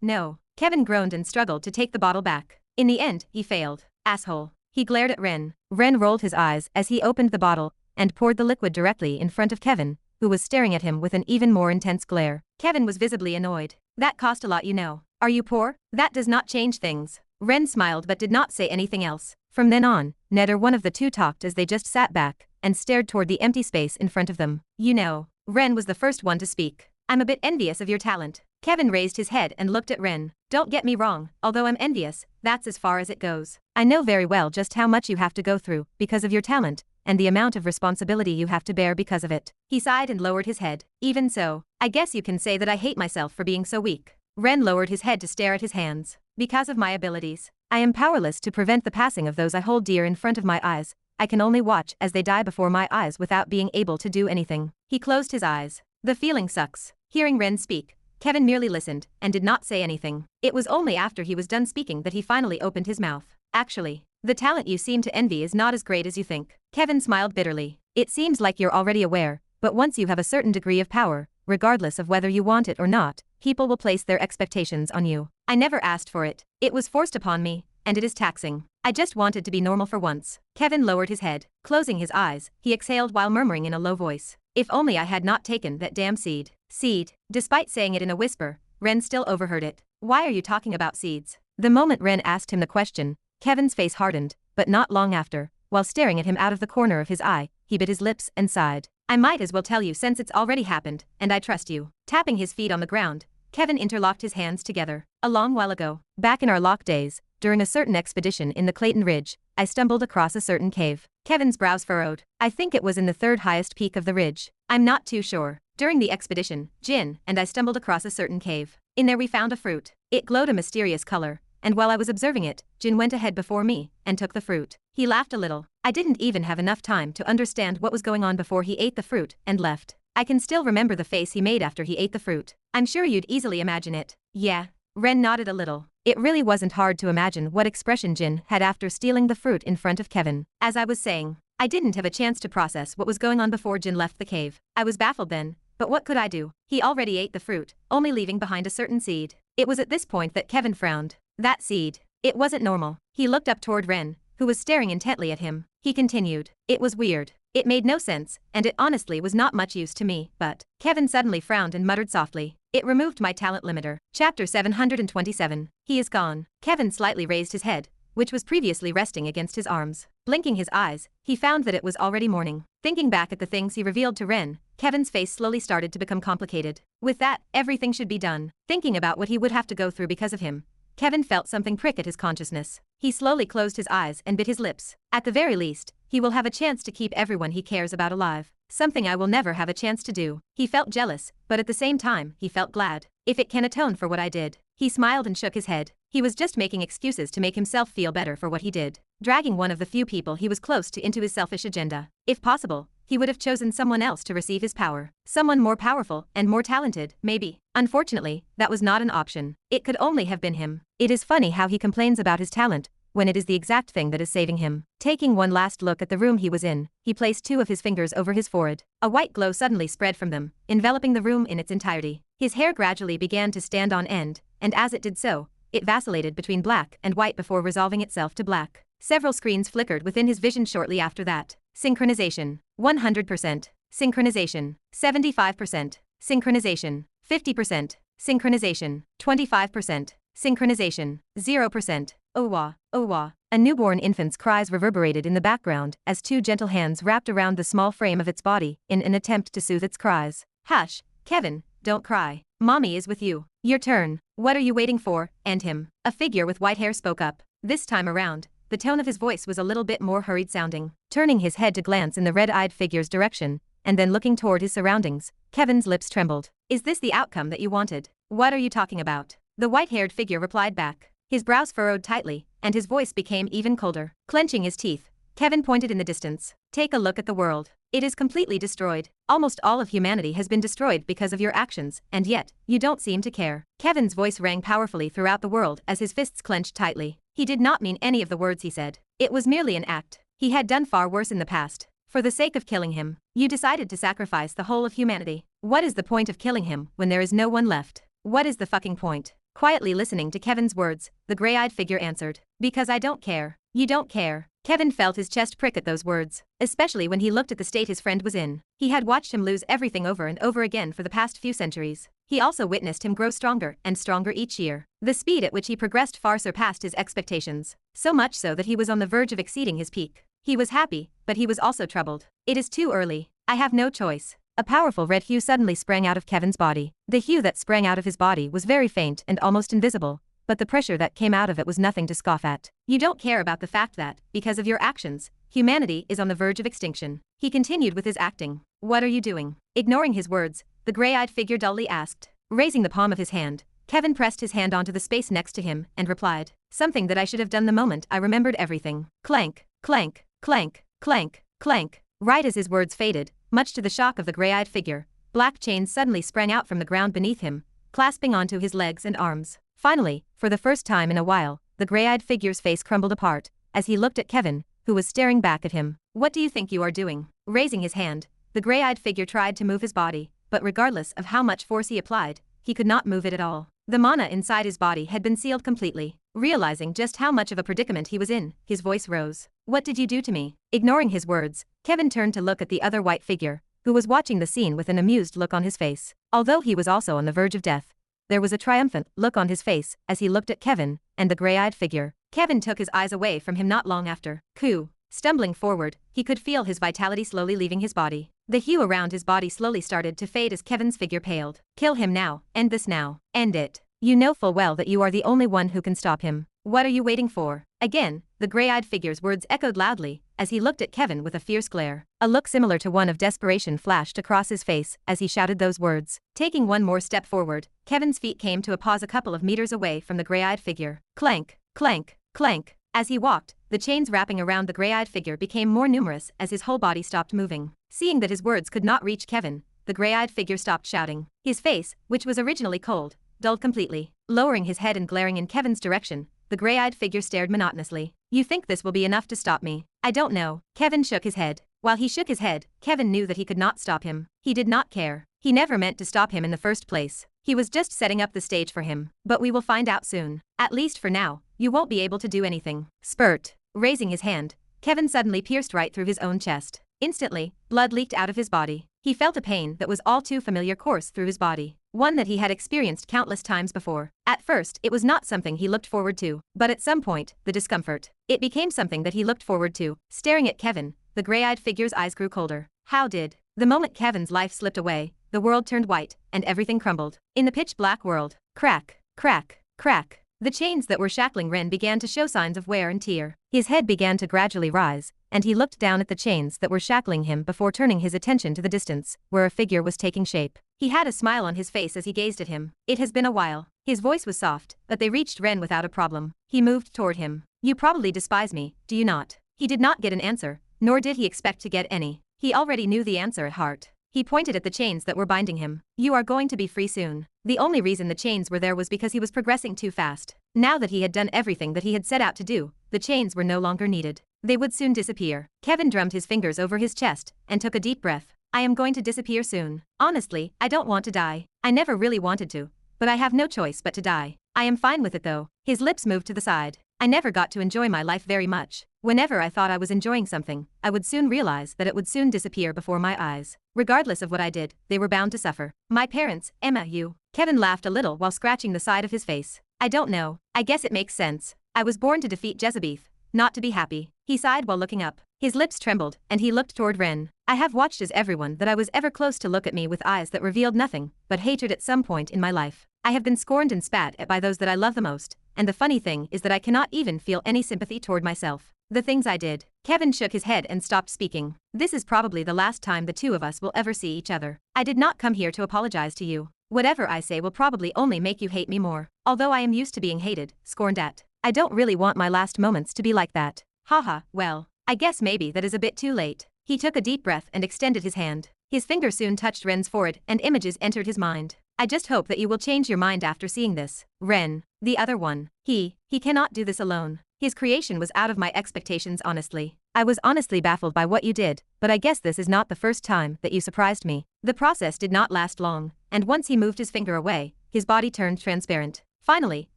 No. Kevin groaned and struggled to take the bottle back. In the end, he failed. Asshole. He glared at Ren. Ren rolled his eyes as he opened the bottle and poured the liquid directly in front of Kevin, who was staring at him with an even more intense glare. Kevin was visibly annoyed. That cost a lot, you know. Are you poor? That does not change things. Ren smiled but did not say anything else. From then on, neither one of the two talked as they just sat back and stared toward the empty space in front of them. You know. Ren was the first one to speak. I'm a bit envious of your talent. Kevin raised his head and looked at Ren. Don't get me wrong, although I'm envious, that's as far as it goes. I know very well just how much you have to go through because of your talent, and the amount of responsibility you have to bear because of it. He sighed and lowered his head. Even so, I guess you can say that I hate myself for being so weak. Ren lowered his head to stare at his hands. Because of my abilities, I am powerless to prevent the passing of those I hold dear in front of my eyes. I can only watch as they die before my eyes without being able to do anything. He closed his eyes. The feeling sucks. Hearing Ren speak, Kevin merely listened and did not say anything. It was only after he was done speaking that he finally opened his mouth. Actually, the talent you seem to envy is not as great as you think. Kevin smiled bitterly. It seems like you're already aware, but once you have a certain degree of power, regardless of whether you want it or not, people will place their expectations on you. I never asked for it. It was forced upon me, and it is taxing. I just wanted to be normal for once. Kevin lowered his head. Closing his eyes, he exhaled while murmuring in a low voice. If only I had not taken that damn seed. Seed. Despite saying it in a whisper, Ren still overheard it. Why are you talking about seeds? The moment Ren asked him the question, Kevin's face hardened, but not long after, while staring at him out of the corner of his eye, he bit his lips and sighed. I might as well tell you since it's already happened, and I trust you. Tapping his feet on the ground, Kevin interlocked his hands together. A long while ago, back in our lock days, during a certain expedition in the Clayton Ridge, I stumbled across a certain cave. Kevin's brows furrowed. I think it was in the third highest peak of the ridge. I'm not too sure. During the expedition, Jin and I stumbled across a certain cave. In there we found a fruit. It glowed a mysterious color, and while I was observing it, Jin went ahead before me and took the fruit. He laughed a little. I didn't even have enough time to understand what was going on before he ate the fruit and left. I can still remember the face he made after he ate the fruit. I'm sure you'd easily imagine it. Yeah. Ren nodded a little. It really wasn't hard to imagine what expression Jin had after stealing the fruit in front of Kevin. As I was saying, I didn't have a chance to process what was going on before Jin left the cave. I was baffled then, but what could I do? He already ate the fruit, only leaving behind a certain seed. It was at this point that Kevin frowned. That seed. It wasn't normal. He looked up toward Ren, who was staring intently at him. He continued. It was weird. It made no sense, and it honestly was not much use to me, but Kevin suddenly frowned and muttered softly. It removed my talent limiter. Chapter 727. He is gone. Kevin slightly raised his head, which was previously resting against his arms. Blinking his eyes, he found that it was already morning. Thinking back at the things he revealed to Ren, Kevin's face slowly started to become complicated. With that, everything should be done. Thinking about what he would have to go through because of him, Kevin felt something prick at his consciousness. He slowly closed his eyes and bit his lips. At the very least, he will have a chance to keep everyone he cares about alive. Something I will never have a chance to do. He felt jealous, but at the same time, he felt glad. If it can atone for what I did. He smiled and shook his head. He was just making excuses to make himself feel better for what he did. Dragging one of the few people he was close to into his selfish agenda. If possible, he would have chosen someone else to receive his power. Someone more powerful and more talented, maybe. Unfortunately, that was not an option. It could only have been him. It is funny how he complains about his talent, when it is the exact thing that is saving him. Taking one last look at the room he was in, he placed two of his fingers over his forehead. A white glow suddenly spread from them, enveloping the room in its entirety. His hair gradually began to stand on end, and as it did so, it vacillated between black and white before resolving itself to black. Several screens flickered within his vision shortly after that. Synchronization. 100%. Synchronization. 75%. Synchronization. 50%. Synchronization. 25%. Synchronization. 0%. oh wah, oh wah. A newborn infant's cries reverberated in the background as two gentle hands wrapped around the small frame of its body in an attempt to soothe its cries. Hush, Kevin, don't cry. Mommy is with you. Your turn. What are you waiting for? And him. A figure with white hair spoke up. This time around, the tone of his voice was a little bit more hurried sounding. Turning his head to glance in the red-eyed figure's direction, and then looking toward his surroundings, Kevin's lips trembled. Is this the outcome that you wanted? What are you talking about? The white-haired figure replied back. His brows furrowed tightly, and his voice became even colder. Clenching his teeth, Kevin pointed in the distance. Take a look at the world. It is completely destroyed. Almost all of humanity has been destroyed because of your actions, and yet, you don't seem to care. Kevin's voice rang powerfully throughout the world as his fists clenched tightly. He did not mean any of the words he said. It was merely an act. He had done far worse in the past. For the sake of killing him, you decided to sacrifice the whole of humanity. What is the point of killing him when there is no one left? What is the fucking point? Quietly listening to Kevin's words, the gray-eyed figure answered. Because I don't care. You don't care. Kevin felt his chest prick at those words, especially when he looked at the state his friend was in. He had watched him lose everything over and over again for the past few centuries. He also witnessed him grow stronger and stronger each year. The speed at which he progressed far surpassed his expectations, so much so that he was on the verge of exceeding his peak. He was happy, but he was also troubled. It is too early. I have no choice. A powerful red hue suddenly sprang out of Kevin's body. The hue that sprang out of his body was very faint and almost invisible, but the pressure that came out of it was nothing to scoff at. You don't care about the fact that, because of your actions, humanity is on the verge of extinction. He continued with his acting. What are you doing? Ignoring his words, the gray-eyed figure dully asked. Raising the palm of his hand, Kevin pressed his hand onto the space next to him and replied. Something that I should have done the moment I remembered everything. Clank, clank, clank, clank, clank. Right as his words faded, much to the shock of the gray-eyed figure, black chains suddenly sprang out from the ground beneath him, clasping onto his legs and arms. Finally, for the first time in a while, the gray-eyed figure's face crumbled apart as he looked at Kevin, who was staring back at him. What do you think you are doing? Raising his hand, the gray-eyed figure tried to move his body, but regardless of how much force he applied, he could not move it at all. The mana inside his body had been sealed completely. Realizing just how much of a predicament he was in, his voice rose. What did you do to me? Ignoring his words, Kevin turned to look at the other white figure, who was watching the scene with an amused look on his face. Although he was also on the verge of death, there was a triumphant look on his face as he looked at Kevin and the gray-eyed figure. Kevin took his eyes away from him not long after. Coo. Stumbling forward, he could feel his vitality slowly leaving his body. The hue around his body slowly started to fade as Kevin's figure paled. Kill him now. End this now. End it. You know full well that you are the only one who can stop him. What are you waiting for? Again, the gray-eyed figure's words echoed loudly as he looked at Kevin with a fierce glare. A look similar to one of desperation flashed across his face as he shouted those words. Taking one more step forward, Kevin's feet came to a pause a couple of meters away from the gray-eyed figure. Clank, clank, clank. As he walked, the chains wrapping around the gray-eyed figure became more numerous as his whole body stopped moving. Seeing that his words could not reach Kevin, the gray-eyed figure stopped shouting. His face, which was originally cold, dulled completely. Lowering his head and glaring in Kevin's direction, the gray-eyed figure stared monotonously. You think this will be enough to stop me? I don't know. Kevin shook his head. While he shook his head, Kevin knew that he could not stop him. He did not care. He never meant to stop him in the first place. He was just setting up the stage for him. But we will find out soon. At least for now, you won't be able to do anything. Spurt. Raising his hand, Kevin suddenly pierced right through his own chest. Instantly, blood leaked out of his body. He felt a pain that was all too familiar course through his body. One that he had experienced countless times before. At first, it was not something he looked forward to, but at some point, the discomfort. It became something that he looked forward to. Staring at Kevin, the gray-eyed figure's eyes grew colder. How did? The moment Kevin's life slipped away, the world turned white, and everything crumbled. In the pitch-black world, crack, crack, crack. The chains that were shackling Ren began to show signs of wear and tear. His head began to gradually rise, and he looked down at the chains that were shackling him before turning his attention to the distance, where a figure was taking shape. He had a smile on his face as he gazed at him. It has been a while. His voice was soft, but they reached Ren without a problem. He moved toward him. You probably despise me, do you not? He did not get an answer, nor did he expect to get any. He already knew the answer at heart. He pointed at the chains that were binding him. You are going to be free soon. The only reason the chains were there was because he was progressing too fast. Now that he had done everything that he had set out to do, the chains were no longer needed. They would soon disappear. Kevin drummed his fingers over his chest and took a deep breath. I am going to disappear soon. Honestly, I don't want to die. I never really wanted to, but I have no choice but to die. I am fine with it though. His lips moved to the side. I never got to enjoy my life very much. Whenever I thought I was enjoying something, I would soon realize that it would soon disappear before my eyes. Regardless of what I did, they were bound to suffer. My parents, Emma, you. Kevin laughed a little while scratching the side of his face. I don't know. I guess it makes sense. I was born to defeat Jezebeth, not to be happy. He sighed while looking up. His lips trembled, and he looked toward Ren. I have watched as everyone that I was ever close to look at me with eyes that revealed nothing but hatred at some point in my life. I have been scorned and spat at by those that I love the most, and the funny thing is that I cannot even feel any sympathy toward myself. The things I did. Kevin shook his head and stopped speaking. This is probably the last time the two of us will ever see each other. I did not come here to apologize to you. Whatever I say will probably only make you hate me more. Although I am used to being hated, scorned at. I don't really want my last moments to be like that. Haha, well, I guess maybe that is a bit too late. He took a deep breath and extended his hand. His finger soon touched Ren's forehead and images entered his mind. I just hope that you will change your mind after seeing this. Ren. The other one. He cannot do this alone. His creation was out of my expectations honestly. I was honestly baffled by what you did, but I guess this is not the first time that you surprised me. The process did not last long, and once he moved his finger away, his body turned transparent. Finally,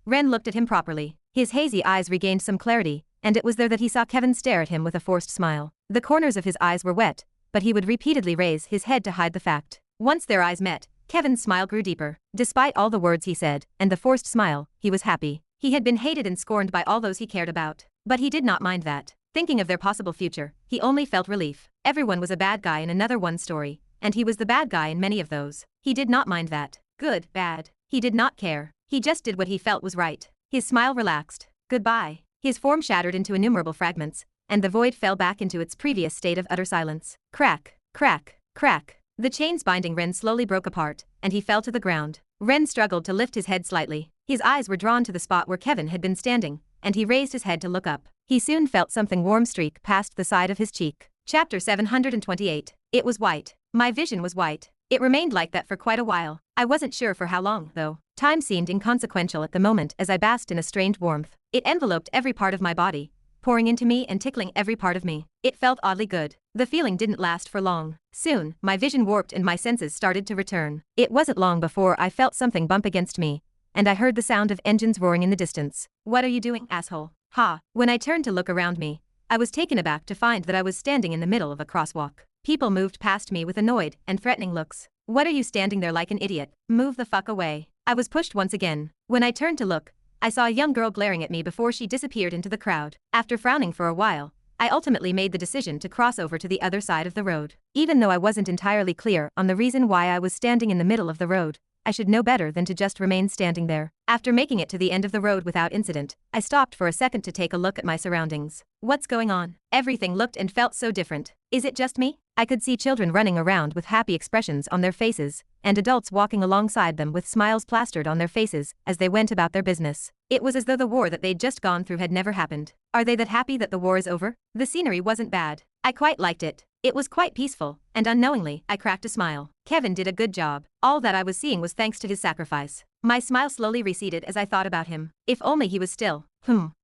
Ren looked at him properly. His hazy eyes regained some clarity, and it was there that he saw Kevin stare at him with a forced smile. The corners of his eyes were wet, but he would repeatedly raise his head to hide the fact. Once their eyes met, Kevin's smile grew deeper. Despite all the words he said, and the forced smile, he was happy. He had been hated and scorned by all those he cared about. But he did not mind that. Thinking of their possible future, he only felt relief. Everyone was a bad guy in another one story, and he was the bad guy in many of those. He did not mind that. Good, bad. He did not care. He just did what he felt was right. His smile relaxed. Goodbye. His form shattered into innumerable fragments, and the void fell back into its previous state of utter silence. Crack, crack, crack. The chains binding Ren slowly broke apart, and he fell to the ground. Ren struggled to lift his head slightly. His eyes were drawn to the spot where Kevin had been standing, and he raised his head to look up. He soon felt something warm streak past the side of his cheek. Chapter 728. It was white. My vision was white. It remained like that for quite a while. I wasn't sure for how long, though. Time seemed inconsequential at the moment as I basked in a strange warmth. It enveloped every part of my body, pouring into me and tickling every part of me. It felt oddly good. The feeling didn't last for long. Soon, my vision warped and my senses started to return. It wasn't long before I felt something bump against me, and I heard the sound of engines roaring in the distance. What are you doing, asshole? Ha! When I turned to look around me, I was taken aback to find that I was standing in the middle of a crosswalk. People moved past me with annoyed and threatening looks. What are you standing there like an idiot? Move the fuck away. I was pushed once again. When I turned to look, I saw a young girl glaring at me before she disappeared into the crowd. After frowning for a while, I ultimately made the decision to cross over to the other side of the road. Even though I wasn't entirely clear on the reason why I was standing in the middle of the road, I should know better than to just remain standing there. After making it to the end of the road without incident, I stopped for a second to take a look at my surroundings. What's going on? Everything looked and felt so different. Is it just me? I could see children running around with happy expressions on their faces, and adults walking alongside them with smiles plastered on their faces as they went about their business. It was as though the war that they'd just gone through had never happened. Are they that happy that the war is over? The scenery wasn't bad. I quite liked it. It was quite peaceful, and unknowingly, I cracked a smile. Kevin did a good job. All that I was seeing was thanks to his sacrifice. My smile slowly receded as I thought about him. If only he was still.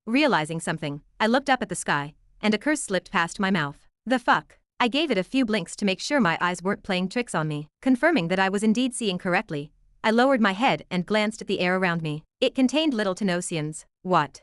Realizing something, I looked up at the sky, and a curse slipped past my mouth. The fuck? I gave it a few blinks to make sure my eyes weren't playing tricks on me. Confirming that I was indeed seeing correctly, I lowered my head and glanced at the air around me. It contained little to no scenes. What?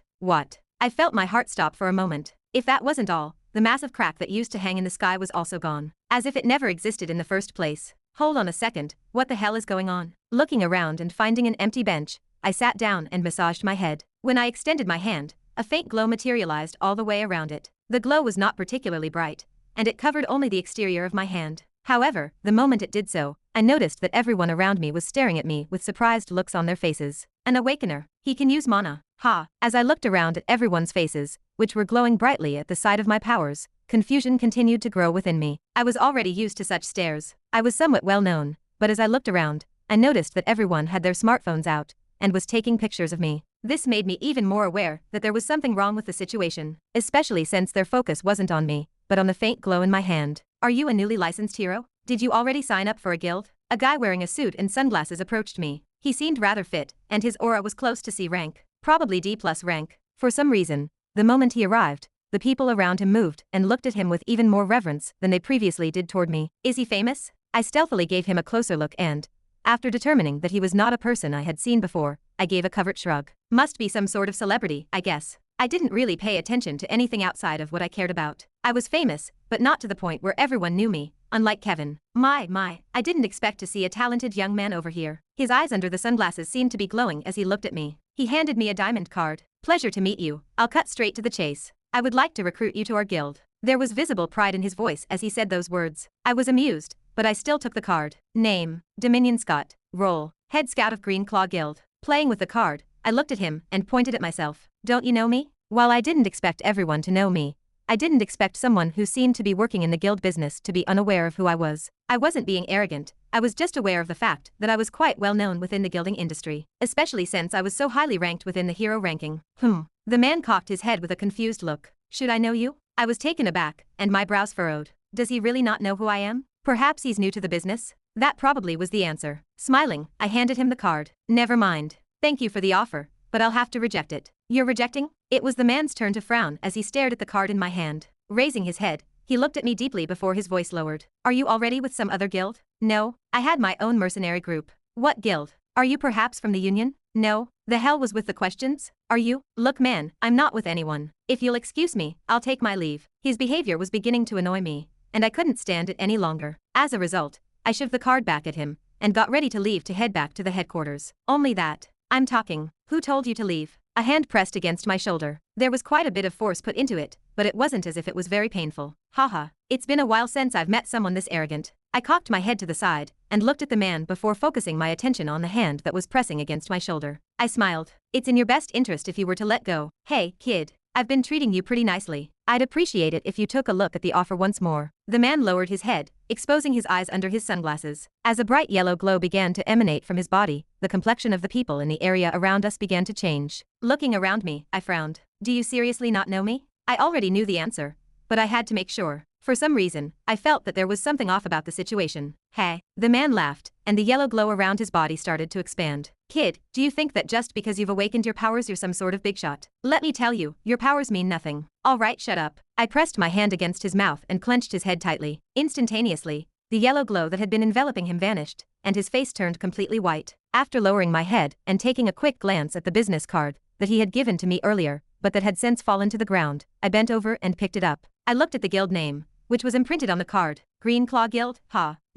I felt my heart stop for a moment. If that wasn't all, the massive crack that used to hang in the sky was also gone. As if it never existed in the first place. Hold on a second, what the hell is going on? Looking around and finding an empty bench, I sat down and massaged my head. When I extended my hand, a faint glow materialized all the way around it. The glow was not particularly bright, and it covered only the exterior of my hand. However, the moment it did so, I noticed that everyone around me was staring at me with surprised looks on their faces. An awakener. He can use mana. Ha! As I looked around at everyone's faces, which were glowing brightly at the sight of my powers, confusion continued to grow within me. I was already used to such stares. I was somewhat well known, but as I looked around, I noticed that everyone had their smartphones out and was taking pictures of me. This made me even more aware that there was something wrong with the situation, especially since their focus wasn't on me, but on the faint glow in my hand. Are you a newly licensed hero? Did you already sign up for a guild? A guy wearing a suit and sunglasses approached me. He seemed rather fit, and his aura was close to C rank, probably D+ rank. For some reason, the moment he arrived, the people around him moved and looked at him with even more reverence than they previously did toward me. Is he famous? I stealthily gave him a closer look and, after determining that he was not a person I had seen before, I gave a covert shrug. Must be some sort of celebrity, I guess. I didn't really pay attention to anything outside of what I cared about. I was famous, but not to the point where everyone knew me, unlike Kevin. My, I didn't expect to see a talented young man over here. His eyes under the sunglasses seemed to be glowing as he looked at me. He handed me a diamond card. Pleasure to meet you. I'll cut straight to the chase. I would like to recruit you to our guild. There was visible pride in his voice as he said those words. I was amused, but I still took the card. Name: Dominion Scott. Role: Head Scout of Green Claw Guild. Playing with the card, I looked at him and pointed at myself. Don't you know me? While I didn't expect everyone to know me, I didn't expect someone who seemed to be working in the guild business to be unaware of who I was. I wasn't being arrogant, I was just aware of the fact that I was quite well known within the guilding industry, especially since I was so highly ranked within the hero ranking. The man cocked his head with a confused look. Should I know you? I was taken aback, and my brows furrowed. Does he really not know who I am? Perhaps he's new to the business? That probably was the answer. Smiling, I handed him the card. Never mind. Thank you for the offer, but I'll have to reject it. You're rejecting? It was the man's turn to frown as he stared at the card in my hand. Raising his head, he looked at me deeply before his voice lowered. Are you already with some other guild? No, I had my own mercenary group. What guild? Are you perhaps from the Union? No. The hell was with the questions? Are you? Look man, I'm not with anyone. If you'll excuse me, I'll take my leave. His behavior was beginning to annoy me, and I couldn't stand it any longer. As a result, I shoved the card back at him and got ready to leave to head back to the headquarters. Only that. I'm talking. Who told you to leave? A hand pressed against my shoulder. There was quite a bit of force put into it, but it wasn't as if it was very painful. Haha, it's been a while since I've met someone this arrogant. I cocked my head to the side and looked at the man before focusing my attention on the hand that was pressing against my shoulder. I smiled. It's in your best interest if you were to let go. Hey, kid. I've been treating you pretty nicely. I'd appreciate it if you took a look at the offer once more. The man lowered his head, exposing his eyes under his sunglasses. As a bright yellow glow began to emanate from his body, the complexion of the people in the area around us began to change. Looking around me, I frowned. Do you seriously not know me? I already knew the answer, but I had to make sure. For some reason, I felt that there was something off about the situation. Hey. The man laughed, and the yellow glow around his body started to expand. Kid, do you think that just because you've awakened your powers you're some sort of big shot? Let me tell you, your powers mean nothing. Alright, shut up. I pressed my hand against his mouth and clenched his head tightly. Instantaneously, the yellow glow that had been enveloping him vanished, and his face turned completely white. After lowering my head and taking a quick glance at the business card that he had given to me earlier, but that had since fallen to the ground, I bent over and picked it up. I looked at the guild name, which was imprinted on the card. Green Claw Guild?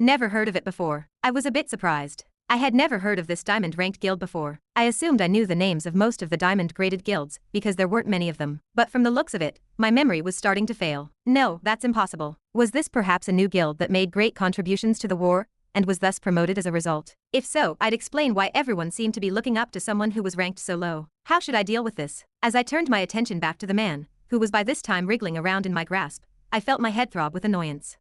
Never heard of it before. I was a bit surprised. I had never heard of this diamond-ranked guild before. I assumed I knew the names of most of the diamond-graded guilds, because there weren't many of them. But from the looks of it, my memory was starting to fail. No, that's impossible. Was this perhaps a new guild that made great contributions to the war, and was thus promoted as a result? If so, I'd explain why everyone seemed to be looking up to someone who was ranked so low. How should I deal with this? As I turned my attention back to the man, who was by this time wriggling around in my grasp, I felt my head throb with annoyance.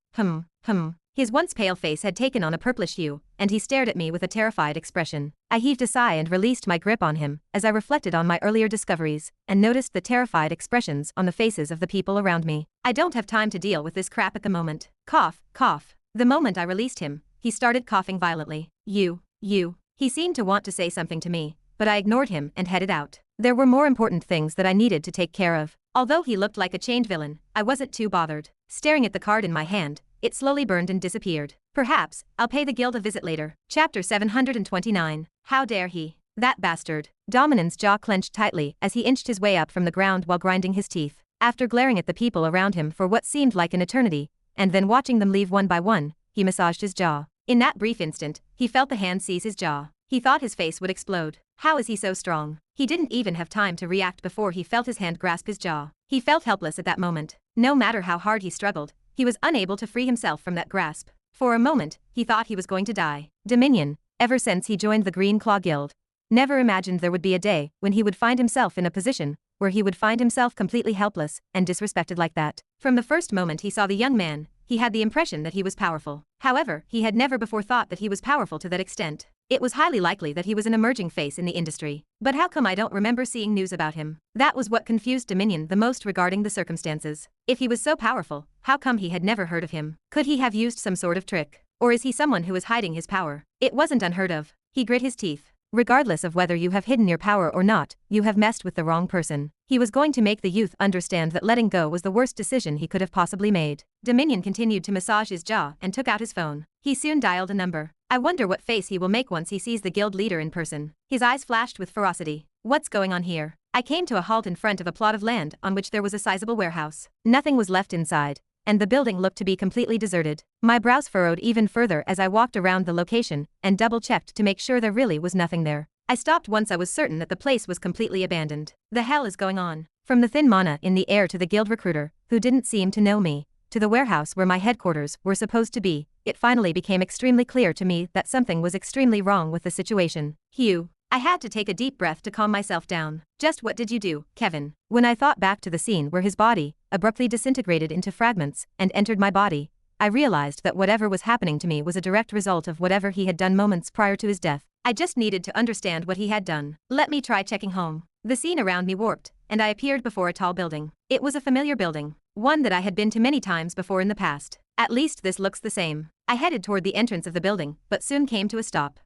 His once pale face had taken on a purplish hue, and he stared at me with a terrified expression. I heaved a sigh and released my grip on him, as I reflected on my earlier discoveries, and noticed the terrified expressions on the faces of the people around me. I don't have time to deal with this crap at the moment. Cough, cough. The moment I released him, he started coughing violently. You. He seemed to want to say something to me, but I ignored him and headed out. There were more important things that I needed to take care of. Although he looked like a chained villain, I wasn't too bothered. Staring at the card in my hand, it slowly burned and disappeared. Perhaps, I'll pay the guild a visit later. Chapter 729. How dare he? That bastard. Dominan's jaw clenched tightly as he inched his way up from the ground while grinding his teeth. After glaring at the people around him for what seemed like an eternity, and then watching them leave one by one, he massaged his jaw. In that brief instant, he felt the hand seize his jaw. He thought his face would explode. How is he so strong? He didn't even have time to react before he felt his hand grasp his jaw. He felt helpless at that moment. No matter how hard he struggled, he was unable to free himself from that grasp. For a moment, he thought he was going to die. Dominion, ever since he joined the Green Claw Guild, never imagined there would be a day when he would find himself in a position where he would find himself completely helpless and disrespected like that. From the first moment he saw the young man, he had the impression that he was powerful. However, he had never before thought that he was powerful to that extent. It was highly likely that he was an emerging face in the industry. But how come I don't remember seeing news about him? That was what confused Dominion the most regarding the circumstances. If he was so powerful, how come he had never heard of him? Could he have used some sort of trick? Or is he someone who is hiding his power? It wasn't unheard of. He grit his teeth. Regardless of whether you have hidden your power or not, you have messed with the wrong person. He was going to make the youth understand that letting go was the worst decision he could have possibly made. Dominion continued to massage his jaw and took out his phone. He soon dialed a number. I wonder what face he will make once he sees the guild leader in person. His eyes flashed with ferocity. What's going on here? I came to a halt in front of a plot of land on which there was a sizable warehouse. Nothing was left inside, and the building looked to be completely deserted. My brows furrowed even further as I walked around the location and double-checked to make sure there really was nothing there. I stopped once I was certain that the place was completely abandoned. The hell is going on? From the thin mana in the air to the guild recruiter, who didn't seem to know me, to the warehouse where my headquarters were supposed to be, it finally became extremely clear to me that something was extremely wrong with the situation. Hugh. I had to take a deep breath to calm myself down. Just what did you do, Kevin? When I thought back to the scene where his body abruptly disintegrated into fragments and entered my body, I realized that whatever was happening to me was a direct result of whatever he had done moments prior to his death. I just needed to understand what he had done. Let me try checking home. The scene around me warped, and I appeared before a tall building. It was a familiar building, one that I had been to many times before in the past. At least this looks the same. I headed toward the entrance of the building, but soon came to a stop.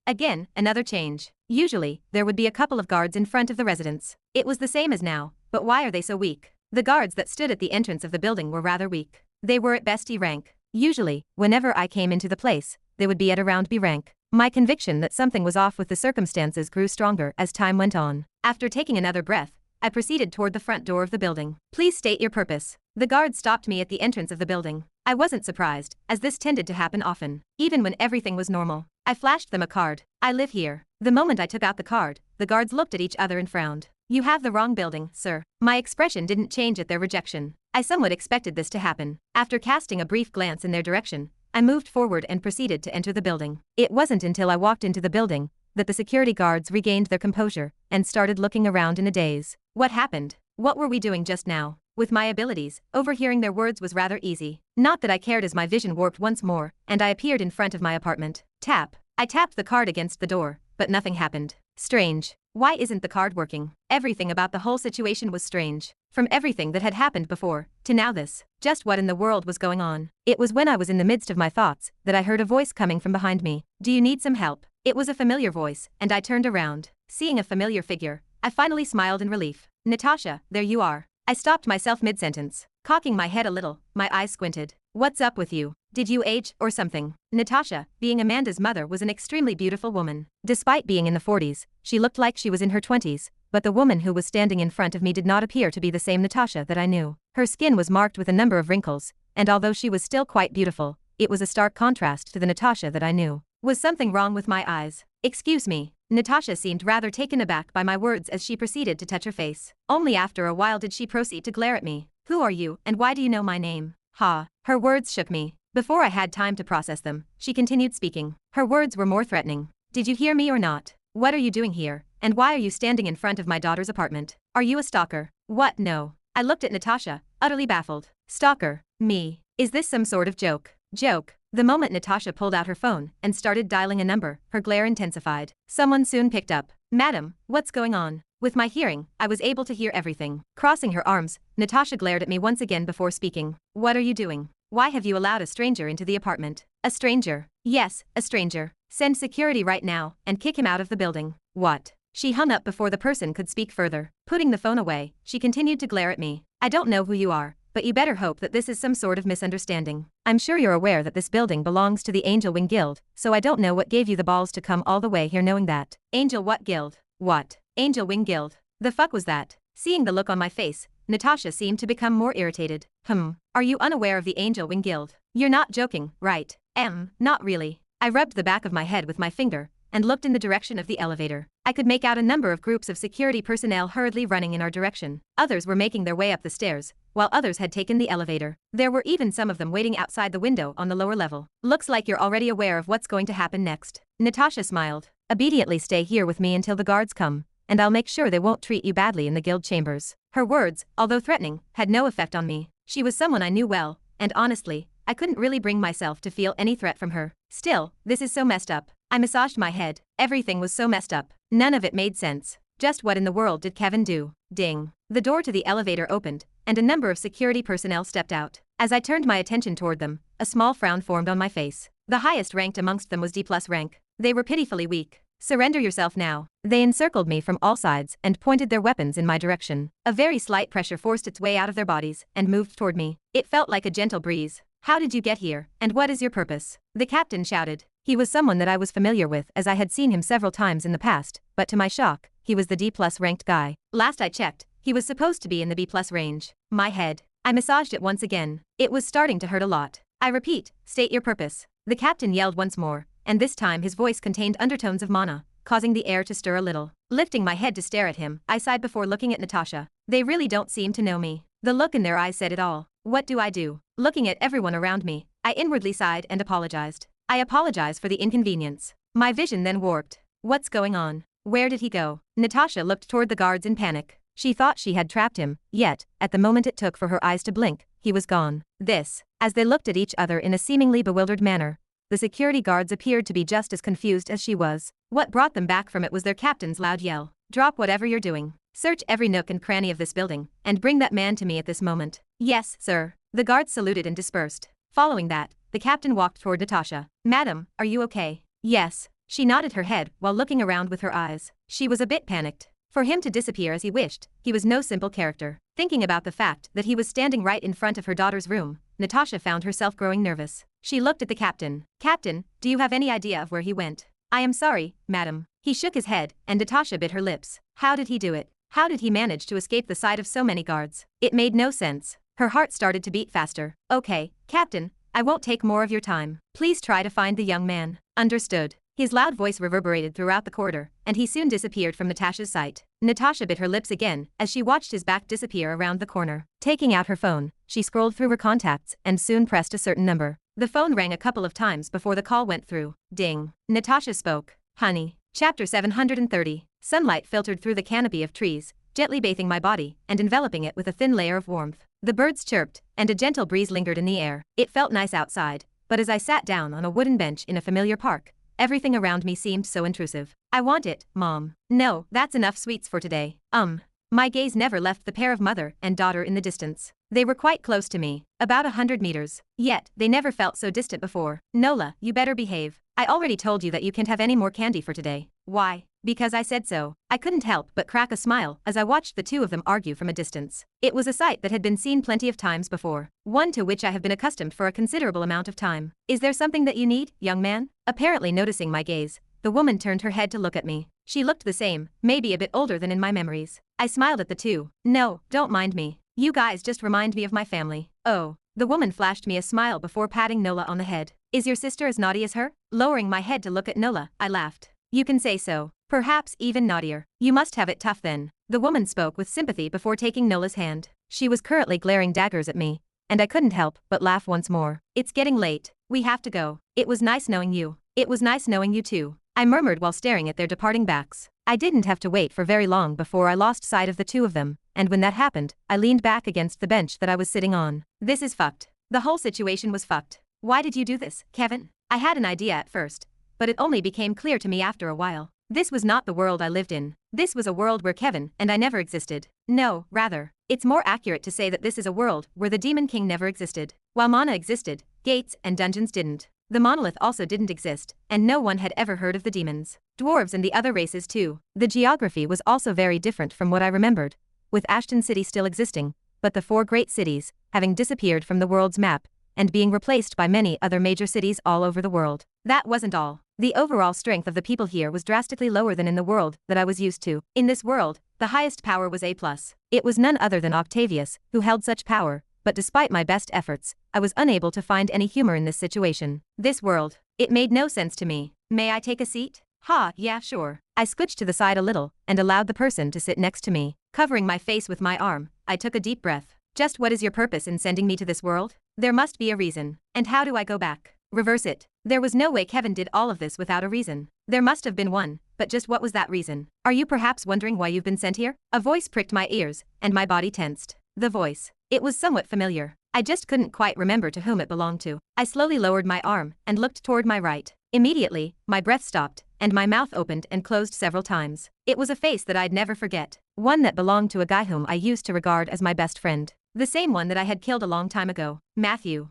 Again, another change. Usually, there would be a couple of guards in front of the residence. It was the same as now, but why are they so weak? The guards that stood at the entrance of the building were rather weak. They were at best E rank. Usually, whenever I came into the place, they would be at around B rank. My conviction that something was off with the circumstances grew stronger as time went on. After taking another breath, I proceeded toward the front door of the building. Please state your purpose. The guard stopped me at the entrance of the building. I wasn't surprised, as this tended to happen often, even when everything was normal. I flashed them a card. I live here. The moment I took out the card, the guards looked at each other and frowned. You have the wrong building, sir. My expression didn't change at their rejection. I somewhat expected this to happen. After casting a brief glance in their direction, I moved forward and proceeded to enter the building. It wasn't until I walked into the building that the security guards regained their composure and started looking around in a daze. What happened? What were we doing just now? With my abilities, overhearing their words was rather easy. Not that I cared as my vision warped once more, and I appeared in front of my apartment. Tap. I tapped the card against the door, but nothing happened. Strange. Why isn't the card working? Everything about the whole situation was strange. From everything that had happened before, to now this. Just what in the world was going on? It was when I was in the midst of my thoughts that I heard a voice coming from behind me. Do you need some help? It was a familiar voice, and I turned around. Seeing a familiar figure, I finally smiled in relief. Natasha, there you are. I stopped myself mid-sentence. Cocking my head a little, my eyes squinted. What's up with you? Did you age, or something? Natasha, being Amanda's mother, was an extremely beautiful woman. Despite being in the 40s, she looked like she was in her 20s, but the woman who was standing in front of me did not appear to be the same Natasha that I knew. Her skin was marked with a number of wrinkles, and although she was still quite beautiful, it was a stark contrast to the Natasha that I knew. Was something wrong with my eyes? Excuse me. Natasha seemed rather taken aback by my words as she proceeded to touch her face. Only after a while did she proceed to glare at me. Who are you, and why do you know my name? Her words shook me. Before I had time to process them, she continued speaking. Her words were more threatening. Did you hear me or not? What are you doing here, and why are you standing in front of my daughter's apartment? Are you a stalker? What? No. I looked at Natasha, utterly baffled. Stalker? Me? Is this some sort of joke? Joke? The moment Natasha pulled out her phone and started dialing a number, her glare intensified. Someone soon picked up. Madam, what's going on? With my hearing, I was able to hear everything. Crossing her arms, Natasha glared at me once again before speaking. What are you doing? Why have you allowed a stranger into the apartment? A stranger? Yes, a stranger. Send security right now and kick him out of the building. What? She hung up before the person could speak further. Putting the phone away, she continued to glare at me. I don't know who you are, but you better hope that this is some sort of misunderstanding. I'm sure you're aware that this building belongs to the Angel Wing Guild, so I don't know what gave you the balls to come all the way here knowing that. Angel what guild? What? Angel Wing Guild? The fuck was that? Seeing the look on my face, Natasha seemed to become more irritated. Are you unaware of the Angel Wing Guild? You're not joking, right? Not really. I rubbed the back of my head with my finger and looked in the direction of the elevator. I could make out a number of groups of security personnel hurriedly running in our direction. Others were making their way up the stairs, while others had taken the elevator. There were even some of them waiting outside the window on the lower level. Looks like you're already aware of what's going to happen next. Natasha smiled. Obediently stay here with me until the guards come, and I'll make sure they won't treat you badly in the guild chambers. Her words, although threatening, had no effect on me. She was someone I knew well, and honestly, I couldn't really bring myself to feel any threat from her. Still, this is so messed up. I massaged my head. Everything was so messed up. None of it made sense. Just what in the world did Kevin do? Ding. The door to the elevator opened, and a number of security personnel stepped out. As I turned my attention toward them, a small frown formed on my face. The highest ranked amongst them was D+ rank. They were pitifully weak. Surrender yourself now. They encircled me from all sides and pointed their weapons in my direction. A very slight pressure forced its way out of their bodies and moved toward me. It felt like a gentle breeze. How did you get here, and what is your purpose? The captain shouted. He was someone that I was familiar with as I had seen him several times in the past, but to my shock, he was the D+ ranked guy. Last I checked, he was supposed to be in the B+ range. My head. I massaged it once again. It was starting to hurt a lot. I repeat, state your purpose. The captain yelled once more, and this time his voice contained undertones of mana, causing the air to stir a little. Lifting my head to stare at him, I sighed before looking at Natasha. They really don't seem to know me. The look in their eyes said it all. What do I do? Looking at everyone around me, I inwardly sighed and apologized. I apologize for the inconvenience. My vision then warped. What's going on? Where did he go? Natasha looked toward the guards in panic. She thought she had trapped him, yet, at the moment it took for her eyes to blink, he was gone. As they looked at each other in a seemingly bewildered manner, the security guards appeared to be just as confused as she was. What brought them back from it was their captain's loud yell. Drop whatever you're doing. Search every nook and cranny of this building, and bring that man to me at this moment. Yes, sir. The guards saluted and dispersed. Following that, the captain walked toward Natasha. Madam, are you okay? Yes. She nodded her head while looking around with her eyes. She was a bit panicked. For him to disappear as he wished, he was no simple character. Thinking about the fact that he was standing right in front of her daughter's room, Natasha found herself growing nervous. She looked at the captain. Captain, do you have any idea of where he went? I am sorry, madam. He shook his head, and Natasha bit her lips. How did he do it? How did he manage to escape the sight of so many guards? It made no sense. Her heart started to beat faster. Okay, Captain, I won't take more of your time. Please try to find the young man. Understood. His loud voice reverberated throughout the corridor, and he soon disappeared from Natasha's sight. Natasha bit her lips again as she watched his back disappear around the corner. Taking out her phone, she scrolled through her contacts and soon pressed a certain number. The phone rang a couple of times before the call went through. Ding. Natasha spoke. Honey. Chapter 730. Sunlight filtered through the canopy of trees, gently bathing my body and enveloping it with a thin layer of warmth. The birds chirped, and a gentle breeze lingered in the air. It felt nice outside, but as I sat down on a wooden bench in a familiar park, everything around me seemed so intrusive. I want it, Mom. No, that's enough sweets for today. My gaze never left the pair of mother and daughter in the distance. They were quite close to me, about 100 meters. Yet, they never felt so distant before. Nola, you better behave. I already told you that you can't have any more candy for today. Why? Because I said so. I couldn't help but crack a smile as I watched the two of them argue from a distance. It was a sight that had been seen plenty of times before, one to which I have been accustomed for a considerable amount of time. Is there something that you need, young man? Apparently noticing my gaze, the woman turned her head to look at me. She looked the same, maybe a bit older than in my memories. I smiled at the two. No, don't mind me. You guys just remind me of my family. Oh. The woman flashed me a smile before patting Nola on the head. Is your sister as naughty as her? Lowering my head to look at Nola, I laughed. You can say so. Perhaps even naughtier. You must have it tough then. The woman spoke with sympathy before taking Nola's hand. She was currently glaring daggers at me, and I couldn't help but laugh once more. It's getting late. We have to go. It was nice knowing you. It was nice knowing you too. I murmured while staring at their departing backs. I didn't have to wait for very long before I lost sight of the two of them, and when that happened, I leaned back against the bench that I was sitting on. This is fucked. The whole situation was fucked. Why did you do this, Kevin? I had an idea at first, but it only became clear to me after a while. This was not the world I lived in. This was a world where Kevin and I never existed. No, rather, it's more accurate to say that this is a world where the Demon King never existed. While mana existed, gates and dungeons didn't. The monolith also didn't exist, and no one had ever heard of the demons. Dwarves and the other races too. The geography was also very different from what I remembered, with Ashton City still existing, but the 4 great cities having disappeared from the world's map and being replaced by many other major cities all over the world. That wasn't all. The overall strength of the people here was drastically lower than in the world that I was used to. In this world, the highest power was A+. It was none other than Octavius who held such power, but despite my best efforts, I was unable to find any humor in this situation. This world, it made no sense to me. May I take a seat? Yeah, sure. I scooched to the side a little and allowed the person to sit next to me. Covering my face with my arm, I took a deep breath. Just what is your purpose in sending me to this world? There must be a reason. And how do I go back? Reverse it. There was no way Kevin did all of this without a reason. There must have been one, but just what was that reason? Are you perhaps wondering why you've been sent here? A voice pricked my ears, and my body tensed. The voice. It was somewhat familiar. I just couldn't quite remember to whom it belonged to. I slowly lowered my arm and looked toward my right. Immediately, my breath stopped, and my mouth opened and closed several times. It was a face that I'd never forget. One that belonged to a guy whom I used to regard as my best friend. The same one that I had killed a long time ago. Matthew.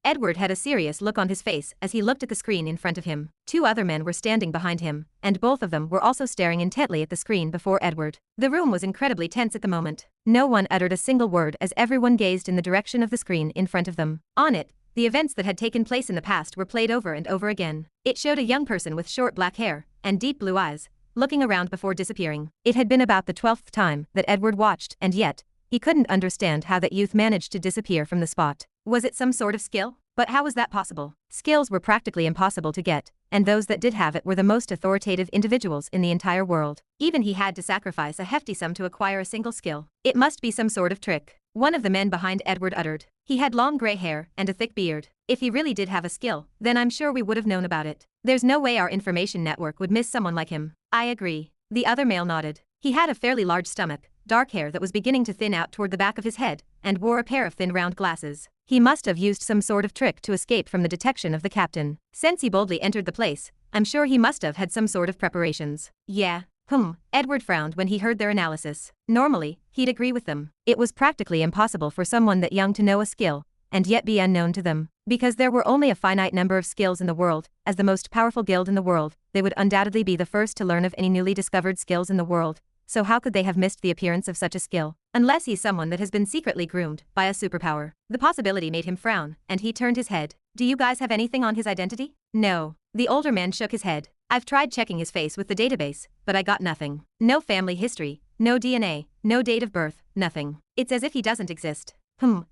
Edward had a serious look on his face as he looked at the screen in front of him. 2 other men were standing behind him, and both of them were also staring intently at the screen before Edward. The room was incredibly tense at the moment. No one uttered a single word as everyone gazed in the direction of the screen in front of them. On it, the events that had taken place in the past were played over and over again. It showed a young person with short black hair and deep blue eyes, looking around before disappearing. It had been about the 12th time that Edward watched, and yet, he couldn't understand how that youth managed to disappear from the spot. Was it some sort of skill? But how was that possible? Skills were practically impossible to get, and those that did have it were the most authoritative individuals in the entire world. Even he had to sacrifice a hefty sum to acquire a single skill. It must be some sort of trick, one of the men behind Edward uttered. He had long gray hair and a thick beard. If he really did have a skill, then I'm sure we would have known about it. There's no way our information network would miss someone like him. I agree. The other male nodded. He had a fairly large stomach, dark hair that was beginning to thin out toward the back of his head, and wore a pair of thin round glasses. He must have used some sort of trick to escape from the detection of the captain. Since he boldly entered the place, I'm sure he must have had some sort of preparations. Yeah. Edward frowned when he heard their analysis. Normally, he'd agree with them. It was practically impossible for someone that young to know a skill, and yet be unknown to them. Because there were only a finite number of skills in the world, as the most powerful guild in the world, they would undoubtedly be the first to learn of any newly discovered skills in the world. So how could they have missed the appearance of such a skill? Unless he's someone that has been secretly groomed by a superpower. The possibility made him frown, and he turned his head. Do you guys have anything on his identity? No. The older man shook his head. I've tried checking his face with the database, but I got nothing. No family history, no DNA, no date of birth, nothing. It's as if he doesn't exist.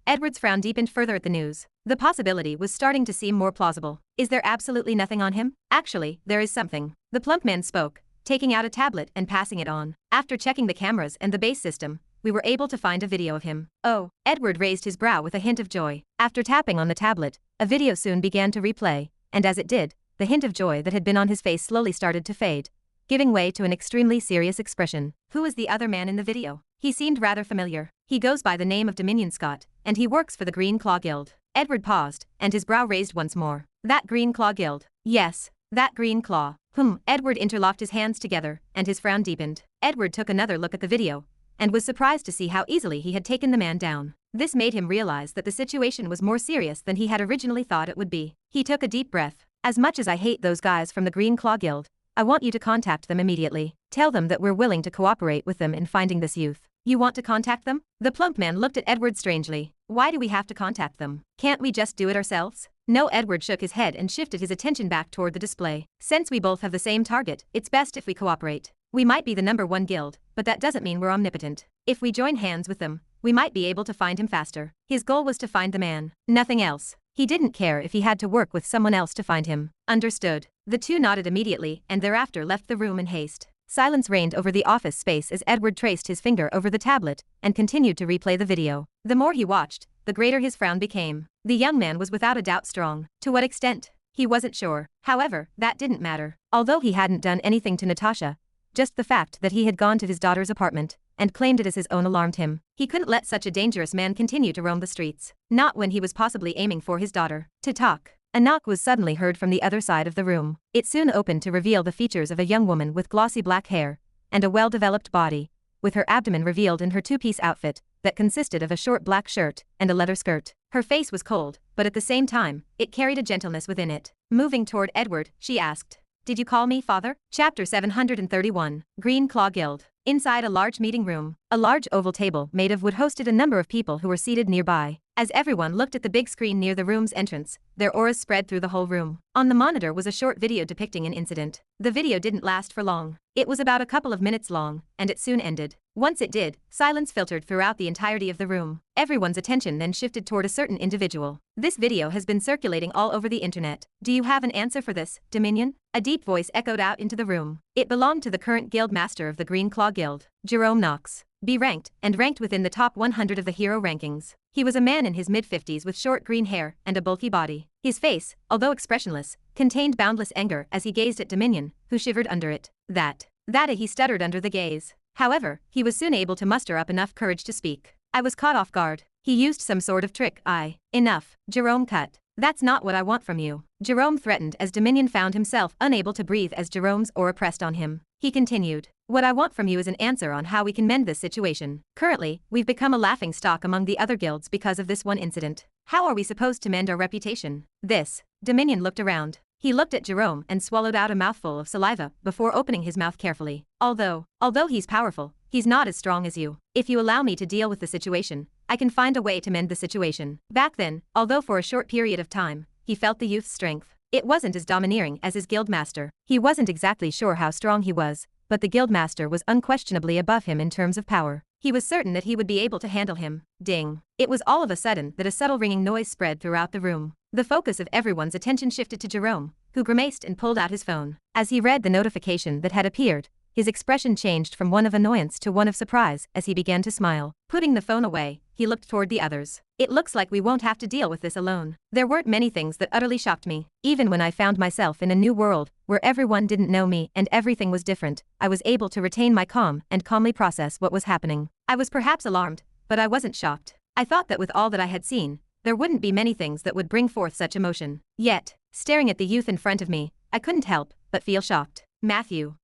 Edward's frown deepened further at the news. The possibility was starting to seem more plausible. Is there absolutely nothing on him? Actually, there is something. The plump man spoke, taking out a tablet and passing it on. After checking the cameras and the base system, we were able to find a video of him. Oh, Edward raised his brow with a hint of joy. After tapping on the tablet, a video soon began to replay, and as it did, the hint of joy that had been on his face slowly started to fade, giving way to an extremely serious expression. Who is the other man in the video? He seemed rather familiar. He goes by the name of Dominion Scott, and he works for the Green Claw Guild. Edward paused, and his brow raised once more. That Green Claw Guild. Yes, that Green Claw. Edward interlocked his hands together, and his frown deepened. Edward took another look at the video, and was surprised to see how easily he had taken the man down. This made him realize that the situation was more serious than he had originally thought it would be. He took a deep breath. As much as I hate those guys from the Green Claw Guild, I want you to contact them immediately. Tell them that we're willing to cooperate with them in finding this youth. You want to contact them? The plump man looked at Edward strangely. Why do we have to contact them? Can't we just do it ourselves? No, Edward shook his head and shifted his attention back toward the display. Since we both have the same target, it's best if we cooperate. We might be the #1 guild, but that doesn't mean we're omnipotent. If we join hands with them, we might be able to find him faster. His goal was to find the man, nothing else. He didn't care if he had to work with someone else to find him. Understood. The two nodded immediately and thereafter left the room in haste. Silence reigned over the office space as Edward traced his finger over the tablet and continued to replay the video. The more he watched, the greater his frown became. The young man was without a doubt strong. To what extent? He wasn't sure. However, that didn't matter. Although he hadn't done anything to Natasha, just the fact that he had gone to his daughter's apartment and claimed it as his own alarmed him. He couldn't let such a dangerous man continue to roam the streets. Not when he was possibly aiming for his daughter. To talk. A knock was suddenly heard from the other side of the room. It soon opened to reveal the features of a young woman with glossy black hair and a well-developed body, with her abdomen revealed in her two-piece outfit that consisted of a short black shirt and a leather skirt. Her face was cold, but at the same time, it carried a gentleness within it. Moving toward Edward, she asked, "Did you call me, father?" Chapter 731, Green Claw Guild. Inside a large meeting room, a large oval table made of wood hosted a number of people who were seated nearby. As everyone looked at the big screen near the room's entrance, their auras spread through the whole room. On the monitor was a short video depicting an incident. The video didn't last for long. It was about a couple of minutes long, and it soon ended. Once it did, silence filtered throughout the entirety of the room. Everyone's attention then shifted toward a certain individual. This video has been circulating all over the internet. Do you have an answer for this, Dominion? A deep voice echoed out into the room. It belonged to the current guild master of the Green Claw Guild, Jerome Knox. B ranked, and ranked within the top 100 of the hero rankings. He was a man in his mid-50s with short green hair and a bulky body. His face, although expressionless, contained boundless anger as he gazed at Dominion, who shivered under it. That he stuttered under the gaze. However, he was soon able to muster up enough courage to speak. I was caught off guard. He used some sort of trick. Enough. Jerome cut. That's not what I want from you. Jerome threatened as Dominion found himself unable to breathe as Jerome's aura pressed on him. He continued. What I want from you is an answer on how we can mend this situation. Currently, we've become a laughing stock among the other guilds because of this one incident. How are we supposed to mend our reputation? Dominion looked around. He looked at Jerome and swallowed out a mouthful of saliva before opening his mouth carefully. Although he's powerful, he's not as strong as you. If you allow me to deal with the situation, I can find a way to mend the situation. Back then, although for a short period of time, he felt the youth's strength. It wasn't as domineering as his guildmaster. He wasn't exactly sure how strong he was, but the guildmaster was unquestionably above him in terms of power. He was certain that he would be able to handle him. Ding. It was all of a sudden that a subtle ringing noise spread throughout the room. The focus of everyone's attention shifted to Jerome, who grimaced and pulled out his phone. As he read the notification that had appeared, his expression changed from one of annoyance to one of surprise as he began to smile. Putting the phone away, he looked toward the others. It looks like we won't have to deal with this alone. There weren't many things that utterly shocked me. Even when I found myself in a new world, where everyone didn't know me and everything was different, I was able to retain my calm and calmly process what was happening. I was perhaps alarmed, but I wasn't shocked. I thought that with all that I had seen, there wouldn't be many things that would bring forth such emotion. Yet, staring at the youth in front of me, I couldn't help but feel shocked. Matthew.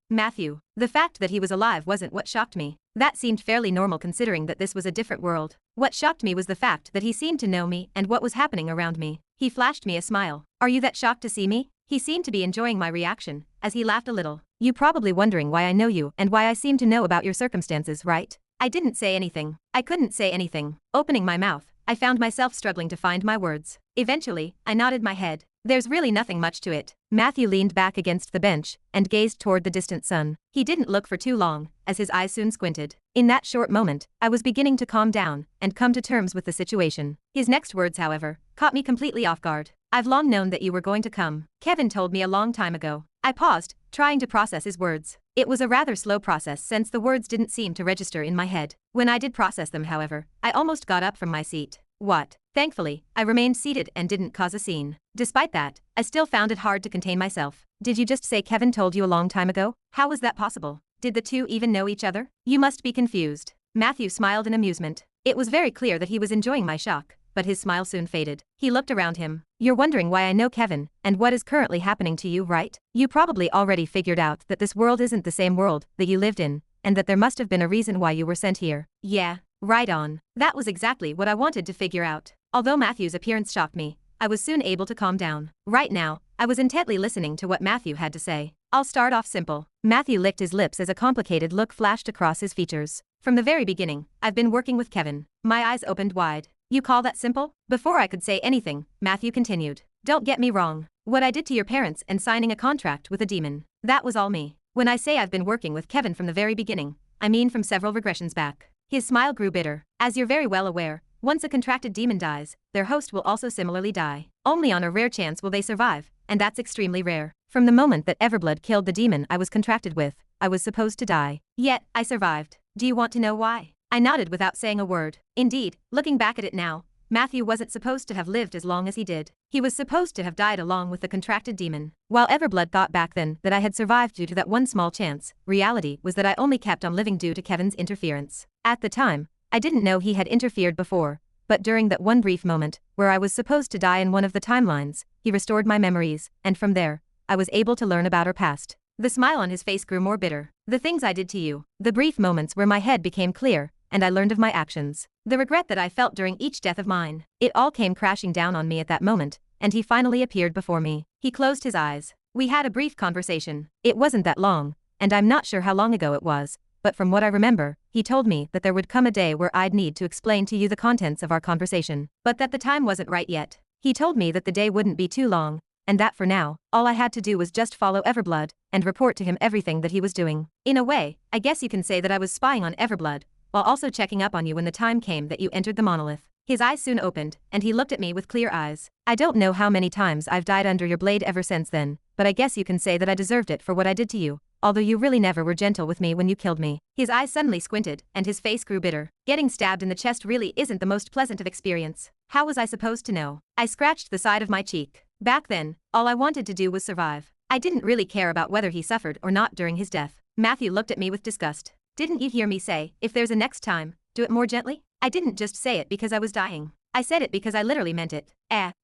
The fact that he was alive wasn't what shocked me. That seemed fairly normal considering that this was a different world. What shocked me was the fact that he seemed to know me and what was happening around me. He flashed me a smile. Are you that shocked to see me? He seemed to be enjoying my reaction, as he laughed a little. You probably wondering why I know you and why I seem to know about your circumstances, right? I didn't say anything. I couldn't say anything. Opening my mouth, I found myself struggling to find my words. Eventually, I nodded my head. There's really nothing much to it. Matthew leaned back against the bench and gazed toward the distant sun. He didn't look for too long, as his eyes soon squinted. In that short moment, I was beginning to calm down and come to terms with the situation. His next words, however, caught me completely off guard. I've long known that you were going to come. Kevin told me a long time ago. I paused, trying to process his words. It was a rather slow process since the words didn't seem to register in my head. When I did process them, however, I almost got up from my seat. What? Thankfully, I remained seated and didn't cause a scene. Despite that, I still found it hard to contain myself. Did you just say Kevin told you a long time ago? How was that possible? Did the two even know each other? You must be confused. Matthew smiled in amusement. It was very clear that he was enjoying my shock, but his smile soon faded. He looked around him. You're wondering why I know Kevin and what is currently happening to you, right? You probably already figured out that this world isn't the same world that you lived in, and that there must have been a reason why you were sent here. Yeah, right on. That was exactly what I wanted to figure out. Although Matthew's appearance shocked me, I was soon able to calm down. Right now, I was intently listening to what Matthew had to say. I'll start off simple. Matthew licked his lips as a complicated look flashed across his features. From the very beginning, I've been working with Kevin. My eyes opened wide. You call that simple? Before I could say anything, Matthew continued. Don't get me wrong. What I did to your parents and signing a contract with a demon, that was all me. When I say I've been working with Kevin from the very beginning, I mean from several regressions back. His smile grew bitter. As you're very well aware, once a contracted demon dies, their host will also similarly die. Only on a rare chance will they survive, and that's extremely rare. From the moment that Everblood killed the demon I was contracted with, I was supposed to die. Yet, I survived. Do you want to know why? I nodded without saying a word. Indeed, looking back at it now, Matthew wasn't supposed to have lived as long as he did. He was supposed to have died along with the contracted demon. While Everblood thought back then that I had survived due to that one small chance, reality was that I only kept on living due to Kevin's interference. At the time, I didn't know he had interfered before, but during that one brief moment, where I was supposed to die in one of the timelines, he restored my memories, and from there, I was able to learn about our past. The smile on his face grew more bitter. The things I did to you, the brief moments where my head became clear, and I learned of my actions. The regret that I felt during each death of mine. It all came crashing down on me at that moment, and he finally appeared before me. He closed his eyes. We had a brief conversation. It wasn't that long, and I'm not sure how long ago it was, but from what I remember, he told me that there would come a day where I'd need to explain to you the contents of our conversation, but that the time wasn't right yet. He told me that the day wouldn't be too long, and that for now, all I had to do was just follow Everblood and report to him everything that he was doing. In a way, I guess you can say that I was spying on Everblood, while also checking up on you when the time came that you entered the monolith. His eyes soon opened, and he looked at me with clear eyes. I don't know how many times I've died under your blade ever since then, but I guess you can say that I deserved it for what I did to you, although you really never were gentle with me when you killed me. His eyes suddenly squinted, and his face grew bitter. Getting stabbed in the chest really isn't the most pleasant of experience. How was I supposed to know? I scratched the side of my cheek. Back then, all I wanted to do was survive. I didn't really care about whether he suffered or not during his death. Matthew looked at me with disgust. Didn't you hear me say, if there's a next time, do it more gently? I didn't just say it because I was dying. I said it because I literally meant it.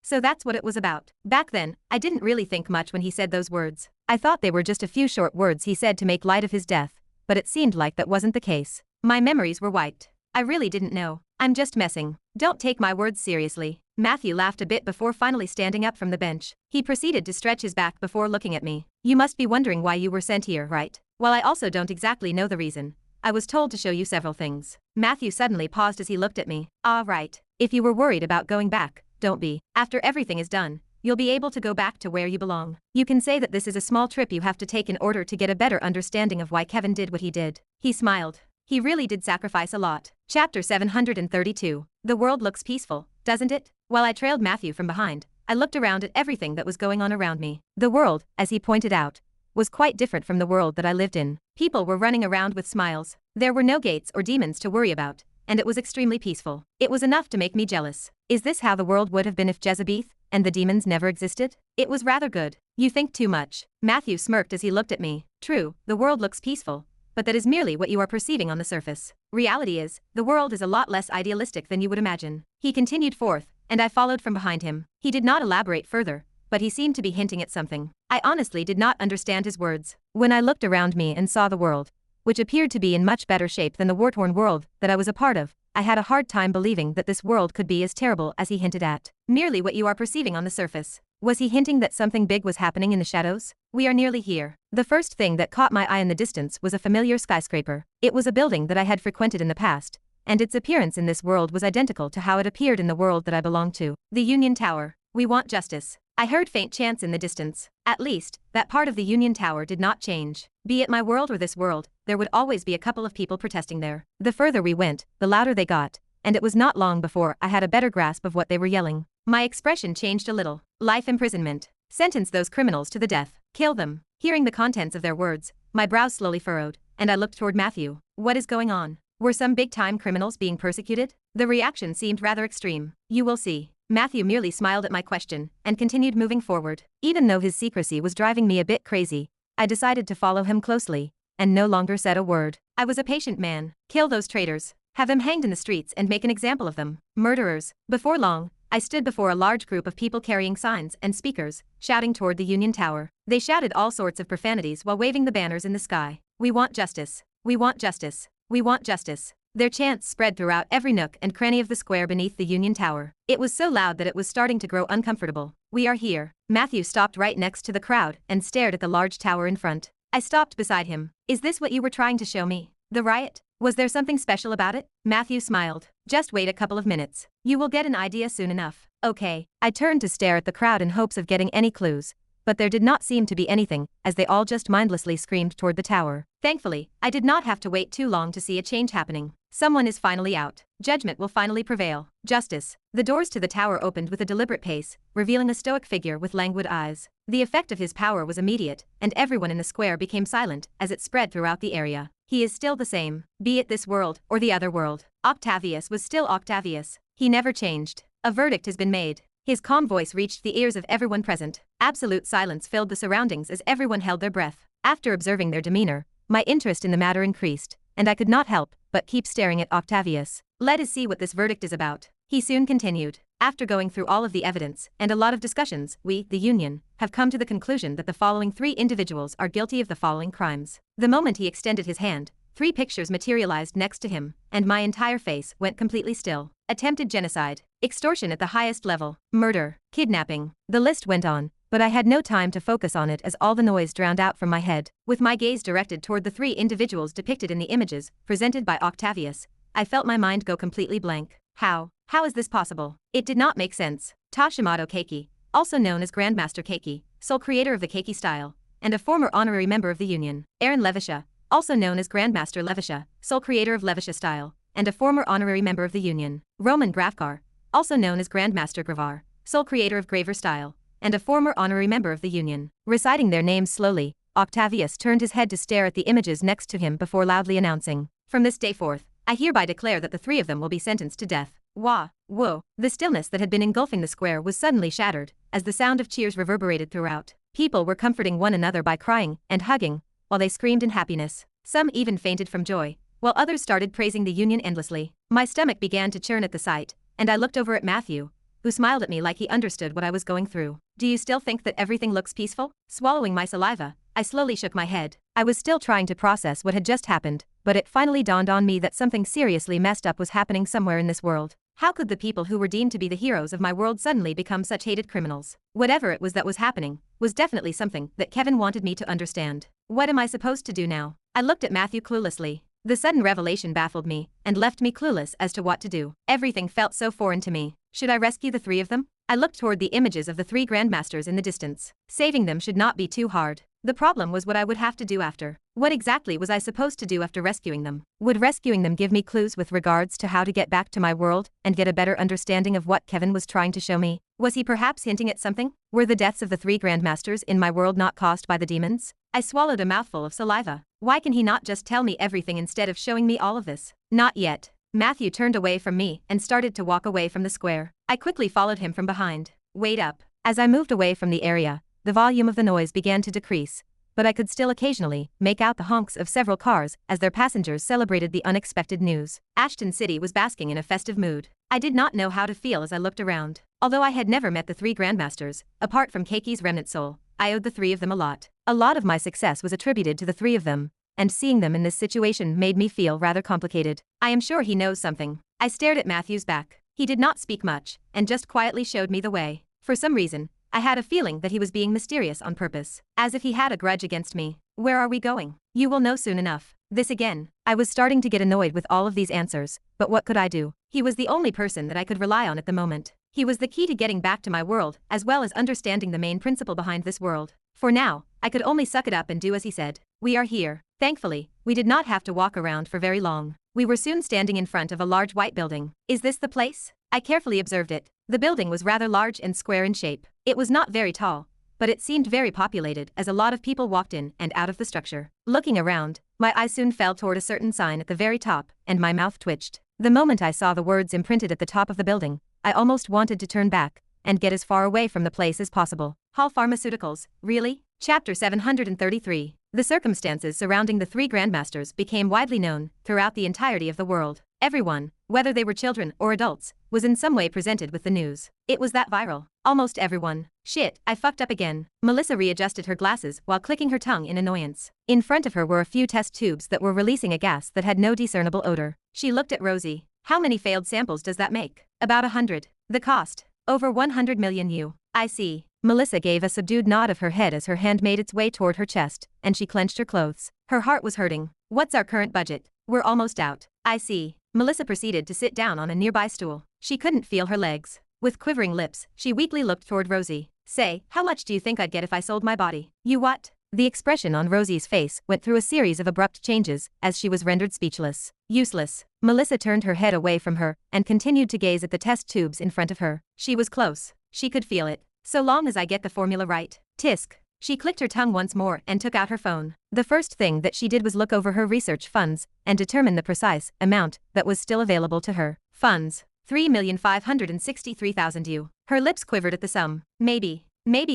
So that's what it was about. Back then, I didn't really think much when he said those words. I thought they were just a few short words he said to make light of his death, but it seemed like that wasn't the case. My memories were wiped. I really didn't know. I'm just messing. Don't take my words seriously. Matthew laughed a bit before finally standing up from the bench. He proceeded to stretch his back before looking at me. You must be wondering why you were sent here, right? Well, I also don't exactly know the reason. I was told to show you several things. Matthew suddenly paused as he looked at me. Ah, right. If you were worried about going back, don't be. After everything is done, you'll be able to go back to where you belong. You can say that this is a small trip you have to take in order to get a better understanding of why Kevin did what he did. He smiled. He really did sacrifice a lot. Chapter 732. The world looks peaceful, doesn't it? While I trailed Matthew from behind, I looked around at everything that was going on around me. The world, as he pointed out, was quite different from the world that I lived in. People were running around with smiles. There were no gates or demons to worry about, and it was extremely peaceful. It was enough to make me jealous. Is this how the world would have been if Jezebeth and the demons never existed? It was rather good. You think too much. Matthew smirked as he looked at me. True, the world looks peaceful, but that is merely what you are perceiving on the surface. Reality is, the world is a lot less idealistic than you would imagine. He continued forth, and I followed from behind him. He did not elaborate further, but he seemed to be hinting at something. I honestly did not understand his words. When I looked around me and saw the world, which appeared to be in much better shape than the war-torn world that I was a part of, I had a hard time believing that this world could be as terrible as he hinted at. Merely what you are perceiving on the surface. Was he hinting that something big was happening in the shadows? We are nearly here. The first thing that caught my eye in the distance was a familiar skyscraper. It was a building that I had frequented in the past, and its appearance in this world was identical to how it appeared in the world that I belonged to. The Union Tower. We want justice. I heard faint chants in the distance. At least, that part of the Union Tower did not change. Be it my world or this world, there would always be a couple of people protesting there. The further we went, the louder they got, and it was not long before I had a better grasp of what they were yelling. My expression changed a little. Life imprisonment. Sentence those criminals to the death. Kill them. Hearing the contents of their words, my brows slowly furrowed, and I looked toward Matthew. What is going on? Were some big-time criminals being persecuted? The reaction seemed rather extreme. You will see. Matthew merely smiled at my question and continued moving forward. Even though his secrecy was driving me a bit crazy, I decided to follow him closely and no longer said a word. I was a patient man. Kill those traitors. Have them hanged in the streets and make an example of them. Murderers. Before long, I stood before a large group of people carrying signs and speakers, shouting toward the Union Tower. They shouted all sorts of profanities while waving the banners in the sky. We want justice. We want justice. We want justice. Their chants spread throughout every nook and cranny of the square beneath the Union Tower. It was so loud that it was starting to grow uncomfortable. We are here. Matthew stopped right next to the crowd and stared at the large tower in front. I stopped beside him. Is this what you were trying to show me? The riot? Was there something special about it? Matthew smiled. Just wait a couple of minutes. You will get an idea soon enough. Okay. I turned to stare at the crowd in hopes of getting any clues, but there did not seem to be anything, as they all just mindlessly screamed toward the tower. Thankfully, I did not have to wait too long to see a change happening. Someone is finally out. Judgment will finally prevail. Justice. The doors to the tower opened with a deliberate pace, revealing a stoic figure with languid eyes. The effect of his power was immediate, and everyone in the square became silent as it spread throughout the area. He is still the same, be it this world or the other world. Octavius was still Octavius. He never changed. A verdict has been made. His calm voice reached the ears of everyone present. Absolute silence filled the surroundings as everyone held their breath. After observing their demeanor, my interest in the matter increased, and I could not help but keep staring at Octavius. Let us see what this verdict is about. He soon continued. After going through all of the evidence and a lot of discussions, we, the Union, have come to the conclusion that the following 3 individuals are guilty of the following crimes. The moment he extended his hand, 3 pictures materialized next to him, and my entire face went completely still. Attempted genocide, extortion at the highest level, murder, kidnapping. The list went on, but I had no time to focus on it as all the noise drowned out from my head. With my gaze directed toward the 3 individuals depicted in the images presented by Octavius, I felt my mind go completely blank. How is this possible? It did not make sense. Tashimato Keiki, also known as Grandmaster Keiki, sole creator of the Keiki style, and a former honorary member of the Union. Aaron Levisha, also known as Grandmaster Levisha, sole creator of Levisha style, and a former honorary member of the Union. Roman Gravkar, also known as Grandmaster Gravar, sole creator of Graver style, and a former honorary member of the Union. Reciting their names slowly, Octavius turned his head to stare at the images next to him before loudly announcing, "From this day forth, I hereby declare that the 3 of them will be sentenced to death." Wah, whoa. The stillness that had been engulfing the square was suddenly shattered, as the sound of cheers reverberated throughout. People were comforting one another by crying and hugging, while they screamed in happiness. Some even fainted from joy, while others started praising the Union endlessly. My stomach began to churn at the sight, and I looked over at Matthew, who smiled at me like he understood what I was going through. Do you still think that everything looks peaceful? Swallowing my saliva, I slowly shook my head. I was still trying to process what had just happened, but it finally dawned on me that something seriously messed up was happening somewhere in this world. How could the people who were deemed to be the heroes of my world suddenly become such hated criminals? Whatever it was that was happening was definitely something that Kevin wanted me to understand. What am I supposed to do now? I looked at Matthew cluelessly. The sudden revelation baffled me and left me clueless as to what to do. Everything felt so foreign to me. Should I rescue the 3 of them? I looked toward the images of the 3 grandmasters in the distance. Saving them should not be too hard. The problem was what I would have to do after. What exactly was I supposed to do after rescuing them? Would rescuing them give me clues with regards to how to get back to my world and get a better understanding of what Kevin was trying to show me? Was he perhaps hinting at something? Were the deaths of the 3 grandmasters in my world not caused by the demons? I swallowed a mouthful of saliva. Why can he not just tell me everything instead of showing me all of this? Not yet. Matthew turned away from me and started to walk away from the square. I quickly followed him from behind. Wait up. As I moved away from the area, the volume of the noise began to decrease, but I could still occasionally make out the honks of several cars as their passengers celebrated the unexpected news. Ashton City was basking in a festive mood. I did not know how to feel as I looked around. Although I had never met the 3 grandmasters, apart from Keiki's remnant soul, I owed the 3 of them a lot. A lot of my success was attributed to the 3 of them, and seeing them in this situation made me feel rather complicated. I am sure he knows something. I stared at Matthew's back. He did not speak much, and just quietly showed me the way. For some reason, I had a feeling that he was being mysterious on purpose, as if he had a grudge against me. Where are we going? You will know soon enough. This again. I was starting to get annoyed with all of these answers, but what could I do? He was the only person that I could rely on at the moment. He was the key to getting back to my world, as well as understanding the main principle behind this world. For now, I could only suck it up and do as he said. We are here. Thankfully, we did not have to walk around for very long. We were soon standing in front of a large white building. Is this the place? I carefully observed it. The building was rather large and square in shape. It was not very tall, but it seemed very populated as a lot of people walked in and out of the structure. Looking around, my eye soon fell toward a certain sign at the very top, and my mouth twitched. The moment I saw the words imprinted at the top of the building, I almost wanted to turn back and get as far away from the place as possible. Hall Pharmaceuticals, really? Chapter 733. The circumstances surrounding the 3 grandmasters became widely known throughout the entirety of the world. Everyone, whether they were children or adults, was in some way presented with the news. It was that viral. Almost everyone. Shit, I fucked up again. Melissa readjusted her glasses while clicking her tongue in annoyance. In front of her were a few test tubes that were releasing a gas that had no discernible odor. She looked at Rosie. How many failed samples does that make? About 100. The cost? Over 100 million U. I see. Melissa gave a subdued nod of her head as her hand made its way toward her chest, and she clenched her clothes. Her heart was hurting. What's our current budget? We're almost out. I see. Melissa proceeded to sit down on a nearby stool. She couldn't feel her legs. With quivering lips, she weakly looked toward Rosie. Say, how much do you think I'd get if I sold my body? You what? The expression on Rosie's face went through a series of abrupt changes as she was rendered speechless. Useless. Melissa turned her head away from her and continued to gaze at the test tubes in front of her. She was close. She could feel it. So long as I get the formula right. Tisk. She clicked her tongue once more and took out her phone. The first thing that she did was look over her research funds and determine the precise amount that was still available to her. Funds. 3,563,000 U. Her lips quivered at the sum. Maybe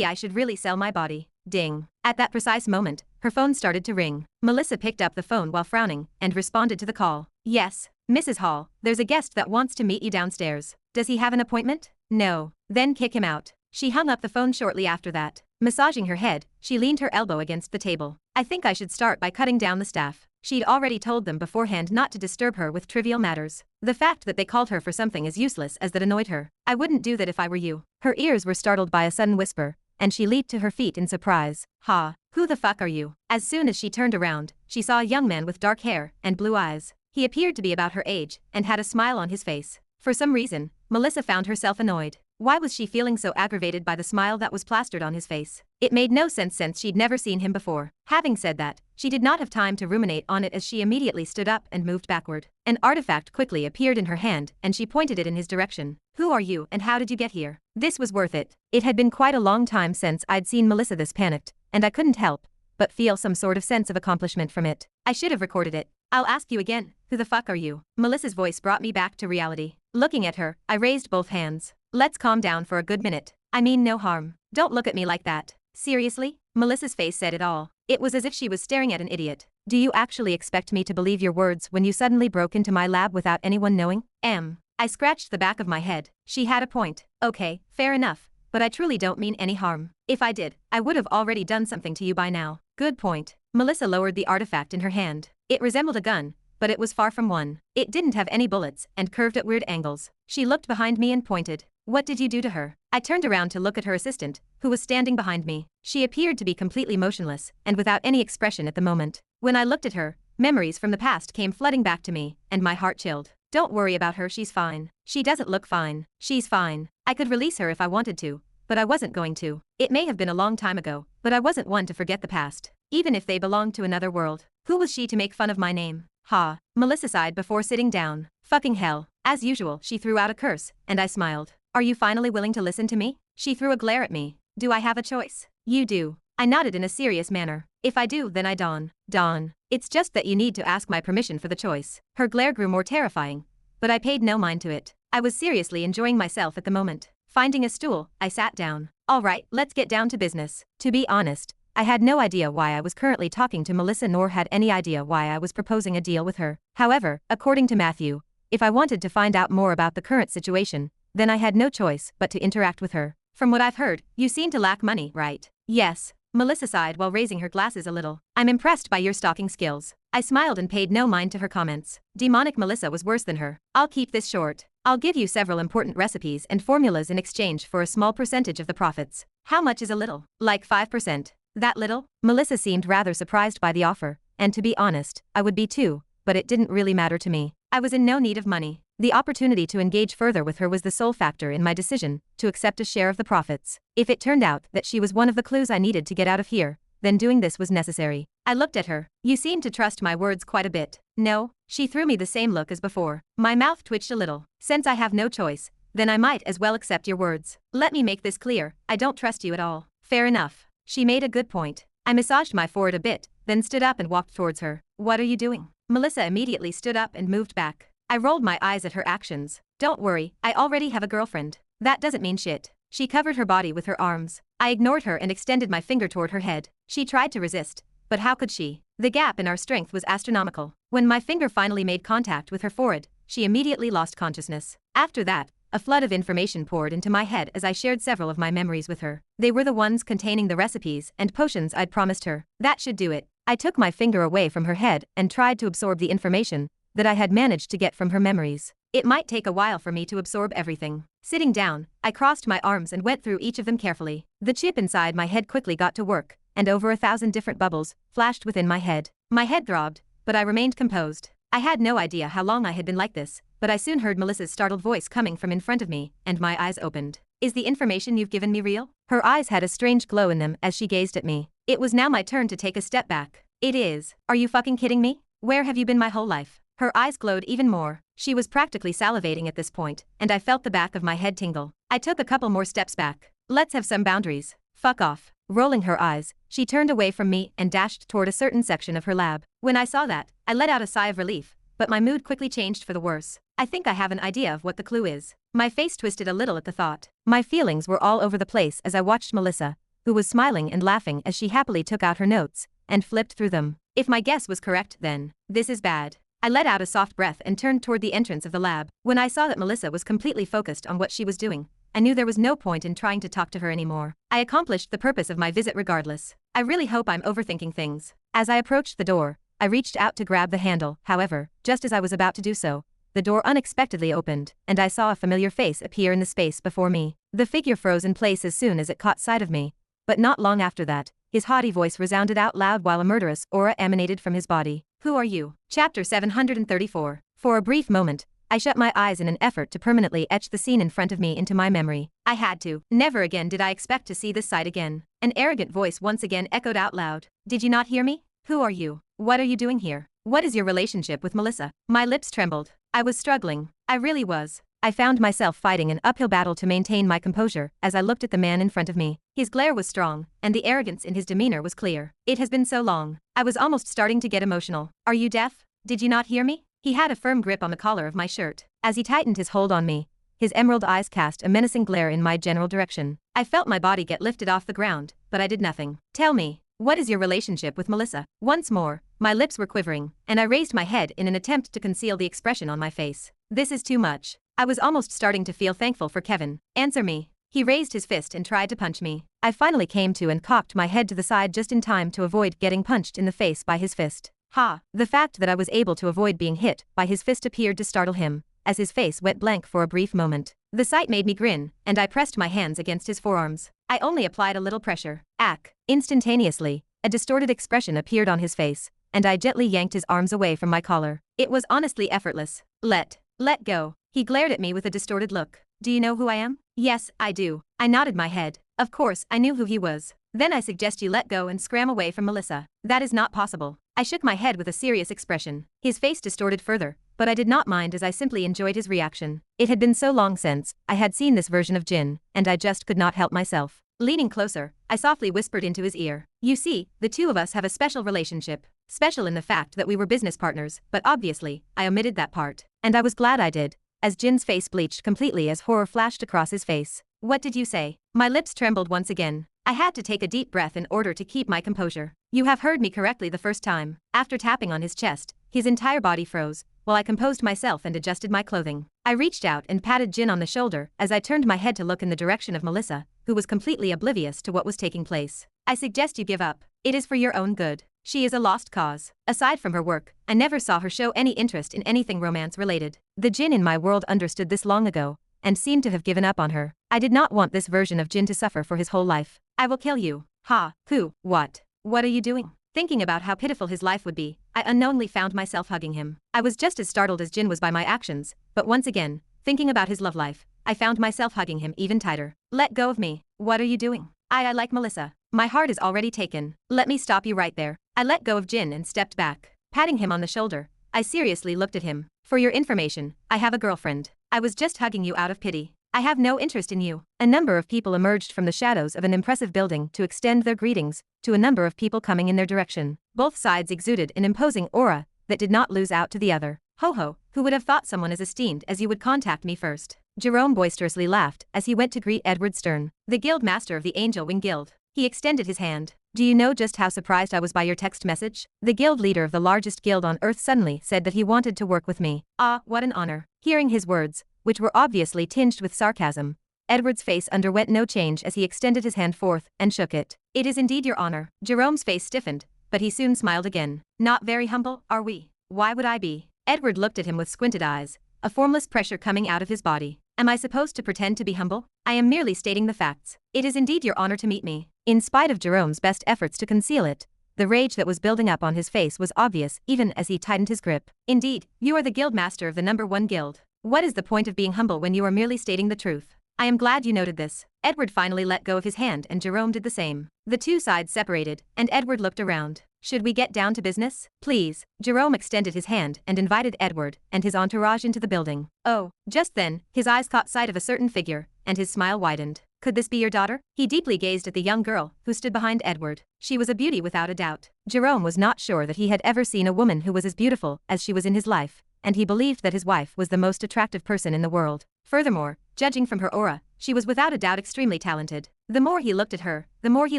I should really sell my body. Ding. At that precise moment, her phone started to ring. Melissa picked up the phone while frowning and responded to the call. Yes, Mrs. Hall, there's a guest that wants to meet you downstairs. Does he have an appointment? No. Then kick him out. She hung up the phone shortly after that. Massaging her head, she leaned her elbow against the table. I think I should start by cutting down the staff. She'd already told them beforehand not to disturb her with trivial matters. The fact that they called her for something as useless as that annoyed her. I wouldn't do that if I were you. Her ears were startled by a sudden whisper, and she leaped to her feet in surprise. Ha, who the fuck are you? As soon as she turned around, she saw a young man with dark hair and blue eyes. He appeared to be about her age and had a smile on his face. For some reason, Melissa found herself annoyed. Why was she feeling so aggravated by the smile that was plastered on his face? It made no sense since she'd never seen him before. Having said that, she did not have time to ruminate on it as she immediately stood up and moved backward. An artifact quickly appeared in her hand and she pointed it in his direction. Who are you and how did you get here? This was worth it. It had been quite a long time since I'd seen Melissa this panicked, and I couldn't help but feel some sort of sense of accomplishment from it. I should have recorded it. I'll ask you again, who the fuck are you? Melissa's voice brought me back to reality. Looking at her, I raised both hands. Let's calm down for a good minute. I mean no harm. Don't look at me like that. Seriously? Melissa's face said it all. It was as if she was staring at an idiot. Do you actually expect me to believe your words when you suddenly broke into my lab without anyone knowing? I scratched the back of my head. She had a point. Okay, fair enough. But I truly don't mean any harm. If I did, I would have already done something to you by now. Good point. Melissa lowered the artifact in her hand. It resembled a gun, but it was far from one. It didn't have any bullets and curved at weird angles. She looked behind me and pointed. What did you do to her? I turned around to look at her assistant, who was standing behind me. She appeared to be completely motionless and without any expression at the moment. When I looked at her, memories from the past came flooding back to me, and my heart chilled. Don't worry about her, she's fine. She doesn't look fine. She's fine. I could release her if I wanted to, but I wasn't going to. It may have been a long time ago, but I wasn't one to forget the past, even if they belonged to another world. Who was she to make fun of my name? Ha. Melissa sighed before sitting down. Fucking hell. As usual, she threw out a curse, and I smiled. Are you finally willing to listen to me? She threw a glare at me. Do I have a choice? You do. I nodded in a serious manner. If I do, then I Dawn. It's just that you need to ask my permission for the choice. Her glare grew more terrifying, but I paid no mind to it. I was seriously enjoying myself at the moment. Finding a stool, I sat down. All right, let's get down to business. To be honest, I had no idea why I was currently talking to Melissa nor had any idea why I was proposing a deal with her. However, according to Matthew, if I wanted to find out more about the current situation, then I had no choice but to interact with her. From what I've heard, you seem to lack money, right? Yes. Melissa sighed while raising her glasses a little. I'm impressed by your stalking skills. I smiled and paid no mind to her comments. Demonic Melissa was worse than her. I'll keep this short. I'll give you several important recipes and formulas in exchange for a small percentage of the profits. How much is a little? Like 5%. That little? Melissa seemed rather surprised by the offer, and to be honest, I would be too, but it didn't really matter to me. I was in no need of money. The opportunity to engage further with her was the sole factor in my decision to accept a share of the profits. If it turned out that she was one of the clues I needed to get out of here, then doing this was necessary. I looked at her. You seem to trust my words quite a bit. No? She threw me the same look as before. My mouth twitched a little. Since I have no choice, then I might as well accept your words. Let me make this clear. I don't trust you at all. Fair enough. She made a good point. I massaged my forehead a bit, then stood up and walked towards her. What are you doing? Melissa immediately stood up and moved back. I rolled my eyes at her actions. Don't worry, I already have a girlfriend. That doesn't mean shit. She covered her body with her arms. I ignored her and extended my finger toward her head. She tried to resist, but how could she? The gap in our strength was astronomical. When my finger finally made contact with her forehead, she immediately lost consciousness. After that, a flood of information poured into my head as I shared several of my memories with her. They were the ones containing the recipes and potions I'd promised her. That should do it. I took my finger away from her head and tried to absorb the information that I had managed to get from her memories. It might take a while for me to absorb everything. Sitting down, I crossed my arms and went through each of them carefully. The chip inside my head quickly got to work, and over 1,000 different bubbles flashed within my head. My head throbbed, but I remained composed. I had no idea how long I had been like this, but I soon heard Melissa's startled voice coming from in front of me, and my eyes opened. Is the information you've given me real? Her eyes had a strange glow in them as she gazed at me. It was now my turn to take a step back. It is. Are you fucking kidding me? Where have you been my whole life? Her eyes glowed even more. She was practically salivating at this point, and I felt the back of my head tingle. I took a couple more steps back. Let's have some boundaries. Fuck off. Rolling her eyes, she turned away from me and dashed toward a certain section of her lab. When I saw that, I let out a sigh of relief, but my mood quickly changed for the worse. I think I have an idea of what the clue is. My face twisted a little at the thought. My feelings were all over the place as I watched Melissa, who was smiling and laughing as she happily took out her notes and flipped through them. If my guess was correct, then this is bad. I let out a soft breath and turned toward the entrance of the lab. When I saw that Melissa was completely focused on what she was doing, I knew there was no point in trying to talk to her anymore. I accomplished the purpose of my visit regardless. I really hope I'm overthinking things. As I approached the door, I reached out to grab the handle. However, just as I was about to do so, the door unexpectedly opened, and I saw a familiar face appear in the space before me. The figure froze in place as soon as it caught sight of me, but not long after that, his haughty voice resounded out loud while a murderous aura emanated from his body. Who are you? Chapter 734. For a brief moment, I shut my eyes in an effort to permanently etch the scene in front of me into my memory. I had to. Never again did I expect to see this sight again. An arrogant voice once again echoed out loud. Did you not hear me? Who are you? What are you doing here? What is your relationship with Melissa? My lips trembled. I was struggling. I really was. I found myself fighting an uphill battle to maintain my composure as I looked at the man in front of me. His glare was strong, and the arrogance in his demeanor was clear. It has been so long. I was almost starting to get emotional. Are you deaf? Did you not hear me? He had a firm grip on the collar of my shirt. As he tightened his hold on me, his emerald eyes cast a menacing glare in my general direction. I felt my body get lifted off the ground, but I did nothing. Tell me, what is your relationship with Melissa? Once more, my lips were quivering, and I raised my head in an attempt to conceal the expression on my face. This is too much. I was almost starting to feel thankful for Kevin. Answer me. He raised his fist and tried to punch me. I finally came to and cocked my head to the side just in time to avoid getting punched in the face by his fist. Ha! The fact that I was able to avoid being hit by his fist appeared to startle him, as his face went blank for a brief moment. The sight made me grin, and I pressed my hands against his forearms. I only applied a little pressure. Ack! Instantaneously, a distorted expression appeared on his face, and I gently yanked his arms away from my collar. It was honestly effortless. Let go. He glared at me with a distorted look. Do you know who I am? Yes, I do. I nodded my head. Of course, I knew who he was. Then I suggest you let go and scram away from Melissa. That is not possible. I shook my head with a serious expression. His face distorted further, but but I did not mind as I simply enjoyed his reaction. It had been so long since I had seen this version of Jin, and I just could not help myself. Leaning closer, I softly whispered into his ear. You see, the two of us have a special relationship. Special in the fact that we were business partners, but obviously, I omitted that part. And I was glad I did, as Jin's face bleached completely as horror flashed across his face. What did you say? My lips trembled once again. I had to take a deep breath in order to keep my composure. You have heard me correctly the first time. After tapping on his chest, his entire body froze, while I composed myself and adjusted my clothing. I reached out and patted Jin on the shoulder as I turned my head to look in the direction of Melissa, who was completely oblivious to what was taking place. I suggest you give up. It is for your own good. She is a lost cause. Aside from her work, I never saw her show any interest in anything romance-related. The Jin in my world understood this long ago, and seemed to have given up on her. I did not want this version of Jin to suffer for his whole life. I will kill you. Ha, who, what? What are you doing? Thinking about how pitiful his life would be, I unknowingly found myself hugging him. I was just as startled as Jin was by my actions, but once again, thinking about his love life, I found myself hugging him even tighter. Let go of me. What are you doing? I like Melissa. My heart is already taken. Let me stop you right there. I let go of Jin and stepped back. Patting him on the shoulder, I seriously looked at him. For your information, I have a girlfriend. I was just hugging you out of pity. I have no interest in you. A number of people emerged from the shadows of an impressive building to extend their greetings to a number of people coming in their direction. Both sides exuded an imposing aura that did not lose out to the other. Ho ho, who would have thought someone as esteemed as you would contact me first? Jerome boisterously laughed as he went to greet Edward Stern, the guild master of the Angel Wing Guild. He extended his hand. Do you know just how surprised I was by your text message? The guild leader of the largest guild on Earth suddenly said that he wanted to work with me. Ah, what an honor. Hearing his words, which were obviously tinged with sarcasm, Edward's face underwent no change as he extended his hand forth and shook it. It is indeed your honor. Jerome's face stiffened, but he soon smiled again. Not very humble, are we? Why would I be? Edward looked at him with squinted eyes, a formless pressure coming out of his body. Am I supposed to pretend to be humble? I am merely stating the facts. It is indeed your honor to meet me. In spite of Jerome's best efforts to conceal it, the rage that was building up on his face was obvious even as he tightened his grip. Indeed, you are the guild master of the #1 guild. What is the point of being humble when you are merely stating the truth? I am glad you noted this. Edward finally let go of his hand and Jerome did the same. The two sides separated, and Edward looked around. Should we get down to business? Please. Jerome extended his hand and invited Edward and his entourage into the building. Oh, just then, his eyes caught sight of a certain figure, and his smile widened. Could this be your daughter? He deeply gazed at the young girl who stood behind Edward. She was a beauty without a doubt. Jerome was not sure that he had ever seen a woman who was as beautiful as she was in his life, and he believed that his wife was the most attractive person in the world. Furthermore, judging from her aura, she was without a doubt extremely talented. The more he looked at her, the more he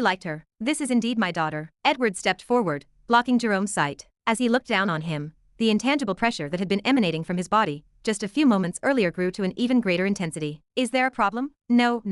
liked her. This is indeed my daughter. Edward stepped forward, blocking Jerome's sight. As he looked down on him, the intangible pressure that had been emanating from his body just a few moments earlier grew to an even greater intensity. Is there a problem? No.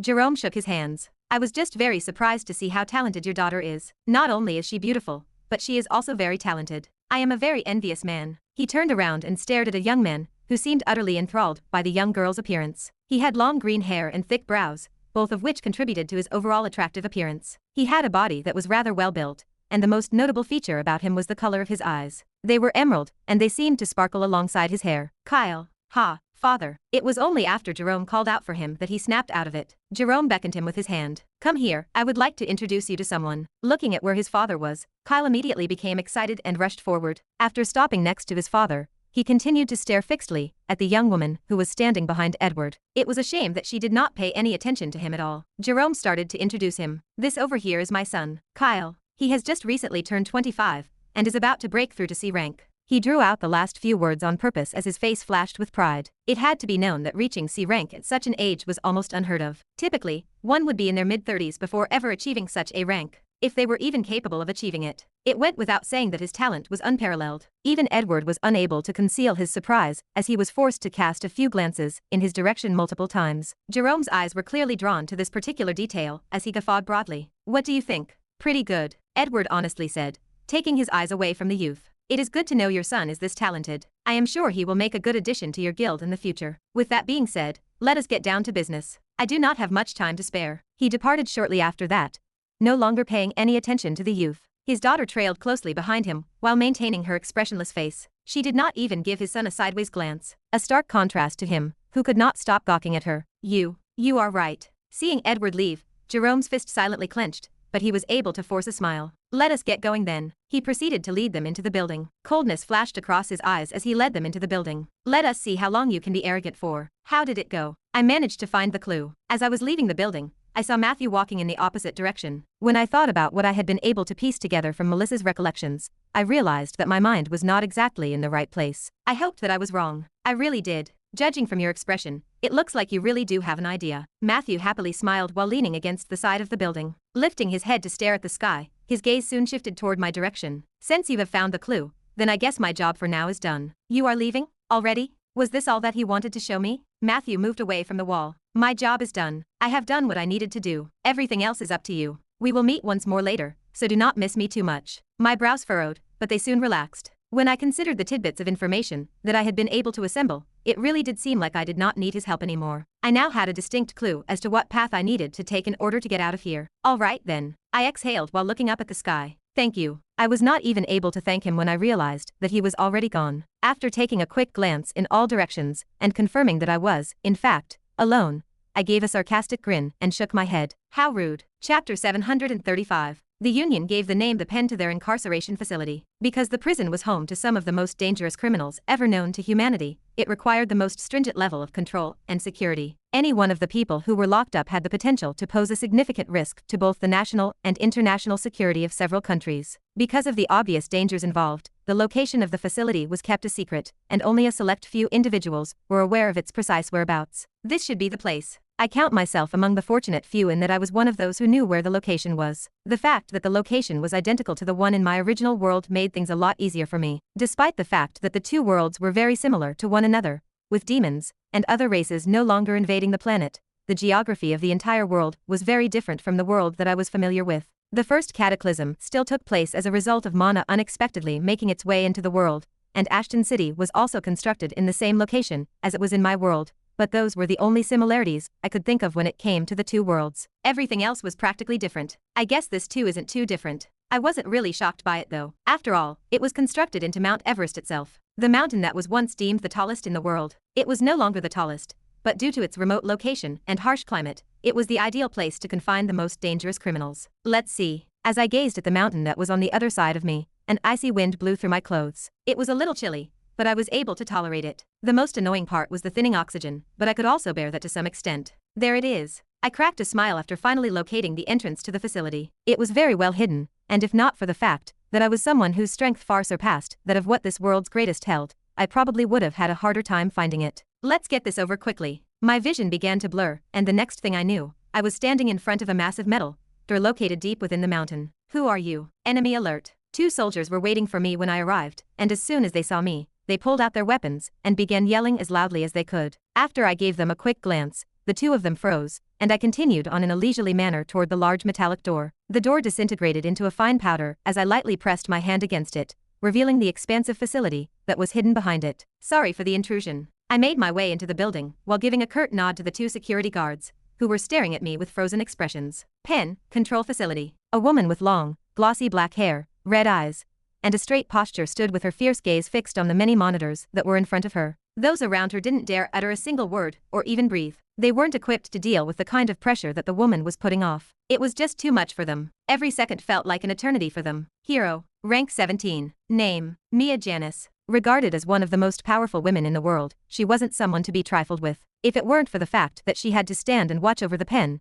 Jerome shook his hands. I was just very surprised to see how talented your daughter is. Not only is she beautiful, but she is also very talented. I am a very envious man. He turned around and stared at a young man who seemed utterly enthralled by the young girl's appearance. He had long green hair and thick brows, both of which contributed to his overall attractive appearance. He had a body that was rather well built, and the most notable feature about him was the color of his eyes. They were emerald, and they seemed to sparkle alongside his hair. Kyle. Ha, father. It was only after Jerome called out for him that he snapped out of it. Jerome beckoned him with his hand. Come here, I would like to introduce you to someone. Looking at where his father was, Kyle immediately became excited and rushed forward. After stopping next to his father, he continued to stare fixedly at the young woman who was standing behind Edward. It was a shame that she did not pay any attention to him at all. Jerome started to introduce him. This over here is my son, Kyle. He has just recently turned 25, and is about to break through to C rank. He drew out the last few words on purpose as his face flashed with pride. It had to be known that reaching C rank at such an age was almost unheard of. Typically, one would be in their mid-30s before ever achieving such a rank, if they were even capable of achieving it. It went without saying that his talent was unparalleled. Even Edward was unable to conceal his surprise as he was forced to cast a few glances in his direction multiple times. Jerome's eyes were clearly drawn to this particular detail as he guffawed broadly. What do you think? Pretty good, Edward honestly said, taking his eyes away from the youth. It is good to know your son is this talented. I am sure he will make a good addition to your guild in the future. With that being said, let us get down to business. I do not have much time to spare. He departed shortly after that, no longer paying any attention to the youth. His daughter trailed closely behind him while maintaining her expressionless face. She did not even give his son a sideways glance, a stark contrast to him, who could not stop gawking at her. You are right. Seeing Edward leave, Jerome's fist silently clenched, but he was able to force a smile. Let us get going then. He proceeded to lead them into the building. Coldness flashed across his eyes as he led them into the building. Let us see how long you can be arrogant for. How did it go? I managed to find the clue. As I was leaving the building, I saw Matthew walking in the opposite direction. When I thought about what I had been able to piece together from Melissa's recollections, I realized that my mind was not exactly in the right place. I hoped that I was wrong. I really did. Judging from your expression, it looks like you really do have an idea. Matthew happily smiled while leaning against the side of the building. Lifting his head to stare at the sky, his gaze soon shifted toward my direction. Since you have found the clue, then I guess my job for now is done. You are leaving? Already? Was this all that he wanted to show me? Matthew moved away from the wall. My job is done. I have done what I needed to do. Everything else is up to you. We will meet once more later, so do not miss me too much. My brows furrowed, but they soon relaxed. When I considered the tidbits of information that I had been able to assemble, it really did seem like I did not need his help anymore. I now had a distinct clue as to what path I needed to take in order to get out of here. All right then. I exhaled while looking up at the sky. Thank you. I was not even able to thank him when I realized that he was already gone. After taking a quick glance in all directions and confirming that I was, in fact, alone, I gave a sarcastic grin and shook my head. How rude. Chapter 735. The Union gave the name the Pen to their incarceration facility. Because the prison was home to some of the most dangerous criminals ever known to humanity, it required the most stringent level of control and security. Any one of the people who were locked up had the potential to pose a significant risk to both the national and international security of several countries. Because of the obvious dangers involved, the location of the facility was kept a secret, and only a select few individuals were aware of its precise whereabouts. This should be the place. I count myself among the fortunate few in that I was one of those who knew where the location was. The fact that the location was identical to the one in my original world made things a lot easier for me, despite the fact that the two worlds were very similar to one another. With demons and other races no longer invading the planet, the geography of the entire world was very different from the world that I was familiar with. The first cataclysm still took place as a result of mana unexpectedly making its way into the world, and Ashton City was also constructed in the same location as it was in my world. But those were the only similarities I could think of when it came to the two worlds. Everything else was practically different. I guess this too isn't too different. I wasn't really shocked by it though. After all, it was constructed into Mount Everest itself, the mountain that was once deemed the tallest in the world. It was no longer the tallest, but due to its remote location and harsh climate, it was the ideal place to confine the most dangerous criminals. Let's see. As I gazed at the mountain that was on the other side of me, an icy wind blew through my clothes. It was a little chilly, but I was able to tolerate it. The most annoying part was the thinning oxygen, but I could also bear that to some extent. There it is. I cracked a smile after finally locating the entrance to the facility. It was very well hidden, and if not for the fact that I was someone whose strength far surpassed that of what this world's greatest held, I probably would have had a harder time finding it. Let's get this over quickly. My vision began to blur, and the next thing I knew, I was standing in front of a massive metal door located deep within the mountain. Who are you? Enemy alert. 2 soldiers were waiting for me when I arrived, and as soon as they saw me, they pulled out their weapons and began yelling as loudly as they could. After I gave them a quick glance, the 2 of them froze, and I continued on in a leisurely manner toward the large metallic door. The door disintegrated into a fine powder as I lightly pressed my hand against it, revealing the expansive facility that was hidden behind it. Sorry for the intrusion. I made my way into the building while giving a curt nod to the 2 security guards, who were staring at me with frozen expressions. Pen, control facility. A woman with long, glossy black hair, red eyes, and a straight posture stood with her fierce gaze fixed on the many monitors that were in front of her. Those around her didn't dare utter a single word or even breathe. They weren't equipped to deal with the kind of pressure that the woman was putting off. It was just too much for them. Every second felt like an eternity for them. Hero, rank 17. Name, Mia Janis. Regarded as one of the most powerful women in the world, she wasn't someone to be trifled with. If it weren't for the fact that she had to stand and watch over the pen,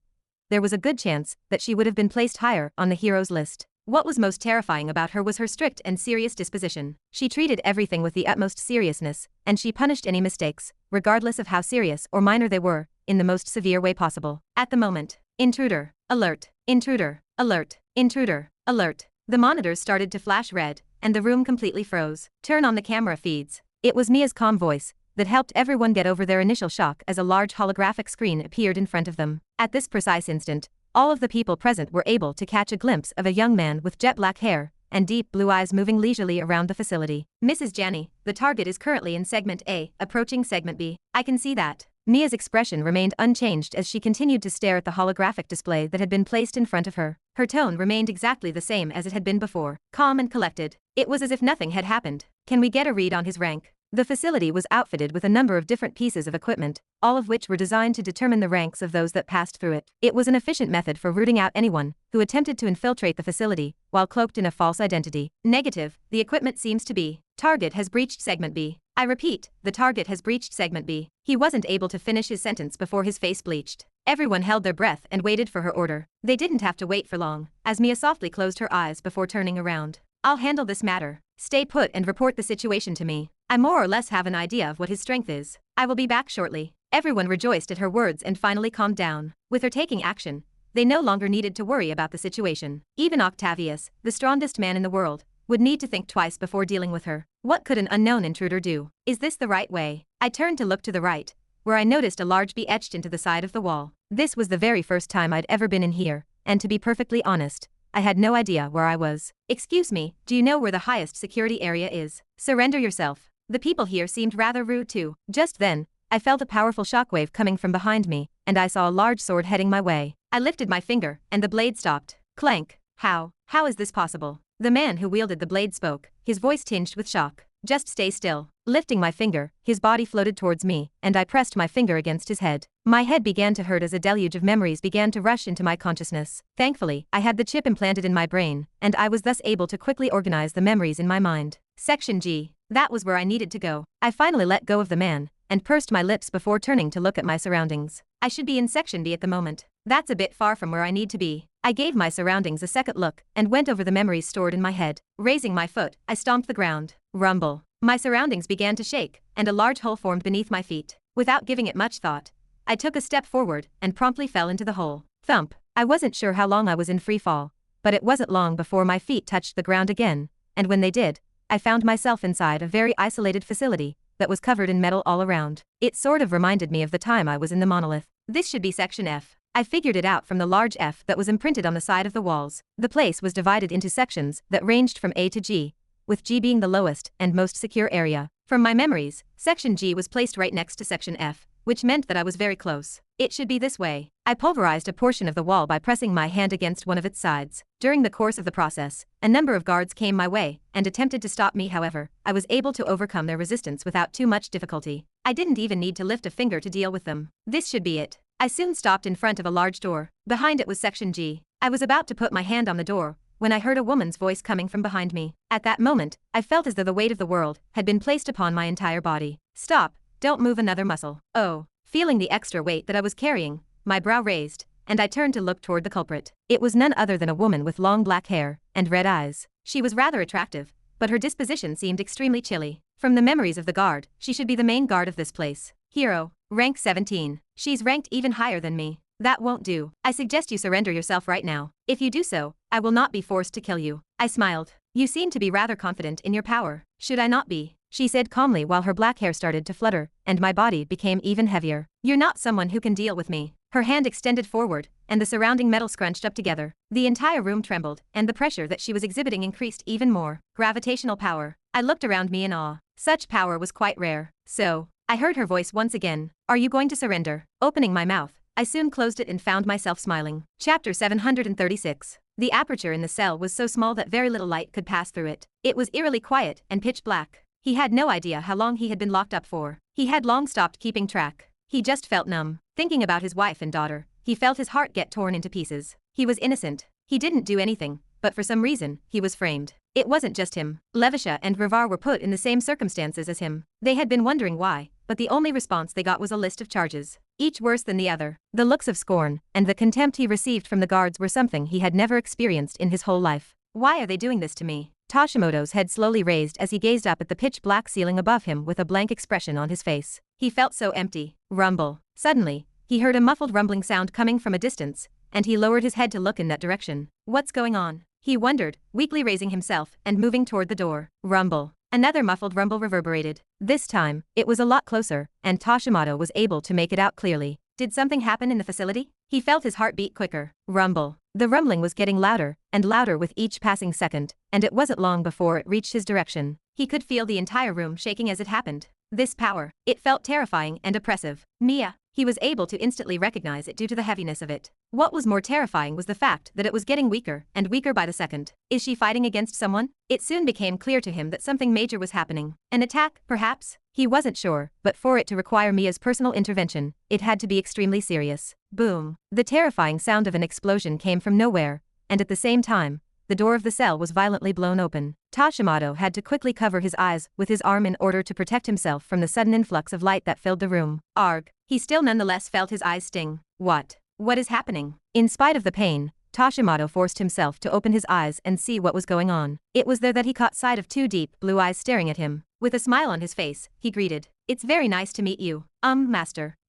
there was a good chance that she would have been placed higher on the heroes list. What was most terrifying about her was her strict and serious disposition. She treated everything with the utmost seriousness, and she punished any mistakes, regardless of how serious or minor they were, in the most severe way possible. At the moment, intruder, alert, intruder, alert, intruder, alert. The monitors started to flash red, and the room completely froze. Turn on the camera feeds. It was Mia's calm voice that helped everyone get over their initial shock as a large holographic screen appeared in front of them. At this precise instant, all of the people present were able to catch a glimpse of a young man with jet black hair and deep blue eyes moving leisurely around the facility. Mrs. Janney, the target is currently in Segment A, approaching Segment B. I can see that. Mia's expression remained unchanged as she continued to stare at the holographic display that had been placed in front of her. Her tone remained exactly the same as it had been before, calm and collected. It was as if nothing had happened. Can we get a read on his rank? The facility was outfitted with a number of different pieces of equipment, all of which were designed to determine the ranks of those that passed through it. It was an efficient method for rooting out anyone who attempted to infiltrate the facility while cloaked in a false identity. Negative, the equipment seems to be. Target has breached segment B. I repeat, the target has breached segment B. He wasn't able to finish his sentence before his face bleached. Everyone held their breath and waited for her order. They didn't have to wait for long, as Mia softly closed her eyes before turning around. I'll handle this matter. Stay put and report the situation to me. I more or less have an idea of what his strength is. I will be back shortly. Everyone rejoiced at her words and finally calmed down. With her taking action, they no longer needed to worry about the situation. Even Octavius, the strongest man in the world, would need to think twice before dealing with her. What could an unknown intruder do? Is this the right way? I turned to look to the right, where I noticed a large B etched into the side of the wall. This was the very first time I'd ever been in here, and to be perfectly honest, I had no idea where I was. Excuse me, do you know where the highest security area is? Surrender yourself. The people here seemed rather rude too. Just then, I felt a powerful shockwave coming from behind me, and I saw a large sword heading my way. I lifted my finger, and the blade stopped. Clank. How is this possible? The man who wielded the blade spoke, his voice tinged with shock. Just stay still. Lifting my finger, his body floated towards me, and I pressed my finger against his head. My head began to hurt as a deluge of memories began to rush into my consciousness. Thankfully, I had the chip implanted in my brain, and I was thus able to quickly organize the memories in my mind. Section G. That was where I needed to go. I finally let go of the man, and pursed my lips before turning to look at my surroundings. I should be in Section B at the moment. That's a bit far from where I need to be. I gave my surroundings a second look, and went over the memories stored in my head. Raising my foot, I stomped the ground. Rumble. My surroundings began to shake, and a large hole formed beneath my feet. Without giving it much thought, I took a step forward, and promptly fell into the hole. Thump. I wasn't sure how long I was in free fall, but it wasn't long before my feet touched the ground again, and when they did, I found myself inside a very isolated facility that was covered in metal all around. It sort of reminded me of the time I was in the monolith. This should be Section F. I figured it out from the large F that was imprinted on the side of the walls. The place was divided into sections that ranged from A to G, with G being the lowest and most secure area. From my memories, Section G was placed right next to Section F, which meant that I was very close. It should be this way. I pulverized a portion of the wall by pressing my hand against one of its sides. During the course of the process, a number of guards came my way and attempted to stop me. However, I was able to overcome their resistance without too much difficulty. I didn't even need to lift a finger to deal with them. This should be it. I soon stopped in front of a large door. Behind it was Section G. I was about to put my hand on the door when I heard a woman's voice coming from behind me. At that moment, I felt as though the weight of the world had been placed upon my entire body. Stop, don't move another muscle. Oh. Feeling the extra weight that I was carrying, my brow raised, and I turned to look toward the culprit. It was none other than a woman with long black hair and red eyes. She was rather attractive, but her disposition seemed extremely chilly. From the memories of the guard, she should be the main guard of this place. Hero, rank 17. She's ranked even higher than me. That won't do. I suggest you surrender yourself right now. If you do so, I will not be forced to kill you. I smiled. You seem to be rather confident in your power. Should I not be? She said calmly while her black hair started to flutter, and my body became even heavier. You're not someone who can deal with me. Her hand extended forward, and the surrounding metal scrunched up together. The entire room trembled, and the pressure that she was exhibiting increased even more. Gravitational power. I looked around me in awe. Such power was quite rare. So, I heard her voice once again. Are you going to surrender? Opening my mouth, I soon closed it and found myself smiling. Chapter 736. The aperture in the cell was so small that very little light could pass through it. It was eerily quiet and pitch black. He had no idea how long he had been locked up for. He had long stopped keeping track. He just felt numb. Thinking about his wife and daughter, he felt his heart get torn into pieces. He was innocent. He didn't do anything, but for some reason, he was framed. It wasn't just him. Levisha and Rivar were put in the same circumstances as him. They had been wondering why, but the only response they got was a list of charges, each worse than the other. The looks of scorn and the contempt he received from the guards were something he had never experienced in his whole life. Why are they doing this to me? Toshimoto's head slowly raised as he gazed up at the pitch-black ceiling above him with a blank expression on his face. He felt so empty. Rumble. Suddenly, he heard a muffled rumbling sound coming from a distance, and he lowered his head to look in that direction. What's going on? He wondered, weakly raising himself and moving toward the door. Rumble. Another muffled rumble reverberated. This time, it was a lot closer, and Toshimoto was able to make it out clearly. Did something happen in the facility? He felt his heart beat quicker. Rumble. The rumbling was getting louder and louder with each passing second, and it wasn't long before it reached his direction. He could feel the entire room shaking as it happened. This power, it felt terrifying and oppressive. Mia. He was able to instantly recognize it due to the heaviness of it. What was more terrifying was the fact that it was getting weaker and weaker by the second. Is she fighting against someone? It soon became clear to him that something major was happening. An attack, perhaps? He wasn't sure, but for it to require Mia's personal intervention, it had to be extremely serious. Boom. The terrifying sound of an explosion came from nowhere, and at the same time, the door of the cell was violently blown open. Hashimoto had to quickly cover his eyes with his arm in order to protect himself from the sudden influx of light that filled the room. Arg. He still nonetheless felt his eyes sting. What is happening? In spite of the pain, Hashimoto forced himself to open his eyes and see what was going on. It was there that he caught sight of two deep blue eyes staring at him. With a smile on his face, he greeted. It's very nice to meet you.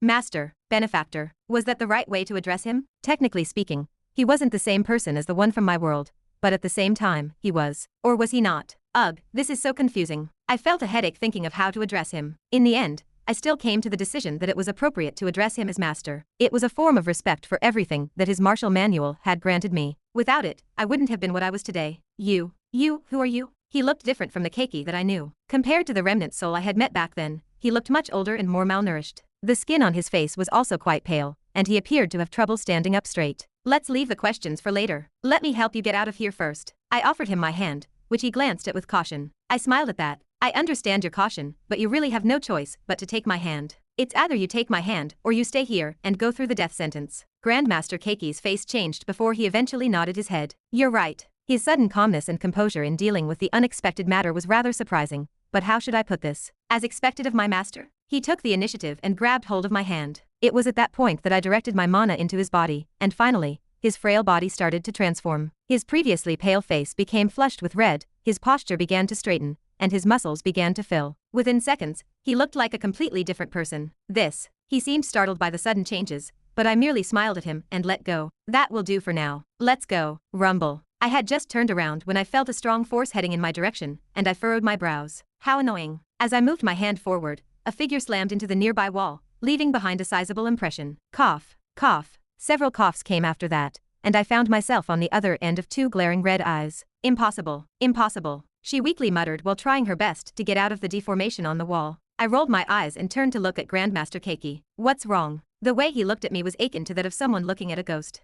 Master. Benefactor. Was that the right way to address him? Technically speaking, he wasn't the same person as the one from my world. But at the same time, he was. Or was he not? Ugh, this is so confusing. I felt a headache thinking of how to address him. In the end, I still came to the decision that it was appropriate to address him as master. It was a form of respect for everything that his martial manual had granted me. Without it, I wouldn't have been what I was today. You, who are you? He looked different from the Keiki that I knew. Compared to the remnant soul I had met back then, he looked much older and more malnourished. The skin on his face was also quite pale, and he appeared to have trouble standing up straight. Let's leave the questions for later. Let me help you get out of here first. I offered him my hand, which he glanced at with caution. I smiled at that. I understand your caution, but you really have no choice but to take my hand. It's either you take my hand or you stay here and go through the death sentence. Grandmaster Keiki's face changed before he eventually nodded his head. You're right. His sudden calmness and composure in dealing with the unexpected matter was rather surprising, but how should I put this? As expected of my master? He took the initiative and grabbed hold of my hand. It was at that point that I directed my mana into his body, and finally, his frail body started to transform. His previously pale face became flushed with red, his posture began to straighten, and his muscles began to fill. Within seconds, he looked like a completely different person. He seemed startled by the sudden changes, but I merely smiled at him and let go. That will do for now. Let's go. Rumble. I had just turned around when I felt a strong force heading in my direction, and I furrowed my brows. How annoying. As I moved my hand forward, a figure slammed into the nearby wall, leaving behind a sizable impression. Cough. Several coughs came after that, and I found myself on the other end of two glaring red eyes. Impossible. She weakly muttered while trying her best to get out of the deformation on the wall. I rolled my eyes and turned to look at Grandmaster Keiki. What's wrong? The way he looked at me was akin to that of someone looking at a ghost.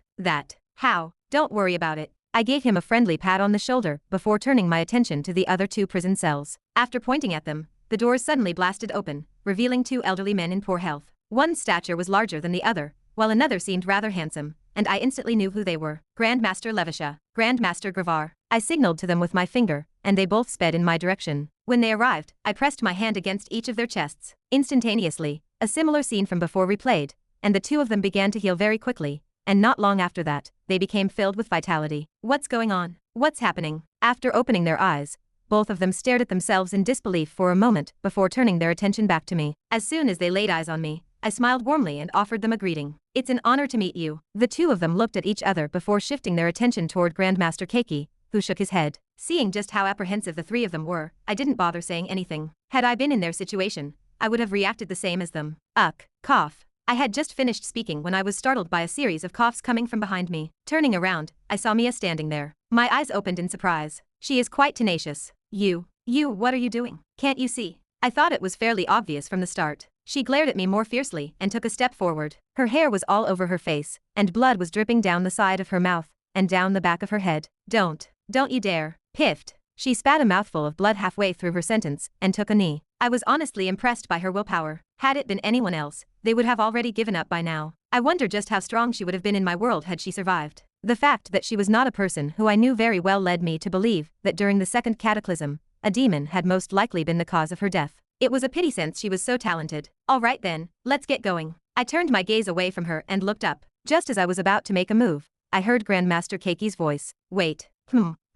How? Don't worry about it. I gave him a friendly pat on the shoulder before turning my attention to the other two prison cells. After pointing at them, the doors suddenly blasted open, revealing two elderly men in poor health. One's stature was larger than the other, while another seemed rather handsome, and I instantly knew who they were. Grandmaster Levisha, Grandmaster Gravar. I signaled to them with my finger, and they both sped in my direction. When they arrived, I pressed my hand against each of their chests. Instantaneously, a similar scene from before replayed, and the two of them began to heal very quickly, and not long after that, they became filled with vitality. What's going on? What's happening? After opening their eyes, both of them stared at themselves in disbelief for a moment before turning their attention back to me. As soon as they laid eyes on me, I smiled warmly and offered them a greeting. It's an honor to meet you. The two of them looked at each other before shifting their attention toward Grandmaster Keiki, who shook his head. Seeing just how apprehensive the three of them were, I didn't bother saying anything. Had I been in their situation, I would have reacted the same as them. Cough. I had just finished speaking when I was startled by a series of coughs coming from behind me. Turning around, I saw Mia standing there. My eyes opened in surprise. She is quite tenacious. You, what are you doing? Can't you see? I thought it was fairly obvious from the start. She glared at me more fiercely and took a step forward. Her hair was all over her face, and blood was dripping down the side of her mouth and down the back of her head. Don't you dare. Piffed. She spat a mouthful of blood halfway through her sentence and took a knee. I was honestly impressed by her willpower. Had it been anyone else, they would have already given up by now. I wonder just how strong she would have been in my world had she survived. The fact that she was not a person who I knew very well led me to believe that during the second cataclysm, a demon had most likely been the cause of her death. It was a pity since she was so talented. All right then, let's get going. I turned my gaze away from her and looked up. Just as I was about to make a move, I heard Grandmaster Keiki's voice. Wait.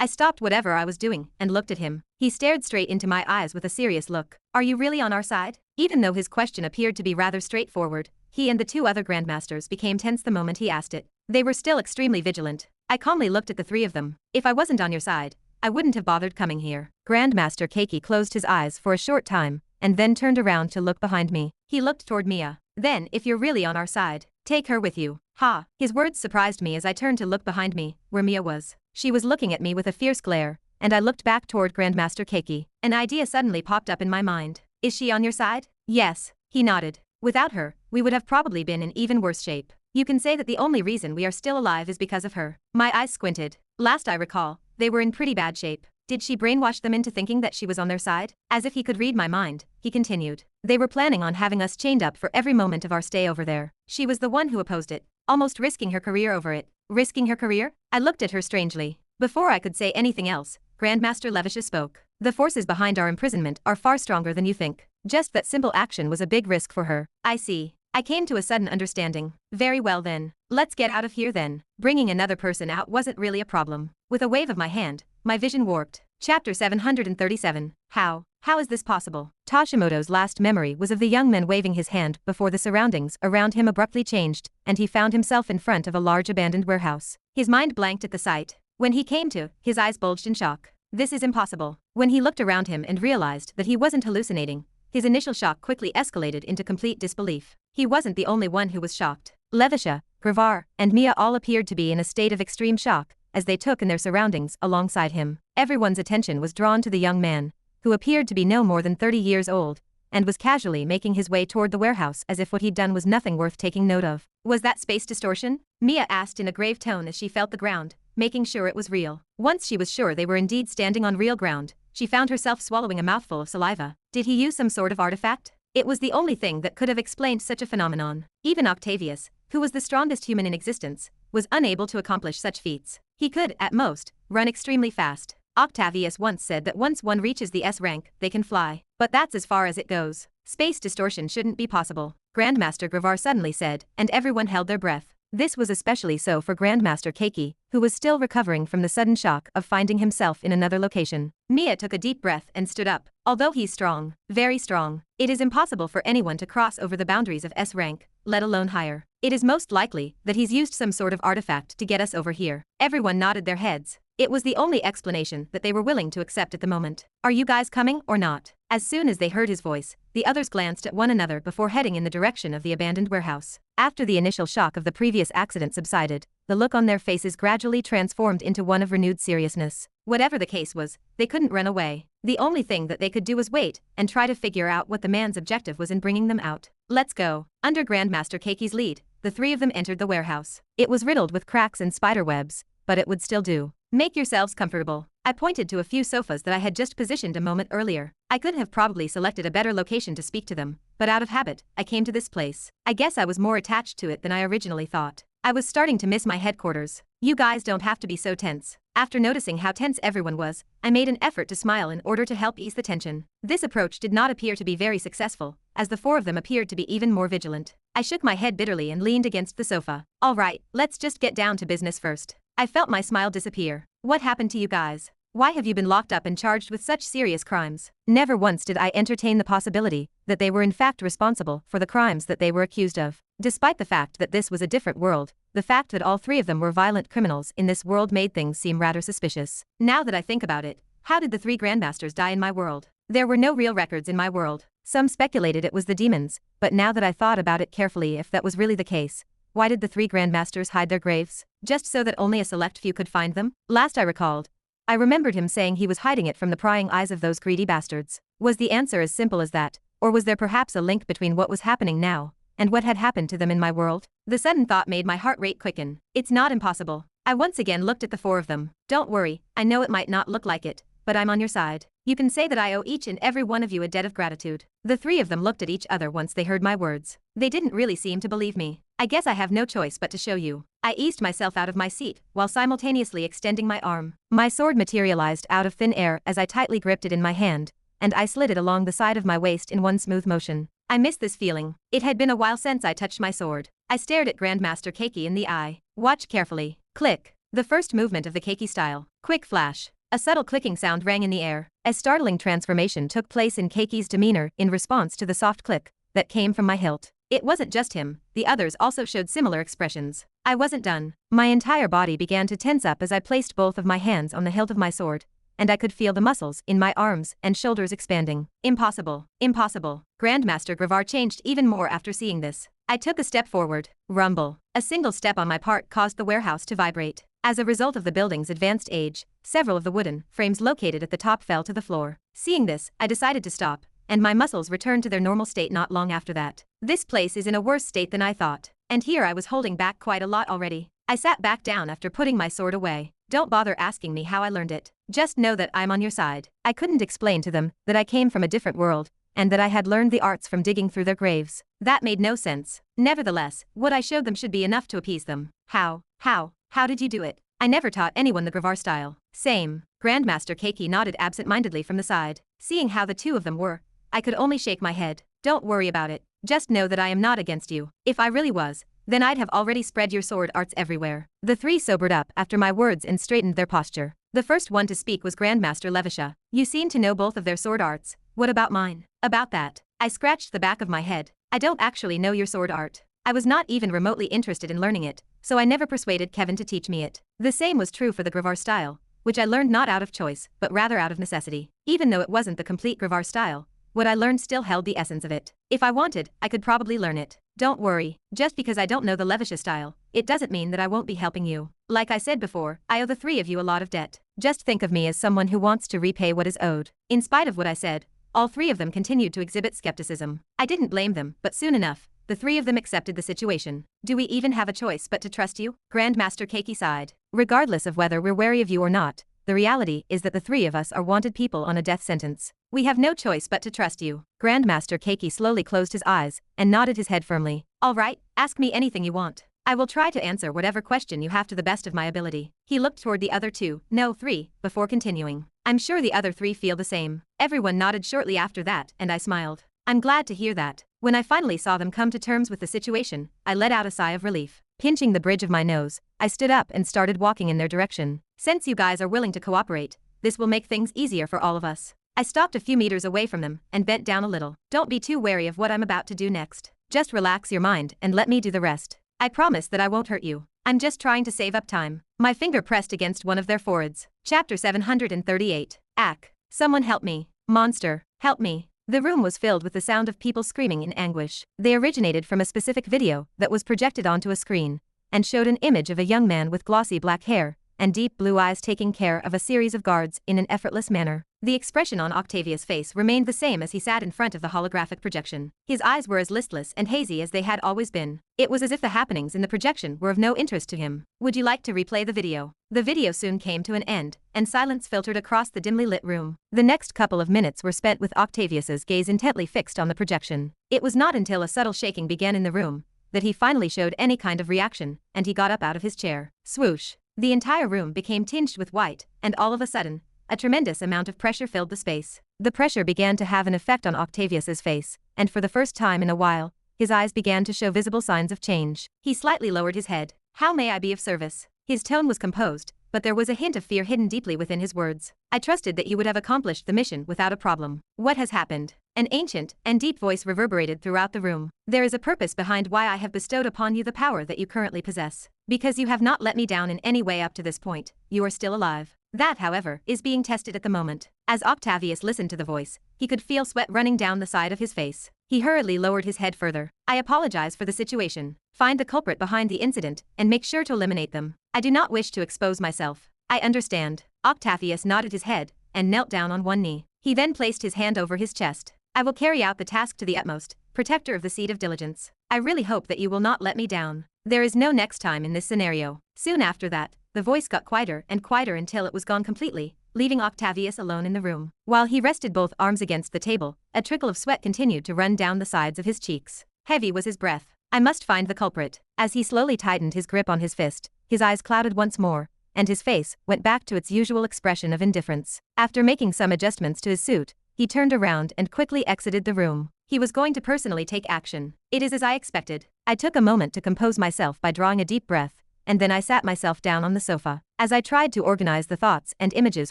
I stopped whatever I was doing and looked at him. He stared straight into my eyes with a serious look. Are you really on our side? Even though his question appeared to be rather straightforward, he and the two other Grandmasters became tense the moment he asked it. They were still extremely vigilant. I calmly looked at the three of them. If I wasn't on your side, I wouldn't have bothered coming here. Grandmaster Keiki closed his eyes for a short time, and then turned around to look behind me. He looked toward Mia. Then, if you're really on our side, take her with you. Ha! His words surprised me as I turned to look behind me, where Mia was. She was looking at me with a fierce glare, and I looked back toward Grandmaster Keiki. An idea suddenly popped up in my mind. Is she on your side? Yes. He nodded. Without her, we would have probably been in even worse shape. You can say that the only reason we are still alive is because of her. My eyes squinted. Last I recall, they were in pretty bad shape. Did she brainwash them into thinking that she was on their side? As if he could read my mind, he continued. They were planning on having us chained up for every moment of our stay over there. She was the one who opposed it, almost risking her career over it. Risking her career? I looked at her strangely. Before I could say anything else, Grandmaster Levisha spoke. The forces behind our imprisonment are far stronger than you think. Just that simple action was a big risk for her. I see. I came to a sudden understanding. Very well then. Let's get out of here then. Bringing another person out wasn't really a problem. With a wave of my hand, my vision warped. Chapter 737. How? How is this possible? Toshimoto's last memory was of the young man waving his hand before the surroundings around him abruptly changed, and he found himself in front of a large abandoned warehouse. His mind blanked at the sight. When he came to, his eyes bulged in shock. This is impossible. When he looked around him and realized that he wasn't hallucinating, his initial shock quickly escalated into complete disbelief. He wasn't the only one who was shocked. Levisha, Gravar, and Mia all appeared to be in a state of extreme shock as they took in their surroundings alongside him. Everyone's attention was drawn to the young man, who appeared to be no more than 30 years old, and was casually making his way toward the warehouse as if what he'd done was nothing worth taking note of. Was that space distortion? Mia asked in a grave tone as she felt the ground, making sure it was real. Once she was sure they were indeed standing on real ground, she found herself swallowing a mouthful of saliva. Did he use some sort of artifact? It was the only thing that could have explained such a phenomenon. Even Octavius, who was the strongest human in existence, was unable to accomplish such feats. He could, at most, run extremely fast. Octavius once said that once one reaches the S rank, they can fly. But that's as far as it goes. Space distortion shouldn't be possible, Grandmaster Gravar suddenly said, and everyone held their breath. This was especially so for Grandmaster Keiki, who was still recovering from the sudden shock of finding himself in another location. Mia took a deep breath and stood up. Although he's strong, very strong, it is impossible for anyone to cross over the boundaries of S rank, let alone higher. It is most likely that he's used some sort of artifact to get us over here. Everyone nodded their heads. It was the only explanation that they were willing to accept at the moment. Are you guys coming or not? As soon as they heard his voice, the others glanced at one another before heading in the direction of the abandoned warehouse. After the initial shock of the previous accident subsided, the look on their faces gradually transformed into one of renewed seriousness. Whatever the case was, they couldn't run away. The only thing that they could do was wait and try to figure out what the man's objective was in bringing them out. Let's go. Under Grandmaster Keiki's lead, the three of them entered the warehouse. It was riddled with cracks and spider webs, but it would still do. Make yourselves comfortable. I pointed to a few sofas that I had just positioned a moment earlier. I could have probably selected a better location to speak to them, but out of habit, I came to this place. I guess I was more attached to it than I originally thought. I was starting to miss my headquarters. You guys don't have to be so tense. After noticing how tense everyone was, I made an effort to smile in order to help ease the tension. This approach did not appear to be very successful, as the four of them appeared to be even more vigilant. I shook my head bitterly and leaned against the sofa. All right, let's just get down to business first. I felt my smile disappear. What happened to you guys? Why have you been locked up and charged with such serious crimes? Never once did I entertain the possibility that they were in fact responsible for the crimes that they were accused of. Despite the fact that this was a different world, the fact that all three of them were violent criminals in this world made things seem rather suspicious. Now that I think about it, how did the three grandmasters die in my world? There were no real records in my world. Some speculated it was the demons, but now that I thought about it carefully, if that was really the case, why did the three grandmasters hide their graves? Just so that only a select few could find them? Last I recalled, I remembered him saying he was hiding it from the prying eyes of those greedy bastards. Was the answer as simple as that, or was there perhaps a link between what was happening now and what had happened to them in my world? The sudden thought made my heart rate quicken. It's not impossible. I once again looked at the four of them. Don't worry, I know it might not look like it, but I'm on your side. You can say that I owe each and every one of you a debt of gratitude. The three of them looked at each other once they heard my words. They didn't really seem to believe me. I guess I have no choice but to show you. I eased myself out of my seat while simultaneously extending my arm. My sword materialized out of thin air as I tightly gripped it in my hand, and I slid it along the side of my waist in one smooth motion. I missed this feeling. It had been a while since I touched my sword. I stared at Grandmaster Keiki in the eye. Watch carefully. Click. The first movement of the Keiki style. Quick flash. A subtle clicking sound rang in the air. A startling transformation took place in Keiki's demeanor in response to the soft click that came from my hilt. It wasn't just him, the others also showed similar expressions. I wasn't done. My entire body began to tense up as I placed both of my hands on the hilt of my sword, and I could feel the muscles in my arms and shoulders expanding. Impossible. Impossible. Grandmaster Gravar changed even more after seeing this. I took a step forward. Rumble. A single step on my part caused the warehouse to vibrate. As a result of the building's advanced age, several of the wooden frames located at the top fell to the floor. Seeing this, I decided to stop, and my muscles returned to their normal state not long after that. This place is in a worse state than I thought. And here I was holding back quite a lot already. I sat back down after putting my sword away. Don't bother asking me how I learned it. Just know that I'm on your side. I couldn't explain to them that I came from a different world, and that I had learned the arts from digging through their graves. That made no sense. Nevertheless, what I showed them should be enough to appease them. How did you do it? I never taught anyone the Gravar style. Same. Grandmaster Keiki nodded absent-mindedly from the side. Seeing how the two of them were, I could only shake my head. Don't worry about it. Just know that I am not against you. If I really was, then I'd have already spread your sword arts everywhere. The three sobered up after my words and straightened their posture. The first one to speak was Grandmaster Levisha. You seem to know both of their sword arts. What about mine? About that, I scratched the back of my head. I don't actually know your sword art. I was not even remotely interested in learning it, so I never persuaded Kevin to teach me it. The same was true for the Gravar style, which I learned not out of choice, but rather out of necessity. Even though it wasn't the complete Gravar style, what I learned still held the essence of it. If I wanted, I could probably learn it. Don't worry, just because I don't know the Levisha style, it doesn't mean that I won't be helping you. Like I said before, I owe the three of you a lot of debt. Just think of me as someone who wants to repay what is owed. In spite of what I said, all three of them continued to exhibit skepticism. I didn't blame them, but soon enough, the three of them accepted the situation. Do we even have a choice but to trust you? Grandmaster Keiki sighed. Regardless of whether we're wary of you or not, the reality is that the three of us are wanted people on a death sentence. We have no choice but to trust you. Grandmaster Keiki slowly closed his eyes and nodded his head firmly. All right, ask me anything you want. I will try to answer whatever question you have to the best of my ability. He looked toward the other two, no, three, before continuing. I'm sure the other three feel the same. Everyone nodded shortly after that, and I smiled. I'm glad to hear that. When I finally saw them come to terms with the situation, I let out a sigh of relief. Pinching the bridge of my nose, I stood up and started walking in their direction. Since you guys are willing to cooperate, this will make things easier for all of us. I stopped a few meters away from them and bent down a little. Don't be too wary of what I'm about to do next. Just relax your mind and let me do the rest. I promise that I won't hurt you. I'm just trying to save up time. My finger pressed against one of their foreheads. Chapter 738. Ack. Someone help me. Monster, help me. The room was filled with the sound of people screaming in anguish. They originated from a specific video that was projected onto a screen and showed an image of a young man with glossy black hair and deep blue eyes taking care of a series of guards in an effortless manner. The expression on Octavia's face remained the same as he sat in front of the holographic projection. His eyes were as listless and hazy as they had always been. It was as if the happenings in the projection were of no interest to him. Would you like to replay the video? The video soon came to an end, and silence filtered across the dimly lit room. The next couple of minutes were spent with Octavius's gaze intently fixed on the projection. It was not until a subtle shaking began in the room that he finally showed any kind of reaction, and he got up out of his chair. Swoosh. The entire room became tinged with white, and all of a sudden, a tremendous amount of pressure filled the space. The pressure began to have an effect on Octavius's face, and for the first time in a while, his eyes began to show visible signs of change. He slightly lowered his head. How may I be of service? His tone was composed, but there was a hint of fear hidden deeply within his words. I trusted that you would have accomplished the mission without a problem. What has happened? An ancient and deep voice reverberated throughout the room. There is a purpose behind why I have bestowed upon you the power that you currently possess. Because you have not let me down in any way up to this point, you are still alive. That, however, is being tested at the moment. As Octavius listened to the voice, he could feel sweat running down the side of his face. He hurriedly lowered his head further. I apologize for the situation. Find the culprit behind the incident and make sure to eliminate them. I do not wish to expose myself. I understand. Octavius nodded his head and knelt down on one knee. He then placed his hand over his chest. I will carry out the task to the utmost, protector of the seed of diligence. I really hope that you will not let me down. There is no next time in this scenario. Soon after that, the voice got quieter and quieter until it was gone completely, leaving Octavius alone in the room. While he rested both arms against the table, a trickle of sweat continued to run down the sides of his cheeks. Heavy was his breath. I must find the culprit. As he slowly tightened his grip on his fist, his eyes clouded once more, and his face went back to its usual expression of indifference. After making some adjustments to his suit, he turned around and quickly exited the room. He was going to personally take action. It is as I expected. I took a moment to compose myself by drawing a deep breath, and then I sat myself down on the sofa. As I tried to organize the thoughts and images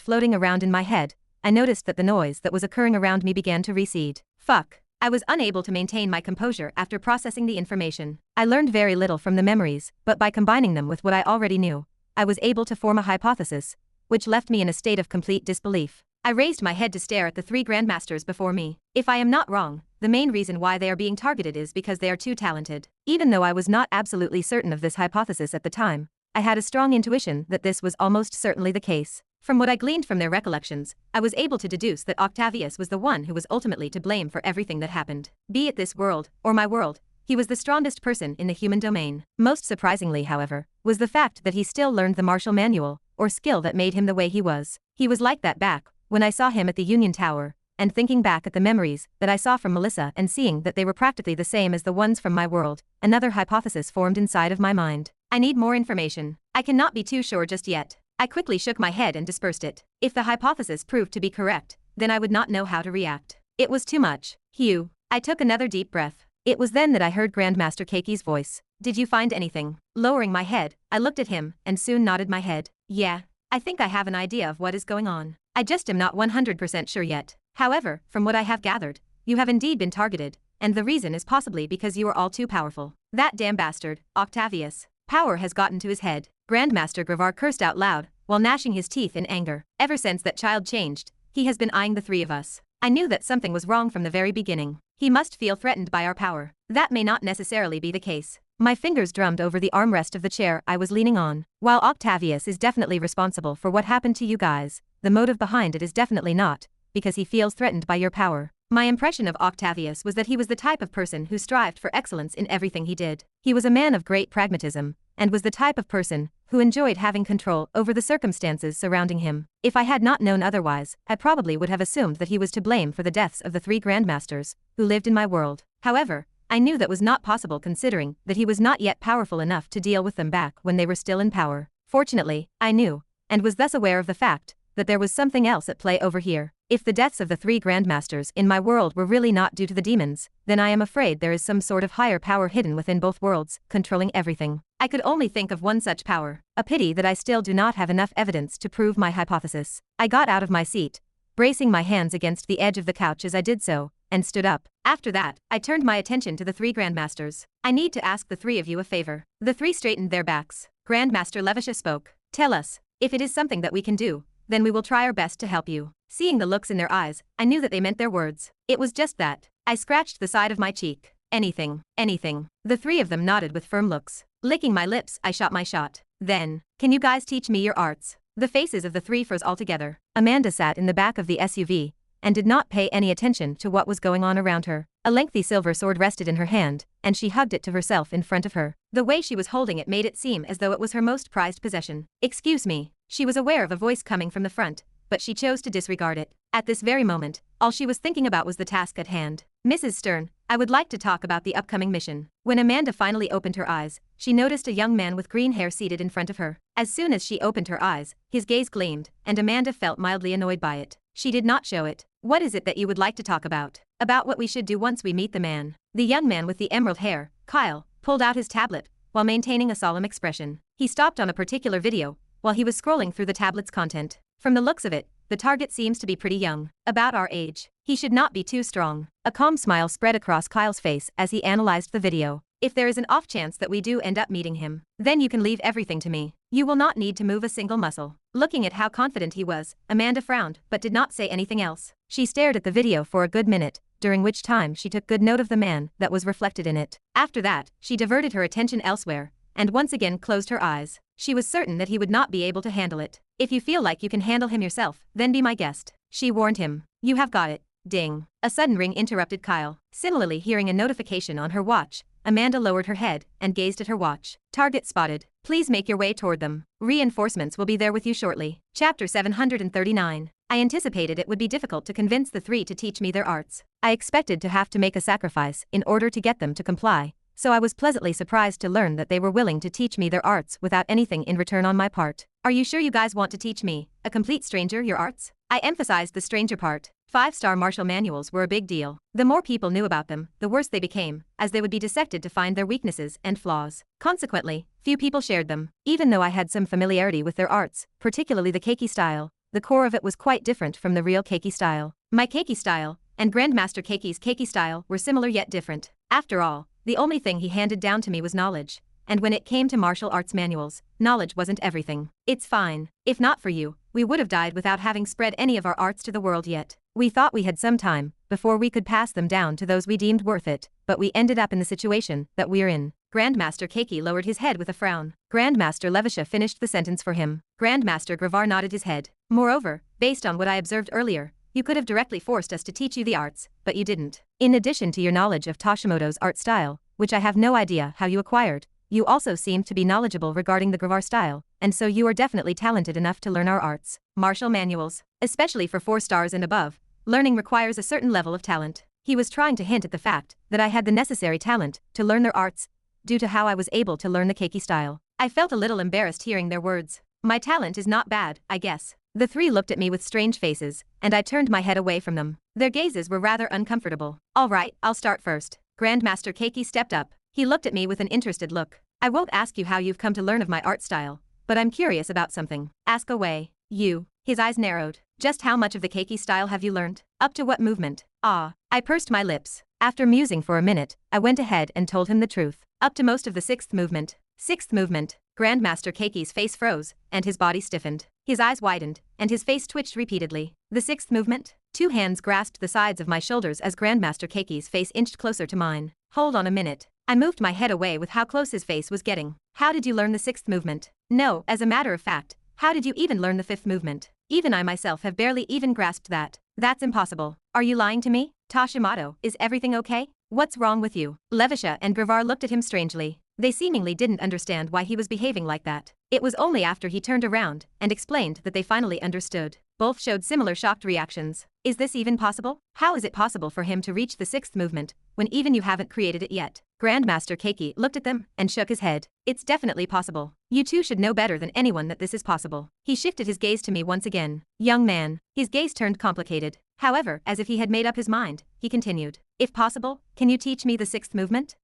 floating around in my head, I noticed that the noise that was occurring around me began to recede. Fuck. I was unable to maintain my composure after processing the information. I learned very little from the memories, but by combining them with what I already knew, I was able to form a hypothesis, which left me in a state of complete disbelief. I raised my head to stare at the three grandmasters before me. If I am not wrong, the main reason why they are being targeted is because they are too talented. Even though I was not absolutely certain of this hypothesis at the time, I had a strong intuition that this was almost certainly the case. From what I gleaned from their recollections, I was able to deduce that Octavius was the one who was ultimately to blame for everything that happened. Be it this world, or my world, he was the strongest person in the human domain. Most surprisingly, however, was the fact that he still learned the martial manual, or skill that made him the way he was. He was like that back when I saw him at the Union Tower, and thinking back at the memories that I saw from Melissa and seeing that they were practically the same as the ones from my world, another hypothesis formed inside of my mind. I need more information. I cannot be too sure just yet. I quickly shook my head and dispersed it. If the hypothesis proved to be correct, then I would not know how to react. It was too much. Hugh. I took another deep breath. It was then that I heard Grandmaster Keiki's voice. Did you find anything? Lowering my head, I looked at him, and soon nodded my head. Yeah. I think I have an idea of what is going on. I just am not 100% sure yet. However, from what I have gathered, you have indeed been targeted, and the reason is possibly because you are all too powerful. That damn bastard, Octavius. Power has gotten to his head. Grandmaster Gravar cursed out loud, while gnashing his teeth in anger. Ever since that child changed, he has been eyeing the three of us. I knew that something was wrong from the very beginning. He must feel threatened by our power. That may not necessarily be the case. My fingers drummed over the armrest of the chair I was leaning on. While Octavius is definitely responsible for what happened to you guys, the motive behind it is definitely not because he feels threatened by your power. My impression of Octavius was that he was the type of person who strived for excellence in everything he did. He was a man of great pragmatism, and was the type of person who enjoyed having control over the circumstances surrounding him. If I had not known otherwise, I probably would have assumed that he was to blame for the deaths of the three grandmasters who lived in my world. However, I knew that was not possible considering that he was not yet powerful enough to deal with them back when they were still in power. Fortunately, I knew, and was thus aware of the fact, that there was something else at play over here. If the deaths of the three grandmasters in my world were really not due to the demons, then I am afraid there is some sort of higher power hidden within both worlds, controlling everything. I could only think of one such power. A pity that I still do not have enough evidence to prove my hypothesis. I got out of my seat, bracing my hands against the edge of the couch as I did so, and stood up. After that, I turned my attention to the three grandmasters. I need to ask the three of you a favor. The three straightened their backs. Grandmaster Levisha spoke. Tell us, if it is something that we can do, then we will try our best to help you. Seeing the looks in their eyes, I knew that they meant their words. It was just that. I scratched the side of my cheek. Anything, anything. The three of them nodded with firm looks. Licking my lips, I shot my shot. Then, can you guys teach me your arts? The faces of the three froze altogether. Amanda sat in the back of the SUV, and did not pay any attention to what was going on around her. A lengthy silver sword rested in her hand, and she hugged it to herself in front of her. The way she was holding it made it seem as though it was her most prized possession. Excuse me. She was aware of a voice coming from the front, but she chose to disregard it. At this very moment, all she was thinking about was the task at hand. Mrs. Stern, I would like to talk about the upcoming mission. When Amanda finally opened her eyes, she noticed a young man with green hair seated in front of her. As soon as she opened her eyes, his gaze gleamed, and Amanda felt mildly annoyed by it. She did not show it. What is it that you would like to talk about? About what we should do once we meet the man. The young man with the emerald hair, Kyle, pulled out his tablet, while maintaining a solemn expression. He stopped on a particular video, while he was scrolling through the tablet's content. From the looks of it, the target seems to be pretty young, about our age. He should not be too strong. A calm smile spread across Kyle's face as he analyzed the video. If there is an off chance that we do end up meeting him, then you can leave everything to me. You will not need to move a single muscle. Looking at how confident he was, Amanda frowned, but did not say anything else. She stared at the video for a good minute, during which time she took good note of the man that was reflected in it. After that, she diverted her attention elsewhere, and once again closed her eyes. She was certain that he would not be able to handle it. If you feel like you can handle him yourself, then be my guest. She warned him. You have got it. Ding. A sudden ring interrupted Kyle. Similarly, hearing a notification on her watch, Amanda lowered her head and gazed at her watch. Target spotted. Please make your way toward them. Reinforcements will be there with you shortly. Chapter 739. I anticipated it would be difficult to convince the three to teach me their arts. I expected to have to make a sacrifice in order to get them to comply, so I was pleasantly surprised to learn that they were willing to teach me their arts without anything in return on my part. Are you sure you guys want to teach me, a complete stranger, your arts? I emphasized the stranger part. 5-star martial manuals were a big deal. The more people knew about them, the worse they became, as they would be dissected to find their weaknesses and flaws. Consequently, few people shared them. Even though I had some familiarity with their arts, particularly the keiki style, the core of it was quite different from the real keiki style. My keiki style, and Grandmaster Keiki's keiki style were similar yet different. After all, the only thing he handed down to me was knowledge. And when it came to martial arts manuals, knowledge wasn't everything. It's fine. If not for you, we would have died without having spread any of our arts to the world yet. We thought we had some time before we could pass them down to those we deemed worth it, but we ended up in the situation that we're in. Grandmaster Keiki lowered his head with a frown. Grandmaster Levisha finished the sentence for him. Grandmaster Gravar nodded his head. Moreover, based on what I observed earlier, you could have directly forced us to teach you the arts, but you didn't. In addition to your knowledge of Toshimoto's art style, which I have no idea how you acquired, you also seemed to be knowledgeable regarding the Gravar style, and so you are definitely talented enough to learn our arts. Martial manuals, especially for 4 stars and above, learning requires a certain level of talent. He was trying to hint at the fact that I had the necessary talent to learn their arts, due to how I was able to learn the Keiki style. I felt a little embarrassed hearing their words. My talent is not bad, I guess. The 3 looked at me with strange faces, and I turned my head away from them. Their gazes were rather uncomfortable. All right, I'll start first. Grandmaster Keiki stepped up. He looked at me with an interested look. I won't ask you how you've come to learn of my art style, but I'm curious about something. Ask away. You. His eyes narrowed. Just how much of the Keiki style have you learned? Up to what movement? Ah. I pursed my lips. After musing for a minute, I went ahead and told him the truth. Up to most of the 6th movement. 6th movement. Grandmaster Keiki's face froze, and his body stiffened. His eyes widened, and his face twitched repeatedly. The 6th movement? 2 hands grasped the sides of my shoulders as Grandmaster Keiki's face inched closer to mine. Hold on a minute. I moved my head away with how close his face was getting. How did you learn the 6th movement? No, as a matter of fact, how did you even learn the 5th movement? Even I myself have barely even grasped that. That's impossible. Are you lying to me? Toshimoto, is everything okay? What's wrong with you? Levisha and Gravar looked at him strangely. They seemingly didn't understand why he was behaving like that. It was only after he turned around and explained that they finally understood. Both showed similar shocked reactions. Is this even possible? How is it possible for him to reach the 6th movement when even you haven't created it yet? Grandmaster Keiki looked at them and shook his head. It's definitely possible. You two should know better than anyone that this is possible. He shifted his gaze to me once again. Young man. His gaze turned complicated. However, as if he had made up his mind, he continued. If possible, can you teach me the 6th movement?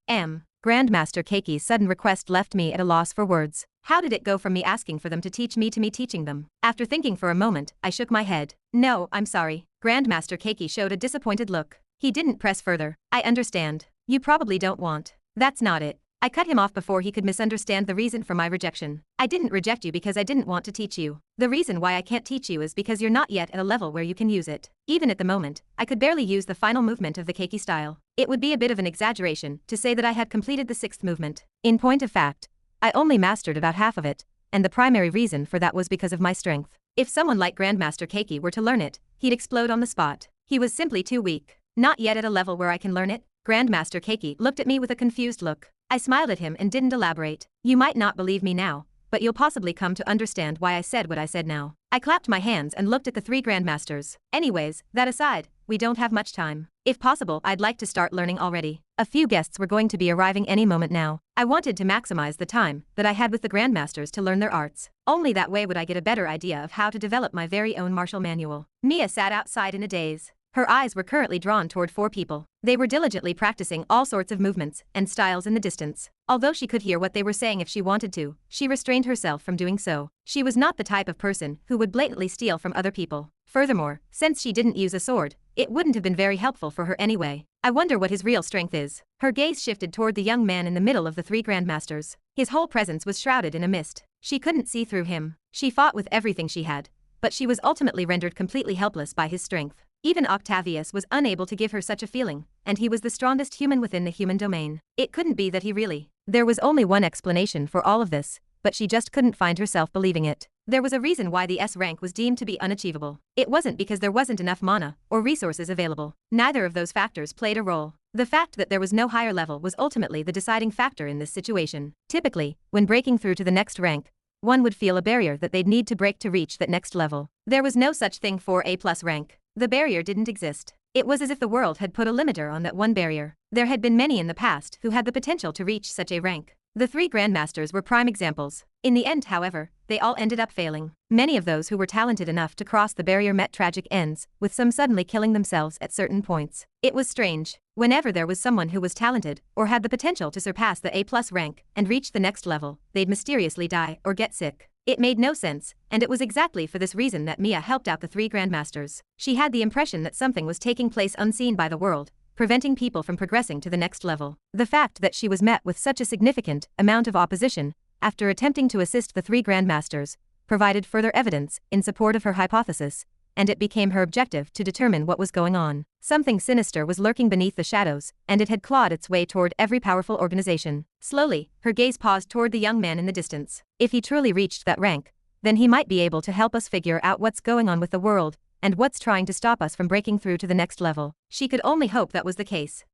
Grandmaster Keiki's sudden request left me at a loss for words. How did it go from me asking for them to teach me to me teaching them? After thinking for a moment, I shook my head. No, I'm sorry. Grandmaster Keiki showed a disappointed look. He didn't press further. I understand. You probably don't want. That's not it. I cut him off before he could misunderstand the reason for my rejection. I didn't reject you because I didn't want to teach you. The reason why I can't teach you is because you're not yet at a level where you can use it. Even at the moment, I could barely use the final movement of the Keiki style. It would be a bit of an exaggeration to say that I had completed the 6th movement. In point of fact, I only mastered about half of it, and the primary reason for that was because of my strength. If someone like Grandmaster Keiki were to learn it, he'd explode on the spot. He was simply too weak. Not yet at a level where I can learn it? Grandmaster Keiki looked at me with a confused look. I smiled at him and didn't elaborate. You might not believe me now, but you'll possibly come to understand why I said what I said now. I clapped my hands and looked at the 3 grandmasters. Anyways, that aside, we don't have much time. If possible, I'd like to start learning already. A few guests were going to be arriving any moment now. I wanted to maximize the time that I had with the grandmasters to learn their arts. Only that way would I get a better idea of how to develop my very own martial manual. Mia sat outside in a daze. Her eyes were currently drawn toward 4 people. They were diligently practicing all sorts of movements and styles in the distance. Although she could hear what they were saying if she wanted to, she restrained herself from doing so. She was not the type of person who would blatantly steal from other people. Furthermore, since she didn't use a sword, it wouldn't have been very helpful for her anyway. I wonder what his real strength is. Her gaze shifted toward the young man in the middle of the 3 grandmasters. His whole presence was shrouded in a mist. She couldn't see through him. She fought with everything she had, but she was ultimately rendered completely helpless by his strength. Even Octavius was unable to give her such a feeling, and he was the strongest human within the human domain. It couldn't be that he really. There was only one explanation for all of this, but she just couldn't find herself believing it. There was a reason why the S rank was deemed to be unachievable. It wasn't because there wasn't enough mana or resources available. Neither of those factors played a role. The fact that there was no higher level was ultimately the deciding factor in this situation. Typically, when breaking through to the next rank, one would feel a barrier that they'd need to break to reach that next level. There was no such thing for A+ rank. The barrier didn't exist. It was as if the world had put a limiter on that one barrier. There had been many in the past who had the potential to reach such a rank. The 3 grandmasters were prime examples. In the end, however, they all ended up failing. Many of those who were talented enough to cross the barrier met tragic ends, with some suddenly killing themselves at certain points. It was strange. Whenever there was someone who was talented, or had the potential to surpass the A+ rank and reach the next level, they'd mysteriously die or get sick. It made no sense, and it was exactly for this reason that Mia helped out the 3 grandmasters. She had the impression that something was taking place unseen by the world, preventing people from progressing to the next level. The fact that she was met with such a significant amount of opposition, after attempting to assist the 3 grandmasters, provided further evidence in support of her hypothesis and it became her objective to determine what was going on. Something sinister was lurking beneath the shadows, and it had clawed its way toward every powerful organization. Slowly, her gaze paused toward the young man in the distance. If he truly reached that rank, then he might be able to help us figure out what's going on with the world, and what's trying to stop us from breaking through to the next level. She could only hope that was the case.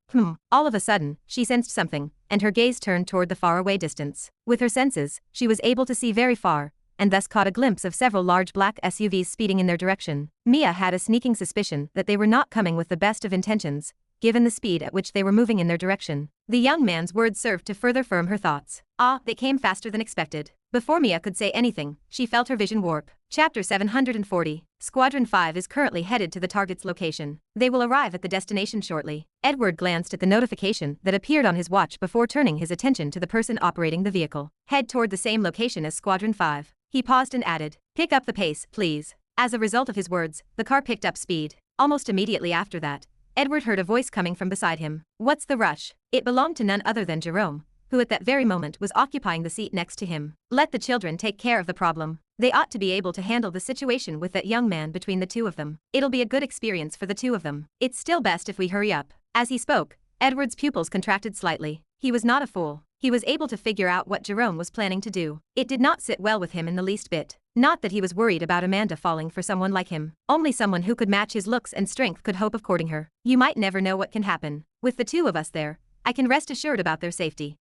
All of a sudden, she sensed something, and her gaze turned toward the faraway distance. With her senses, she was able to see very far, and thus caught a glimpse of several large black SUVs speeding in their direction. Mia had a sneaking suspicion that they were not coming with the best of intentions, given the speed at which they were moving in their direction. The young man's words served to further firm her thoughts. They came faster than expected. Before Mia could say anything, she felt her vision warp. Chapter 740. Squadron 5 is currently headed to the target's location. They will arrive at the destination shortly. Edward glanced at the notification that appeared on his watch before turning his attention to the person operating the vehicle. Head toward the same location as Squadron 5. He paused and added, "Pick up the pace, please." As a result of his words, the car picked up speed. Almost immediately after that, Edward heard a voice coming from beside him. "What's the rush?" It belonged to none other than Jerome, who at that very moment was occupying the seat next to him. "Let the children take care of the problem. They ought to be able to handle the situation with that young man between the two of them. It'll be a good experience for the two of them. It's still best if we hurry up." As he spoke, Edward's pupils contracted slightly. He was not a fool. He was able to figure out what Jerome was planning to do. It did not sit well with him in the least bit. Not that he was worried about Amanda falling for someone like him. Only someone who could match his looks and strength could hope of courting her. You might never know what can happen. With the two of us there, I can rest assured about their safety.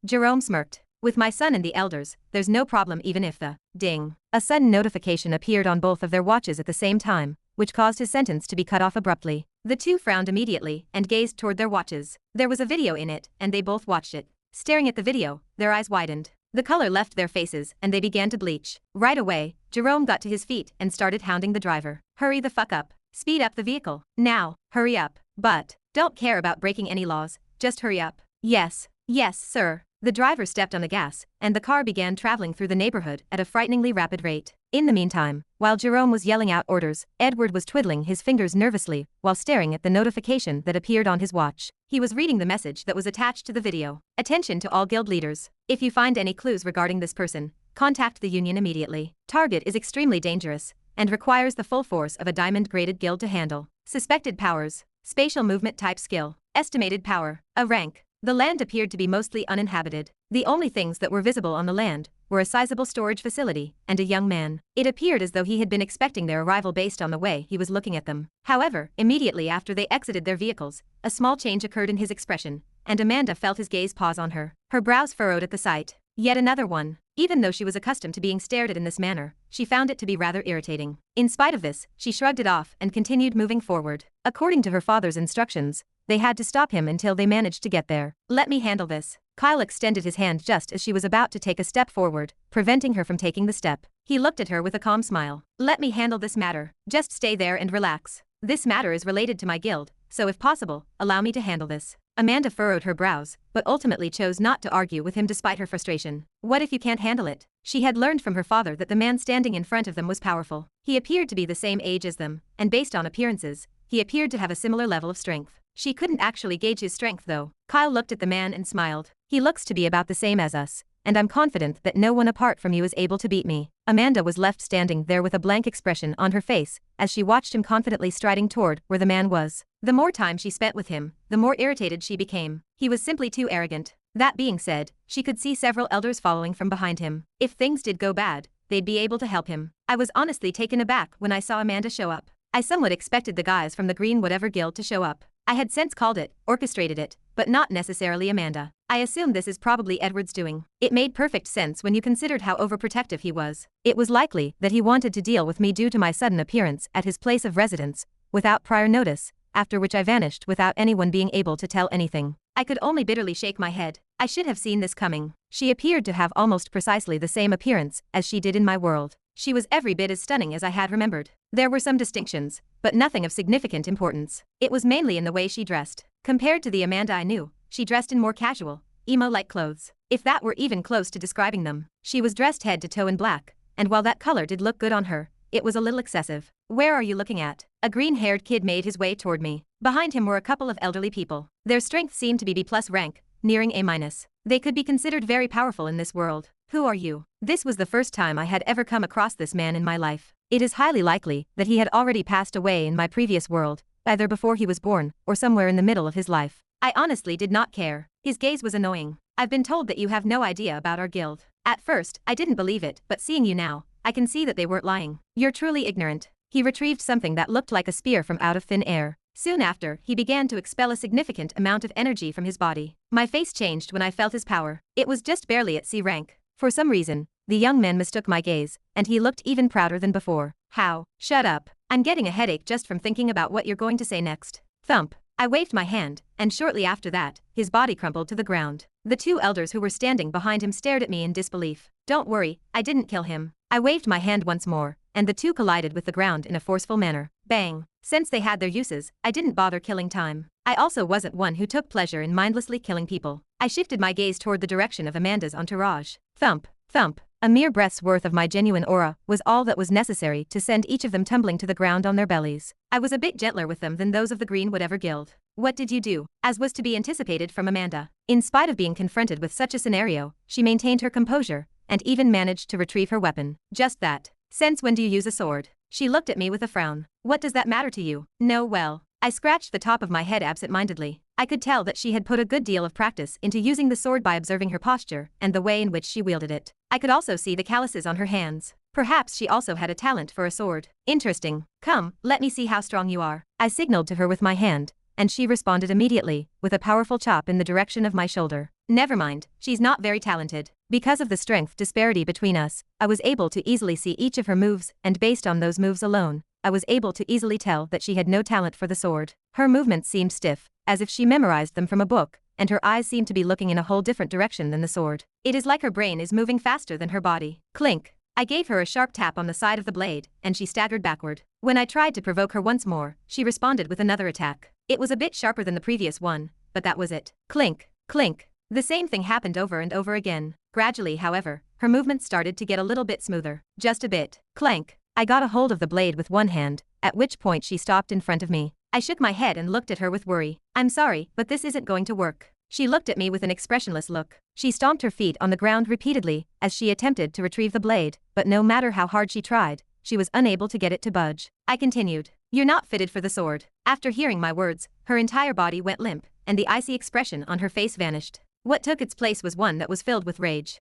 Jerome smirked. With my son and the elders, there's no problem even if the ding. A sudden notification appeared on both of their watches at the same time, which caused his sentence to be cut off abruptly. The two frowned immediately and gazed toward their watches. There was a video in it, and they both watched it. Staring at the video, their eyes widened. The color left their faces and they began to bleach. Right away, Jerome got to his feet and started hounding the driver. "Hurry the fuck up. Speed up the vehicle. Now, hurry up. But don't care about breaking any laws, just hurry up." Yes, sir." The driver stepped on the gas, and the car began traveling through the neighborhood at a frighteningly rapid rate. In the meantime, while Jerome was yelling out orders, Edward was twiddling his fingers nervously while staring at the notification that appeared on his watch. He was reading the message that was attached to the video. "Attention to all guild leaders. If you find any clues regarding this person, contact the union immediately. Target is extremely dangerous and requires the full force of a diamond-graded guild to handle. Suspected powers: spatial movement type skill. Estimated power: a rank." The land appeared to be mostly uninhabited. The only things that were visible on the land were a sizable storage facility and a young man. It appeared as though he had been expecting their arrival based on the way he was looking at them. However, immediately after they exited their vehicles, a small change occurred in his expression, and Amanda felt his gaze pause on her. Her brows furrowed at the sight. Yet another one. Even though she was accustomed to being stared at in this manner, she found it to be rather irritating. In spite of this, she shrugged it off and continued moving forward. According to her father's instructions, they had to stop him until they managed to get there. "Let me handle this." Kyle extended his hand just as she was about to take a step forward, preventing her from taking the step. He looked at her with a calm smile. "Let me handle this matter. Just stay there and relax. This matter is related to my guild, so if possible, allow me to handle this." Amanda furrowed her brows, but ultimately chose not to argue with him despite her frustration. What if you can't handle it? She had learned from her father that the man standing in front of them was powerful. He appeared to be the same age as them, and based on appearances, he appeared to have a similar level of strength. She couldn't actually gauge his strength though. Kyle looked at the man and smiled. "He looks to be about the same as us, and I'm confident that no one apart from you is able to beat me." Amanda was left standing there with a blank expression on her face as she watched him confidently striding toward where the man was. The more time she spent with him, the more irritated she became. He was simply too arrogant. That being said, she could see several elders following from behind him. If things did go bad, they'd be able to help him. I was honestly taken aback when I saw Amanda show up. I somewhat expected the guys from the Green Whatever Guild to show up. I had since called it, orchestrated it, but not necessarily Amanda. I assumed this is probably Edward's doing. It made perfect sense when you considered how overprotective he was. It was likely that he wanted to deal with me due to my sudden appearance at his place of residence, without prior notice, after which I vanished without anyone being able to tell anything. I could only bitterly shake my head. I should have seen this coming. She appeared to have almost precisely the same appearance as she did in my world. She was every bit as stunning as I had remembered. There were some distinctions, but nothing of significant importance. It was mainly in the way she dressed. Compared to the Amanda I knew, she dressed in more casual, emo-like clothes. If that were even close to describing them. She was dressed head to toe in black, and while that color did look good on her, it was a little excessive. "Where are you looking at?" A green-haired kid made his way toward me. Behind him were a couple of elderly people. Their strength seemed to be B+ rank, nearing A-. They could be considered very powerful in this world. "Who are you?" This was the first time I had ever come across this man in my life. It is highly likely that he had already passed away in my previous world, either before he was born or somewhere in the middle of his life. I honestly did not care. His gaze was annoying. I've been told that you have no idea about our guild. At first, I didn't believe it, but seeing you now, I can see that they weren't lying. You're truly ignorant. He retrieved something that looked like a spear from out of thin air. Soon after, he began to expel a significant amount of energy from his body. My face changed when I felt his power. It was just barely at C rank. For some reason, the young man mistook my gaze, and he looked even prouder than before. How? Shut up. I'm getting a headache just from thinking about what you're going to say next. Thump. I waved my hand, and shortly after that, his body crumpled to the ground. The two elders who were standing behind him stared at me in disbelief. Don't worry, I didn't kill him. I waved my hand once more, and the two collided with the ground in a forceful manner. Bang. Since they had their uses, I didn't bother killing time. I also wasn't one who took pleasure in mindlessly killing people. I shifted my gaze toward the direction of Amanda's entourage. Thump, thump. A mere breath's worth of my genuine aura was all that was necessary to send each of them tumbling to the ground on their bellies. I was a bit gentler with them than those of the Green Whatever Guild. What did you do? As was to be anticipated from Amanda. In spite of being confronted with such a scenario, she maintained her composure, and even managed to retrieve her weapon. Just that. Since when do you use a sword? She looked at me with a frown. What does that matter to you? No, well. I scratched the top of my head absent-mindedly. I could tell that she had put a good deal of practice into using the sword by observing her posture and the way in which she wielded it. I could also see the calluses on her hands. Perhaps she also had a talent for a sword. Interesting. Come, let me see how strong you are. I signaled to her with my hand, and she responded immediately, with a powerful chop in the direction of my shoulder. Never mind, she's not very talented. Because of the strength disparity between us, I was able to easily see each of her moves, and based on those moves alone, I was able to easily tell that she had no talent for the sword. Her movements seemed stiff, as if she memorized them from a book, and her eyes seemed to be looking in a whole different direction than the sword. It is like her brain is moving faster than her body. Clink. I gave her a sharp tap on the side of the blade, and she staggered backward. When I tried to provoke her once more, she responded with another attack. It was a bit sharper than the previous one, but that was it. Clink, clink. The same thing happened over and over again. Gradually, however, her movements started to get a little bit smoother. Just a bit. Clank. I got a hold of the blade with one hand, at which point she stopped in front of me. I shook my head and looked at her with worry. I'm sorry, but this isn't going to work. She looked at me with an expressionless look. She stomped her feet on the ground repeatedly as she attempted to retrieve the blade, but no matter how hard she tried, she was unable to get it to budge. I continued. You're not fitted for the sword. After hearing my words, her entire body went limp, and the icy expression on her face vanished. What took its place was one that was filled with rage.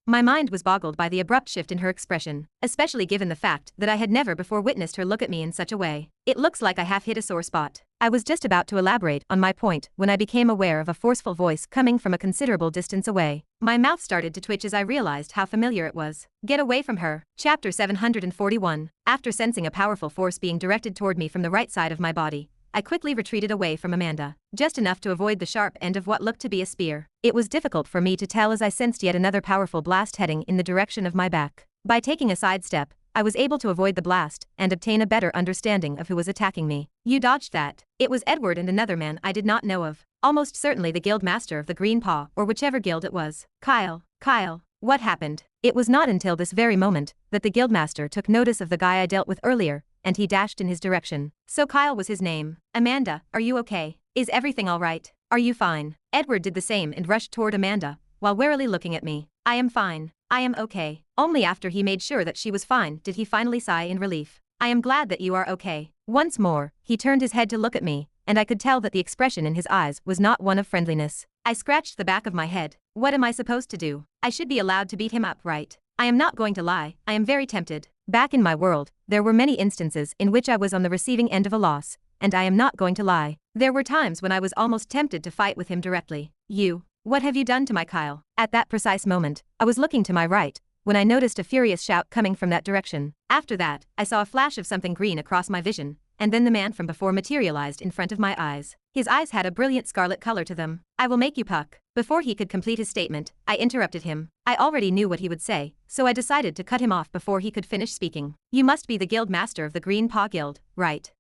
My mind was boggled by the abrupt shift in her expression, especially given the fact that I had never before witnessed her look at me in such a way. It looks like I have hit a sore spot. I was just about to elaborate on my point when I became aware of a forceful voice coming from a considerable distance away. My mouth started to twitch as I realized how familiar it was. Get away from her. Chapter 741. After sensing a powerful force being directed toward me from the right side of my body, I quickly retreated away from Amanda, just enough to avoid the sharp end of what looked to be a spear. It was difficult for me to tell as I sensed yet another powerful blast heading in the direction of my back. By taking a side step, I was able to avoid the blast and obtain a better understanding of who was attacking me. You dodged that. It was Edward and another man I did not know of. Almost certainly the guild master of the Green Paw or whichever guild it was. Kyle, what happened? It was not until this very moment that the guildmaster took notice of the guy I dealt with earlier, and he dashed in his direction. So Kyle was his name. Amanda, are you okay? Is everything all right? Are you fine? Edward did the same and rushed toward Amanda, while warily looking at me. I am fine. I am okay. Only after he made sure that she was fine did he finally sigh in relief. I am glad that you are okay. Once more, he turned his head to look at me, and I could tell that the expression in his eyes was not one of friendliness. I scratched the back of my head. What am I supposed to do? I should be allowed to beat him up, right? I am not going to lie, I am very tempted. Back in my world, there were many instances in which I was on the receiving end of a loss, and I am not going to lie. There were times when I was almost tempted to fight with him directly. What have you done to my Kyle? At that precise moment, I was looking to my right, when I noticed a furious shout coming from that direction. After that, I saw a flash of something green across my vision, and then the man from before materialized in front of my eyes. His eyes had a brilliant scarlet color to them. I will make you puck. Before he could complete his statement, I interrupted him. I already knew what he would say, so I decided to cut him off before he could finish speaking. You must be the guild master of the Green Paw Guild, right?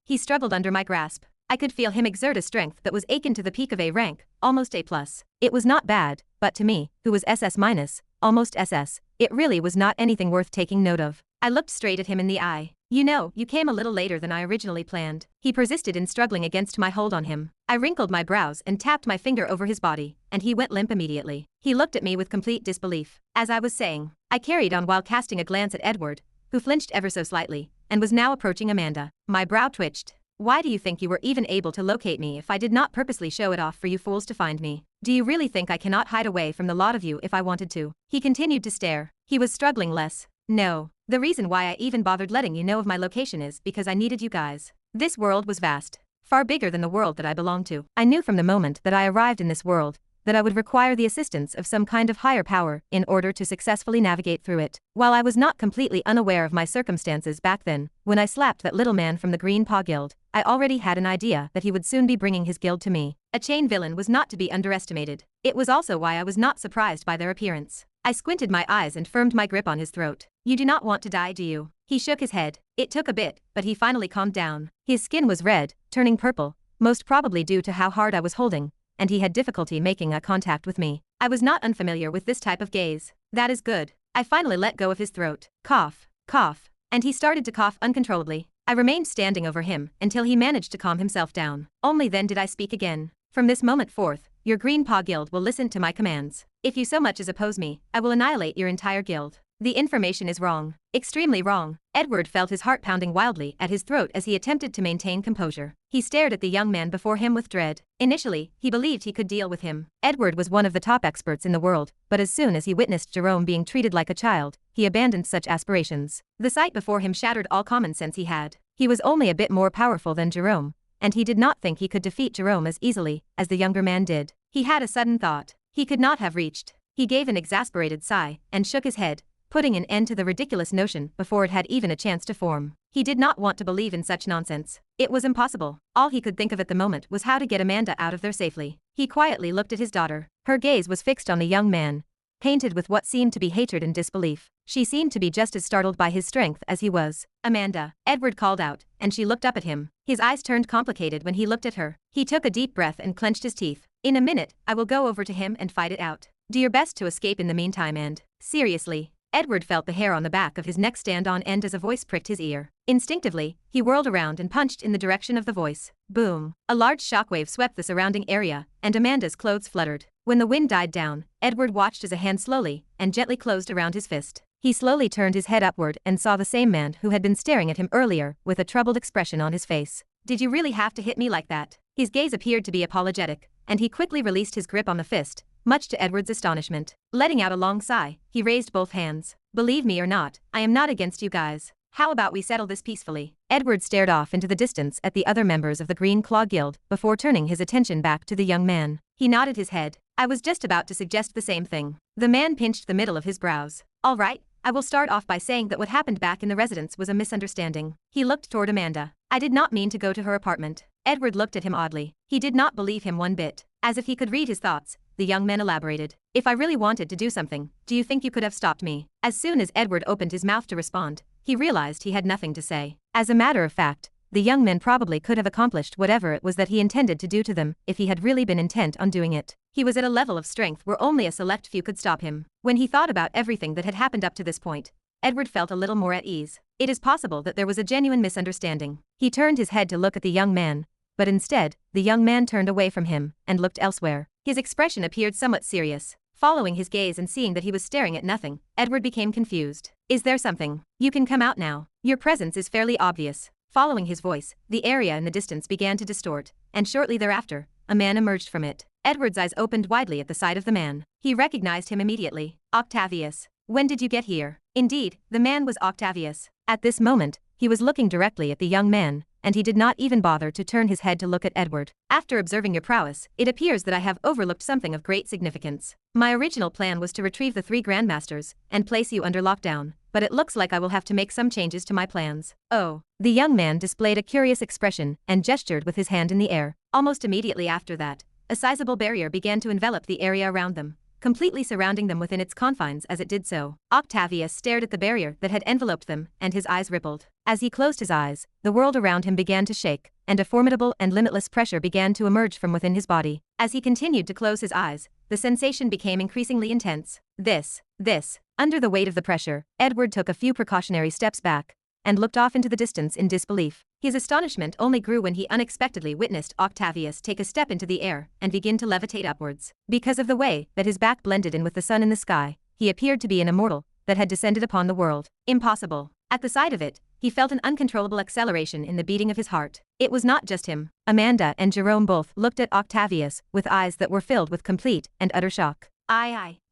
He struggled under my grasp. I could feel him exert a strength that was akin to the peak of A rank, almost A+. It was not bad, but to me, who was SS-, almost SS, it really was not anything worth taking note of. I looked straight at him in the eye. You know, you came a little later than I originally planned. He persisted in struggling against my hold on him. I wrinkled my brows and tapped my finger over his body, and he went limp immediately. He looked at me with complete disbelief. As I was saying, I carried on while casting a glance at Edward, who flinched ever so slightly, and was now approaching Amanda. My brow twitched. Why do you think you were even able to locate me if I did not purposely show it off for you fools to find me? Do you really think I cannot hide away from the lot of you if I wanted to? He continued to stare. He was struggling less. No. The reason why I even bothered letting you know of my location is because I needed you guys. This world was vast. Far bigger than the world that I belong to. I knew from the moment that I arrived in this world that I would require the assistance of some kind of higher power in order to successfully navigate through it. While I was not completely unaware of my circumstances back then, when I slapped that little man from the Green Paw Guild, I already had an idea that he would soon be bringing his guild to me. A chain villain was not to be underestimated. It was also why I was not surprised by their appearance. I squinted my eyes and firmed my grip on his throat. You do not want to die, do you? He shook his head. It took a bit, but he finally calmed down. His skin was red, turning purple, most probably due to how hard I was holding, and he had difficulty making eye contact with me. I was not unfamiliar with this type of gaze. That is good. I finally let go of his throat. Cough, cough, and he started to cough uncontrollably. I remained standing over him until he managed to calm himself down. Only then did I speak again. From this moment forth, your Green Paw Guild will listen to my commands. If you so much as oppose me, I will annihilate your entire guild. The information is wrong. Extremely wrong. Edward felt his heart pounding wildly at his throat as he attempted to maintain composure. He stared at the young man before him with dread. Initially, he believed he could deal with him. Edward was one of the top experts in the world, but as soon as he witnessed Jerome being treated like a child, he abandoned such aspirations. The sight before him shattered all common sense he had. He was only a bit more powerful than Jerome, and he did not think he could defeat Jerome as easily as the younger man did. He had a sudden thought. He could not have reached. He gave an exasperated sigh and shook his head, putting an end to the ridiculous notion before it had even a chance to form. He did not want to believe in such nonsense. It was impossible. All he could think of at the moment was how to get Amanda out of there safely. He quietly looked at his daughter. Her gaze was fixed on the young man, painted with what seemed to be hatred and disbelief. She seemed to be just as startled by his strength as he was. Amanda, Edward called out, and she looked up at him. His eyes turned complicated when he looked at her. He took a deep breath and clenched his teeth. In a minute, I will go over to him and fight it out. Do your best to escape in the meantime and, seriously. Edward felt the hair on the back of his neck stand on end as a voice pricked his ear. Instinctively, he whirled around and punched in the direction of the voice. Boom! A large shockwave swept the surrounding area, and Amanda's clothes fluttered. When the wind died down, Edward watched as a hand slowly and gently closed around his fist. He slowly turned his head upward and saw the same man who had been staring at him earlier with a troubled expression on his face. Did you really have to hit me like that? His gaze appeared to be apologetic, and he quickly released his grip on the fist, much to Edward's astonishment. Letting out a long sigh, he raised both hands. Believe me or not, I am not against you guys. How about we settle this peacefully? Edward stared off into the distance at the other members of the Green Claw Guild before turning his attention back to the young man. He nodded his head. I was just about to suggest the same thing. The man pinched the middle of his brows. All right, I will start off by saying that what happened back in the residence was a misunderstanding. He looked toward Amanda. I did not mean to go to her apartment. Edward looked at him oddly. He did not believe him one bit. As if he could read his thoughts, the young man elaborated. If I really wanted to do something, do you think you could have stopped me? As soon as Edward opened his mouth to respond, he realized he had nothing to say. As a matter of fact, the young man probably could have accomplished whatever it was that he intended to do to them if he had really been intent on doing it. He was at a level of strength where only a select few could stop him. When he thought about everything that had happened up to this point, Edward felt a little more at ease. It is possible that there was a genuine misunderstanding. He turned his head to look at the young man, but instead, the young man turned away from him and looked elsewhere. His expression appeared somewhat serious. Following his gaze and seeing that he was staring at nothing, Edward became confused. Is there something? You can come out now. Your presence is fairly obvious. Following his voice, the area in the distance began to distort, and shortly thereafter, a man emerged from it. Edward's eyes opened widely at the sight of the man. He recognized him immediately. Octavius. When did you get here? Indeed, the man was Octavius. At this moment, he was looking directly at the young man, and he did not even bother to turn his head to look at Edward. After observing your prowess, it appears that I have overlooked something of great significance. My original plan was to retrieve the 3 Grandmasters and place you under lockdown, but it looks like I will have to make some changes to my plans. Oh. The young man displayed a curious expression and gestured with his hand in the air. Almost immediately after that, a sizable barrier began to envelop the area around them, completely surrounding them within its confines as it did so. Octavius stared at the barrier that had enveloped them, and his eyes rippled. As he closed his eyes, the world around him began to shake, and a formidable and limitless pressure began to emerge from within his body. As he continued to close his eyes, the sensation became increasingly intense. Under the weight of the pressure, Edward took a few precautionary steps back, and looked off into the distance in disbelief. His astonishment only grew when he unexpectedly witnessed Octavius take a step into the air and begin to levitate upwards. Because of the way that his back blended in with the sun in the sky, he appeared to be an immortal that had descended upon the world. Impossible. At the sight of it, he felt an uncontrollable acceleration in the beating of his heart. It was not just him. Amanda and Jerome both looked at Octavius with eyes that were filled with complete and utter shock.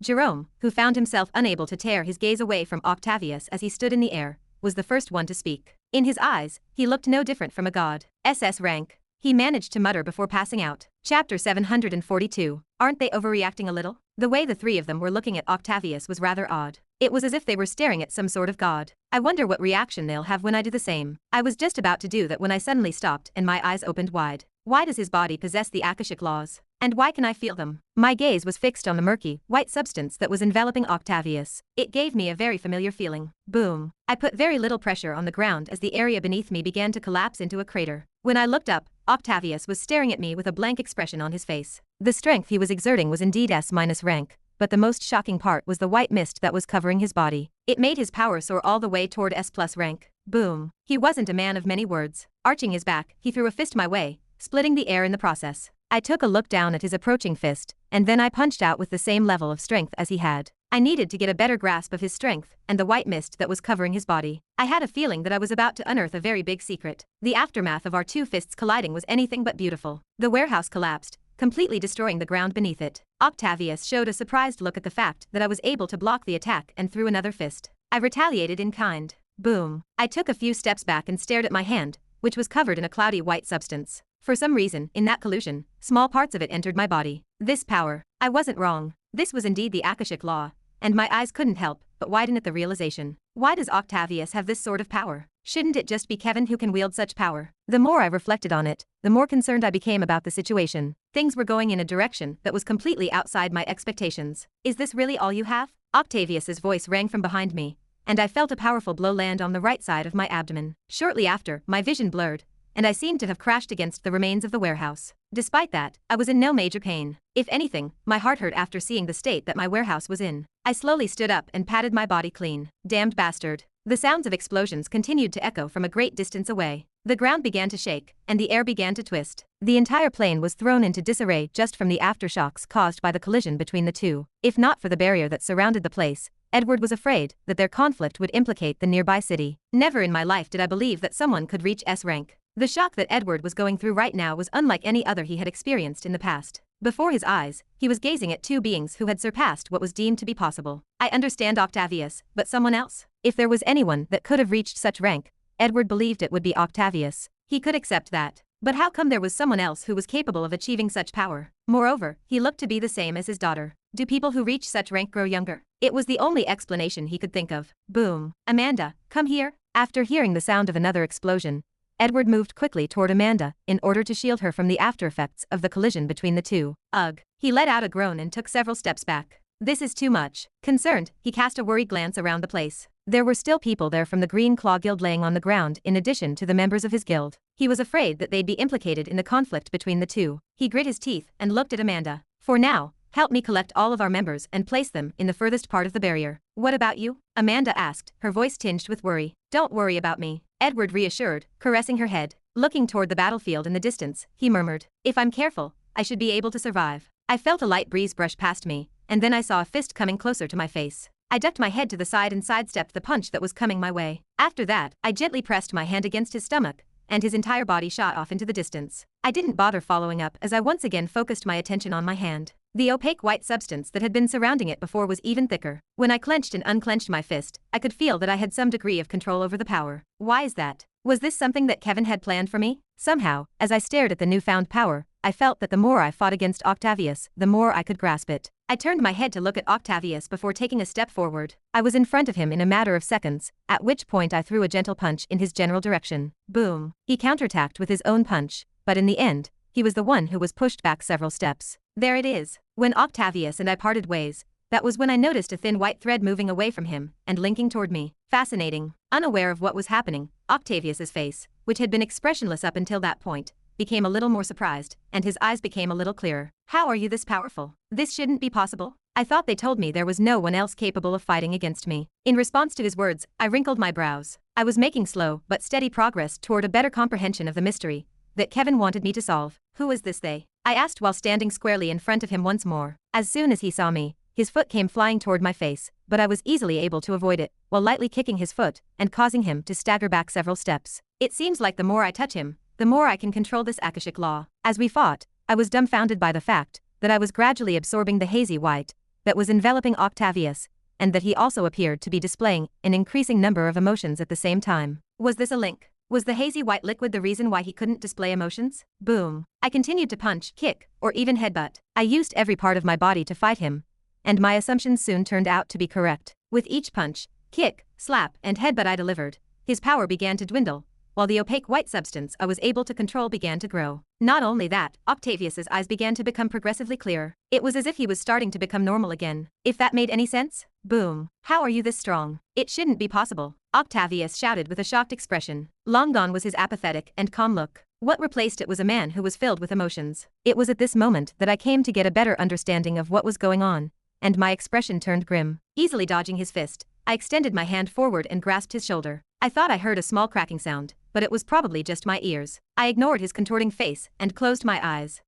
Jerome, who found himself unable to tear his gaze away from Octavius as he stood in the air, was the first one to speak. In his eyes, he looked no different from a god. SS rank, he managed to mutter before passing out. Chapter 742. Aren't they overreacting a little? The way the three of them were looking at Octavius was rather odd. It was as if they were staring at some sort of god. I wonder what reaction they'll have when I do the same. I was just about to do that when I suddenly stopped and my eyes opened wide. Why does his body possess the Akashic laws? And why can I feel them? My gaze was fixed on the murky, white substance that was enveloping Octavius. It gave me a very familiar feeling. Boom. I put very little pressure on the ground as the area beneath me began to collapse into a crater. When I looked up, Octavius was staring at me with a blank expression on his face. The strength he was exerting was indeed S- rank, but the most shocking part was the white mist that was covering his body. It made his power soar all the way toward S+ rank. Boom. He wasn't a man of many words. Arching his back, he threw a fist my way, splitting the air in the process. I took a look down at his approaching fist, and then I punched out with the same level of strength as he had. I needed to get a better grasp of his strength and the white mist that was covering his body. I had a feeling that I was about to unearth a very big secret. The aftermath of our two fists colliding was anything but beautiful. The warehouse collapsed, completely destroying the ground beneath it. Octavius showed a surprised look at the fact that I was able to block the attack and threw another fist. I retaliated in kind. Boom. I took a few steps back and stared at my hand, which was covered in a cloudy white substance. For some reason, in that collusion, small parts of it entered my body. This power. I wasn't wrong. This was indeed the Akashic law, and my eyes couldn't help but widen at the realization. Why does Octavius have this sort of power? Shouldn't it just be Kevin who can wield such power? The more I reflected on it, the more concerned I became about the situation. Things were going in a direction that was completely outside my expectations. Is this really all you have? Octavius's voice rang from behind me, and I felt a powerful blow land on the right side of my abdomen. Shortly after, my vision blurred, and I seemed to have crashed against the remains of the warehouse. Despite that, I was in no major pain. If anything, my heart hurt after seeing the state that my warehouse was in. I slowly stood up and patted my body clean. Damned bastard. The sounds of explosions continued to echo from a great distance away. The ground began to shake, and the air began to twist. The entire plane was thrown into disarray just from the aftershocks caused by the collision between the two. If not for the barrier that surrounded the place, Edward was afraid that their conflict would implicate the nearby city. Never in my life did I believe that someone could reach S rank. The shock that Edward was going through right now was unlike any other he had experienced in the past. Before his eyes, he was gazing at two beings who had surpassed what was deemed to be possible. I understand Octavius, but someone else? If there was anyone that could have reached such rank, Edward believed it would be Octavius. He could accept that. But how come there was someone else who was capable of achieving such power? Moreover, he looked to be the same as his daughter. Do people who reach such rank grow younger? It was the only explanation he could think of. Boom. Amanda, come here. After hearing the sound of another explosion, Edward moved quickly toward Amanda in order to shield her from the aftereffects of the collision between the two. Ugh. He let out a groan and took several steps back. This is too much. Concerned, he cast a worried glance around the place. There were still people there from the Green Claw Guild laying on the ground in addition to the members of his guild. He was afraid that they'd be implicated in the conflict between the two. He grit his teeth and looked at Amanda. For now, help me collect all of our members and place them in the furthest part of the barrier. What about you? Amanda asked, her voice tinged with worry. Don't worry about me, Edward reassured, caressing her head. Looking toward the battlefield in the distance, he murmured, if I'm careful, I should be able to survive. I felt a light breeze brush past me, and then I saw a fist coming closer to my face. I ducked my head to the side and sidestepped the punch that was coming my way. After that, I gently pressed my hand against his stomach, and his entire body shot off into the distance. I didn't bother following up as I once again focused my attention on my hand. The opaque white substance that had been surrounding it before was even thicker. When I clenched and unclenched my fist, I could feel that I had some degree of control over the power. Why is that? Was this something that Kevin had planned for me? Somehow, as I stared at the newfound power, I felt that the more I fought against Octavius, the more I could grasp it. I turned my head to look at Octavius before taking a step forward. I was in front of him in a matter of seconds, at which point I threw a gentle punch in his general direction. Boom. He counterattacked with his own punch, but in the end, he was the one who was pushed back several steps. There it is. When Octavius and I parted ways, that was when I noticed a thin white thread moving away from him and linking toward me. Fascinating. Unaware of what was happening, Octavius's face, which had been expressionless up until that point, became a little more surprised, and his eyes became a little clearer. How are you this powerful? This shouldn't be possible. I thought they told me there was no one else capable of fighting against me. In response to his words, I wrinkled my brows. I was making slow but steady progress toward a better comprehension of the mystery that Kevin wanted me to solve. Who is this they? I asked while standing squarely in front of him once more. As soon as he saw me, his foot came flying toward my face, but I was easily able to avoid it, while lightly kicking his foot and causing him to stagger back several steps. It seems like the more I touch him, the more I can control this Akashic law. As we fought, I was dumbfounded by the fact that I was gradually absorbing the hazy white that was enveloping Octavius, and that he also appeared to be displaying an increasing number of emotions at the same time. Was this a link? Was the hazy white liquid the reason why he couldn't display emotions? Boom. I continued to punch, kick, or even headbutt. I used every part of my body to fight him, and my assumptions soon turned out to be correct. With each punch, kick, slap, and headbutt I delivered, his power began to dwindle, while the opaque white substance I was able to control began to grow. Not only that, Octavius's eyes began to become progressively clearer. It was as if he was starting to become normal again. If that made any sense? Boom. How are you this strong? It shouldn't be possible, Octavius shouted with a shocked expression. Long gone was his apathetic and calm look. What replaced it was a man who was filled with emotions. It was at this moment that I came to get a better understanding of what was going on, and my expression turned grim. Easily dodging his fist, I extended my hand forward and grasped his shoulder. I thought I heard a small cracking sound, but it was probably just my ears. I ignored his contorting face and closed my eyes.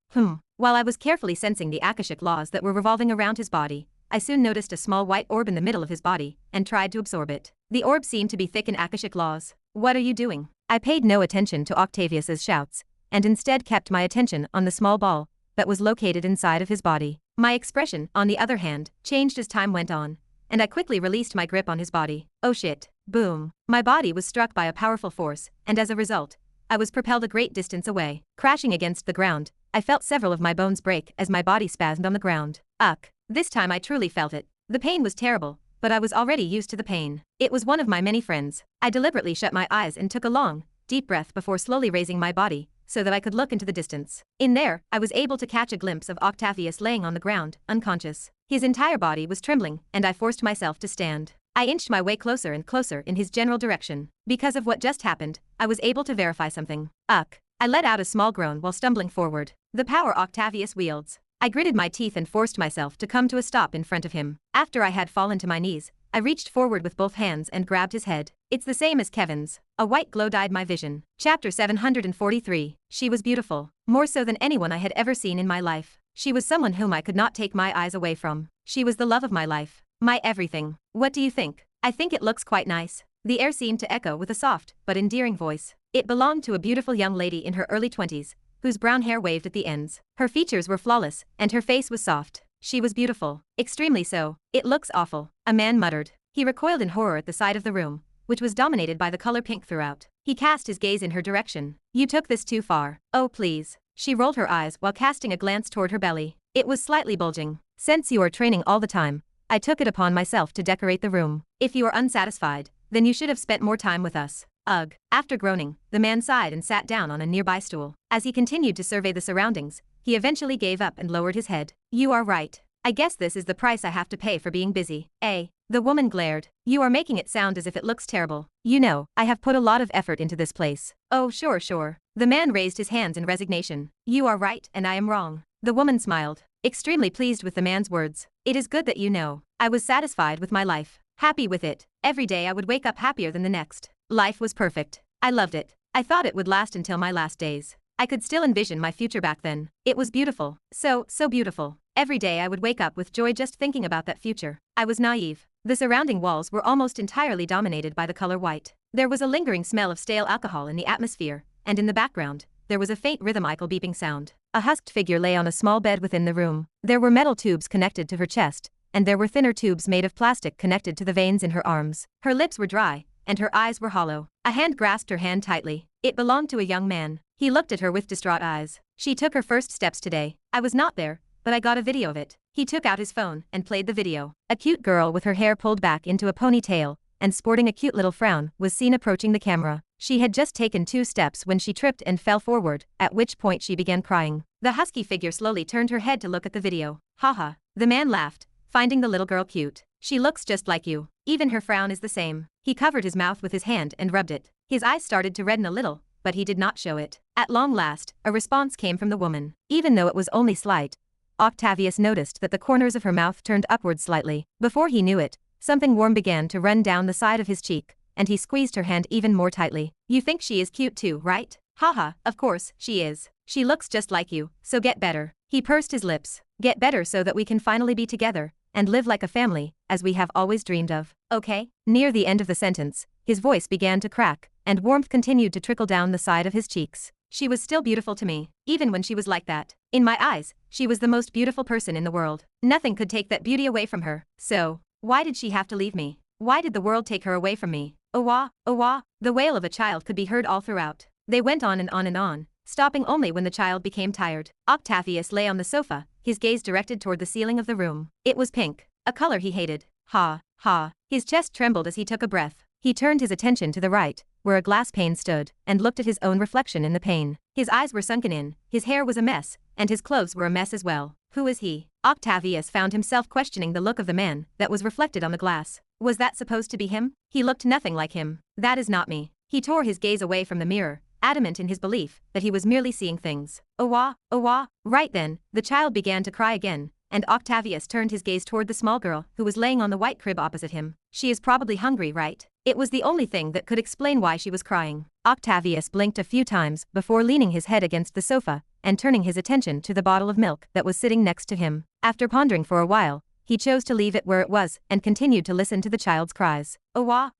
While I was carefully sensing the Akashic laws that were revolving around his body, I soon noticed a small white orb in the middle of his body and tried to absorb it. The orb seemed to be thick in Akashic laws. What are you doing? I paid no attention to Octavius's shouts, and instead kept my attention on the small ball that was located inside of his body. My expression, on the other hand, changed as time went on, and I quickly released my grip on his body. Oh shit. Boom. My body was struck by a powerful force, and as a result, I was propelled a great distance away. Crashing against the ground, I felt several of my bones break as my body spasmed on the ground. Ugh. This time I truly felt it. The pain was terrible, but I was already used to the pain. It was one of my many friends. I deliberately shut my eyes and took a long, deep breath before slowly raising my body, so that I could look into the distance. In there, I was able to catch a glimpse of Octavius laying on the ground, unconscious. His entire body was trembling, and I forced myself to stand. I inched my way closer and closer in his general direction. Because of what just happened, I was able to verify something. Ugh. I let out a small groan while stumbling forward. The power Octavius wields. I gritted my teeth and forced myself to come to a stop in front of him. After I had fallen to my knees, I reached forward with both hands and grabbed his head. It's the same as Kevin's. A white glow dyed my vision. Chapter 743. She was beautiful. More so than anyone I had ever seen in my life. She was someone whom I could not take my eyes away from. She was the love of my life. My everything. What do you think? I think it looks quite nice. The air seemed to echo with a soft but endearing voice. It belonged to a beautiful young lady in her early 20s, whose brown hair waved at the ends. Her features were flawless, and her face was soft. She was beautiful. Extremely so. It looks awful, a man muttered. He recoiled in horror at the side of the room, which was dominated by the color pink throughout. He cast his gaze in her direction. You took this too far. Oh please. She rolled her eyes while casting a glance toward her belly. It was slightly bulging. Since you are training all the time, I took it upon myself to decorate the room. If you are unsatisfied, then you should have spent more time with us. Ugh. After groaning, the man sighed and sat down on a nearby stool. As he continued to survey the surroundings, he eventually gave up and lowered his head. You are right. I guess this is the price I have to pay for being busy. The woman glared. You are making it sound as if it looks terrible. You know, I have put a lot of effort into this place. Oh sure. The man raised his hands in resignation. You are right and I am wrong. The woman smiled, extremely pleased with the man's words. It is good that you know. I was satisfied with my life. Happy with it. Every day I would wake up happier than the next. Life was perfect. I loved it. I thought it would last until my last days. I could still envision my future back then. It was beautiful. So beautiful. Every day I would wake up with joy just thinking about that future. I was naive. The surrounding walls were almost entirely dominated by the color white. There was a lingering smell of stale alcohol in the atmosphere, and in the background, there was a faint rhythmical beeping sound. A husked figure lay on a small bed within the room. There were metal tubes connected to her chest, and there were thinner tubes made of plastic connected to the veins in her arms. Her lips were dry, and her eyes were hollow. A hand grasped her hand tightly. It belonged to a young man. He looked at her with distraught eyes. She took her first steps today. I was not there, but I got a video of it. He took out his phone and played the video. A cute girl with her hair pulled back into a ponytail and sporting a cute little frown was seen approaching the camera. She had just taken 2 steps when she tripped and fell forward, at which point she began crying. The husky figure slowly turned her head to look at the video. Haha. The man laughed, finding the little girl cute. She looks just like you. Even her frown is the same. He covered his mouth with his hand and rubbed it. His eyes started to redden a little, but he did not show it. At long last, a response came from the woman. Even though it was only slight, Octavius noticed that the corners of her mouth turned upward slightly. Before he knew it, something warm began to run down the side of his cheek, and he squeezed her hand even more tightly. You think she is cute too, right? Haha, of course, she is. She looks just like you, so get better. He pursed his lips. Get better so that we can finally be together, and live like a family, as we have always dreamed of. Okay? Near the end of the sentence, his voice began to crack, and warmth continued to trickle down the side of his cheeks. She was still beautiful to me, even when she was like that. In my eyes, she was the most beautiful person in the world. Nothing could take that beauty away from her. So, why did she have to leave me? Why did the world take her away from me? Oh wah, the wail of a child could be heard all throughout. They went on and on and on, stopping only when the child became tired. Octavius lay on the sofa, his gaze directed toward the ceiling of the room. It was pink, a color he hated. Ha. His chest trembled as he took a breath. He turned his attention to the right, where a glass pane stood, and looked at his own reflection in the pane. His eyes were sunken in, his hair was a mess, and his clothes were a mess as well. Who is he? Octavius found himself questioning the look of the man that was reflected on the glass. Was that supposed to be him? He looked nothing like him. That is not me. He tore his gaze away from the mirror, adamant in his belief that he was merely seeing things. Oh wah. Right then, the child began to cry again, and Octavius turned his gaze toward the small girl who was laying on the white crib opposite him. She is probably hungry, right? It was the only thing that could explain why she was crying. Octavius blinked a few times before leaning his head against the sofa and turning his attention to the bottle of milk that was sitting next to him. After pondering for a while, he chose to leave it where it was and continued to listen to the child's cries. Oh wah.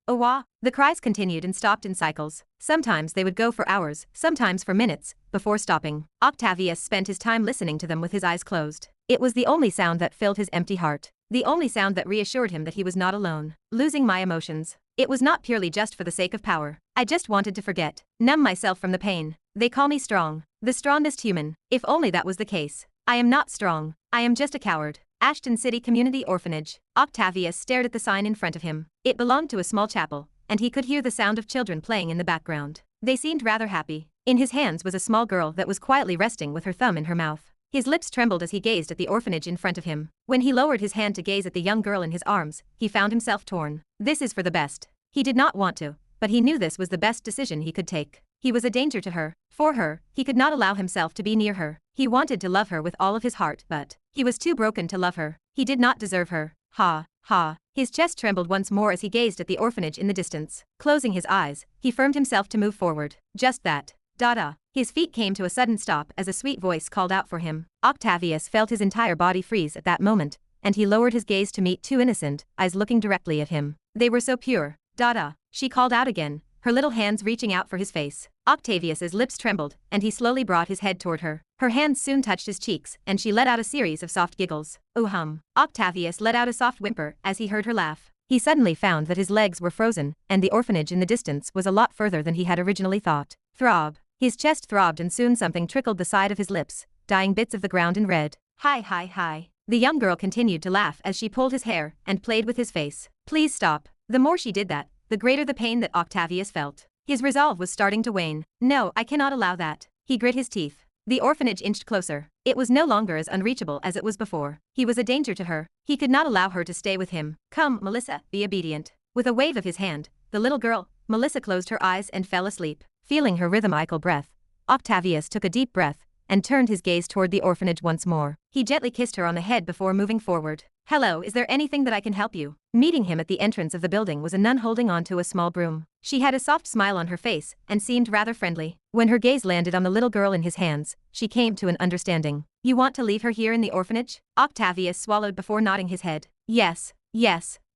The cries continued and stopped in cycles. Sometimes they would go for hours, sometimes for minutes, before stopping. Octavius spent his time listening to them with his eyes closed. It was the only sound that filled his empty heart. The only sound that reassured him that he was not alone. Losing my emotions. It was not purely just for the sake of power. I just wanted to forget, numb myself from the pain. They call me strong. The strongest human. If only that was the case. I am not strong. I am just a coward. Ashton City Community Orphanage. Octavius stared at the sign in front of him. It belonged to a small chapel, and he could hear the sound of children playing in the background. They seemed rather happy. In his hands was a small girl that was quietly resting with her thumb in her mouth. His lips trembled as he gazed at the orphanage in front of him. When he lowered his hand to gaze at the young girl in his arms, he found himself torn. This is for the best. He did not want to, but he knew this was the best decision he could take. He was a danger to her. For her, he could not allow himself to be near her. He wanted to love her with all of his heart, but he was too broken to love her. He did not deserve her. Ha. His chest trembled once more as he gazed at the orphanage in the distance. Closing his eyes, he firmed himself to move forward. Just that. Dada. His feet came to a sudden stop as a sweet voice called out for him. Octavius felt his entire body freeze at that moment, and he lowered his gaze to meet two innocent eyes looking directly at him. They were so pure. Dada. She called out again, her little hands reaching out for his face. Octavius's lips trembled, and he slowly brought his head toward her. Her hands soon touched his cheeks, and she let out a series of soft giggles. Octavius let out a soft whimper as he heard her laugh. He suddenly found that his legs were frozen, and the orphanage in the distance was a lot further than he had originally thought. Throb. His chest throbbed and soon something trickled the side of his lips, dyeing bits of the ground in red. Hi. The young girl continued to laugh as she pulled his hair and played with his face. Please stop. The more she did that, the greater the pain that Octavius felt. His resolve was starting to wane. No, I cannot allow that. He grit his teeth. The orphanage inched closer. It was no longer as unreachable as it was before. He was a danger to her. He could not allow her to stay with him. Come, Melissa, be obedient. With a wave of his hand, the little girl, Melissa, closed her eyes and fell asleep. Feeling her rhythmical breath, Octavius took a deep breath and turned his gaze toward the orphanage once more. He gently kissed her on the head before moving forward. Hello, is there anything that I can help you? Meeting him at the entrance of the building was a nun holding onto a small broom. She had a soft smile on her face and seemed rather friendly. When her gaze landed on the little girl in his hands, she came to an understanding. You want to leave her here in the orphanage? Octavius swallowed before nodding his head. Yes.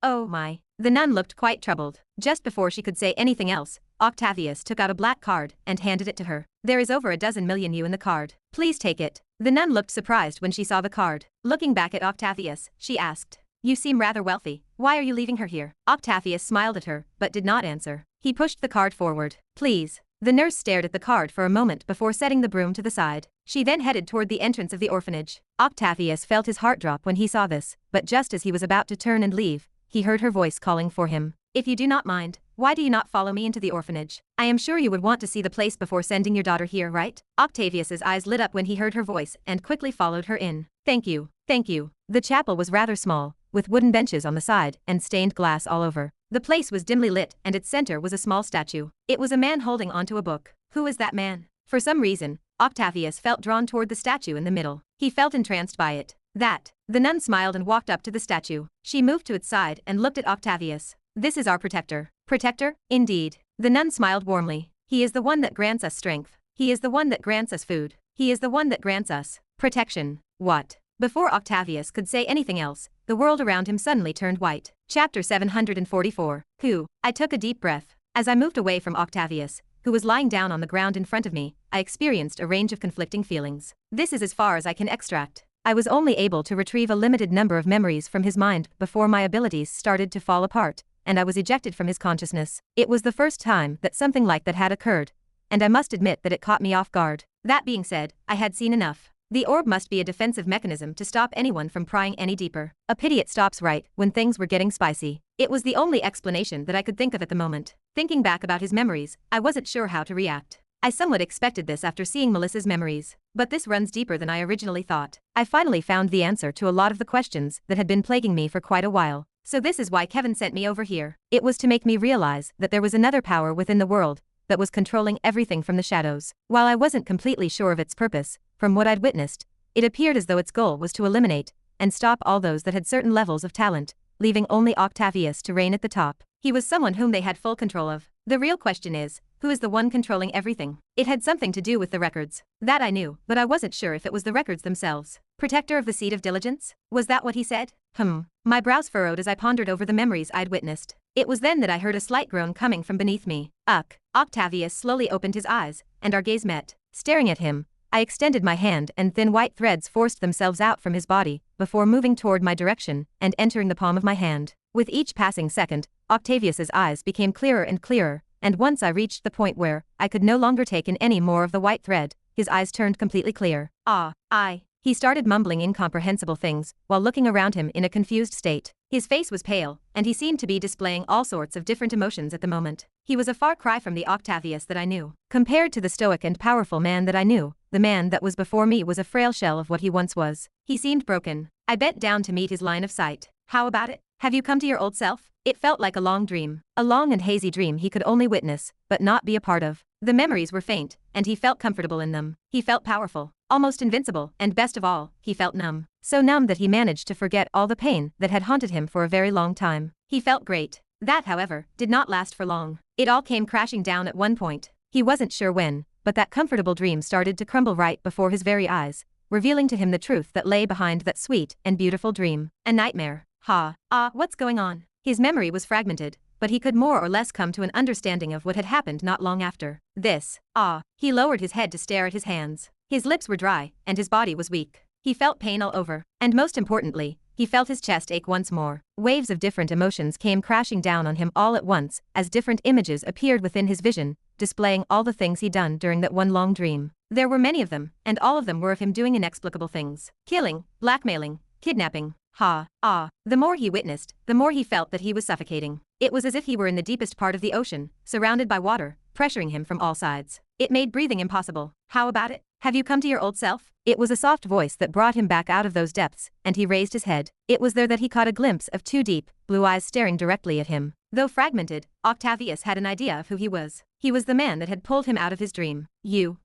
Oh my. The nun looked quite troubled. Just before she could say anything else, Octavius took out a black card and handed it to her. There is over 12 million in the card. Please take it. The nun looked surprised when she saw the card. Looking back at Octavius, she asked, You seem rather wealthy. Why are you leaving her here? Octavius smiled at her, but did not answer. He pushed the card forward. Please. The nurse stared at the card for a moment before setting the broom to the side. She then headed toward the entrance of the orphanage. Octavius felt his heart drop when he saw this, but just as he was about to turn and leave, he heard her voice calling for him. If you do not mind, why do you not follow me into the orphanage? I am sure you would want to see the place before sending your daughter here, right? Octavius's eyes lit up when he heard her voice and quickly followed her in. Thank you. The chapel was rather small, with wooden benches on the side and stained glass all over. The place was dimly lit and its center was a small statue. It was a man holding onto a book. Who is that man? For some reason, Octavius felt drawn toward the statue in the middle. He felt entranced by it. The nun smiled and walked up to the statue. She moved to its side and looked at Octavius. This is our protector. Protector? Indeed. The nun smiled warmly. He is the one that grants us strength. He is the one that grants us food. He is the one that grants us protection. What? Before Octavius could say anything else, the world around him suddenly turned white. Chapter 744. Who? I took a deep breath. As I moved away from Octavius, who was lying down on the ground in front of me, I experienced a range of conflicting feelings. This is as far as I can extract. I was only able to retrieve a limited number of memories from his mind before my abilities started to fall apart, and I was ejected from his consciousness. It was the first time that something like that had occurred, and I must admit that it caught me off guard. That being said, I had seen enough. The orb must be a defensive mechanism to stop anyone from prying any deeper. A pity it stops right when things were getting spicy. It was the only explanation that I could think of at the moment. Thinking back about his memories, I wasn't sure how to react. I somewhat expected this after seeing Melissa's memories, but this runs deeper than I originally thought. I finally found the answer to a lot of the questions that had been plaguing me for quite a while. So this is why Kevin sent me over here. It was to make me realize that there was another power within the world that was controlling everything from the shadows. While I wasn't completely sure of its purpose, from what I'd witnessed, it appeared as though its goal was to eliminate and stop all those that had certain levels of talent, leaving only Octavius to reign at the top. He was someone whom they had full control of. The real question is, who is the one controlling everything? It had something to do with the records. That I knew, but I wasn't sure if it was the records themselves. Protector of the seat of diligence? Was that what he said? My brows furrowed as I pondered over the memories I'd witnessed. It was then that I heard a slight groan coming from beneath me. Octavius slowly opened his eyes, and our gaze met. Staring at him, I extended my hand and thin white threads forced themselves out from his body, before moving toward my direction and entering the palm of my hand. With each passing second, Octavius's eyes became clearer and clearer, and once I reached the point where I could no longer take in any more of the white thread, his eyes turned completely clear. He started mumbling incomprehensible things, while looking around him in a confused state. His face was pale, and he seemed to be displaying all sorts of different emotions at the moment. He was a far cry from the Octavius that I knew. Compared to the stoic and powerful man that I knew, the man that was before me was a frail shell of what he once was. He seemed broken. I bent down to meet his line of sight. How about it? Have you come to your old self? It felt like a long dream. A long and hazy dream he could only witness, but not be a part of. The memories were faint, and he felt comfortable in them. He felt powerful, almost invincible, and best of all, he felt numb. So numb that he managed to forget all the pain that had haunted him for a very long time. He felt great. That, however, did not last for long. It all came crashing down at one point. He wasn't sure when, but that comfortable dream started to crumble right before his very eyes, revealing to him the truth that lay behind that sweet and beautiful dream. A nightmare. What's going on? His memory was fragmented, but he could more or less come to an understanding of what had happened not long after. He lowered his head to stare at his hands. His lips were dry, and his body was weak. He felt pain all over, and most importantly, he felt his chest ache once more. Waves of different emotions came crashing down on him all at once, as different images appeared within his vision, displaying all the things he'd done during that one long dream. There were many of them, and all of them were of him doing inexplicable things. Killing, blackmailing, kidnapping. The more he witnessed, the more he felt that he was suffocating. It was as if he were in the deepest part of the ocean, surrounded by water, pressuring him from all sides. It made breathing impossible. How about it? Have you come to your old self? It was a soft voice that brought him back out of those depths, and he raised his head. It was there that he caught a glimpse of two deep, blue eyes staring directly at him. Though fragmented, Octavius had an idea of who he was. He was the man that had pulled him out of his dream. You.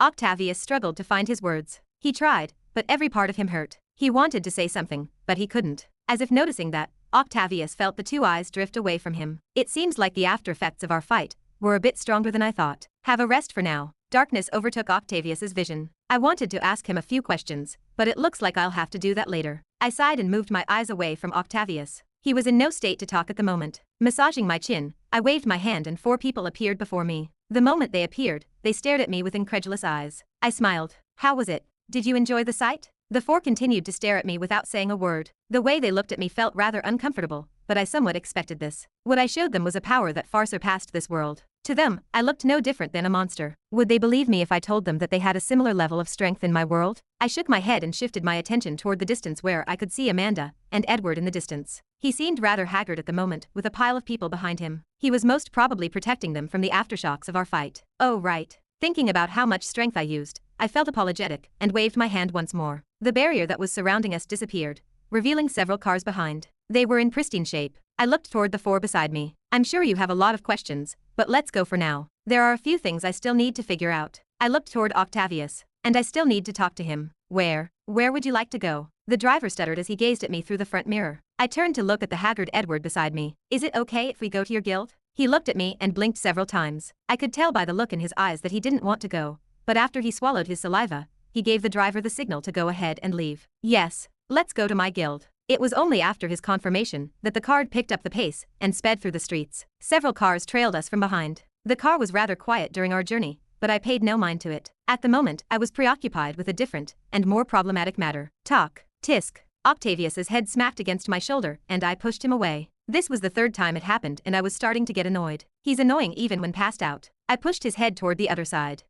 Octavius struggled to find his words. He tried, but every part of him hurt. He wanted to say something, but he couldn't. As if noticing that, Octavius felt the two eyes drift away from him. It seems like the after effects of our fight were a bit stronger than I thought. Have a rest for now. Darkness overtook Octavius's vision. I wanted to ask him a few questions, but it looks like I'll have to do that later. I sighed and moved my eyes away from Octavius. He was in no state to talk at the moment. Massaging my chin, I waved my hand and 4 people appeared before me. The moment they appeared, they stared at me with incredulous eyes. I smiled. How was it? Did you enjoy the sight? The 4 continued to stare at me without saying a word. The way they looked at me felt rather uncomfortable, but I somewhat expected this. What I showed them was a power that far surpassed this world. To them, I looked no different than a monster. Would they believe me if I told them that they had a similar level of strength in my world? I shook my head and shifted my attention toward the distance where I could see Amanda and Edward in the distance. He seemed rather haggard at the moment, with a pile of people behind him. He was most probably protecting them from the aftershocks of our fight. Oh right. Thinking about how much strength I used, I felt apologetic and waved my hand once more. The barrier that was surrounding us disappeared, revealing several cars behind. They were in pristine shape. I looked toward the 4 beside me. I'm sure you have a lot of questions, but let's go for now. There are a few things I still need to figure out. I looked toward Octavius, and I still need to talk to him. Where would you like to go? The driver stuttered as he gazed at me through the front mirror. I turned to look at the haggard Edward beside me. Is it okay if we go to your guild? He looked at me and blinked several times. I could tell by the look in his eyes that he didn't want to go, but after he swallowed his saliva, he gave the driver the signal to go ahead and leave. Yes, let's go to my guild. It was only after his confirmation that the car picked up the pace and sped through the streets. Several cars trailed us from behind. The car was rather quiet during our journey, but I paid no mind to it. At the moment, I was preoccupied with a different and more problematic matter. Talk. Tisk. Octavius's head smacked against my shoulder, and I pushed him away. This was the third time it happened, and I was starting to get annoyed. He's annoying even when passed out. I pushed his head toward the other side.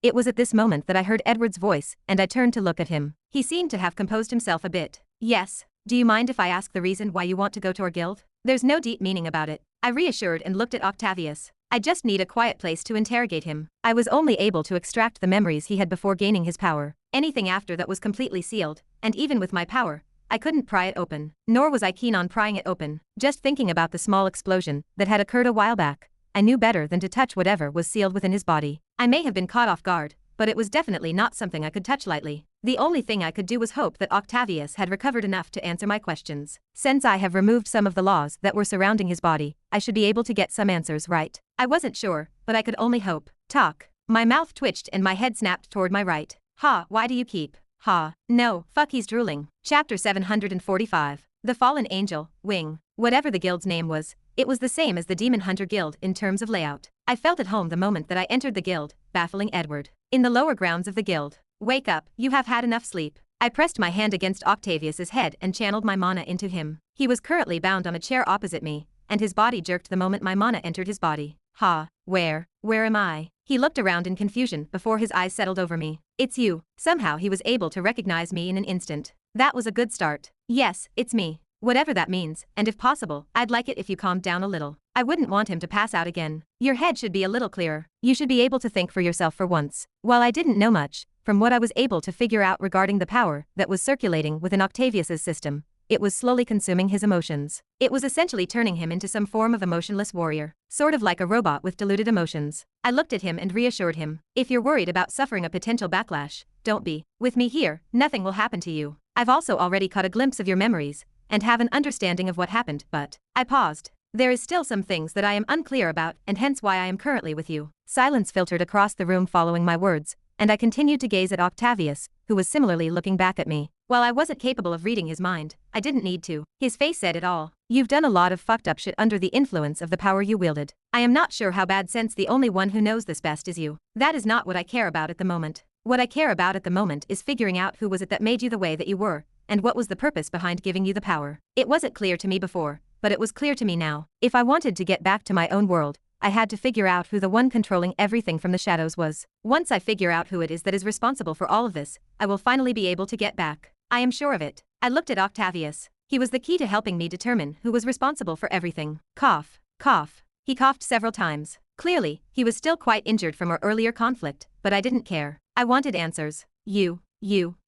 It was at this moment that I heard Edward's voice, and I turned to look at him. He seemed to have composed himself a bit. Yes. Do you mind if I ask the reason why you want to go to our guild? There's no deep meaning about it. I reassured and looked at Octavius. I just need a quiet place to interrogate him. I was only able to extract the memories he had before gaining his power. Anything after that was completely sealed, and even with my power, I couldn't pry it open. Nor was I keen on prying it open. Just thinking about the small explosion that had occurred a while back, I knew better than to touch whatever was sealed within his body. I may have been caught off guard, but it was definitely not something I could touch lightly. The only thing I could do was hope that Octavius had recovered enough to answer my questions. Since I have removed some of the laws that were surrounding his body, I should be able to get some answers right. I wasn't sure, but I could only hope. Talk. My mouth twitched and my head snapped toward my right. Ha, why do you keep? Ha, no, fuck, he's drooling. Chapter 745. The Fallen Angel, Wing. Whatever the guild's name was, it was the same as the Demon Hunter Guild in terms of layout. I felt at home the moment that I entered the guild, baffling Edward. In the lower grounds of the guild. Wake up, you have had enough sleep. I pressed my hand against Octavius's head and channeled my mana into him. He was currently bound on a chair opposite me, and his body jerked the moment my mana entered his body. Ha, where am I? He looked around in confusion before his eyes settled over me. It's you. Somehow he was able to recognize me in an instant. That was a good start. Yes, it's me. Whatever that means, and if possible, I'd like it if you calmed down a little. I wouldn't want him to pass out again. Your head should be a little clearer. You should be able to think for yourself for once. While I didn't know much, from what I was able to figure out regarding the power that was circulating within Octavius's system, it was slowly consuming his emotions. It was essentially turning him into some form of emotionless warrior, sort of like a robot with diluted emotions. I looked at him and reassured him. If you're worried about suffering a potential backlash, don't be. With me here, nothing will happen to you. I've also already caught a glimpse of your memories, and have an understanding of what happened, but I paused. There is still some things that I am unclear about, and hence why I am currently with you. Silence filtered across the room following my words, and I continued to gaze at Octavius, who was similarly looking back at me. While I wasn't capable of reading his mind, I didn't need to. His face said it all. You've done a lot of fucked up shit under the influence of the power you wielded. I am not sure how bad, since the only one who knows this best is you. That is not what I care about at the moment. What I care about at the moment is figuring out who was it that made you the way that you were, and what was the purpose behind giving you the power. It wasn't clear to me before, but it was clear to me now. If I wanted to get back to my own world, I had to figure out who the one controlling everything from the shadows was. Once I figure out who it is that is responsible for all of this, I will finally be able to get back. I am sure of it. I looked at Octavius. He was the key to helping me determine who was responsible for everything. Cough. Cough. He coughed several times. Clearly, he was still quite injured from our earlier conflict, but I didn't care. I wanted answers. You.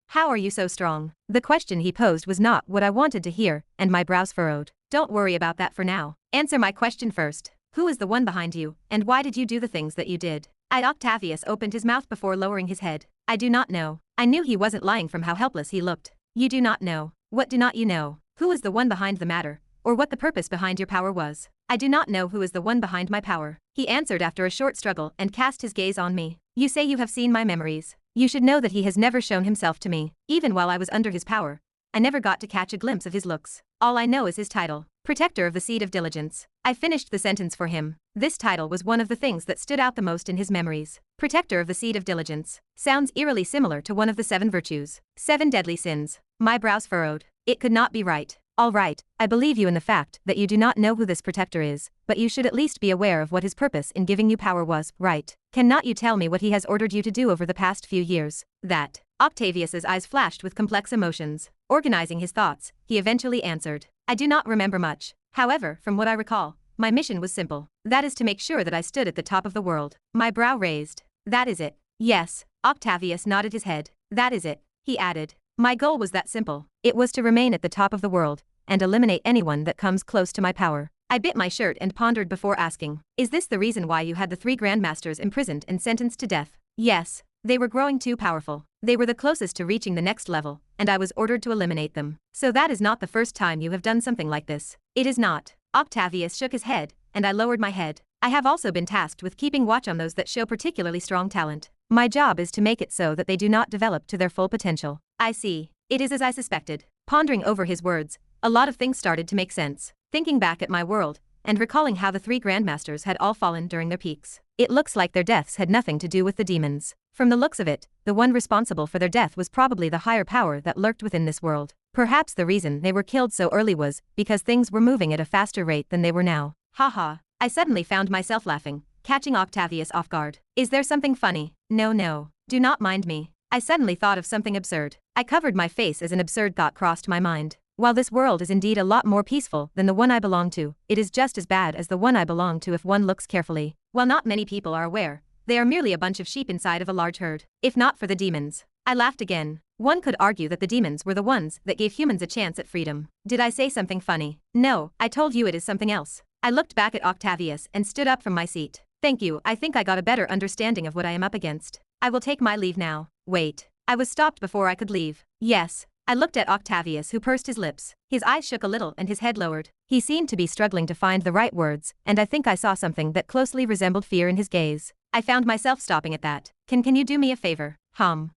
How are you so strong? The question he posed was not what I wanted to hear, and my brows furrowed. Don't worry about that for now. Answer my question first. Who is the one behind you, and why did you do the things that you did? Octavius opened his mouth before lowering his head. I do not know. I knew he wasn't lying from how helpless he looked. You do not know. What do not you know? Who is the one behind the matter, or what the purpose behind your power was? I do not know who is the one behind my power. He answered after a short struggle and cast his gaze on me. You say you have seen my memories. You should know that he has never shown himself to me. Even while I was under his power, I never got to catch a glimpse of his looks. All I know is his title. Protector of the Seed of Diligence. I finished the sentence for him. This title was one of the things that stood out the most in his memories. Protector of the Seed of Diligence. Sounds eerily similar to one of the 7 virtues. 7 deadly sins. My brows furrowed. It could not be right. All right, I believe you in the fact that you do not know who this protector is, but you should at least be aware of what his purpose in giving you power was, right? Cannot you tell me what he has ordered you to do over the past few years? That. Octavius's eyes flashed with complex emotions. Organizing his thoughts, he eventually answered. I do not remember much. However, from what I recall, my mission was simple. That is to make sure that I stood at the top of the world. My brow raised. That is it. Yes. Octavius nodded his head. That is it. He added. My goal was that simple. It was to remain at the top of the world, and eliminate anyone that comes close to my power. I bit my shirt and pondered before asking. Is this the reason why you had the 3 grandmasters imprisoned and sentenced to death? Yes. They were growing too powerful. They were the closest to reaching the next level, and I was ordered to eliminate them. So that is not the first time you have done something like this. It is not. Octavius shook his head, and I lowered my head. I have also been tasked with keeping watch on those that show particularly strong talent. My job is to make it so that they do not develop to their full potential. I see. It is as I suspected. Pondering over his words, a lot of things started to make sense. Thinking back at my world, and recalling how the 3 grandmasters had all fallen during their peaks. It looks like their deaths had nothing to do with the demons. From the looks of it, the one responsible for their death was probably the higher power that lurked within this world. Perhaps the reason they were killed so early was because things were moving at a faster rate than they were now. Haha. I suddenly found myself laughing, catching Octavius off guard. Is there something funny? No. Do not mind me. I suddenly thought of something absurd. I covered my face as an absurd thought crossed my mind. While this world is indeed a lot more peaceful than the one I belong to, it is just as bad as the one I belong to if one looks carefully. While not many people are aware, they are merely a bunch of sheep inside of a large herd. If not for the demons. I laughed again. One could argue that the demons were the ones that gave humans a chance at freedom. Did I say something funny? No, I told you it is something else. I looked back at Octavius and stood up from my seat. Thank you, I think I got a better understanding of what I am up against. I will take my leave now. Wait. I was stopped before I could leave. Yes. I looked at Octavius, who pursed his lips. His eyes shook a little and his head lowered. He seemed to be struggling to find the right words, and I think I saw something that closely resembled fear in his gaze. I found myself stopping at that. Can you do me a favor? Hum.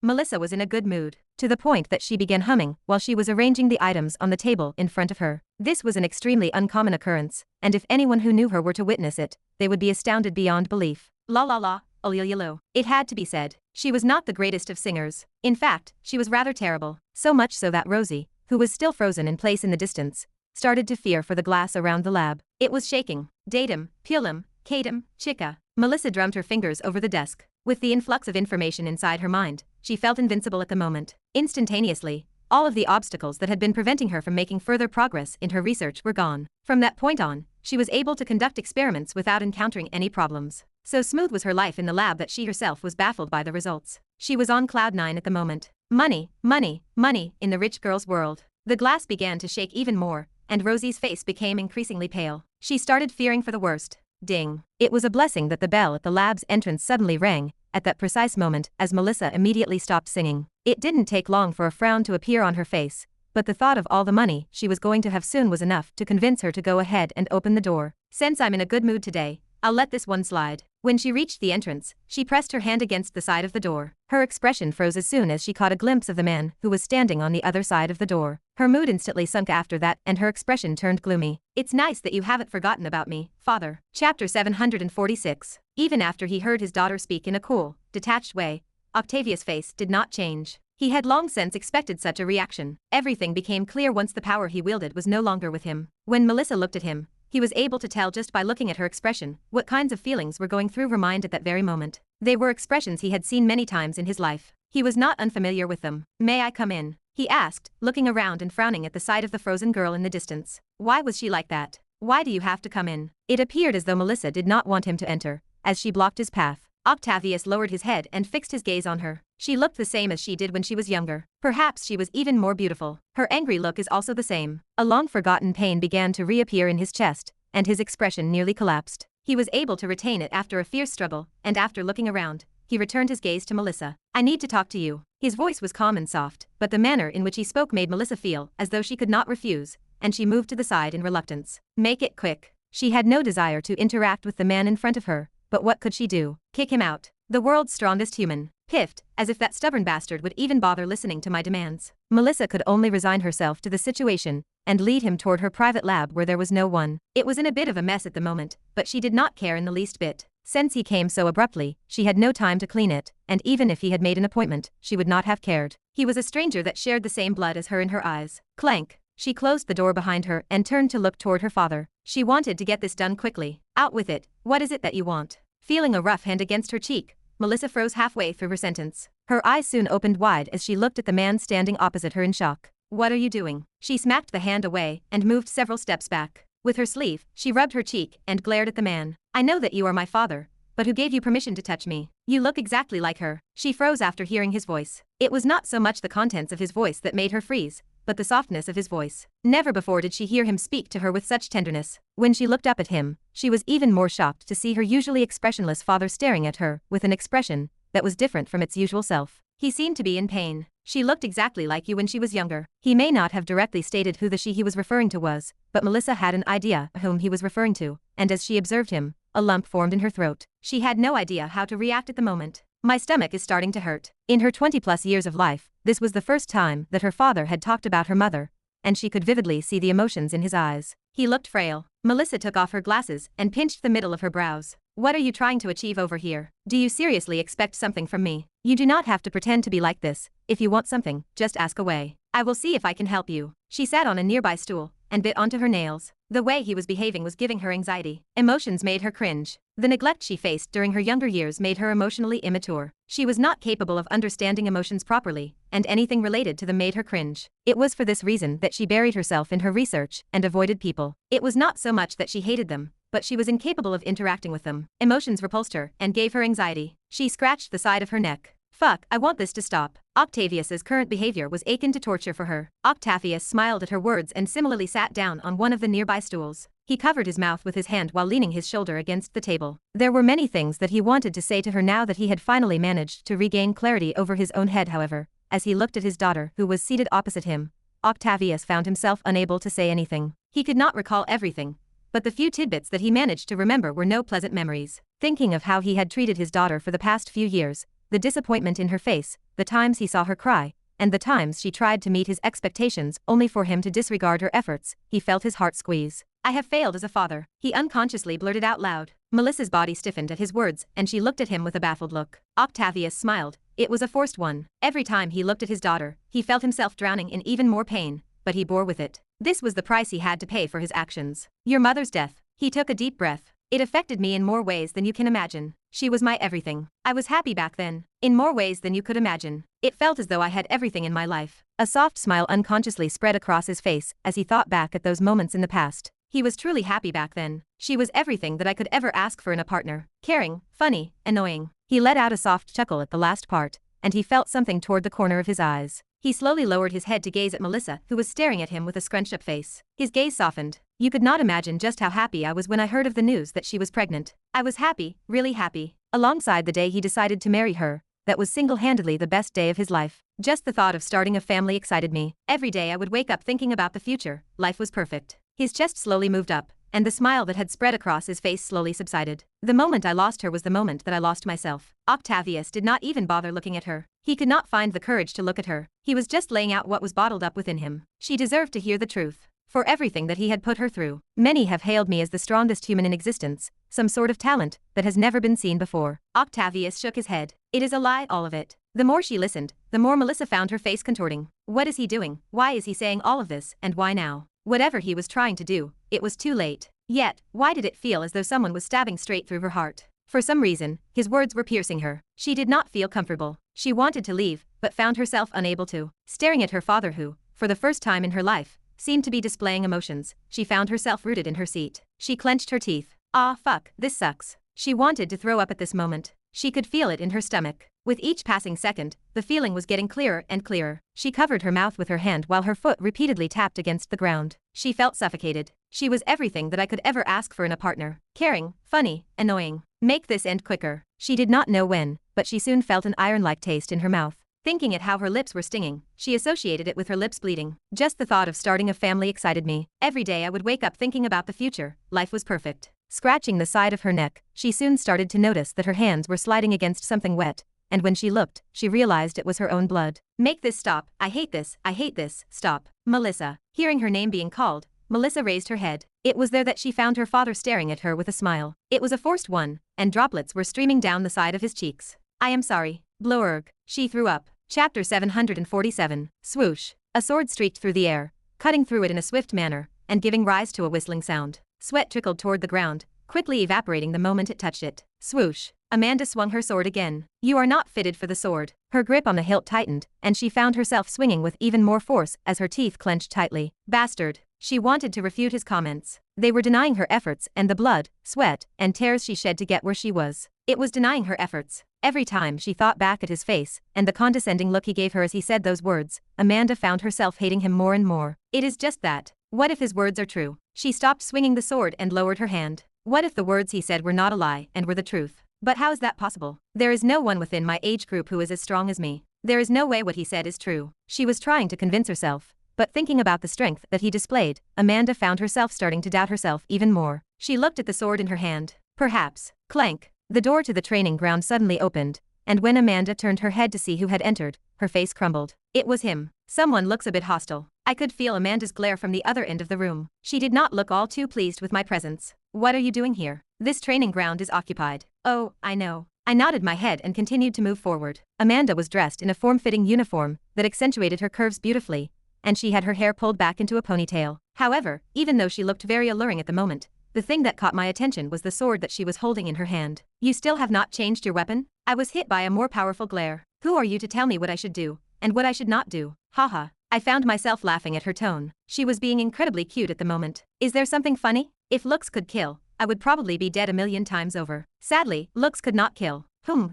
Melissa was in a good mood, to the point that she began humming while she was arranging the items on the table in front of her. This was an extremely uncommon occurrence, and if anyone who knew her were to witness it, they would be astounded beyond belief. La la la. Olililo. It had to be said. She was not the greatest of singers. In fact, she was rather terrible. So much so that Rosie, who was still frozen in place in the distance, started to fear for the glass around the lab. It was shaking. Datum, Pulim, Katum, Chica. Melissa drummed her fingers over the desk. With the influx of information inside her mind, she felt invincible at the moment. Instantaneously, all of the obstacles that had been preventing her from making further progress in her research were gone. From that point on, she was able to conduct experiments without encountering any problems. So smooth was her life in the lab that she herself was baffled by the results. She was on cloud 9 at the moment. Money in the rich girl's world. The glass began to shake even more, and Rosie's face became increasingly pale. She started fearing for the worst. Ding. It was a blessing that the bell at the lab's entrance suddenly rang, at that precise moment, as Melissa immediately stopped singing. It didn't take long for a frown to appear on her face, but the thought of all the money she was going to have soon was enough to convince her to go ahead and open the door. Since I'm in a good mood today, I'll let this one slide. When she reached the entrance, she pressed her hand against the side of the door. Her expression froze as soon as she caught a glimpse of the man who was standing on the other side of the door. Her mood instantly sunk after that, and her expression turned gloomy. It's nice that you haven't forgotten about me, father. Chapter 746. Even after he heard his daughter speak in a cool, detached way, Octavius' face did not change. He had long since expected such a reaction. Everything became clear once the power he wielded was no longer with him. When Melissa looked at him, he was able to tell just by looking at her expression what kinds of feelings were going through her mind at that very moment. They were expressions he had seen many times in his life. He was not unfamiliar with them. May I come in? He asked, looking around and frowning at the sight of the frozen girl in the distance. Why was she like that? Why do you have to come in? It appeared as though Melissa did not want him to enter, as she blocked his path. Octavius lowered his head and fixed his gaze on her. She looked the same as she did when she was younger. Perhaps she was even more beautiful. Her angry look is also the same. A long-forgotten pain began to reappear in his chest, and his expression nearly collapsed. He was able to retain it after a fierce struggle, and after looking around, he returned his gaze to Melissa. I need to talk to you. His voice was calm and soft, but the manner in which he spoke made Melissa feel as though she could not refuse, and she moved to the side in reluctance. Make it quick. She had no desire to interact with the man in front of her, but what could she do? Kick him out. The world's strongest human. Piffed, as if that stubborn bastard would even bother listening to my demands. Melissa could only resign herself to the situation and lead him toward her private lab where there was no one. It was in a bit of a mess at the moment, but she did not care in the least bit. Since he came so abruptly, she had no time to clean it, and even if he had made an appointment, she would not have cared. He was a stranger that shared the same blood as her in her eyes. Clank. She closed the door behind her and turned to look toward her father. She wanted to get this done quickly. Out with it. What is it that you want? Feeling a rough hand against her cheek, Melissa froze halfway through her sentence. Her eyes soon opened wide as she looked at the man standing opposite her in shock. What are you doing? She smacked the hand away and moved several steps back. With her sleeve, she rubbed her cheek and glared at the man. I know that you are my father, but who gave you permission to touch me? You look exactly like her. She froze after hearing his voice. It was not so much the contents of his voice that made her freeze, but the softness of his voice. Never before did she hear him speak to her with such tenderness. When she looked up at him, she was even more shocked to see her usually expressionless father staring at her with an expression that was different from its usual self. He seemed to be in pain. She looked exactly like you when she was younger. He may not have directly stated who the she he was referring to was, but Melissa had an idea whom he was referring to, and as she observed him, a lump formed in her throat. She had no idea how to react at the moment. My stomach is starting to hurt. In her 20-plus years of life, this was the first time that her father had talked about her mother, and she could vividly see the emotions in his eyes. He looked frail. Melissa took off her glasses and pinched the middle of her brows. What are you trying to achieve over here? Do you seriously expect something from me? You do not have to pretend to be like this. If you want something, just ask away. I will see if I can help you. She sat on a nearby stool and bit onto her nails. The way he was behaving was giving her anxiety. Emotions made her cringe. The neglect she faced during her younger years made her emotionally immature. She was not capable of understanding emotions properly, and anything related to them made her cringe. It was for this reason that she buried herself in her research and avoided people. It was not so much that she hated them, but she was incapable of interacting with them. Emotions repulsed her and gave her anxiety. She scratched the side of her neck. Fuck, I want this to stop. Octavius's current behavior was akin to torture for her. Octavius smiled at her words and similarly sat down on one of the nearby stools. He covered his mouth with his hand while leaning his shoulder against the table. There were many things that he wanted to say to her now that he had finally managed to regain clarity over his own head. However, as he looked at his daughter who was seated opposite him, Octavius found himself unable to say anything. He could not recall everything, but the few tidbits that he managed to remember were no pleasant memories. Thinking of how he had treated his daughter for the past few years, the disappointment in her face, the times he saw her cry, and the times she tried to meet his expectations only for him to disregard her efforts, he felt his heart squeeze. I have failed as a father, he unconsciously blurted out loud. Melissa's body stiffened at his words and she looked at him with a baffled look. Octavius smiled. It was a forced one. Every time he looked at his daughter, he felt himself drowning in even more pain, but he bore with it. This was the price he had to pay for his actions. Your mother's death. He took a deep breath. It affected me in more ways than you can imagine. She was my everything. I was happy back then. In more ways than you could imagine. It felt as though I had everything in my life. A soft smile unconsciously spread across his face as he thought back at those moments in the past. He was truly happy back then. She was everything that I could ever ask for in a partner. Caring, funny, annoying. He let out a soft chuckle at the last part, and he felt something toward the corner of his eyes. He slowly lowered his head to gaze at Melissa, who was staring at him with a scrunched-up face. His gaze softened. You could not imagine just how happy I was when I heard of the news that she was pregnant. I was happy, really happy. Alongside the day he decided to marry her, that was single-handedly the best day of his life. Just the thought of starting a family excited me. Every day I would wake up thinking about the future. Life was perfect. His chest slowly moved up, and the smile that had spread across his face slowly subsided. The moment I lost her was the moment that I lost myself. Octavius did not even bother looking at her. He could not find the courage to look at her. He was just laying out what was bottled up within him. She deserved to hear the truth. For everything that he had put her through. Many have hailed me as the strongest human in existence, some sort of talent that has never been seen before. Octavius shook his head. It is a lie, all of it. The more she listened, the more Melissa found her face contorting. What is he doing? Why is he saying all of this, and why now? Whatever he was trying to do, it was too late. Yet, why did it feel as though someone was stabbing straight through her heart? For some reason, his words were piercing her. She did not feel comfortable. She wanted to leave, but found herself unable to. Staring at her father who, for the first time in her life, seemed to be displaying emotions, she found herself rooted in her seat. She clenched her teeth. Ah, fuck, this sucks. She wanted to throw up at this moment. She could feel it in her stomach. With each passing second, the feeling was getting clearer and clearer. She covered her mouth with her hand while her foot repeatedly tapped against the ground. She felt suffocated. She was everything that I could ever ask for in a partner. Caring, funny, annoying. Make this end quicker. She did not know when, but she soon felt an iron-like taste in her mouth. Thinking at how her lips were stinging, she associated it with her lips bleeding. Just the thought of starting a family excited me. Every day I would wake up thinking about the future. Life was perfect. Scratching the side of her neck, she soon started to notice that her hands were sliding against something wet, and when she looked, she realized it was her own blood. Make this stop. I hate this, stop. Melissa. Hearing her name being called, Melissa raised her head. It was there that she found her father staring at her with a smile. It was a forced one, and droplets were streaming down the side of his cheeks. I am sorry. Blurg. She threw up. Chapter 747. Swoosh. A sword streaked through the air, cutting through it in a swift manner, and giving rise to a whistling sound. Sweat trickled toward the ground, quickly evaporating the moment it touched it. Swoosh. Amanda swung her sword again. You are not fitted for the sword. Her grip on the hilt tightened, and she found herself swinging with even more force as her teeth clenched tightly. Bastard. She wanted to refute his comments. They were denying her efforts and the blood, sweat, and tears she shed to get where she was. It was denying her efforts. Every time she thought back at his face and the condescending look he gave her as he said those words, Amanda found herself hating him more and more. It is just that. What if his words are true? She stopped swinging the sword and lowered her hand. What if the words he said were not a lie and were the truth? But how is that possible? There is no one within my age group who is as strong as me. There is no way what he said is true. She was trying to convince herself, but thinking about the strength that he displayed, Amanda found herself starting to doubt herself even more. She looked at the sword in her hand. Perhaps. Clank. The door to the training ground suddenly opened, and when Amanda turned her head to see who had entered, her face crumbled. It was him. Someone looks a bit hostile. I could feel Amanda's glare from the other end of the room. She did not look all too pleased with my presence. What are you doing here? This training ground is occupied. Oh, I know. I nodded my head and continued to move forward. Amanda was dressed in a form-fitting uniform that accentuated her curves beautifully, and she had her hair pulled back into a ponytail. However, even though she looked very alluring at the moment, the thing that caught my attention was the sword that she was holding in her hand. You still have not changed your weapon? I was hit by a more powerful glare. Who are you to tell me what I should do, and what I should not do? Haha. I found myself laughing at her tone. She was being incredibly cute at the moment. Is there something funny? If looks could kill, I would probably be dead a million times over. Sadly, looks could not kill.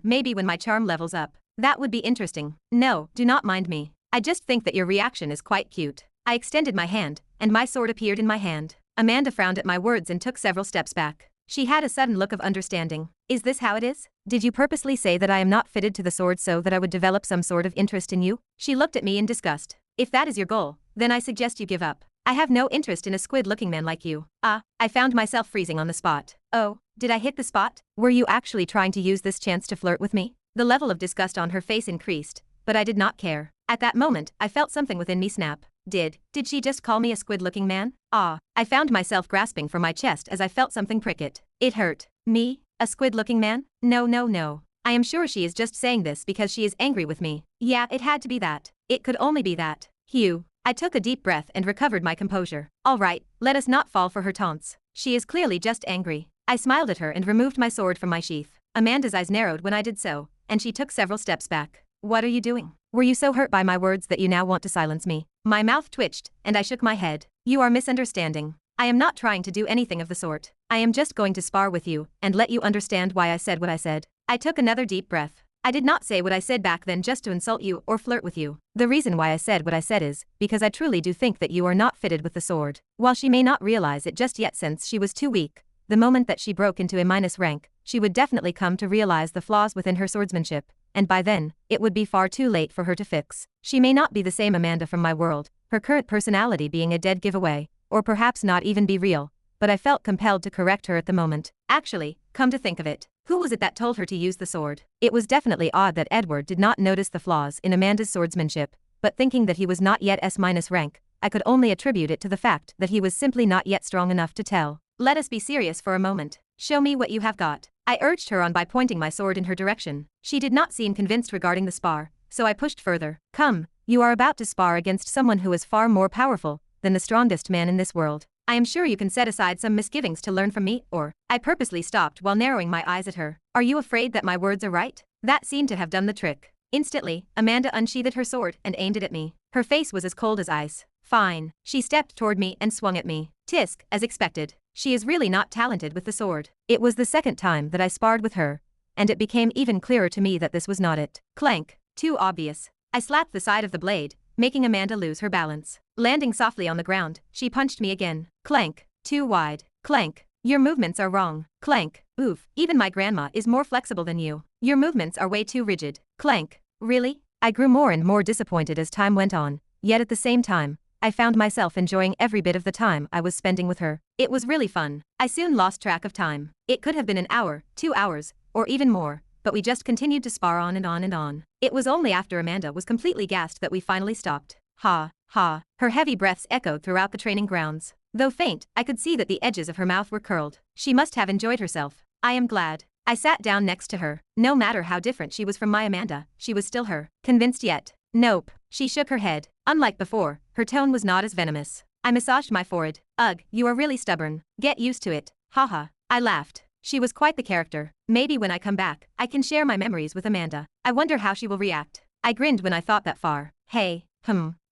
Maybe when my charm levels up. That would be interesting. No, do not mind me. I just think that your reaction is quite cute. I extended my hand, and my sword appeared in my hand. Amanda frowned at my words and took several steps back. She had a sudden look of understanding. Is this how it is? Did you purposely say that I am not fitted to the sword so that I would develop some sort of interest in you? She looked at me in disgust. If that is your goal, then I suggest you give up. I have no interest in a squid-looking man like you. I found myself freezing on the spot. Oh, did I hit the spot? Were you actually trying to use this chance to flirt with me? The level of disgust on her face increased, but I did not care. At that moment, I felt something within me snap. Did she just call me a squid-looking man? I found myself grasping for my chest as I felt something prick it. It hurt. Me? A squid-looking man? No. I am sure she is just saying this because she is angry with me. Yeah, it had to be that. It could only be that. Hugh. I took a deep breath and recovered my composure. All right, let us not fall for her taunts. She is clearly just angry. I smiled at her and removed my sword from my sheath. Amanda's eyes narrowed when I did so, and she took several steps back. What are you doing? Were you so hurt by my words that you now want to silence me? My mouth twitched, and I shook my head. You are misunderstanding. I am not trying to do anything of the sort. I am just going to spar with you and let you understand why I said what I said. I took another deep breath. I did not say what I said back then just to insult you or flirt with you. The reason why I said what I said is because I truly do think that you are not fitted with the sword. While she may not realize it just yet since she was too weak, the moment that she broke into a - rank, she would definitely come to realize the flaws within her swordsmanship, and by then, it would be far too late for her to fix. She may not be the same Amanda from my world, her current personality being a dead giveaway, or perhaps not even be real, but I felt compelled to correct her at the moment. Actually, come to think of it, who was it that told her to use the sword? It was definitely odd that Edward did not notice the flaws in Amanda's swordsmanship, but thinking that he was not yet S- rank, I could only attribute it to the fact that he was simply not yet strong enough to tell. Let us be serious for a moment. Show me what you have got. I urged her on by pointing my sword in her direction. She did not seem convinced regarding the spar, so I pushed further. Come, you are about to spar against someone who is far more powerful than the strongest man in this world. I am sure you can set aside some misgivings to learn from me, or... I purposely stopped while narrowing my eyes at her. Are you afraid that my words are right? That seemed to have done the trick. Instantly, Amanda unsheathed her sword and aimed it at me. Her face was as cold as ice. Fine. She stepped toward me and swung at me. Tisk, as expected. She is really not talented with the sword. It was the second time that I sparred with her, and it became even clearer to me that this was not it. Clank. Too obvious. I slapped the side of the blade, making Amanda lose her balance. Landing softly on the ground, she punched me again. Clank. Too wide. Clank. Your movements are wrong. Clank. Oof. Even my grandma is more flexible than you. Your movements are way too rigid. Clank. Really? I grew more and more disappointed as time went on, yet at the same time, I found myself enjoying every bit of the time I was spending with her. It was really fun. I soon lost track of time. It could have been an hour, 2 hours, or even more, but we just continued to spar on and on and on. It was only after Amanda was completely gassed that we finally stopped. Ha, ha. Her heavy breaths echoed throughout the training grounds. Though faint, I could see that the edges of her mouth were curled. She must have enjoyed herself. I am glad. I sat down next to her. No matter how different she was from my Amanda, she was still her. Convinced yet? Nope. She shook her head. Unlike before, her tone was not as venomous. I massaged my forehead. Ugh, you are really stubborn. Get used to it. Haha. I laughed. She was quite the character. Maybe when I come back, I can share my memories with Amanda. I wonder how she will react. I grinned when I thought that far. Hey.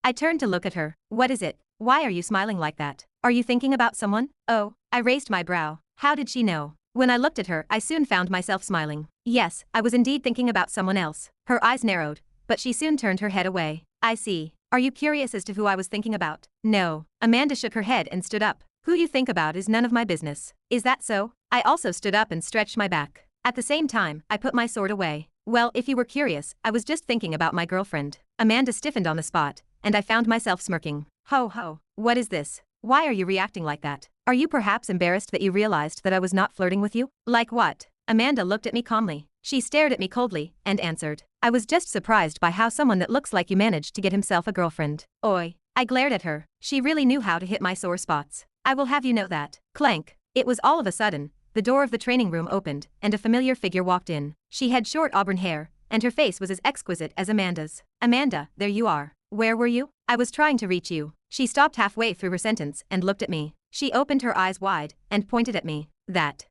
I turned to look at her. What is it? Why are you smiling like that? Are you thinking about someone? Oh. I raised my brow. How did she know? When I looked at her, I soon found myself smiling. Yes, I was indeed thinking about someone else. Her eyes narrowed, but she soon turned her head away. I see. Are you curious as to who I was thinking about? No. Amanda shook her head and stood up. Who you think about is none of my business. Is that so? I also stood up and stretched my back. At the same time, I put my sword away. Well, if you were curious, I was just thinking about my girlfriend. Amanda stiffened on the spot, and I found myself smirking. Ho ho. What is this? Why are you reacting like that? Are you perhaps embarrassed that you realized that I was not flirting with you? Like what? Amanda looked at me calmly. She stared at me coldly, and answered. I was just surprised by how someone that looks like you managed to get himself a girlfriend. Oi. I glared at her. She really knew how to hit my sore spots. I will have you know that. Clank. It was all of a sudden. The door of the training room opened, and a familiar figure walked in. She had short auburn hair, and her face was as exquisite as Amanda's. Amanda, there you are. Where were you? I was trying to reach you. She stopped halfway through her sentence and looked at me. She opened her eyes wide and pointed at me. That.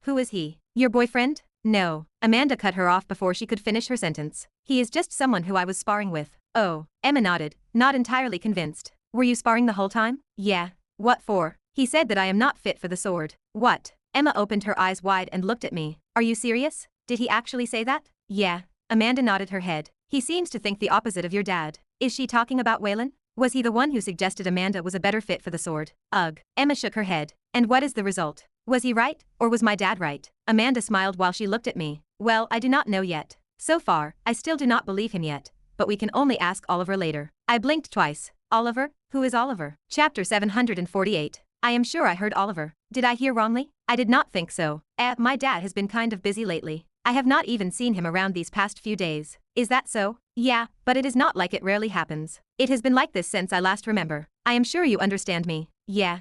Who is he? Your boyfriend? No. Amanda cut her off before she could finish her sentence. He is just someone who I was sparring with. Oh. Emma nodded, not entirely convinced. Were you sparring the whole time? Yeah. What for? He said that I am not fit for the sword. What? Emma opened her eyes wide and looked at me. Are you serious? Did he actually say that? Yeah. Amanda nodded her head. He seems to think the opposite of your dad. Is she talking about Waylon? Was he the one who suggested Amanda was a better fit for the sword? Ugh. Emma shook her head. And what is the result? Was he right, or was my dad right? Amanda smiled while she looked at me. Well, I do not know yet. So far, I still do not believe him yet, but we can only ask Oliver later. I blinked twice. Oliver? Who is Oliver? Chapter 748. I am sure I heard Oliver. Did I hear wrongly? I did not think so. My dad has been kind of busy lately. I have not even seen him around these past few days. Is that so? Yeah, but it is not like it rarely happens. It has been like this since I last remember. I am sure you understand me. Yeah,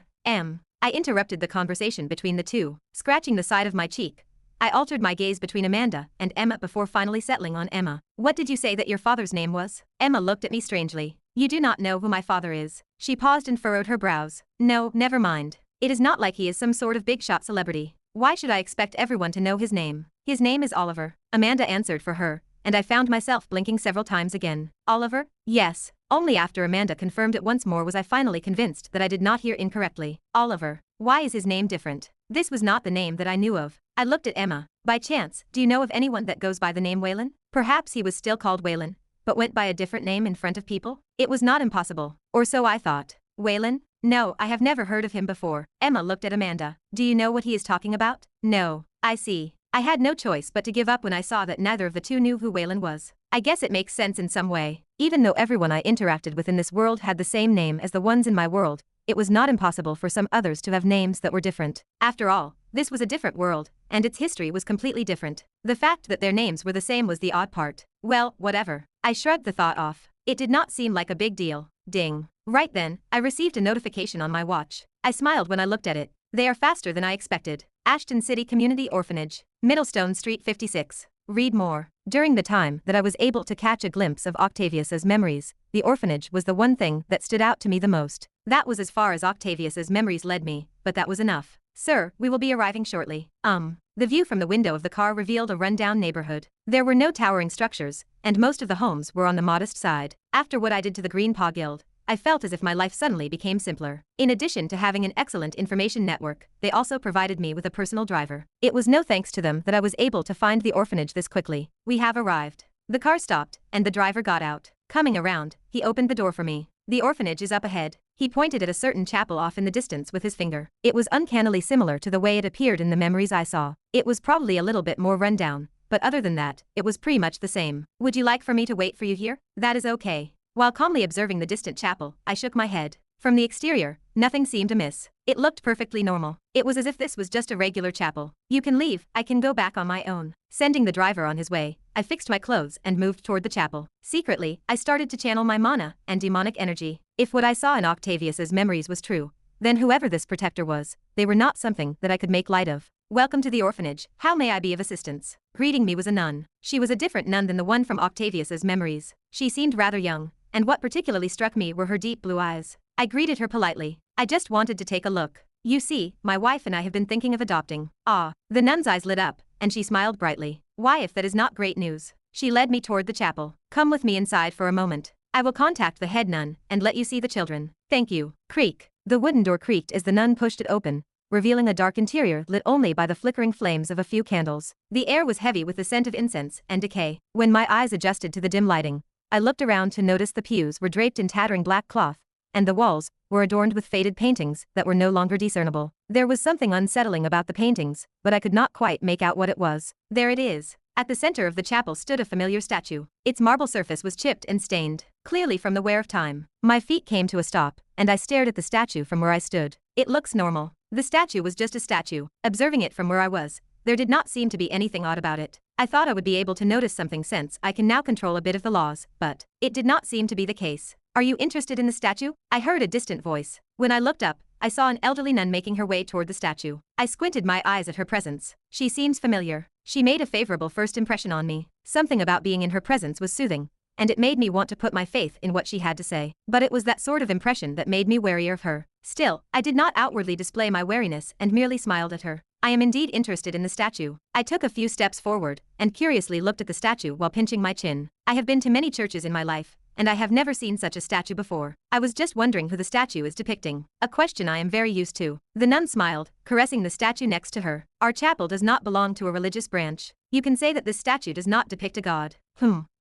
I interrupted the conversation between the two, scratching the side of my cheek. I altered my gaze between Amanda and Emma before finally settling on Emma. What did you say that your father's name was? Emma looked at me strangely. You do not know who my father is. She paused and furrowed her brows. No, never mind. It is not like he is some sort of big-shot celebrity. Why should I expect everyone to know his name? His name is Oliver. Amanda answered for her, and I found myself blinking several times again. Oliver? Yes. Only after Amanda confirmed it once more was I finally convinced that I did not hear incorrectly. Oliver. Why is his name different? This was not the name that I knew of. I looked at Emma. By chance, do you know of anyone that goes by the name Waylon? Perhaps he was still called Waylon, but went by a different name in front of people? It was not impossible. Or so I thought. Waylon? No, I have never heard of him before. Emma looked at Amanda. Do you know what he is talking about? No. I see. I had no choice but to give up when I saw that neither of the two knew who Waylon was. I guess it makes sense in some way. Even though everyone I interacted with in this world had the same name as the ones in my world, it was not impossible for some others to have names that were different. After all, this was a different world, and its history was completely different. The fact that their names were the same was the odd part. Well, whatever. I shrugged the thought off. It did not seem like a big deal. Ding. Right then, I received a notification on my watch. I smiled when I looked at it. They are faster than I expected. Ashton City Community Orphanage. Middlestone Street 56. Read more. During the time that I was able to catch a glimpse of Octavius's memories, the orphanage was the one thing that stood out to me the most. That was as far as Octavius's memories led me, but that was enough. Sir, we will be arriving shortly. The view from the window of the car revealed a rundown neighborhood. There were no towering structures, and most of the homes were on the modest side. After what I did to the Green Paw Guild, I felt as if my life suddenly became simpler. In addition to having an excellent information network, they also provided me with a personal driver. It was no thanks to them that I was able to find the orphanage this quickly. We have arrived. The car stopped, and the driver got out. Coming around, he opened the door for me. The orphanage is up ahead. He pointed at a certain chapel off in the distance with his finger. It was uncannily similar to the way it appeared in the memories I saw. It was probably a little bit more rundown, but other than that, it was pretty much the same. Would you like for me to wait for you here? That is okay. While calmly observing the distant chapel, I shook my head. From the exterior, nothing seemed amiss. It looked perfectly normal. It was as if this was just a regular chapel. You can leave, I can go back on my own. Sending the driver on his way, I fixed my clothes and moved toward the chapel. Secretly, I started to channel my mana and demonic energy. If what I saw in Octavius's memories was true, then whoever this protector was, they were not something that I could make light of. Welcome to the orphanage. How may I be of assistance? Greeting me was a nun. She was a different nun than the one from Octavius's memories. She seemed rather young, and what particularly struck me were her deep blue eyes. I greeted her politely. I just wanted to take a look. You see, my wife and I have been thinking of adopting. Ah. The nun's eyes lit up, and she smiled brightly. Why, if that is not great news? She led me toward the chapel. Come with me inside for a moment. I will contact the head nun and let you see the children. Thank you. Creak. The wooden door creaked as the nun pushed it open, revealing a dark interior lit only by the flickering flames of a few candles. The air was heavy with the scent of incense and decay. When my eyes adjusted to the dim lighting, I looked around to notice the pews were draped in tattering black cloth, and the walls were adorned with faded paintings that were no longer discernible. There was something unsettling about the paintings, but I could not quite make out what it was. There it is. At the center of the chapel stood a familiar statue. Its marble surface was chipped and stained, clearly from the wear of time. My feet came to a stop, and I stared at the statue from where I stood. It looks normal. The statue was just a statue. Observing it from where I was, There did not seem to be anything odd about it. I thought I would be able to notice something since I can now control a bit of the laws, but it did not seem to be the case. Are you interested in the statue? I heard a distant voice. When I looked up, I saw an elderly nun making her way toward the statue. I squinted my eyes at her presence. She seems familiar. She made a favorable first impression on me. Something about being in her presence was soothing, and it made me want to put my faith in what she had to say. But it was that sort of impression that made me warier of her. Still, I did not outwardly display my wariness and merely smiled at her. I am indeed interested in the statue. I took a few steps forward and curiously looked at the statue while pinching my chin. I have been to many churches in my life, and I have never seen such a statue before. I was just wondering who the statue is depicting. A question I am very used to. The nun smiled, caressing the statue next to her. Our chapel does not belong to a religious branch. You can say that this statue does not depict a god.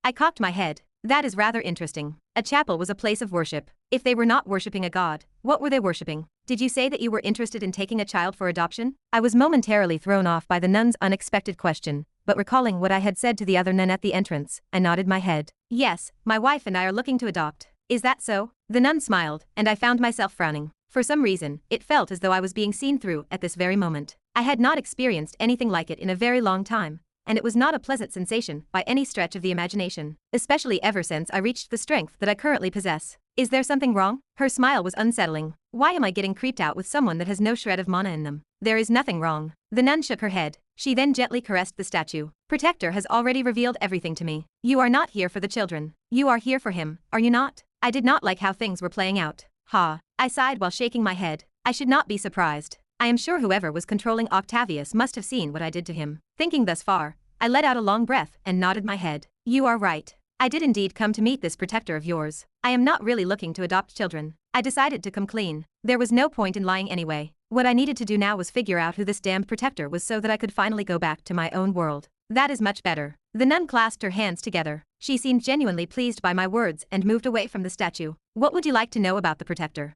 I cocked my head. That is rather interesting. A chapel was a place of worship. If they were not worshipping a god, what were they worshipping? Did you say that you were interested in taking a child for adoption? I was momentarily thrown off by the nun's unexpected question, but recalling what I had said to the other nun at the entrance, I nodded my head. Yes, my wife and I are looking to adopt. Is that so? The nun smiled, and I found myself frowning. For some reason, it felt as though I was being seen through at this very moment. I had not experienced anything like it in a very long time, and it was not a pleasant sensation by any stretch of the imagination, especially ever since I reached the strength that I currently possess. Is there something wrong? Her smile was unsettling. Why am I getting creeped out with someone that has no shred of mana in them? There is nothing wrong. The nun shook her head. She then gently caressed the statue. Protector has already revealed everything to me. You are not here for the children. You are here for him, are you not? I did not like how things were playing out. Ha. I sighed while shaking my head. I should not be surprised. I am sure whoever was controlling Octavius must have seen what I did to him. Thinking thus far, I let out a long breath and nodded my head. You are right. I did indeed come to meet this protector of yours. I am not really looking to adopt children. I decided to come clean. There was no point in lying anyway. What I needed to do now was figure out who this damned protector was so that I could finally go back to my own world. That is much better. The nun clasped her hands together. She seemed genuinely pleased by my words and moved away from the statue. What would you like to know about the protector?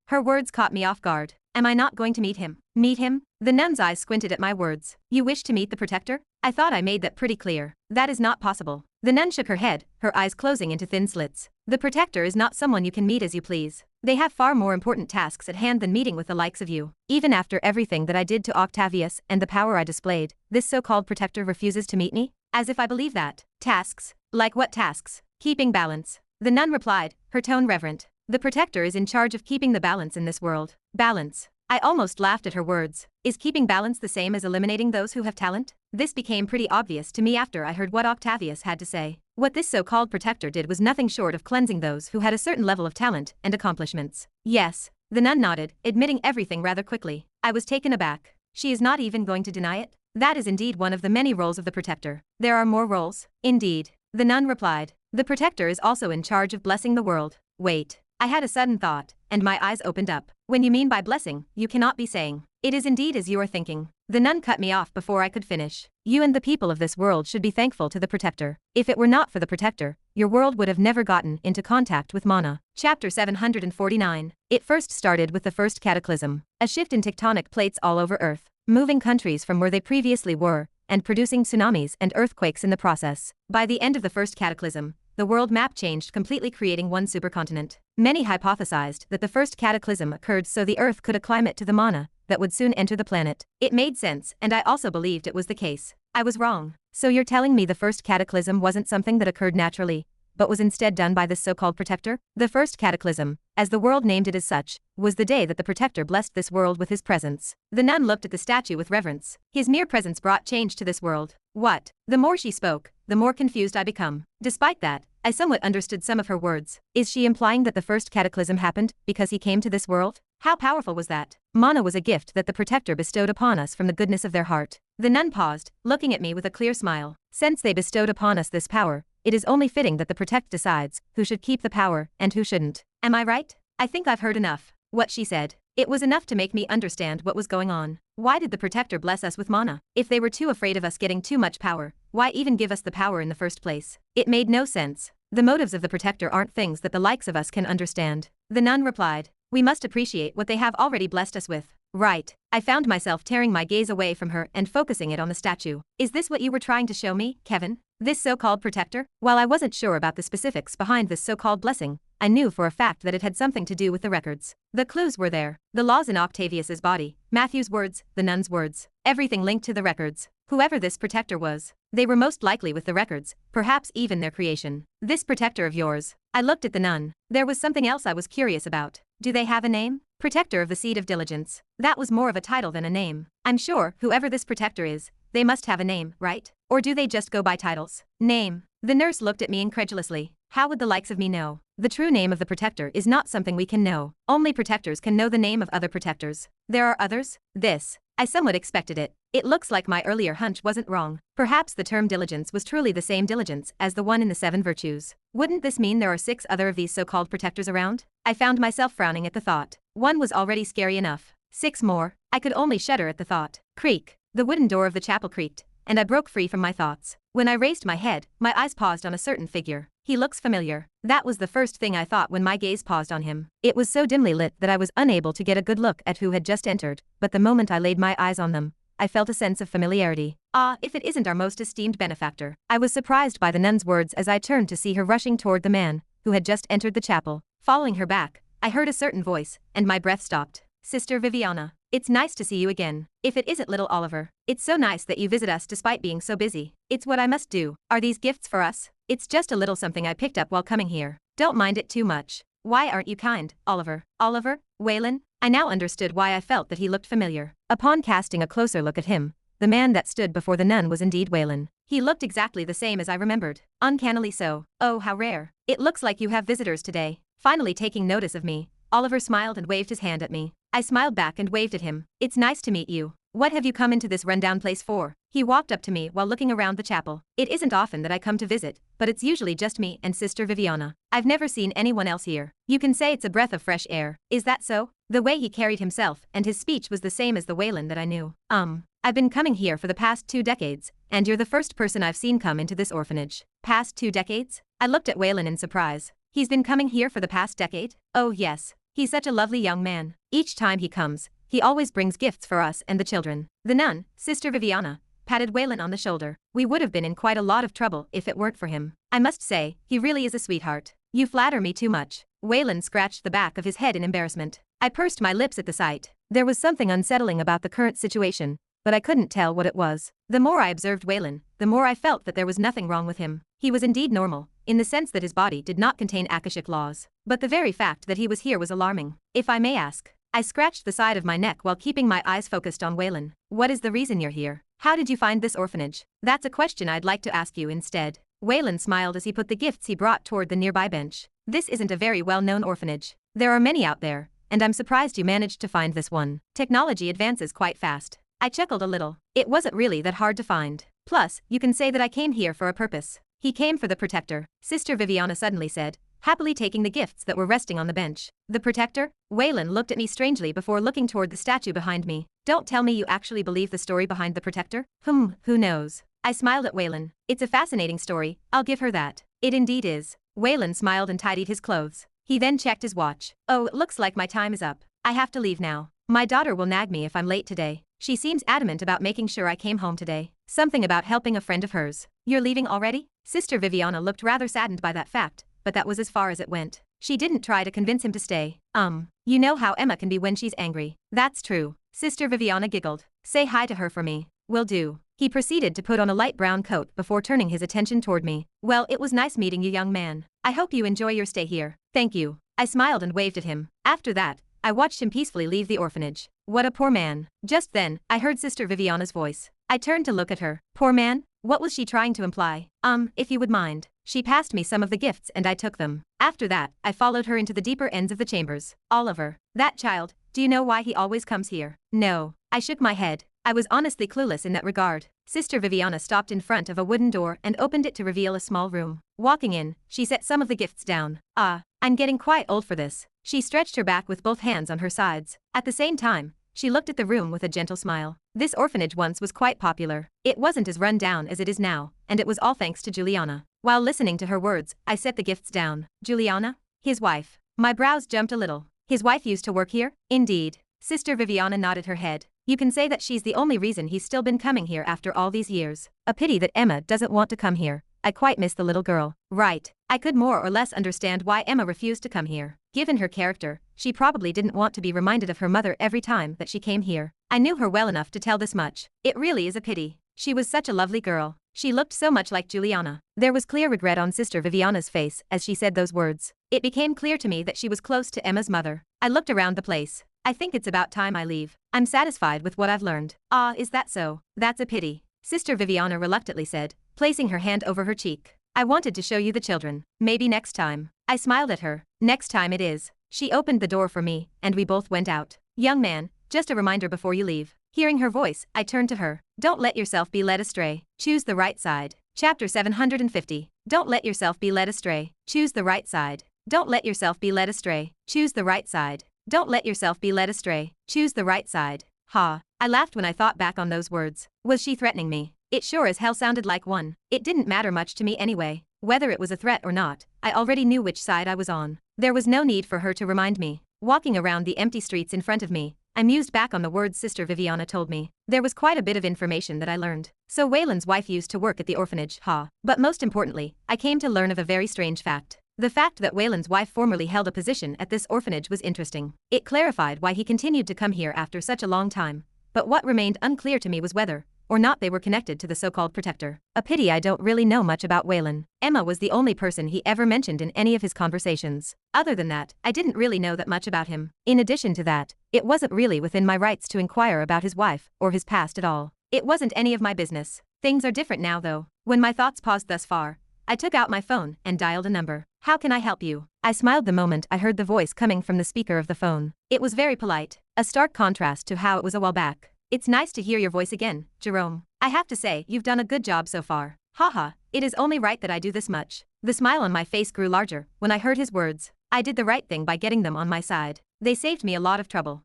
Her words caught me off guard. Am I not going to meet him? Meet him? The nun's eyes squinted at my words. You wish to meet the protector? I thought I made that pretty clear. That is not possible. The nun shook her head, her eyes closing into thin slits. The protector is not someone you can meet as you please. They have far more important tasks at hand than meeting with the likes of you. Even after everything that I did to Octavius and the power I displayed, this so-called protector refuses to meet me? As if I believe that. Tasks? Like what tasks? Keeping balance. The nun replied, her tone reverent. The protector is in charge of keeping the balance in this world. Balance. I almost laughed at her words. Is keeping balance the same as eliminating those who have talent? This became pretty obvious to me after I heard what Octavius had to say. What this so-called protector did was nothing short of cleansing those who had a certain level of talent and accomplishments. Yes. The nun nodded, admitting everything rather quickly. I was taken aback. She is not even going to deny it? That is indeed one of the many roles of the protector. There are more roles? Indeed. The nun replied. The protector is also in charge of blessing the world. Wait. I had a sudden thought, and my eyes opened up. When you mean by blessing, you cannot be saying. It is indeed as you are thinking. The nun cut me off before I could finish. You and the people of this world should be thankful to the protector. If it were not for the protector, your world would have never gotten into contact with mana. Chapter 749. It first started with the first cataclysm, a shift in tectonic plates all over Earth, moving countries from where they previously were, and producing tsunamis and earthquakes in the process. By the end of the first cataclysm, the world map changed completely, creating one supercontinent. Many hypothesized that the first cataclysm occurred so the Earth could acclimate to the mana that would soon enter the planet. It made sense, and I also believed it was the case. I was wrong. So you're telling me the first cataclysm wasn't something that occurred naturally, but was instead done by this so-called protector? The first cataclysm, as the world named it as such, was the day that the protector blessed this world with his presence. The nun looked at the statue with reverence. His mere presence brought change to this world. What? The more she spoke, the more confused I become. Despite that, I somewhat understood some of her words. Is she implying that the first cataclysm happened because he came to this world? How powerful was that? Mana was a gift that the protector bestowed upon us from the goodness of their heart. The nun paused, looking at me with a clear smile. Since they bestowed upon us this power, it is only fitting that the protect decides who should keep the power and who shouldn't. Am I right? I think I've heard enough. What she said. It was enough to make me understand what was going on. Why did the protector bless us with mana? If they were too afraid of us getting too much power, why even give us the power in the first place? It made no sense. The motives of the protector aren't things that the likes of us can understand. The nun replied. We must appreciate what they have already blessed us with. Right. I found myself tearing my gaze away from her and focusing it on the statue. Is this what you were trying to show me, Kevin? This so-called protector? While I wasn't sure about the specifics behind this so-called blessing, I knew for a fact that it had something to do with the records. The clues were there. The laws in Octavius's body, Matthew's words, the nun's words. Everything linked to the records. Whoever this protector was, they were most likely with the records, perhaps even their creation. This protector of yours. I looked at the nun. There was something else I was curious about. Do they have a name? Protector of the Seed of Diligence. That was more of a title than a name. I'm sure, whoever this protector is, they must have a name, right? Or do they just go by titles? Name. The nurse looked at me incredulously. How would the likes of me know? The true name of the protector is not something we can know. Only protectors can know the name of other protectors. There are others? This. I somewhat expected it. It looks like my earlier hunch wasn't wrong. Perhaps the term diligence was truly the same diligence as the one in the 7 virtues. Wouldn't this mean there are 6 other of these so-called protectors around? I found myself frowning at the thought. One was already scary enough. 6 more? I could only shudder at the thought. Creak. The wooden door of the chapel creaked, and I broke free from my thoughts. When I raised my head, my eyes paused on a certain figure. He looks familiar. That was the first thing I thought when my gaze paused on him. It was so dimly lit that I was unable to get a good look at who had just entered, but the moment I laid my eyes on them, I felt a sense of familiarity. Ah, if it isn't our most esteemed benefactor. I was surprised by the nun's words as I turned to see her rushing toward the man who had just entered the chapel. Following her back, I heard a certain voice, and my breath stopped. Sister Viviana. It's nice to see you again. If it isn't little Oliver. It's so nice that you visit us despite being so busy. It's what I must do. Are these gifts for us? It's just a little something I picked up while coming here. Don't mind it too much. Why aren't you kind, Oliver? Oliver? Waylon? I now understood why I felt that he looked familiar. Upon casting a closer look at him, the man that stood before the nun was indeed Waylon. He looked exactly the same as I remembered. Uncannily so. Oh, how rare. It looks like you have visitors today. Finally taking notice of me, Oliver smiled and waved his hand at me. I smiled back and waved at him. It's nice to meet you. What have you come into this rundown place for? He walked up to me while looking around the chapel. It isn't often that I come to visit, but it's usually just me and Sister Viviana. I've never seen anyone else here. You can say it's a breath of fresh air. Is that so? The way he carried himself and his speech was the same as the Waylon that I knew. I've been coming here for the past 2 decades, and you're the first person I've seen come into this orphanage. Past 2 decades? I looked at Waylon in surprise. He's been coming here for the past decade? Oh yes. He's such a lovely young man. Each time he comes, he always brings gifts for us and the children. The nun, Sister Viviana, patted Waylon on the shoulder. We would have been in quite a lot of trouble if it weren't for him. I must say, he really is a sweetheart. You flatter me too much. Waylon scratched the back of his head in embarrassment. I pursed my lips at the sight. There was something unsettling about the current situation, but I couldn't tell what it was. The more I observed Waylon, the more I felt that there was nothing wrong with him. He was indeed normal, in the sense that his body did not contain Akashic laws. But the very fact that he was here was alarming. If I may ask. I scratched the side of my neck while keeping my eyes focused on Waylon. What is the reason you're here? How did you find this orphanage? That's a question I'd like to ask you instead. Waylon smiled as he put the gifts he brought toward the nearby bench. This isn't a very well-known orphanage. There are many out there, and I'm surprised you managed to find this one. Technology advances quite fast. I chuckled a little. It wasn't really that hard to find. Plus, you can say that I came here for a purpose. He came for the protector, Sister Viviana suddenly said, happily taking the gifts that were resting on the bench. The protector? Waylon looked at me strangely before looking toward the statue behind me. Don't tell me you actually believe the story behind the protector? Who knows? I smiled at Waylon. It's a fascinating story, I'll give her that. It indeed is. Waylon smiled and tidied his clothes. He then checked his watch. Oh, it looks like my time is up. I have to leave now. My daughter will nag me if I'm late today. She seems adamant about making sure I came home today. Something about helping a friend of hers. You're leaving already? Sister Viviana looked rather saddened by that fact, but that was as far as it went. She didn't try to convince him to stay. You know how Emma can be when she's angry. That's true. Sister Viviana giggled. Say hi to her for me. Will do. He proceeded to put on a light brown coat before turning his attention toward me. Well, it was nice meeting you, young man. I hope you enjoy your stay here. Thank you. I smiled and waved at him. After that, I watched him peacefully leave the orphanage. What a poor man. Just then, I heard Sister Viviana's voice. I turned to look at her. Poor man? What was she trying to imply? If you would mind. She passed me some of the gifts and I took them. After that, I followed her into the deeper ends of the chambers. Oliver. That child. Do you know why he always comes here? No. I shook my head. I was honestly clueless in that regard. Sister Viviana stopped in front of a wooden door and opened it to reveal a small room. Walking in, she set some of the gifts down. I'm getting quite old for this. She stretched her back with both hands on her sides. At the same time, she looked at the room with a gentle smile. This orphanage once was quite popular. It wasn't as run down as it is now, and it was all thanks to Juliana. While listening to her words, I set the gifts down. Juliana? His wife. My brows jumped a little. His wife used to work here? Indeed. Sister Viviana nodded her head. You can say that she's the only reason he's still been coming here after all these years. A pity that Emma doesn't want to come here. I quite miss the little girl. Right. I could more or less understand why Emma refused to come here. Given her character, she probably didn't want to be reminded of her mother every time that she came here. I knew her well enough to tell this much. It really is a pity. She was such a lovely girl. She looked so much like Juliana. There was clear regret on Sister Viviana's face as she said those words. It became clear to me that she was close to Emma's mother. I looked around the place. I think it's about time I leave. I'm satisfied with what I've learned. Ah, is that so? That's a pity. Sister Viviana reluctantly said, placing her hand over her cheek. I wanted to show you the children. Maybe next time. I smiled at her. Next time it is. She opened the door for me, and we both went out. Young man, just a reminder before you leave. Hearing her voice, I turned to her. Don't let yourself be led astray. Choose the right side. Chapter 750. Don't let yourself be led astray. Choose the right side. Don't let yourself be led astray. Choose the right side. Don't let yourself be led astray. Choose the right side. Ha. I laughed when I thought back on those words. Was she threatening me? It sure as hell sounded like one. It didn't matter much to me anyway. Whether it was a threat or not, I already knew which side I was on. There was no need for her to remind me. Walking around the empty streets in front of me, I mused back on the words Sister Viviana told me. There was quite a bit of information that I learned. So Waylon's wife used to work at the orphanage, ha. But most importantly, I came to learn of a very strange fact. The fact that Waylon's wife formerly held a position at this orphanage was interesting. It clarified why he continued to come here after such a long time. But what remained unclear to me was whether or not they were connected to the so-called protector. A pity I don't really know much about Waylon. Emma was the only person he ever mentioned in any of his conversations. Other than that, I didn't really know that much about him. In addition to that, it wasn't really within my rights to inquire about his wife or his past at all. It wasn't any of my business. Things are different now though. When my thoughts paused thus far, I took out my phone and dialed a number. How can I help you? I smiled the moment I heard the voice coming from the speaker of the phone. It was very polite, a stark contrast to how it was a while back. It's nice to hear your voice again, Jerome. I have to say, you've done a good job so far. Haha, it is only right that I do this much. The smile on my face grew larger when I heard his words. I did the right thing by getting them on my side. They saved me a lot of trouble.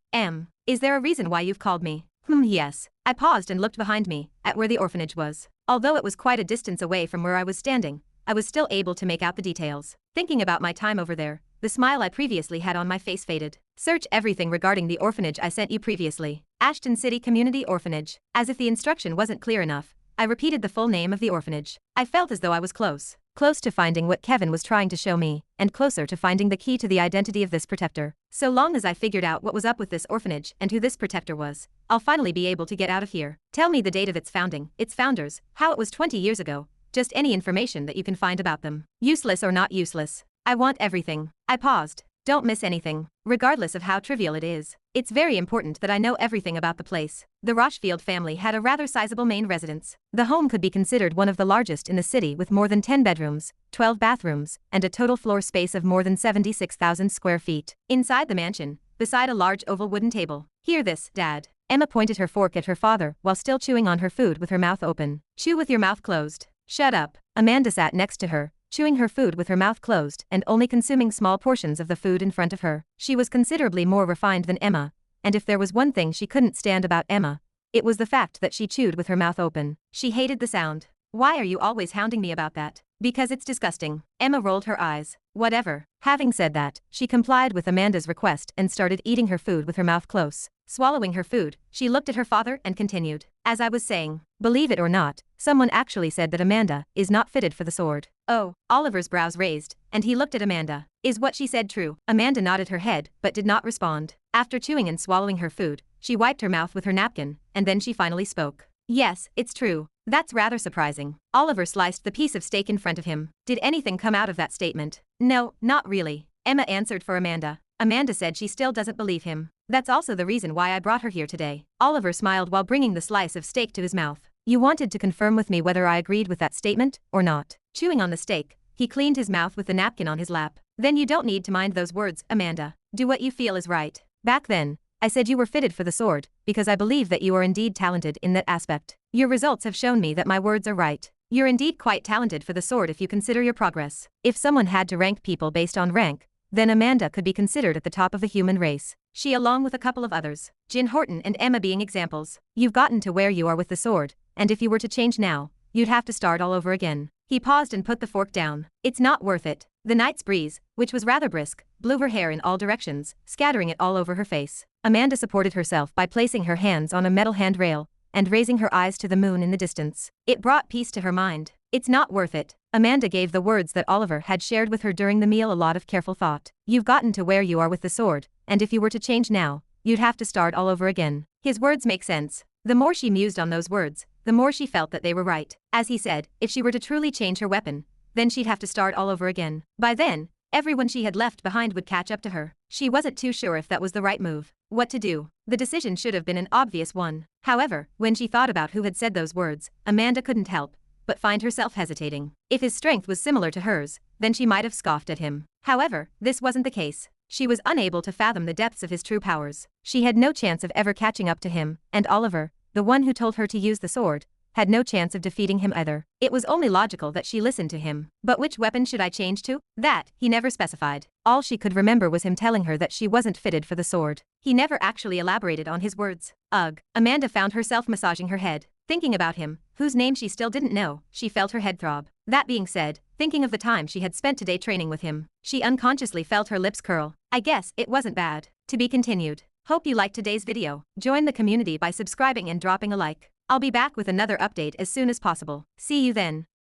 Is there a reason why you've called me? Yes. I paused and looked behind me, at where the orphanage was. Although it was quite a distance away from where I was standing, I was still able to make out the details. Thinking about my time over there, the smile I previously had on my face faded. Search everything regarding the orphanage I sent you previously. Ashton City Community Orphanage. As if the instruction wasn't clear enough, I repeated the full name of the orphanage. I felt as though I was close. Close to finding what Kevin was trying to show me, and closer to finding the key to the identity of this protector. So long as I figured out what was up with this orphanage and who this protector was, I'll finally be able to get out of here. Tell me the date of its founding, its founders, how it was 20 years ago, just any information that you can find about them. Useless or not useless. I want everything. I paused. Don't miss anything, regardless of how trivial it is. It's very important that I know everything about the place. The Rochefield family had a rather sizable main residence. The home could be considered one of the largest in the city with more than 10 bedrooms, 12 bathrooms, and a total floor space of more than 76,000 square feet. Inside the mansion, beside a large oval wooden table. Hear this, Dad. Emma pointed her fork at her father while still chewing on her food with her mouth open. Chew with your mouth closed. Shut up. Amanda sat next to her, chewing her food with her mouth closed and only consuming small portions of the food in front of her. She was considerably more refined than Emma, and if there was one thing she couldn't stand about Emma, it was the fact that she chewed with her mouth open. She hated the sound. Why are you always hounding me about that? Because it's disgusting. Emma rolled her eyes. Whatever. Having said that, she complied with Amanda's request and started eating her food with her mouth close. Swallowing her food, she looked at her father and continued. As I was saying, believe it or not, someone actually said that Amanda is not fitted for the sword. Oh, Oliver's brows raised, and he looked at Amanda. Is what she said true? Amanda nodded her head but did not respond. After chewing and swallowing her food, she wiped her mouth with her napkin, and then she finally spoke. Yes, it's true. That's rather surprising. Oliver sliced the piece of steak in front of him. Did anything come out of that statement? No, not really. Emma answered for Amanda. Amanda said she still doesn't believe him. That's also the reason why I brought her here today. Oliver smiled while bringing the slice of steak to his mouth. You wanted to confirm with me whether I agreed with that statement or not. Chewing on the steak, he cleaned his mouth with the napkin on his lap. Then you don't need to mind those words, Amanda. Do what you feel is right. Back then, I said you were fitted for the sword, because I believe that you are indeed talented in that aspect. Your results have shown me that my words are right. You're indeed quite talented for the sword if you consider your progress. If someone had to rank people based on rank, then Amanda could be considered at the top of the human race. She along with a couple of others, Jin Horton and Emma being examples. You've gotten to where you are with the sword, and if you were to change now, you'd have to start all over again. He paused and put the fork down. It's not worth it. The night's breeze, which was rather brisk, blew her hair in all directions, scattering it all over her face. Amanda supported herself by placing her hands on a metal handrail and raising her eyes to the moon in the distance. It brought peace to her mind. It's not worth it. Amanda gave the words that Oliver had shared with her during the meal a lot of careful thought. You've gotten to where you are with the sword, and if you were to change now, you'd have to start all over again. His words make sense. The more she mused on those words, the more she felt that they were right. As he said, if she were to truly change her weapon, then she'd have to start all over again. By then, everyone she had left behind would catch up to her. She wasn't too sure if that was the right move. What to do? The decision should have been an obvious one. However, when she thought about who had said those words, Amanda couldn't help but find herself hesitating. If his strength was similar to hers, then she might have scoffed at him. However, this wasn't the case. She was unable to fathom the depths of his true powers. She had no chance of ever catching up to him, and Oliver, the one who told her to use the sword, had no chance of defeating him either. It was only logical that she listened to him. But which weapon should I change to? That, he never specified. All she could remember was him telling her that she wasn't fitted for the sword. He never actually elaborated on his words. Ugh. Amanda found herself massaging her head. Thinking about him, whose name she still didn't know, she felt her head throb. That being said, thinking of the time she had spent today training with him, she unconsciously felt her lips curl. I guess it wasn't bad. To be continued. Hope you liked today's video. Join the community by subscribing and dropping a like. I'll be back with another update as soon as possible. See you then.